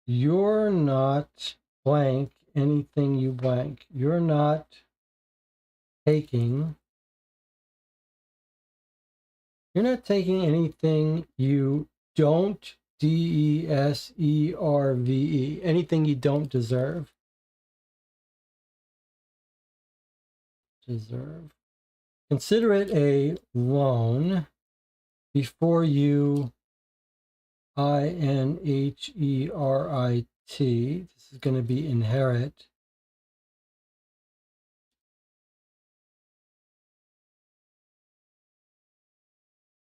You're not blank anything you blank. You're not taking. You're not taking anything you don't, DESERVE, anything you don't deserve. Consider it a loan before you INHERIT. This is going to be inherit.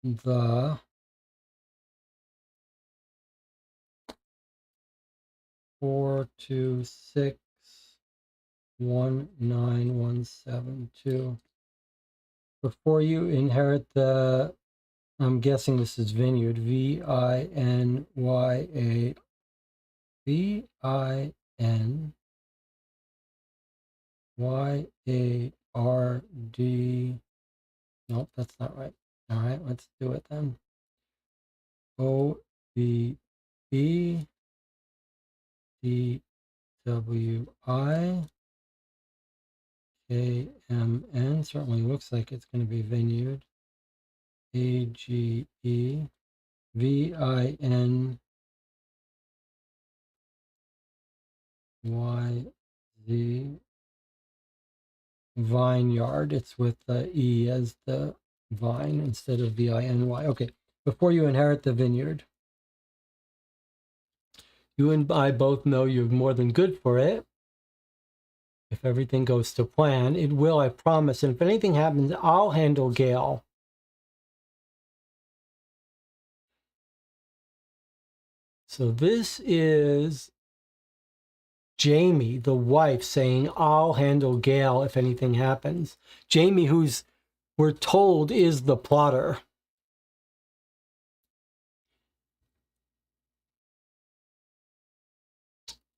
The 4261917 before you inherit the, I'm guessing this is vineyard, VINYA, VINYARD. Nope, that's not right. All right, let's do it then. OVBDWI KMN. Certainly looks like it's going to be vineyard. AGE VINYZ. Vineyard. It's with the E as the vine instead of VINY. Okay, before you inherit the vineyard. You and I both know you're more than good for it. If everything goes to plan, it will, I promise. And if anything happens, I'll handle Gail. So this is Jamie, the wife, saying, I'll handle Gail if anything happens. Jamie, who's, we're told, is the plotter.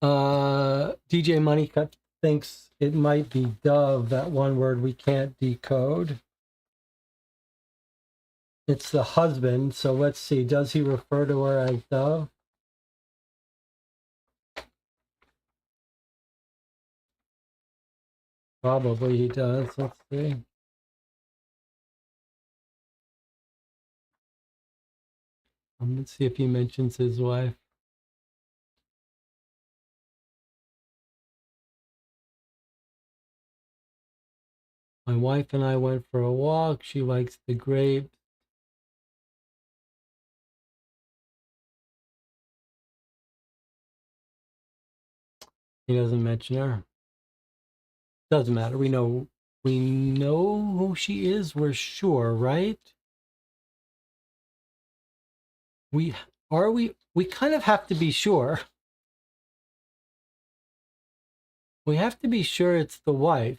DJ Moneycut thinks it might be Dove, that one word we can't decode. It's the husband, so let's see. Does he refer to her as Dove? Probably he does. Let's see. Let's see if he mentions his wife. My wife and I went for a walk. She likes the grapes. He doesn't mention her. Doesn't matter. We know who she is. We're sure, right? We kind of have to be sure. We have to be sure it's the wife,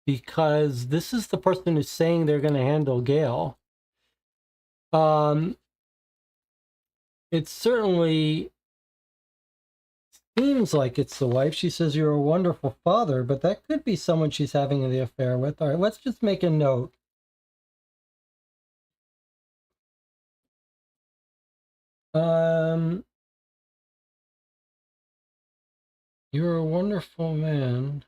because this is the person who's saying they're going to handle Gail. It certainly seems like it's the wife. She says you're a wonderful father, but that could be someone she's having the affair with. All right, let's just make a note. You're a wonderful man.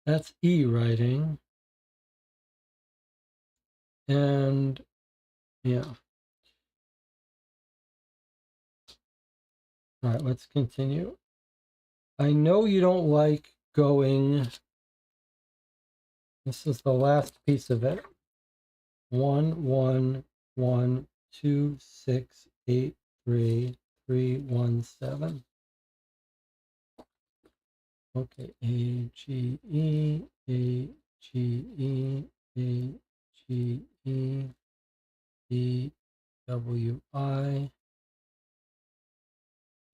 That's E writing. And yeah. All right, let's continue. I know you don't like going. This is the last piece of it. 1 1 1 2 6 8 3 3 1 7. Okay, A G E A G E A G E E W I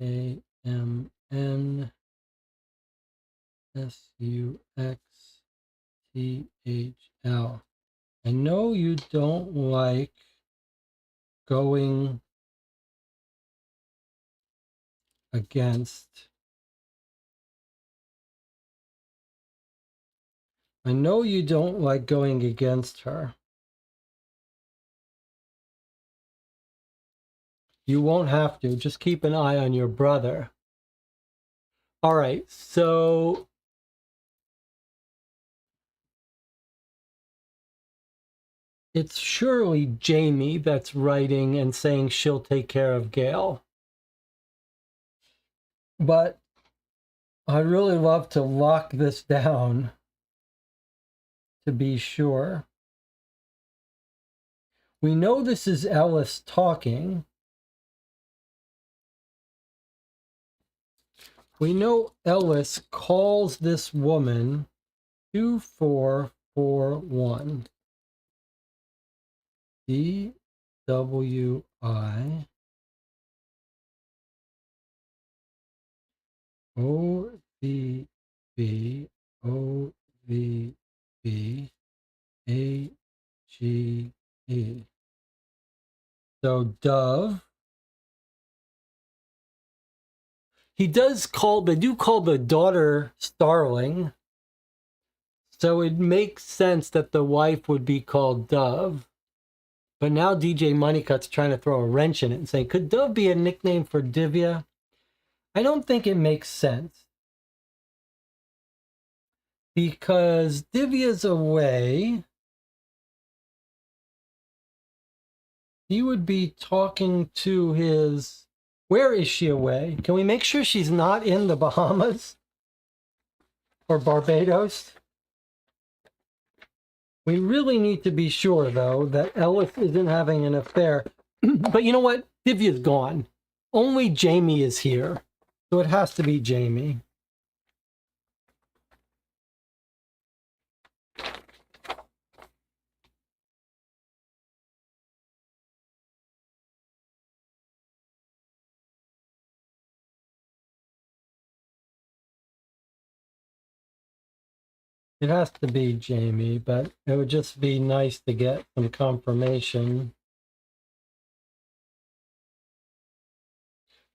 A M N S U X T H L. I know you don't like going against. I know you don't like going against her. You won't have to. Just keep an eye on your brother. All right, so it's surely Jamie that's writing and saying she'll take care of Gail. But I'd really love to lock this down to be sure. We know this is Ellis talking. We know Ellis calls this woman 2441. DWI OVB OVB AGE. So Dove. They do call the daughter Starling. So it makes sense that the wife would be called Dove. But now DJ Moneycut's trying to throw a wrench in it and saying, could Dove be a nickname for Divya? I don't think it makes sense. Because Divya's away. He would be talking to his... Where is she away? Can we make sure she's not in the Bahamas? Or Barbados? We really need to be sure, though, that Ellis isn't having an affair. But you know what? Divya's gone. Only Jamie is here. So it has to be Jamie. It has to be Jamie, but it would just be nice to get some confirmation.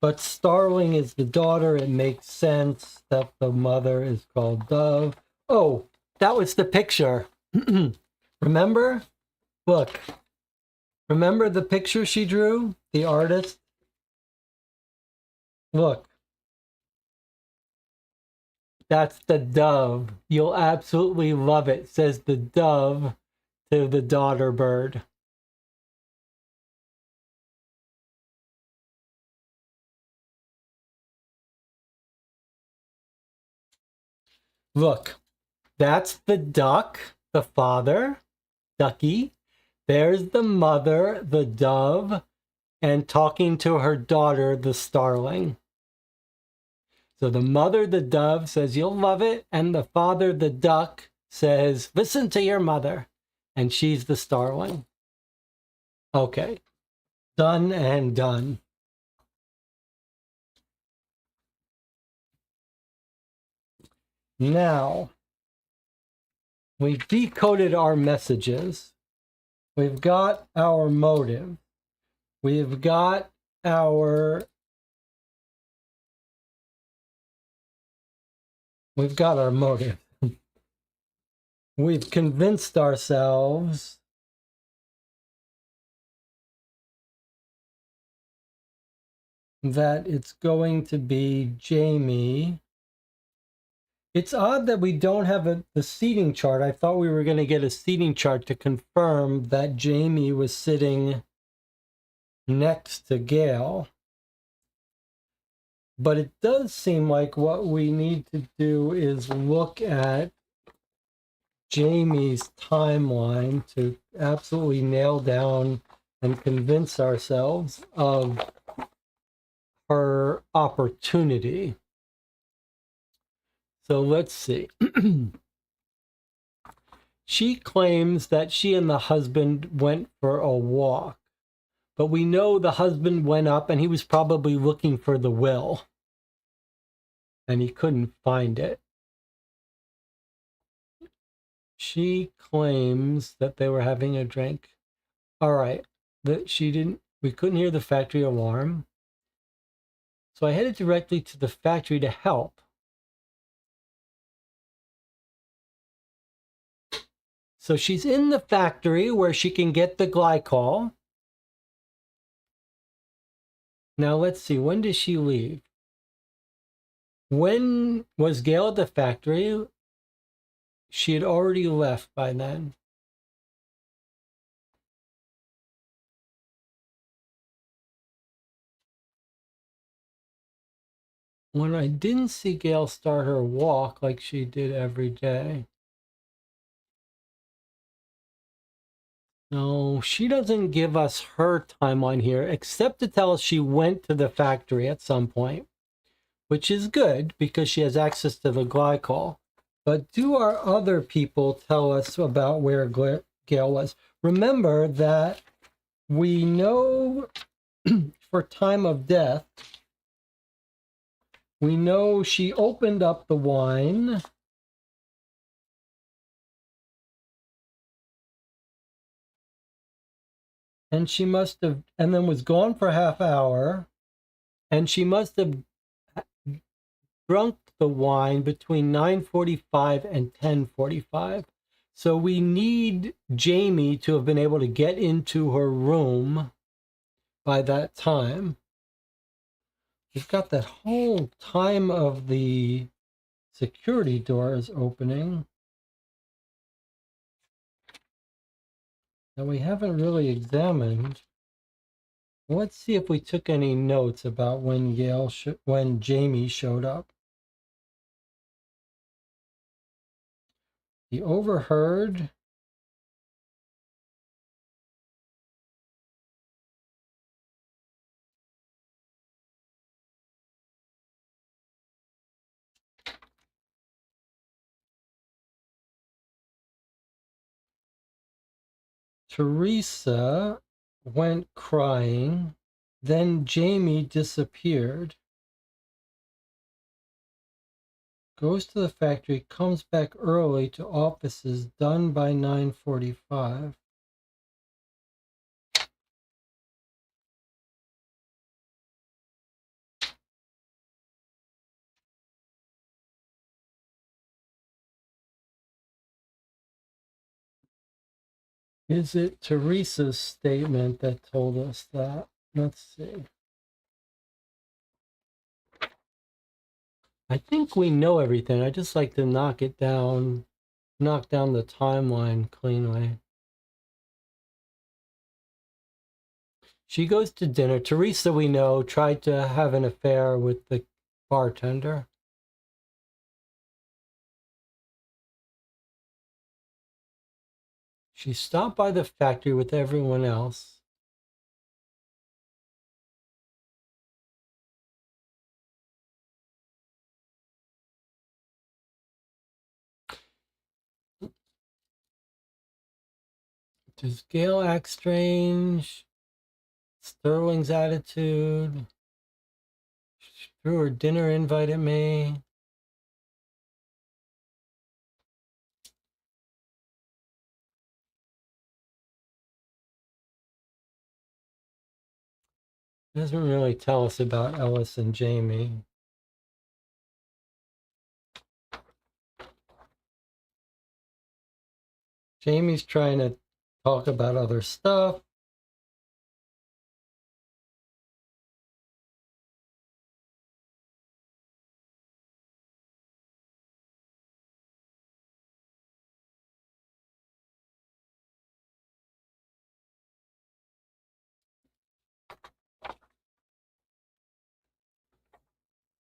But Starling is the daughter. It makes sense that the mother is called Dove. Oh, that was the picture. Remember? Look. Remember the picture she drew? The artist? Look. That's the dove. You'll absolutely love it, says the dove to the daughter bird. Look, that's the duck, the father, ducky. There's the mother, the dove, and talking to her daughter, the starling. So the mother, the dove, says, you'll love it. And the father, the duck, says, listen to your mother. And she's the starling. Okay. Done and done. Now, we've decoded our messages. We've got our motive. We've got our motive. We've convinced ourselves that it's going to be Jamie. It's odd that we don't have the seating chart. I thought we were going to get a seating chart to confirm that Jamie was sitting next to Gail. But it does seem like what we need to do is look at Jamie's timeline to absolutely nail down and convince ourselves of her opportunity. So let's see. She claims that she and the husband went for a walk, but we know the husband went up and he was probably looking for the will, and he couldn't find it. She claims that they were having a drink. All right, that we couldn't hear the factory alarm. So I headed directly to the factory to help. So she's in the factory where she can get the glycol. Now let's see, when does she leave? When was Gail at the factory? She had already left by then. When I didn't see Gail start her walk like she did every day. No, she doesn't give us her timeline here, except to tell us she went to the factory at some point, which is good because she has access to the glycol. But do our other people tell us about where Gail was? Remember that we know for time of death, we know she opened up the wine. And she must have, and then was gone for a half hour. And she must have drunk the wine between 9:45 and 10:45. So we need Jamie to have been able to get into her room by that time. We've got that whole time of the security doors opening that we haven't really examined. Let's see if we took any notes about when when Jamie showed up. He overheard. Teresa went crying. Then Jamie disappeared. goes to the factory, comes back early to offices, done by 9:45. Is it Teresa's statement that told us that? Let's see. I think we know everything. I just like to knock down the timeline cleanly. She goes to dinner. Teresa, we know, tried to have an affair with the bartender. She stopped by the factory with everyone else. Does Gail act strange? Sterling's attitude. She threw her dinner invite at me. Doesn't really tell us about Ellis and Jamie. Jamie's trying to talk about other stuff.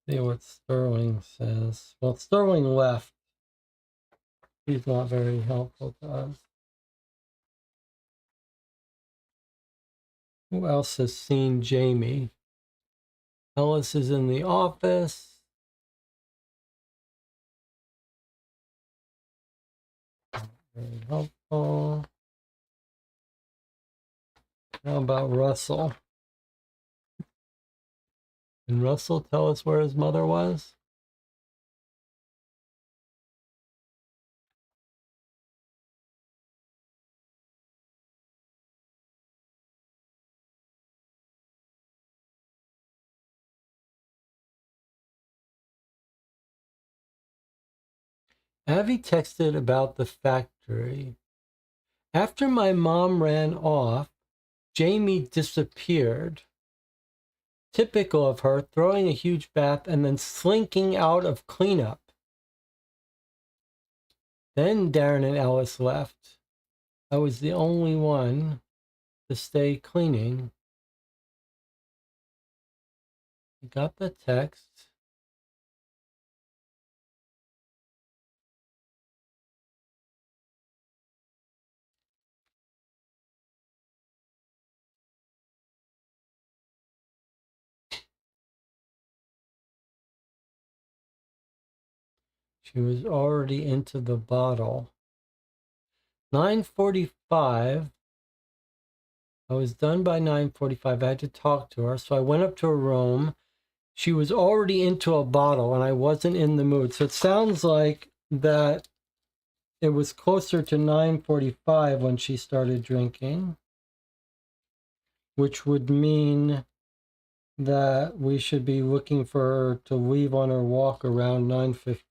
See what Sterling says. Well, Sterling left. He's not very helpful to us. Who else has seen Jamie? Ellis is in the office. Very helpful. How about Russell? Can Russell tell us where his mother was? Avi texted about the factory. After my mom ran off, Jamie disappeared. Typical of her, throwing a huge bath and then slinking out of cleanup. Then Darren and Ellis left. I was the only one to stay cleaning. You got the text. She was already into the bottle. 9:45. I was done by 9:45. I had to talk to her. So I went up to her room. She was already into a bottle and I wasn't in the mood. So it sounds like that it was closer to 9:45 when she started drinking, which would mean that we should be looking for her to leave on her walk around 9:15.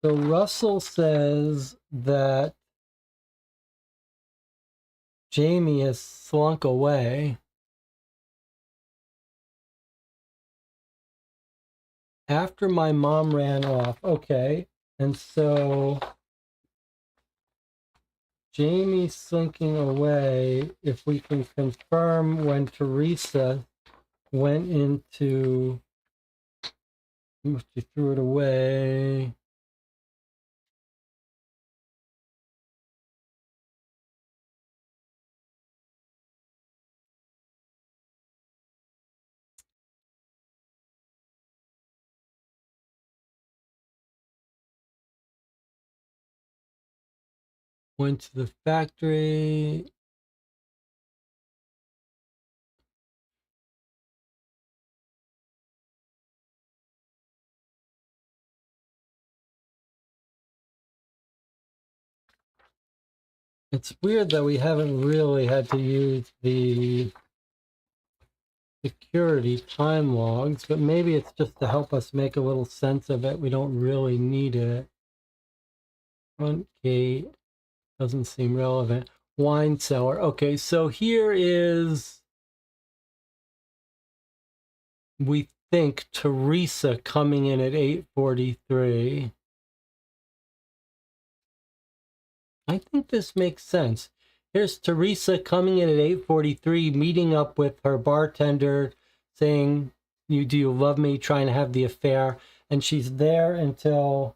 So Russell says that Jamie has slunk away. After my mom ran off. Okay. And so Jamie slinking away, if we can confirm when Teresa went into, she threw it away. Went to the factory. It's weird that we haven't really had to use the security time logs, but maybe it's just to help us make a little sense of it. We don't really need it. Front gate doesn't seem relevant. Wine cellar. Okay, so here is, we think, Teresa coming in at 8:43. I think this makes sense. Here's Teresa coming in at 8:43, meeting up with her bartender, saying, do you love me?" Trying to have the affair. And she's there until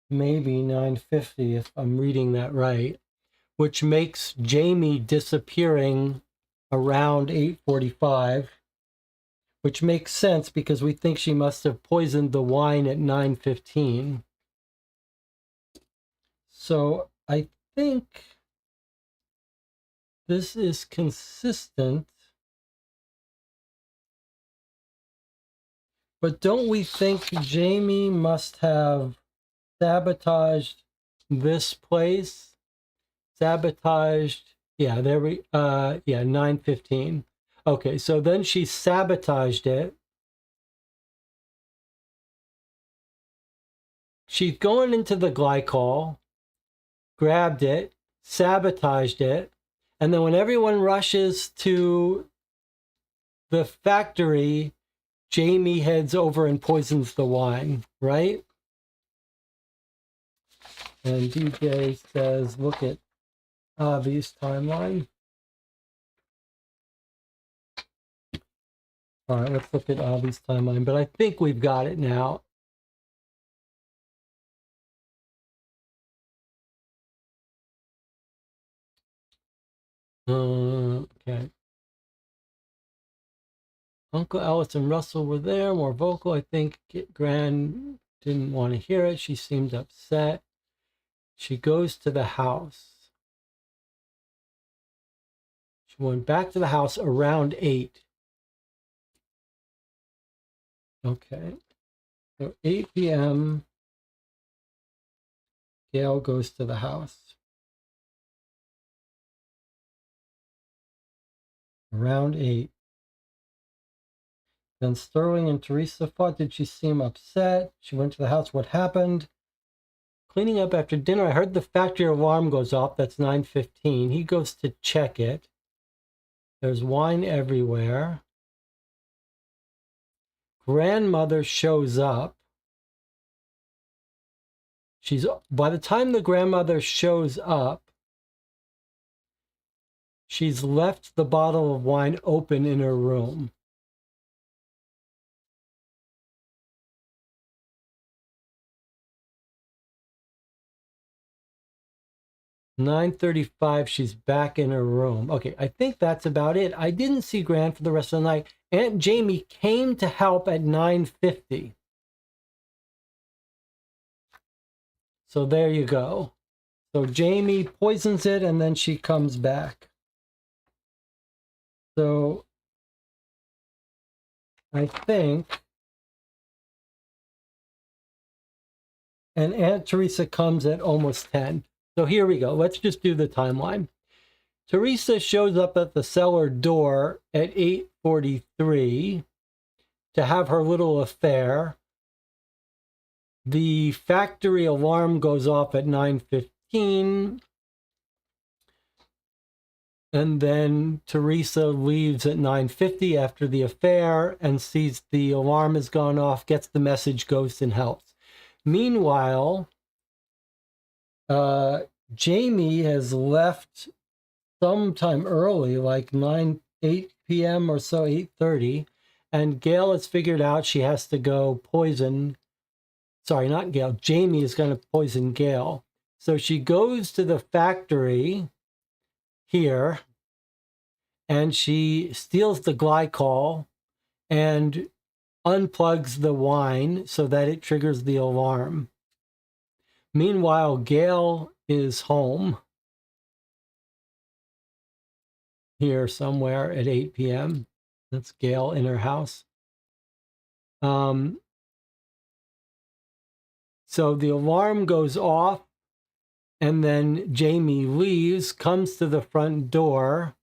maybe 9:50, if I'm reading that right, which makes Jamie disappearing around 8:45, which makes sense because we think she must have poisoned the wine at 9:15. So I think this is consistent. But don't we think Jamie must have sabotaged this place? Sabotaged, yeah, there we, yeah, 9:15. Okay, so then she sabotaged it. She's going into the glycol, grabbed it, sabotaged it, and then when everyone rushes to the factory, Jamie heads over and poisons the wine, right? And DJ says, look at Avi's timeline. All right, let's look at Avi's timeline, but I think we've got it now. Okay. Uncle Alice and Russell were there, more vocal. I think Gran didn't want to hear it. She seemed upset. She goes to the house. She went back to the house around 8. Okay. So 8 p.m. Gail goes to the house. Around 8. Then Sterling and Teresa fought. Did she seem upset? She went to the house. What happened? Cleaning up after dinner. I heard the factory alarm goes off. That's 9:15. He goes to check it. There's wine everywhere. Grandmother shows up. By the time the grandmother shows up, she's left the bottle of wine open in her room. "9:35, she's back in her room." Okay, I think that's about it. I didn't see Gran for the rest of the night. Aunt Jamie came to help at 9:50. So there you go. So Jamie poisons it and then she comes back. So I think, and Aunt Teresa comes at almost 10. So here we go. Let's just do the timeline. Teresa shows up at the cellar door at 8:43 to have her little affair. The factory alarm goes off at 9:15. And then Teresa leaves at 9:50 after the affair and sees the alarm has gone off, gets the message, goes and helps. Meanwhile, Jamie has left sometime early, like 8 p.m. or so, 8:30, and Gail has figured out she has to go poison. Sorry, not Gail. Jamie is going to poison Gail. So she goes to the factory here, and she steals the glycol and unplugs the wine so that it triggers the alarm. Meanwhile, Gail is home here somewhere at 8 p.m. That's Gail in her house. So the alarm goes off, And then Jamie leaves, comes to the front door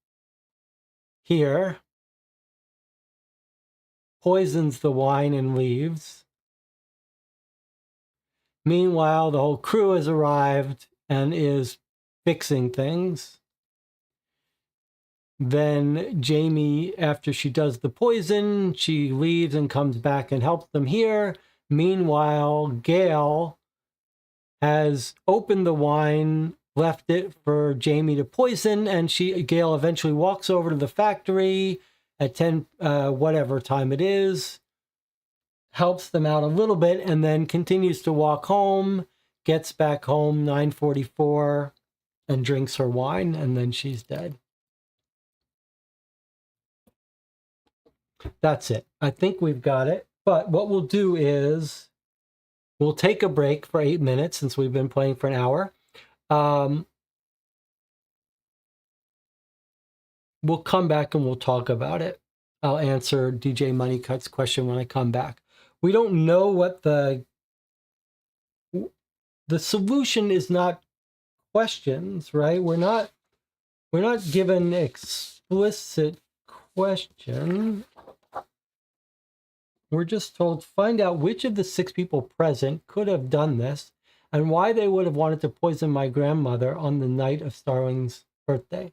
here, poisons the wine and leaves. Meanwhile, the whole crew has arrived and is fixing things. Then Jamie, after she does the poison, she leaves and comes back and helps them here. Meanwhile, Gail has opened the wine, left it for Jamie to poison, and Gail eventually walks over to the factory at 10, whatever time it is, helps them out a little bit, and then continues to walk home, gets back home 9:44, and drinks her wine, and then she's dead. That's it. I think we've got it. But what we'll do is we'll take a break for 8 minutes since we've been playing for an hour. We'll come back and we'll talk about it. I'll answer DJ Moneycut's question when I come back. We don't know what the solution is. Not questions, right? We're not given explicit question. We're just told, find out which of the 6 people present could have done this and why they would have wanted to poison my grandmother on the night of Starling's birthday.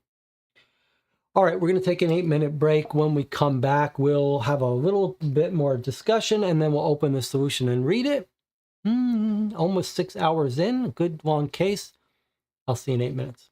All right, we're going to take an 8-minute break. When we come back, we'll have a little bit more discussion, and then we'll open the solution and read it. Almost 6 hours in, good long case. I'll see you in 8 minutes.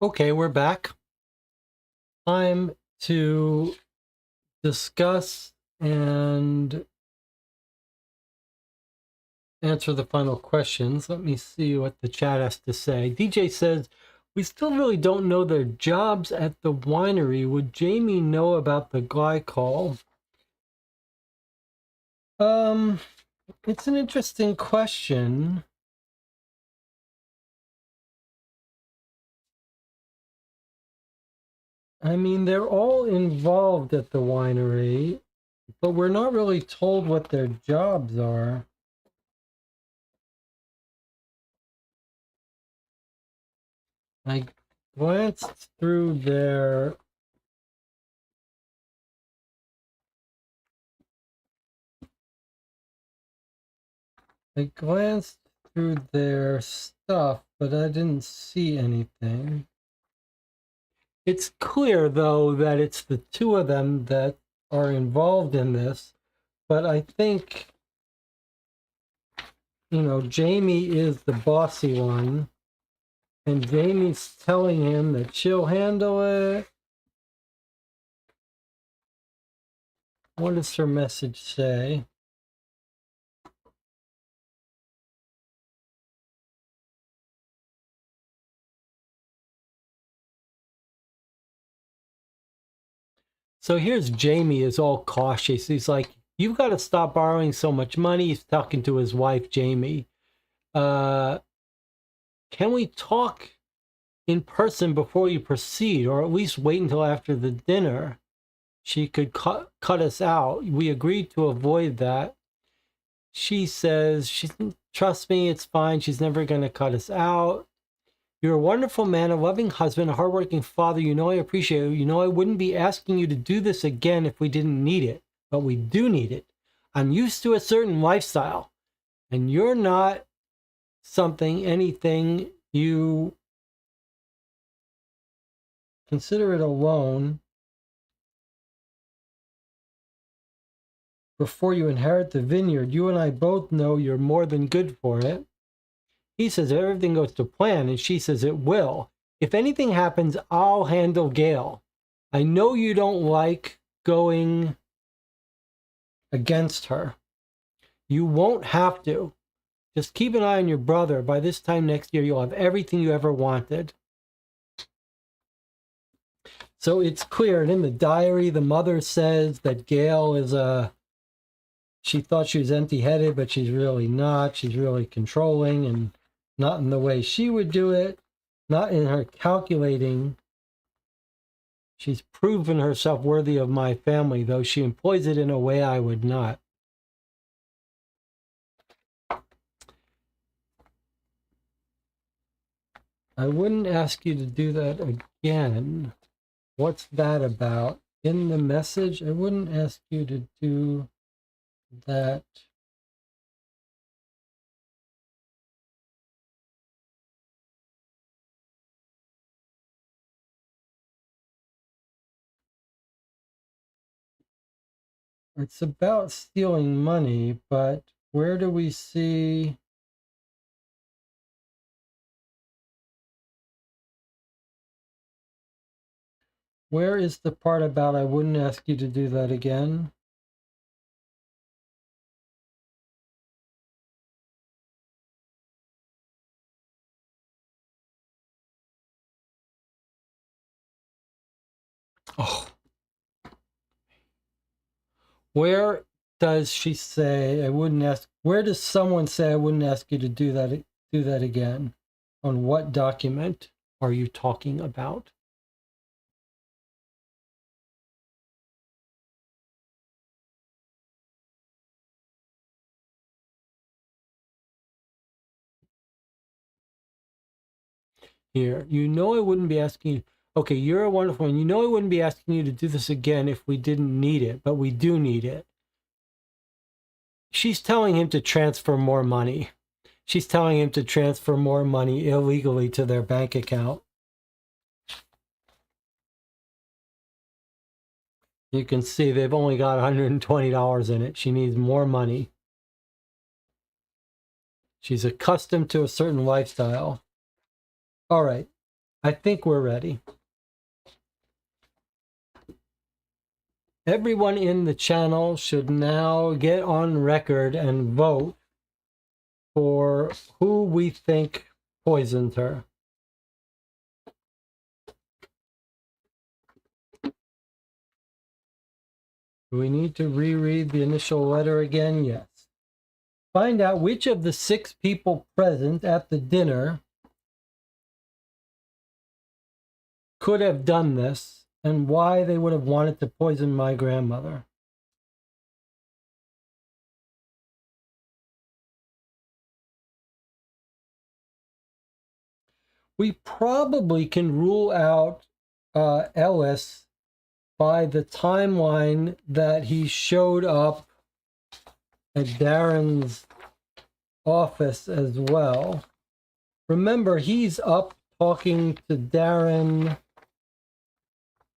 Okay, we're back. Time to discuss and answer the final questions. Let me see what the chat has to say. DJ says, we still really don't know their jobs at the winery. Would Jamie know about the glycol? It's an interesting question. I mean, they're all involved at the winery, but we're not really told what their jobs are. I glanced through their stuff, but I didn't see anything. It's clear, though, that it's the two of them that are involved in this, but I think, you know, Jamie is the bossy one, and Jamie's telling him that she'll handle it. What does her message say? So here's Jamie is all cautious. He's like, you've got to stop borrowing so much money. He's talking to his wife, Jamie. Can we talk in person before you proceed, or at least wait until after the dinner? She could cut us out. We agreed to avoid that. She says, trust me, it's fine. She's never going to cut us out. You're a wonderful man, a loving husband, a hardworking father. You know I appreciate you. You know I wouldn't be asking you to do this again if we didn't need it, but we do need it. I'm used to a certain lifestyle, and you're not anything you consider it a loan before you inherit the vineyard. You and I both know you're more than good for it. He says everything goes to plan, and she says it will. If anything happens, I'll handle Gail. I know you don't like going against her. You won't have to. Just keep an eye on your brother. By this time next year, you'll have everything you ever wanted. So it's clear. And in the diary, the mother says that Gail is she thought she was empty-headed, but she's really not. She's really controlling, and not in the way she would do it, not in her calculating. She's proven herself worthy of my family, though she employs it in a way I would not. I wouldn't ask you to do that again. What's that about? In the message, I wouldn't ask you to do that. It's about stealing money, but where do we see... Where is the part about I wouldn't ask you to do that again? Oh. Where does she say I wouldn't ask? Where does someone say I wouldn't ask you to do that again? On what document are you talking about? Here, you know I wouldn't be asking you. Okay, you're a wonderful one. You know I wouldn't be asking you to do this again if we didn't need it, but we do need it. She's telling him to transfer more money. She's telling him to transfer more money illegally to their bank account. You can see they've only got $120 in it. She needs more money. She's accustomed to a certain lifestyle. All right, I think we're ready. Everyone in the channel should now get on record and vote for who we think poisoned her. Do we need to reread the initial letter again? Yes. Find out which of the 6 people present at the dinner could have done this and why they would have wanted to poison my grandmother. We probably can rule out Ellis by the timeline that he showed up at Darren's office as well. Remember, he's up talking to Darren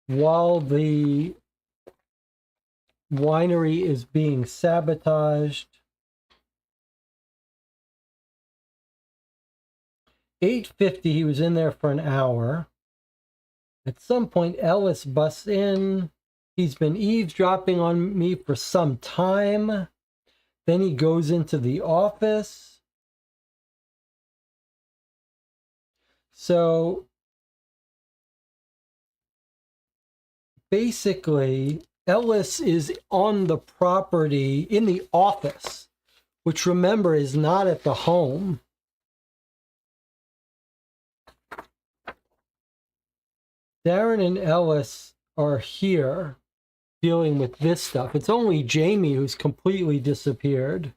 while the winery is being sabotaged. 8:50, he was in there for an hour. At some point, Ellis busts in. He's been eavesdropping on me for some time. Then he goes into the office. So basically, Ellis is on the property in the office, which remember is not at the home. Darren and Ellis are here dealing with this stuff. It's only Jamie who's completely disappeared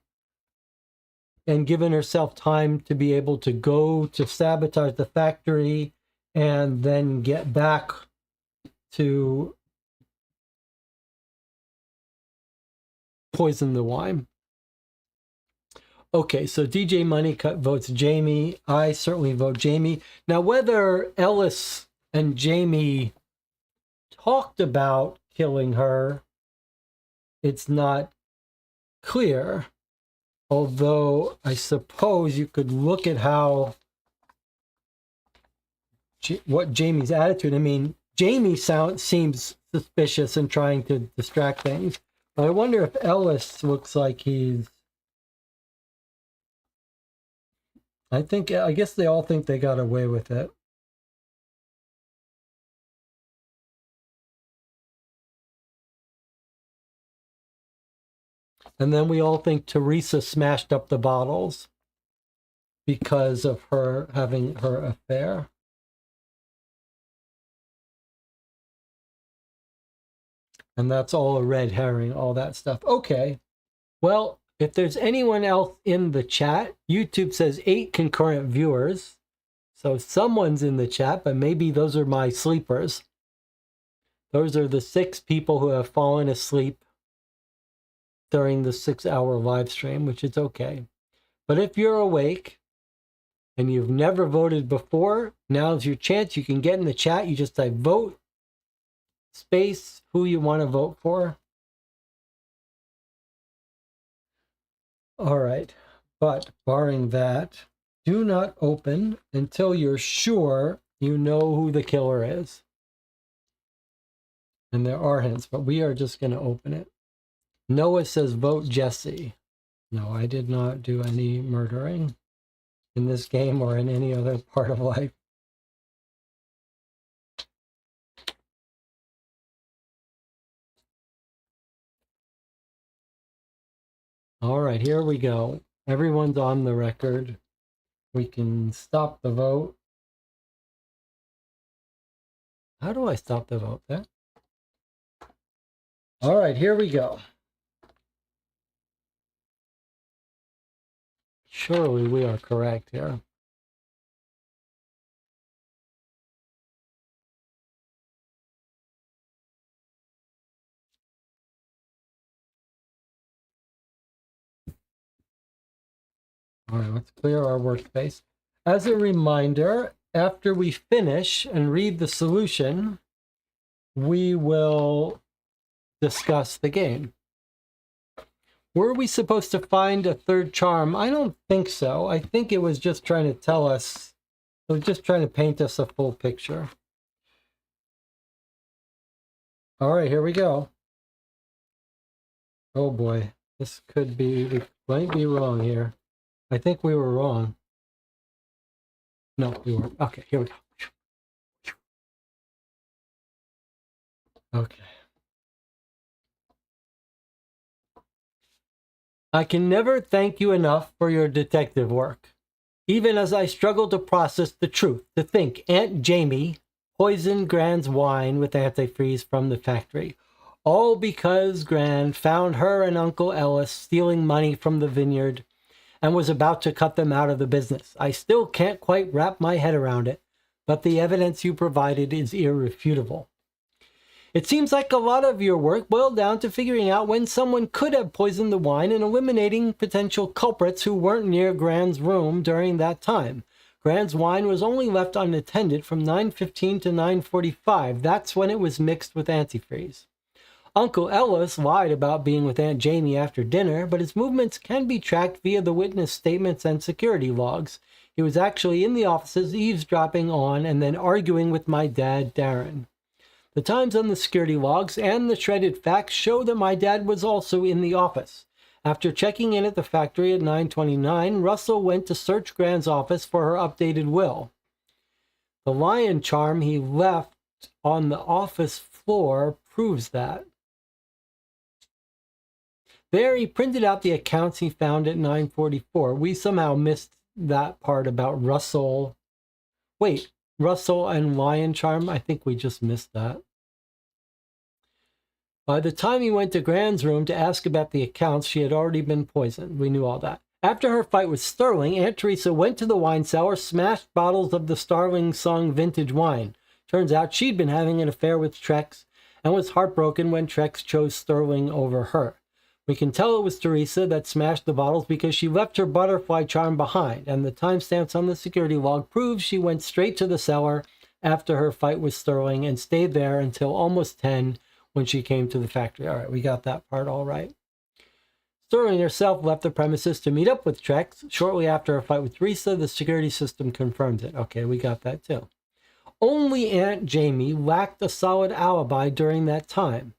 and given herself time to be able to go to sabotage the factory and then get back to poison the wine. Okay, so DJ Moneycut votes Jamie. I certainly vote Jamie. Now, whether Ellis and Jamie talked about killing her, it's not clear. Although I suppose you could look at what Jamie's attitude. I mean, Jamie seems suspicious and trying to distract things. But I wonder if Ellis looks like he's... I guess they all think they got away with it. And then we all think Teresa smashed up the bottles because of her having her affair. And that's all a red herring, all that stuff. Okay. Well, if there's anyone else in the chat, YouTube says 8 concurrent viewers. So someone's in the chat, but maybe those are my sleepers. Those are the 6 people who have fallen asleep during the 6-hour live stream, which is okay. But if you're awake and you've never voted before, now's your chance. You can get in the chat. You just type vote, space, who you want to vote for. All right. But barring that, do not open until you're sure you know who the killer is. And there are hints, but we are just going to open it. Noah says, vote Jesse. No, I did not do any murdering in this game or in any other part of life. All right, here we go. Everyone's on the record. We can stop the vote. How do I stop the vote there? All right, here we go. Surely we are correct here. All right, let's clear our workspace. As a reminder, after we finish and read the solution, we will discuss the game. Were we supposed to find a third charm? I don't think so. I think it was just trying to tell us, it was just trying to paint us a full picture. All right, here we go. Oh boy, this could be, we might be wrong here. I think we were wrong. No, we weren't. Okay, here we go. Okay. I can never thank you enough for your detective work. Even as I struggle to process the truth, to think Aunt Jamie poisoned Gran's wine with antifreeze from the factory. All because Gran found her and Uncle Ellis stealing money from the vineyard and was about to cut them out of the business. I still can't quite wrap my head around it, but the evidence you provided is irrefutable. It seems like a lot of your work boiled down to figuring out when someone could have poisoned the wine and eliminating potential culprits who weren't near Gran's room during that time. Gran's wine was only left unattended from 9:15 to 9:45. That's when it was mixed with antifreeze. Uncle Ellis lied about being with Aunt Jamie after dinner, but his movements can be tracked via the witness statements and security logs. He was actually in the offices eavesdropping on and then arguing with my dad, Darren. The times on the security logs and the shredded facts show that my dad was also in the office. After checking in at the factory at 9:29, Russell went to search Gran's office for her updated will. The lion charm he left on the office floor proves that. There, he printed out the accounts he found at 9:44. We somehow missed that part about Russell. Wait, Russell and lion charm? I think we just missed that. By the time he went to Gran's room to ask about the accounts, she had already been poisoned. We knew all that. After her fight with Sterling, Aunt Teresa went to the wine cellar, smashed bottles of the Starling Song vintage wine. Turns out she'd been having an affair with Trex and was heartbroken when Trex chose Sterling over her. We can tell it was Teresa that smashed the bottles because she left her butterfly charm behind, and the timestamps on the security log prove she went straight to the cellar after her fight with Sterling and stayed there until almost 10 when she came to the factory. All right, we got that part all right. Sterling herself left the premises to meet up with Trex. Shortly after her fight with Teresa, the security system confirms it. Okay, we got that too. Only Aunt Jamie lacked a solid alibi during that time.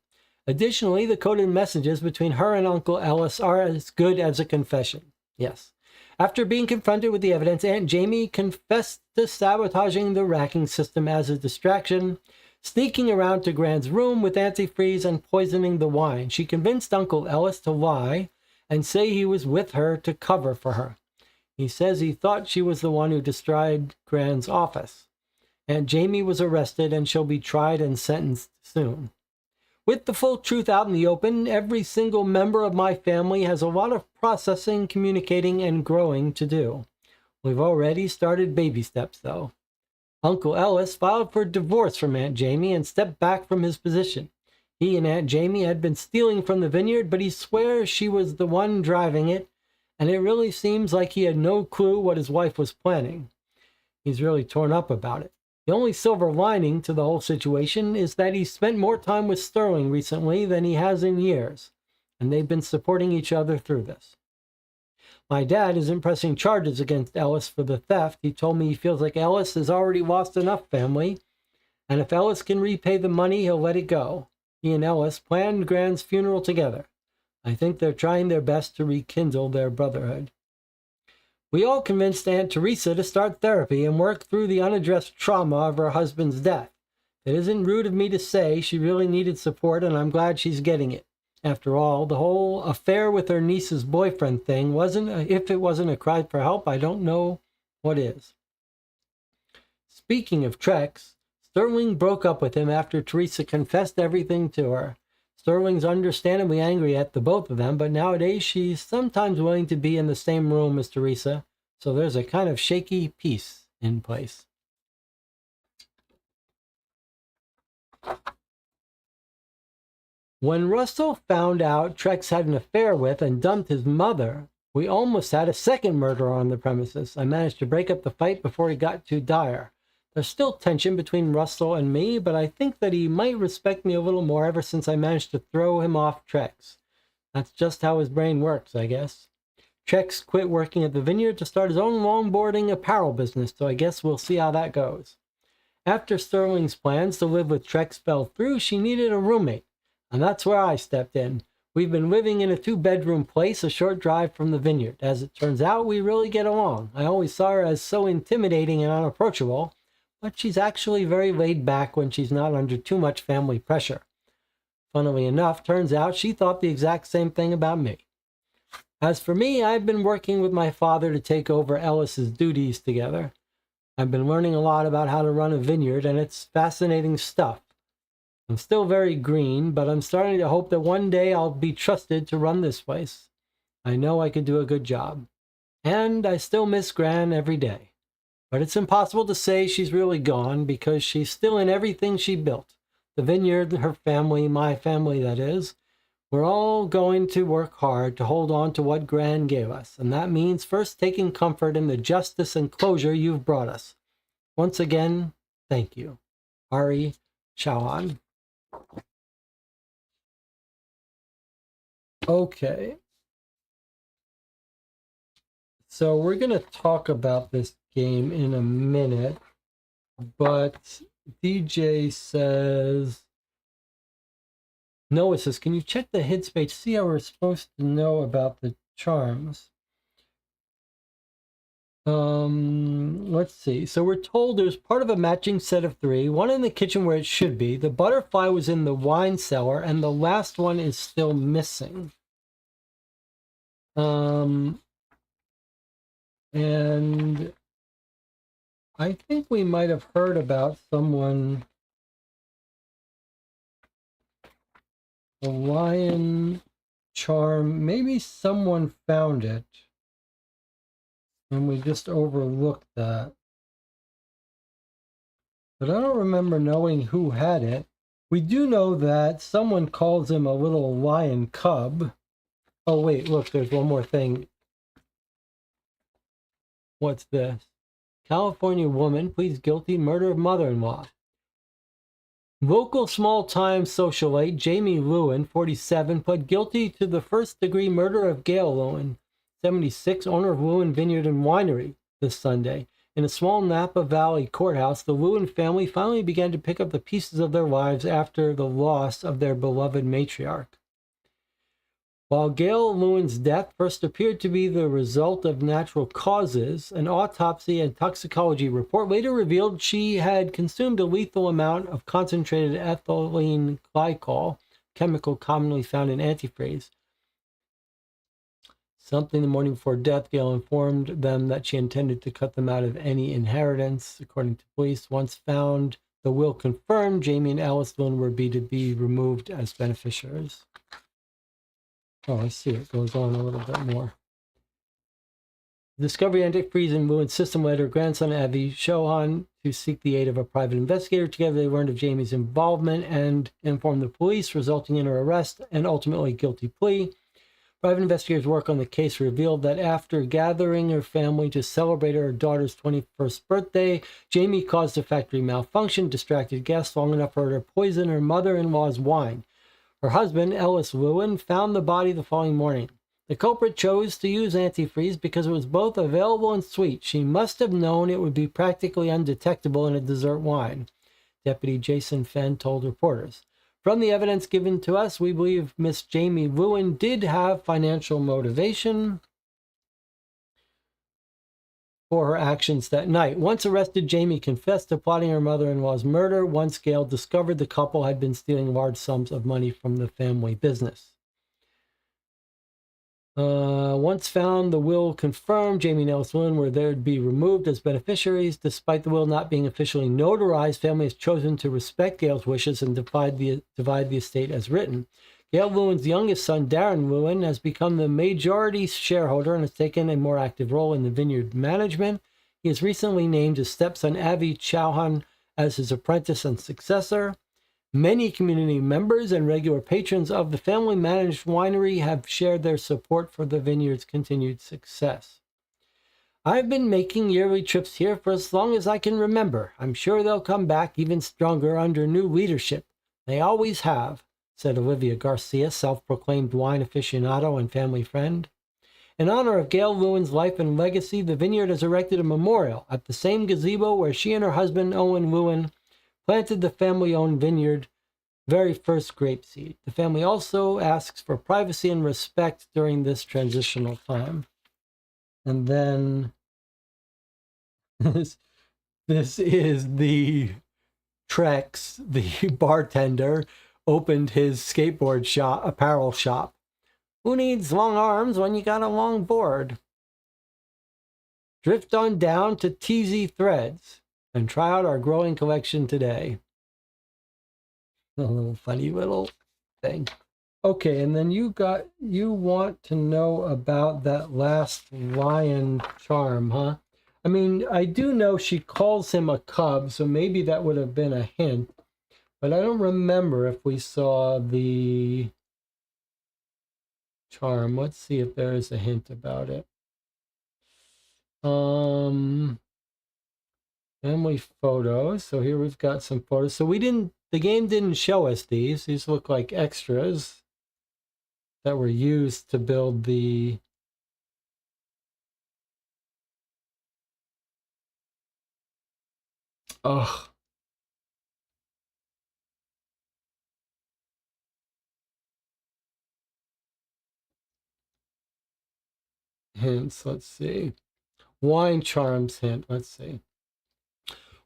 Additionally, the coded messages between her and Uncle Ellis are as good as a confession. Yes. After being confronted with the evidence, Aunt Jamie confessed to sabotaging the racking system as a distraction, sneaking around to Gran's room with antifreeze and poisoning the wine. She convinced Uncle Ellis to lie and say he was with her to cover for her. He says he thought she was the one who destroyed Gran's office. Aunt Jamie was arrested and she'll be tried and sentenced soon. With the full truth out in the open, every single member of my family has a lot of processing, communicating, and growing to do. We've already started baby steps, though. Uncle Ellis filed for divorce from Aunt Jamie and stepped back from his position. He and Aunt Jamie had been stealing from the vineyard, but he swears she was the one driving it, and it really seems like he had no clue what his wife was planning. He's really torn up about it. The only silver lining to the whole situation is that he spent more time with Sterling recently than he has in years, and they've been supporting each other through this. My dad isn't pressing charges against Ellis for the theft. He told me he feels like Ellis has already lost enough family, and if Ellis can repay the money, he'll let it go. He and Ellis planned Gran's funeral together. I think they're trying their best to rekindle their brotherhood. We all convinced Aunt Teresa to start therapy and work through the unaddressed trauma of her husband's death. It isn't rude of me to say she really needed support, and I'm glad she's getting it. After all, the whole affair with her niece's boyfriend thing if it wasn't a cry for help, I don't know what is. Speaking of Trex, Sterling broke up with him after Teresa confessed everything to her. Sterling's understandably angry at the both of them, but nowadays she's sometimes willing to be in the same room as Teresa, so there's a kind of shaky peace in place. When Russell found out Trex had an affair with and dumped his mother, we almost had a second murder on the premises. I managed to break up the fight before it got too dire. There's still tension between Russell and me, but I think that he might respect me a little more ever since I managed to throw him off Trex. That's just how his brain works, I guess. Trex quit working at the vineyard to start his own longboarding apparel business, so I guess we'll see how that goes. After Sterling's plans to live with Trex fell through, she needed a roommate, and that's where I stepped in. We've been living in a 2-bedroom place a short drive from the vineyard. As it turns out, we really get along. I always saw her as so intimidating and unapproachable, but she's actually very laid back when she's not under too much family pressure. Funnily enough, turns out she thought the exact same thing about me. As for me, I've been working with my father to take over Ellis's duties together. I've been learning a lot about how to run a vineyard, and it's fascinating stuff. I'm still very green, but I'm starting to hope that one day I'll be trusted to run this place. I know I could do a good job. And I still miss Gran every day. But it's impossible to say she's really gone because she's still in everything she built. The vineyard, her family, my family, that is. We're all going to work hard to hold on to what Gran gave us, and that means first taking comfort in the justice and closure you've brought us. Once again, thank you. Ari Chauhan. Okay. So we're going to talk about this game in a minute, but DJ says, Noah says, can you check the hints page, see how we're supposed to know about the charms? Let's see. So we're told there's part of a matching set of 3, one in the kitchen where it should be. The butterfly was in the wine cellar, and the last one is still missing. And I think we might have heard about someone, the lion charm. Maybe someone found it and we just overlooked that. But I don't remember knowing who had it. We do know that someone calls him a little lion cub. Oh, wait, look, there's one more thing. What's this? California woman pleads guilty murder of mother-in-law. Local small-time socialite Jamie Lewin, 47, pled guilty to the first-degree murder of Gail Lewin, 76, owner of Lewin Vineyard and Winery, this Sunday. In a small Napa Valley courthouse, the Lewin family finally began to pick up the pieces of their lives after the loss of their beloved matriarch. While Gail Lewin's death first appeared to be the result of natural causes, an autopsy and toxicology report later revealed she had consumed a lethal amount of concentrated ethylene glycol, chemical commonly found in antifreeze. Something the morning before death, Gail informed them that she intended to cut them out of any inheritance. According to police, once found, the will confirmed Jamie and Alice Lewin were to be removed as beneficiaries. Oh, I see. It goes on a little bit more. The discovery of antifreeze in Lewin's system led her grandson, Avi Chauhan, to seek the aid of a private investigator. Together, they learned of Jamie's involvement and informed the police, resulting in her arrest and ultimately guilty plea. Private investigators' work on the case revealed that after gathering her family to celebrate her daughter's 21st birthday, Jamie caused a factory malfunction, distracted guests long enough for her to poison her mother-in-law's wine. Her husband, Ellis Lewin, found the body the following morning. The culprit chose to use antifreeze because it was both available and sweet. She must have known it would be practically undetectable in a dessert wine, Deputy Jason Fenn told reporters. From the evidence given to us, we believe Miss Jamie Lewin did have financial motivation for her actions that night. Once arrested, Jamie confessed to plotting her mother-in-law's murder. Once Gail discovered the couple had been stealing large sums of money from the family business. Once found, the will confirmed Jamie and Alice Lewin were there to be removed as beneficiaries. Despite the will not being officially notarized, family has chosen to respect Gail's wishes and divide the estate as written. Gail Lewin's youngest son, Darren Lewin, has become the majority shareholder and has taken a more active role in the vineyard management. He has recently named his stepson, Avi Chauhan, as his apprentice and successor. Many community members and regular patrons of the family-managed winery have shared their support for the vineyard's continued success. I've been making yearly trips here for as long as I can remember. I'm sure they'll come back even stronger under new leadership. They always have, said Olivia Garcia, self-proclaimed wine aficionado and family friend. In honor of Gail Lewin's life and legacy, the vineyard has erected a memorial at the same gazebo where she and her husband, Owen Lewin, planted the family-owned vineyard very first grape seed. The family also asks for privacy and respect during this transitional time. And then this is the Trex, the bartender, opened his skateboard shop, apparel shop. Who needs long arms when you got a long board? Drift on down to TZ Threads and try out our growing collection today. A little funny little thing. Okay, and then you want to know about that last lion charm, huh? I mean, I do know she calls him a cub, so maybe that would have been a hint. But I don't remember if we saw the charm. Let's see if there is a hint about it. Family photos. So here we've got some photos. So the game didn't show us these. These look like extras that were used to build the hints. Let's see. Wine charms hint. Let's see.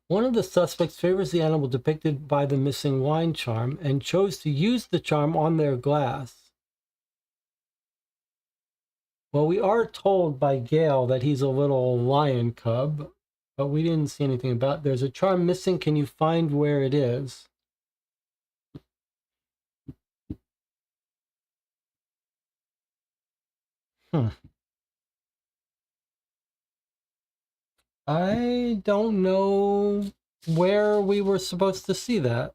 One of the suspects favors the animal depicted by the missing wine charm and chose to use the charm on their glass. Well, we are told by Gail that he's a little lion cub, but we didn't see anything about it. There's a charm missing. Can you find where it is? I don't know where we were supposed to see that.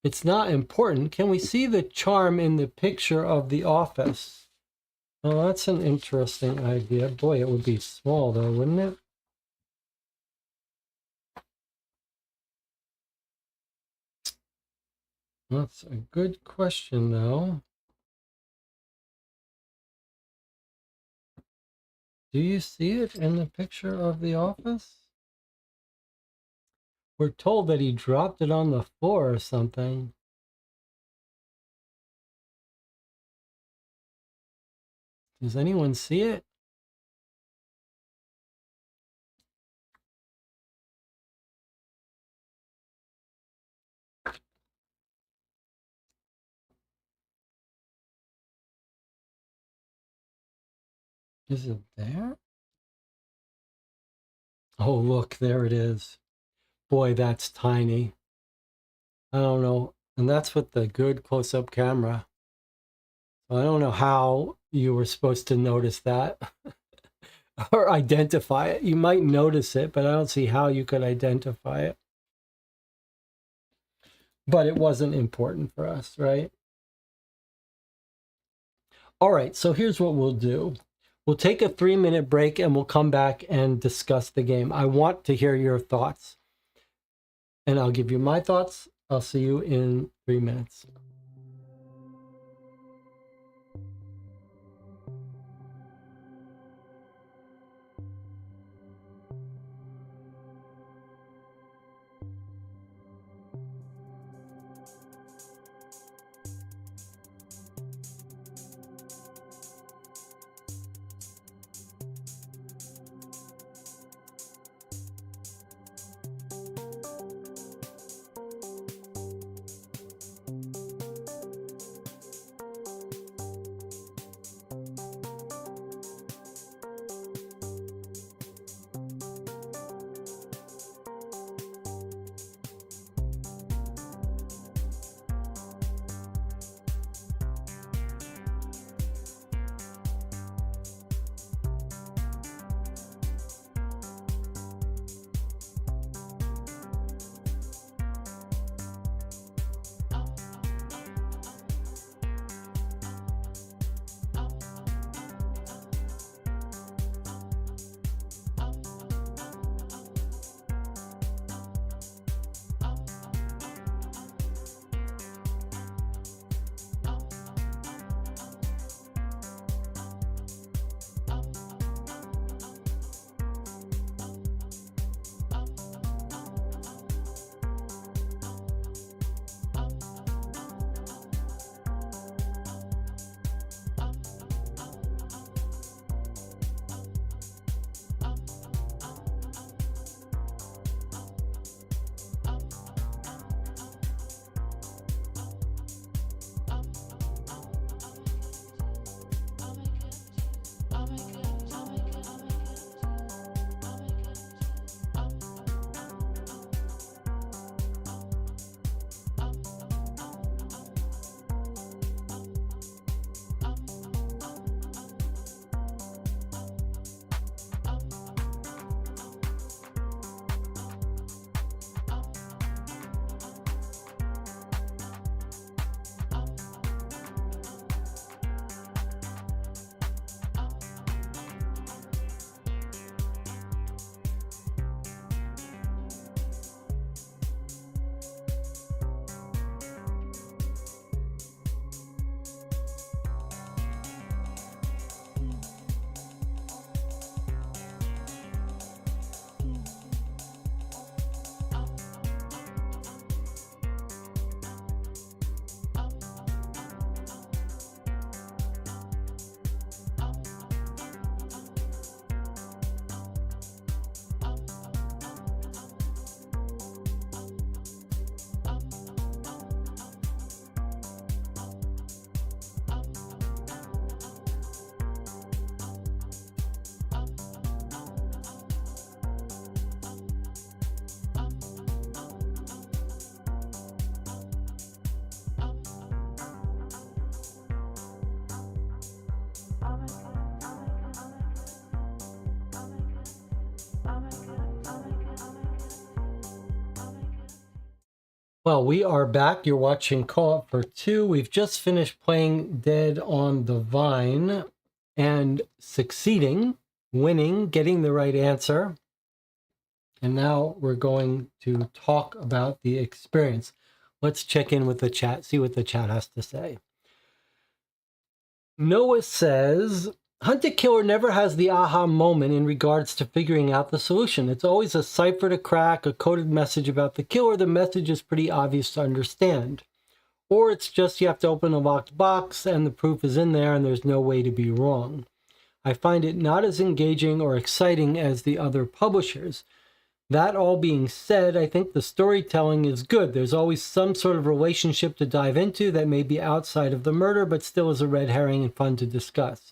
It's not important. Can we see the charm in the picture of the office? Well, that's an interesting idea. Boy, it would be small though, wouldn't it? That's a good question though. Do you see it in the picture of the office? We're told that he dropped it on the floor or something. Does anyone see it? Is it there? Oh, look, there it is. Boy, that's tiny. I don't know. And that's with the good close-up camera. I don't know how you were supposed to notice that or identify it. You might notice it, but I don't see how you could identify it. But it wasn't important for us, right? All right, so here's what we'll do. We'll take a 3-minute break and we'll come back and discuss the game. I want to hear your thoughts. And I'll give you my thoughts. I'll see you in 3 minutes. Well, we are back. You're watching Call Up for Two. We've just finished playing Dead on the Vine and succeeding, winning, getting the right answer. And now we're going to talk about the experience. Let's check in with the chat, see what the chat has to say. Noah says, Hunted Killer never has the aha moment in regards to figuring out the solution. It's always a cipher to crack, a coded message about the killer. The message is pretty obvious to understand. Or it's just you have to open a locked box and the proof is in there and there's no way to be wrong. I find it not as engaging or exciting as the other publishers. That all being said, I think the storytelling is good. There's always some sort of relationship to dive into that may be outside of the murder, but still is a red herring and fun to discuss.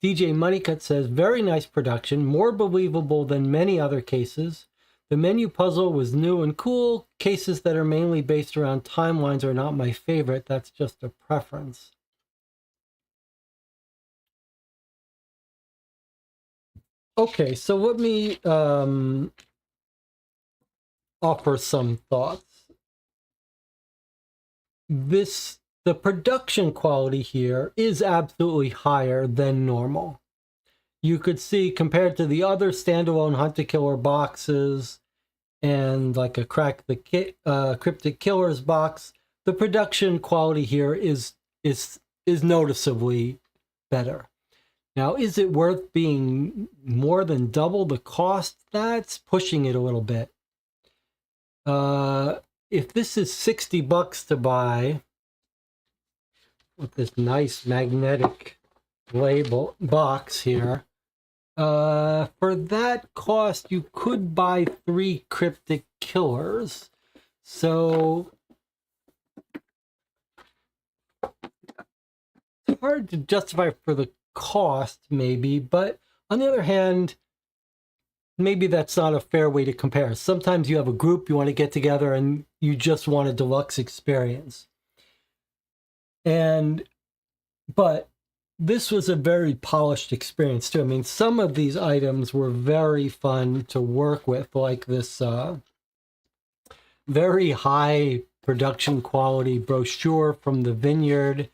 DJ Moneycut says, very nice production, more believable than many other cases. The menu puzzle was new and cool. Cases that are mainly based around timelines are not my favorite. That's just a preference. Okay, so let me offer some thoughts. The production quality here is absolutely higher than normal. You could see, compared to the other standalone Hunted Killer boxes and like a Cryptic Killers box, the production quality here is noticeably better. Now, is it worth being more than double the cost? That's pushing it a little bit. If this is $60 to buy with this nice magnetic label box here, for that cost, you could buy 3 Cryptic Killers. So it's hard to justify for the cost, maybe, but on the other hand, maybe that's not a fair way to compare. Sometimes you have a group, you want to get together, and you just want a deluxe experience. But this was a very polished experience too. I mean, some of these items were very fun to work with, like this very high production quality brochure from the Vineyard.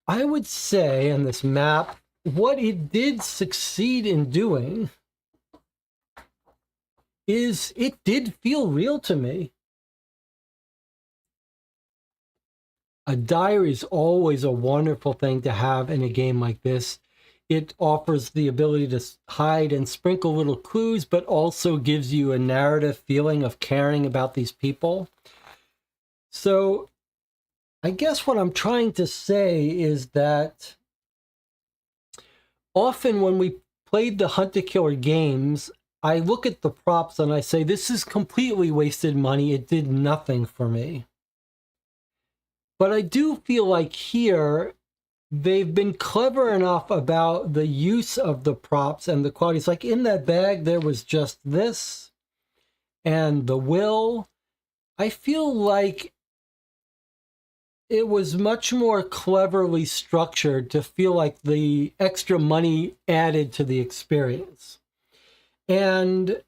I would say in this map, what it did succeed in doing is it did feel real to me. A diary is always a wonderful thing to have in a game like this. It offers the ability to hide and sprinkle little clues, but also gives you a narrative feeling of caring about these people. So I guess what I'm trying to say is that often when we played the Hunted Killer games, I look at the props and I say, this is completely wasted money. It did nothing for me. But I do feel like here, they've been clever enough about the use of the props and the quality. It's like in that bag, there was just this and the will. I feel like it was much more cleverly structured to feel like the extra money added to the experience. And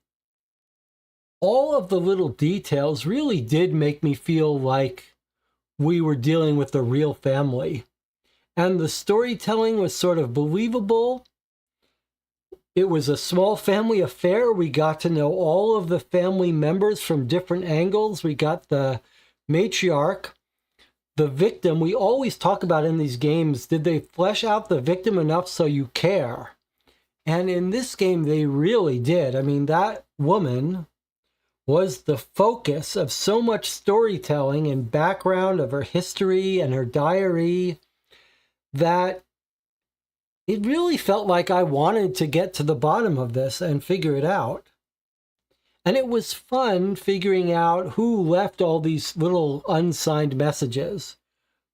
all of the little details really did make me feel like we were dealing with a real family. And the storytelling was sort of believable. It was a small family affair. We got to know all of the family members from different angles. We got the matriarch, the victim. We always talk about in these games, did they flesh out the victim enough so you care? And in this game, they really did. I mean, that woman was the focus of so much storytelling and background of her history and her diary that it really felt like I wanted to get to the bottom of this and figure it out. And it was fun figuring out who left all these little unsigned messages.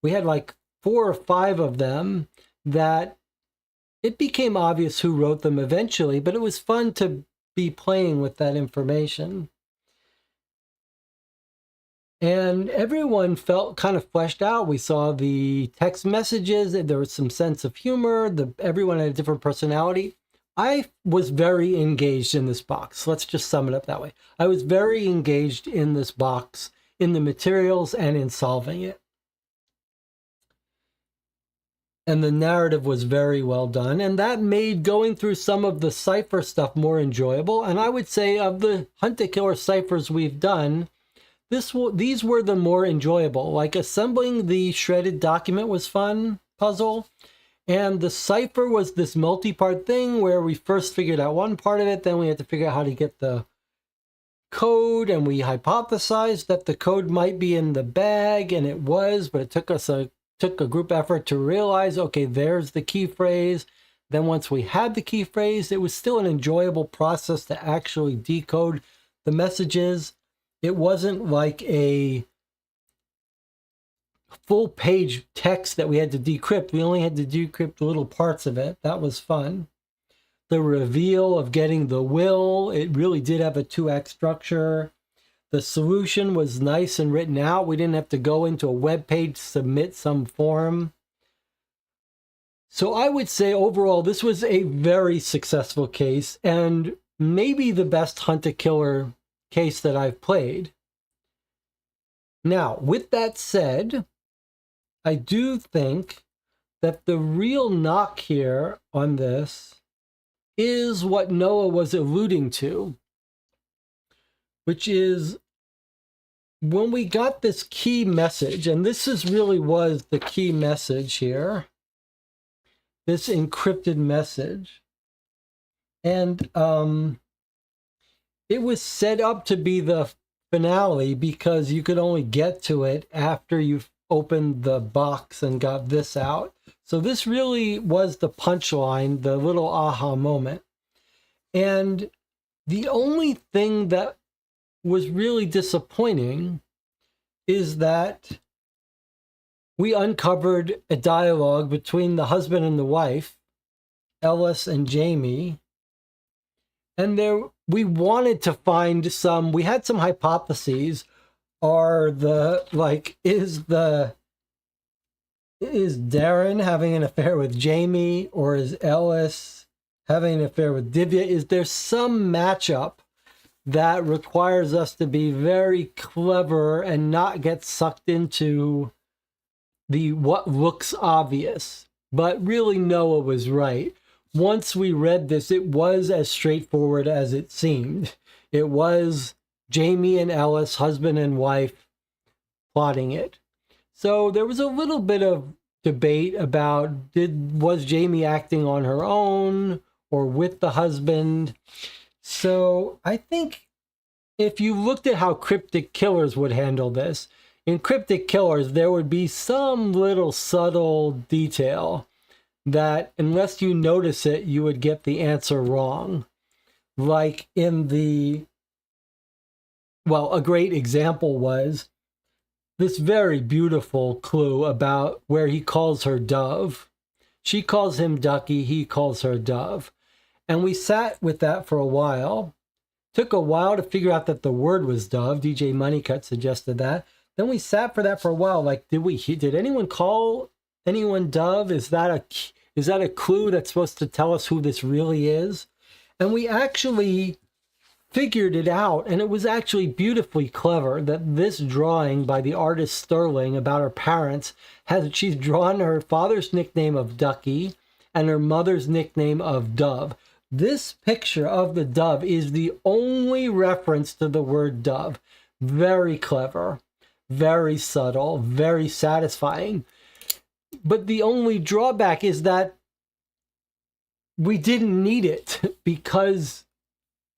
We had like 4 or 5 of them that it became obvious who wrote them eventually, but it was fun to be playing with that information. And everyone felt kind of fleshed out. We saw the text messages, there was some sense of humor, everyone had a different personality. I was very engaged in this box. Let's just sum it up that way. I was very engaged in this box, in the materials and in solving it. And the narrative was very well done. And that made going through some of the cipher stuff more enjoyable. And I would say of the Hunt the Killer ciphers we've done, these were the more enjoyable. Like assembling the shredded document was fun puzzle. And the cipher was this multi-part thing where we first figured out one part of it, then we had to figure out how to get the code, and we hypothesized that the code might be in the bag, and it was, but it took a group effort to realize, okay, there's the key phrase. Then once we had the key phrase, it was still an enjoyable process to actually decode the messages. It wasn't like a full page text that we had to decrypt. We only had to decrypt little parts of it. That was fun. The reveal of getting the will, it really did have a 2-act structure. The solution was nice and written out. We didn't have to go into a web page, submit some form. So I would say overall, this was a very successful case and maybe the best Hunt a Killer case that I've played. Now, with that said, I do think that the real knock here on this is what Noah was alluding to, which is when we got this key message, and this really was the key message here, this encrypted message, and it was set up to be the finale because you could only get to it after you've opened the box and got this out. So this really was the punchline, the little aha moment. And the only thing that was really disappointing is that we uncovered a dialogue between the husband and the wife, Ellis and Jamie. And we wanted to find we had some hypotheses. Is Darren having an affair with Jamie, or is Ellis having an affair with Divya? Is there some matchup that requires us to be very clever and not get sucked into what looks obvious? But really, Noah was right. Once we read this, it was as straightforward as it seemed. It was Jamie and Ellis, husband and wife, plotting it. So there was a little bit of debate about was Jamie acting on her own or with the husband. So I think if you looked at how Cryptic Killers would handle this, in Cryptic Killers, there would be some little subtle detail that unless you notice it, you would get the answer wrong. Like a great example was this very beautiful clue about where he calls her Dove. She calls him Ducky, he calls her Dove. And we sat with that for a while. Took a while to figure out that the word was Dove. DJ Moneycut suggested that. Then we sat for that for a while. Like, did anyone call anyone Dove? Is that a clue that's supposed to tell us who this really is? And we actually figured it out, and it was actually beautifully clever that this drawing by the artist Sterling about her parents she's drawn her father's nickname of Ducky and her mother's nickname of Dove. This picture of the dove is the only reference to the word dove. Very clever, very subtle, very satisfying. But the only drawback is that we didn't need it because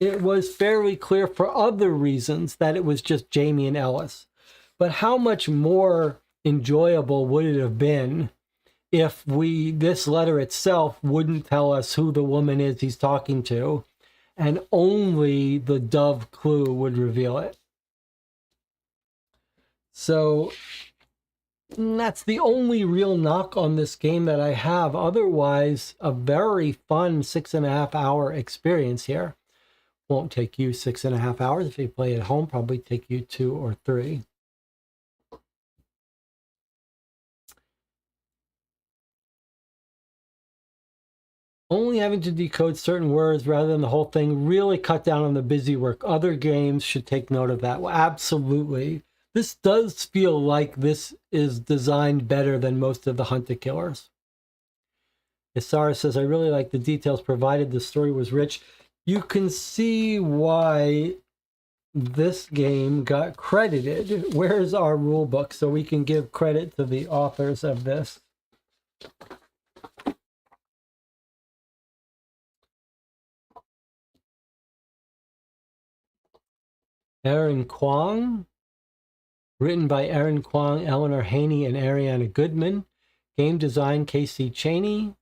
it was fairly clear for other reasons that it was just Jamie and Ellis. But how much more enjoyable would it have been if this letter itself wouldn't tell us who the woman is he's talking to, and only the dove clue would reveal it? So that's the only real knock on this game that I have. Otherwise, a very fun 6.5 hour experience here. Won't take you 6.5 hours. If you play at home, probably take you 2 or 3. Only having to decode certain words rather than the whole thing really cut down on the busy work. Other games should take note of that. Well, absolutely. This does feel like this is designed better than most of the Hunt-A-Killers. Isara says, I really like the details provided. The story was rich. You can see why this game got credited. Where's our rule book so we can give credit to the authors of this? Aaron Kwong, written by Aaron Kwong, Eleanor Haney, and Ariana Goodman. Game design, Casey Cheney.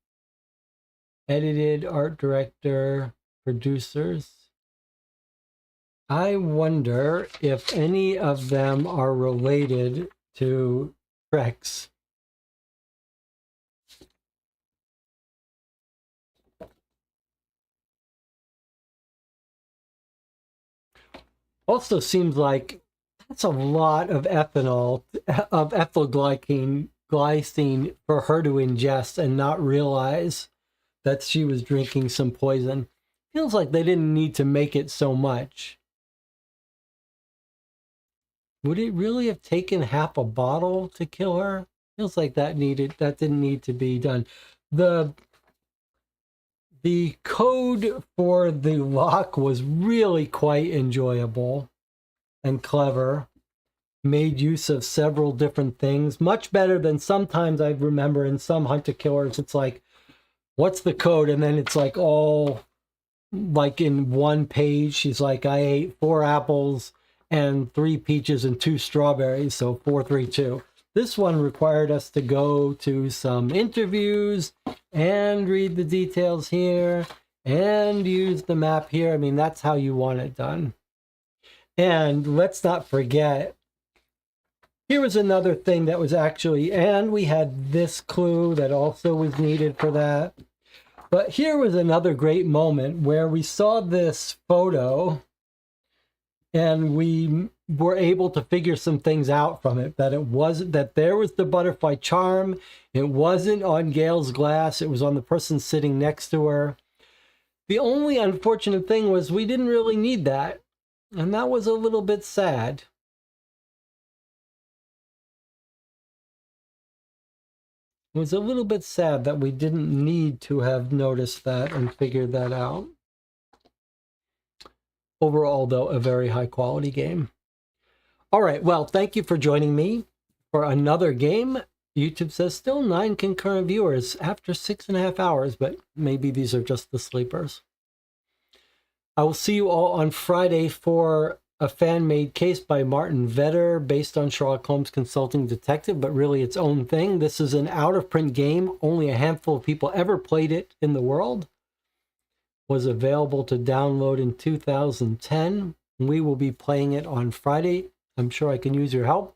Edited, art director, producers. I wonder if any of them are related to Trex. Also seems like that's a lot of ethanol, of ethyl glycine for her to ingest and not realize that she was drinking some poison. Feels like they didn't need to make it so much. Would it really have taken half a bottle to kill her? Feels like that didn't need to be done. The code for the lock was really quite enjoyable and clever. Made use of several different things. Much better than sometimes I remember in some Hunt-A-Killers. It's like, what's the code? And then it's like all like in one page. She's like, I ate 4 apples and 3 peaches and 2 strawberries. So 4, 3, 2. This one required us to go to some interviews and read the details here and use the map here. I mean, that's how you want it done. And let's not forget, here was another thing that was actually, and we had this clue that also was needed for that. But here was another great moment where we saw this photo and we were able to figure some things out from it, that it wasn't, that there was the butterfly charm. It wasn't on Gail's glass. It was on the person sitting next to her. The only unfortunate thing was we didn't really need that. And that was a little bit sad. It was a little bit sad that we didn't need to have noticed that and figured that out. Overall, though, a very high quality game. All right, well, thank you for joining me for another game. YouTube says still 9 concurrent viewers after 6.5 hours, but maybe these are just the sleepers. I will see you all on Friday for a fan-made case by Martin Vetter based on Sherlock Holmes Consulting Detective, but really its own thing. This is an out-of-print game. Only a handful of people ever played it in the world. Was available to download in 2010. We will be playing it on Friday. I'm sure I can use your help.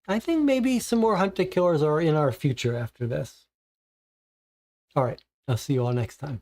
I think maybe some more Hunt-A-Killers are in our future after this. All right, I'll see you all next time.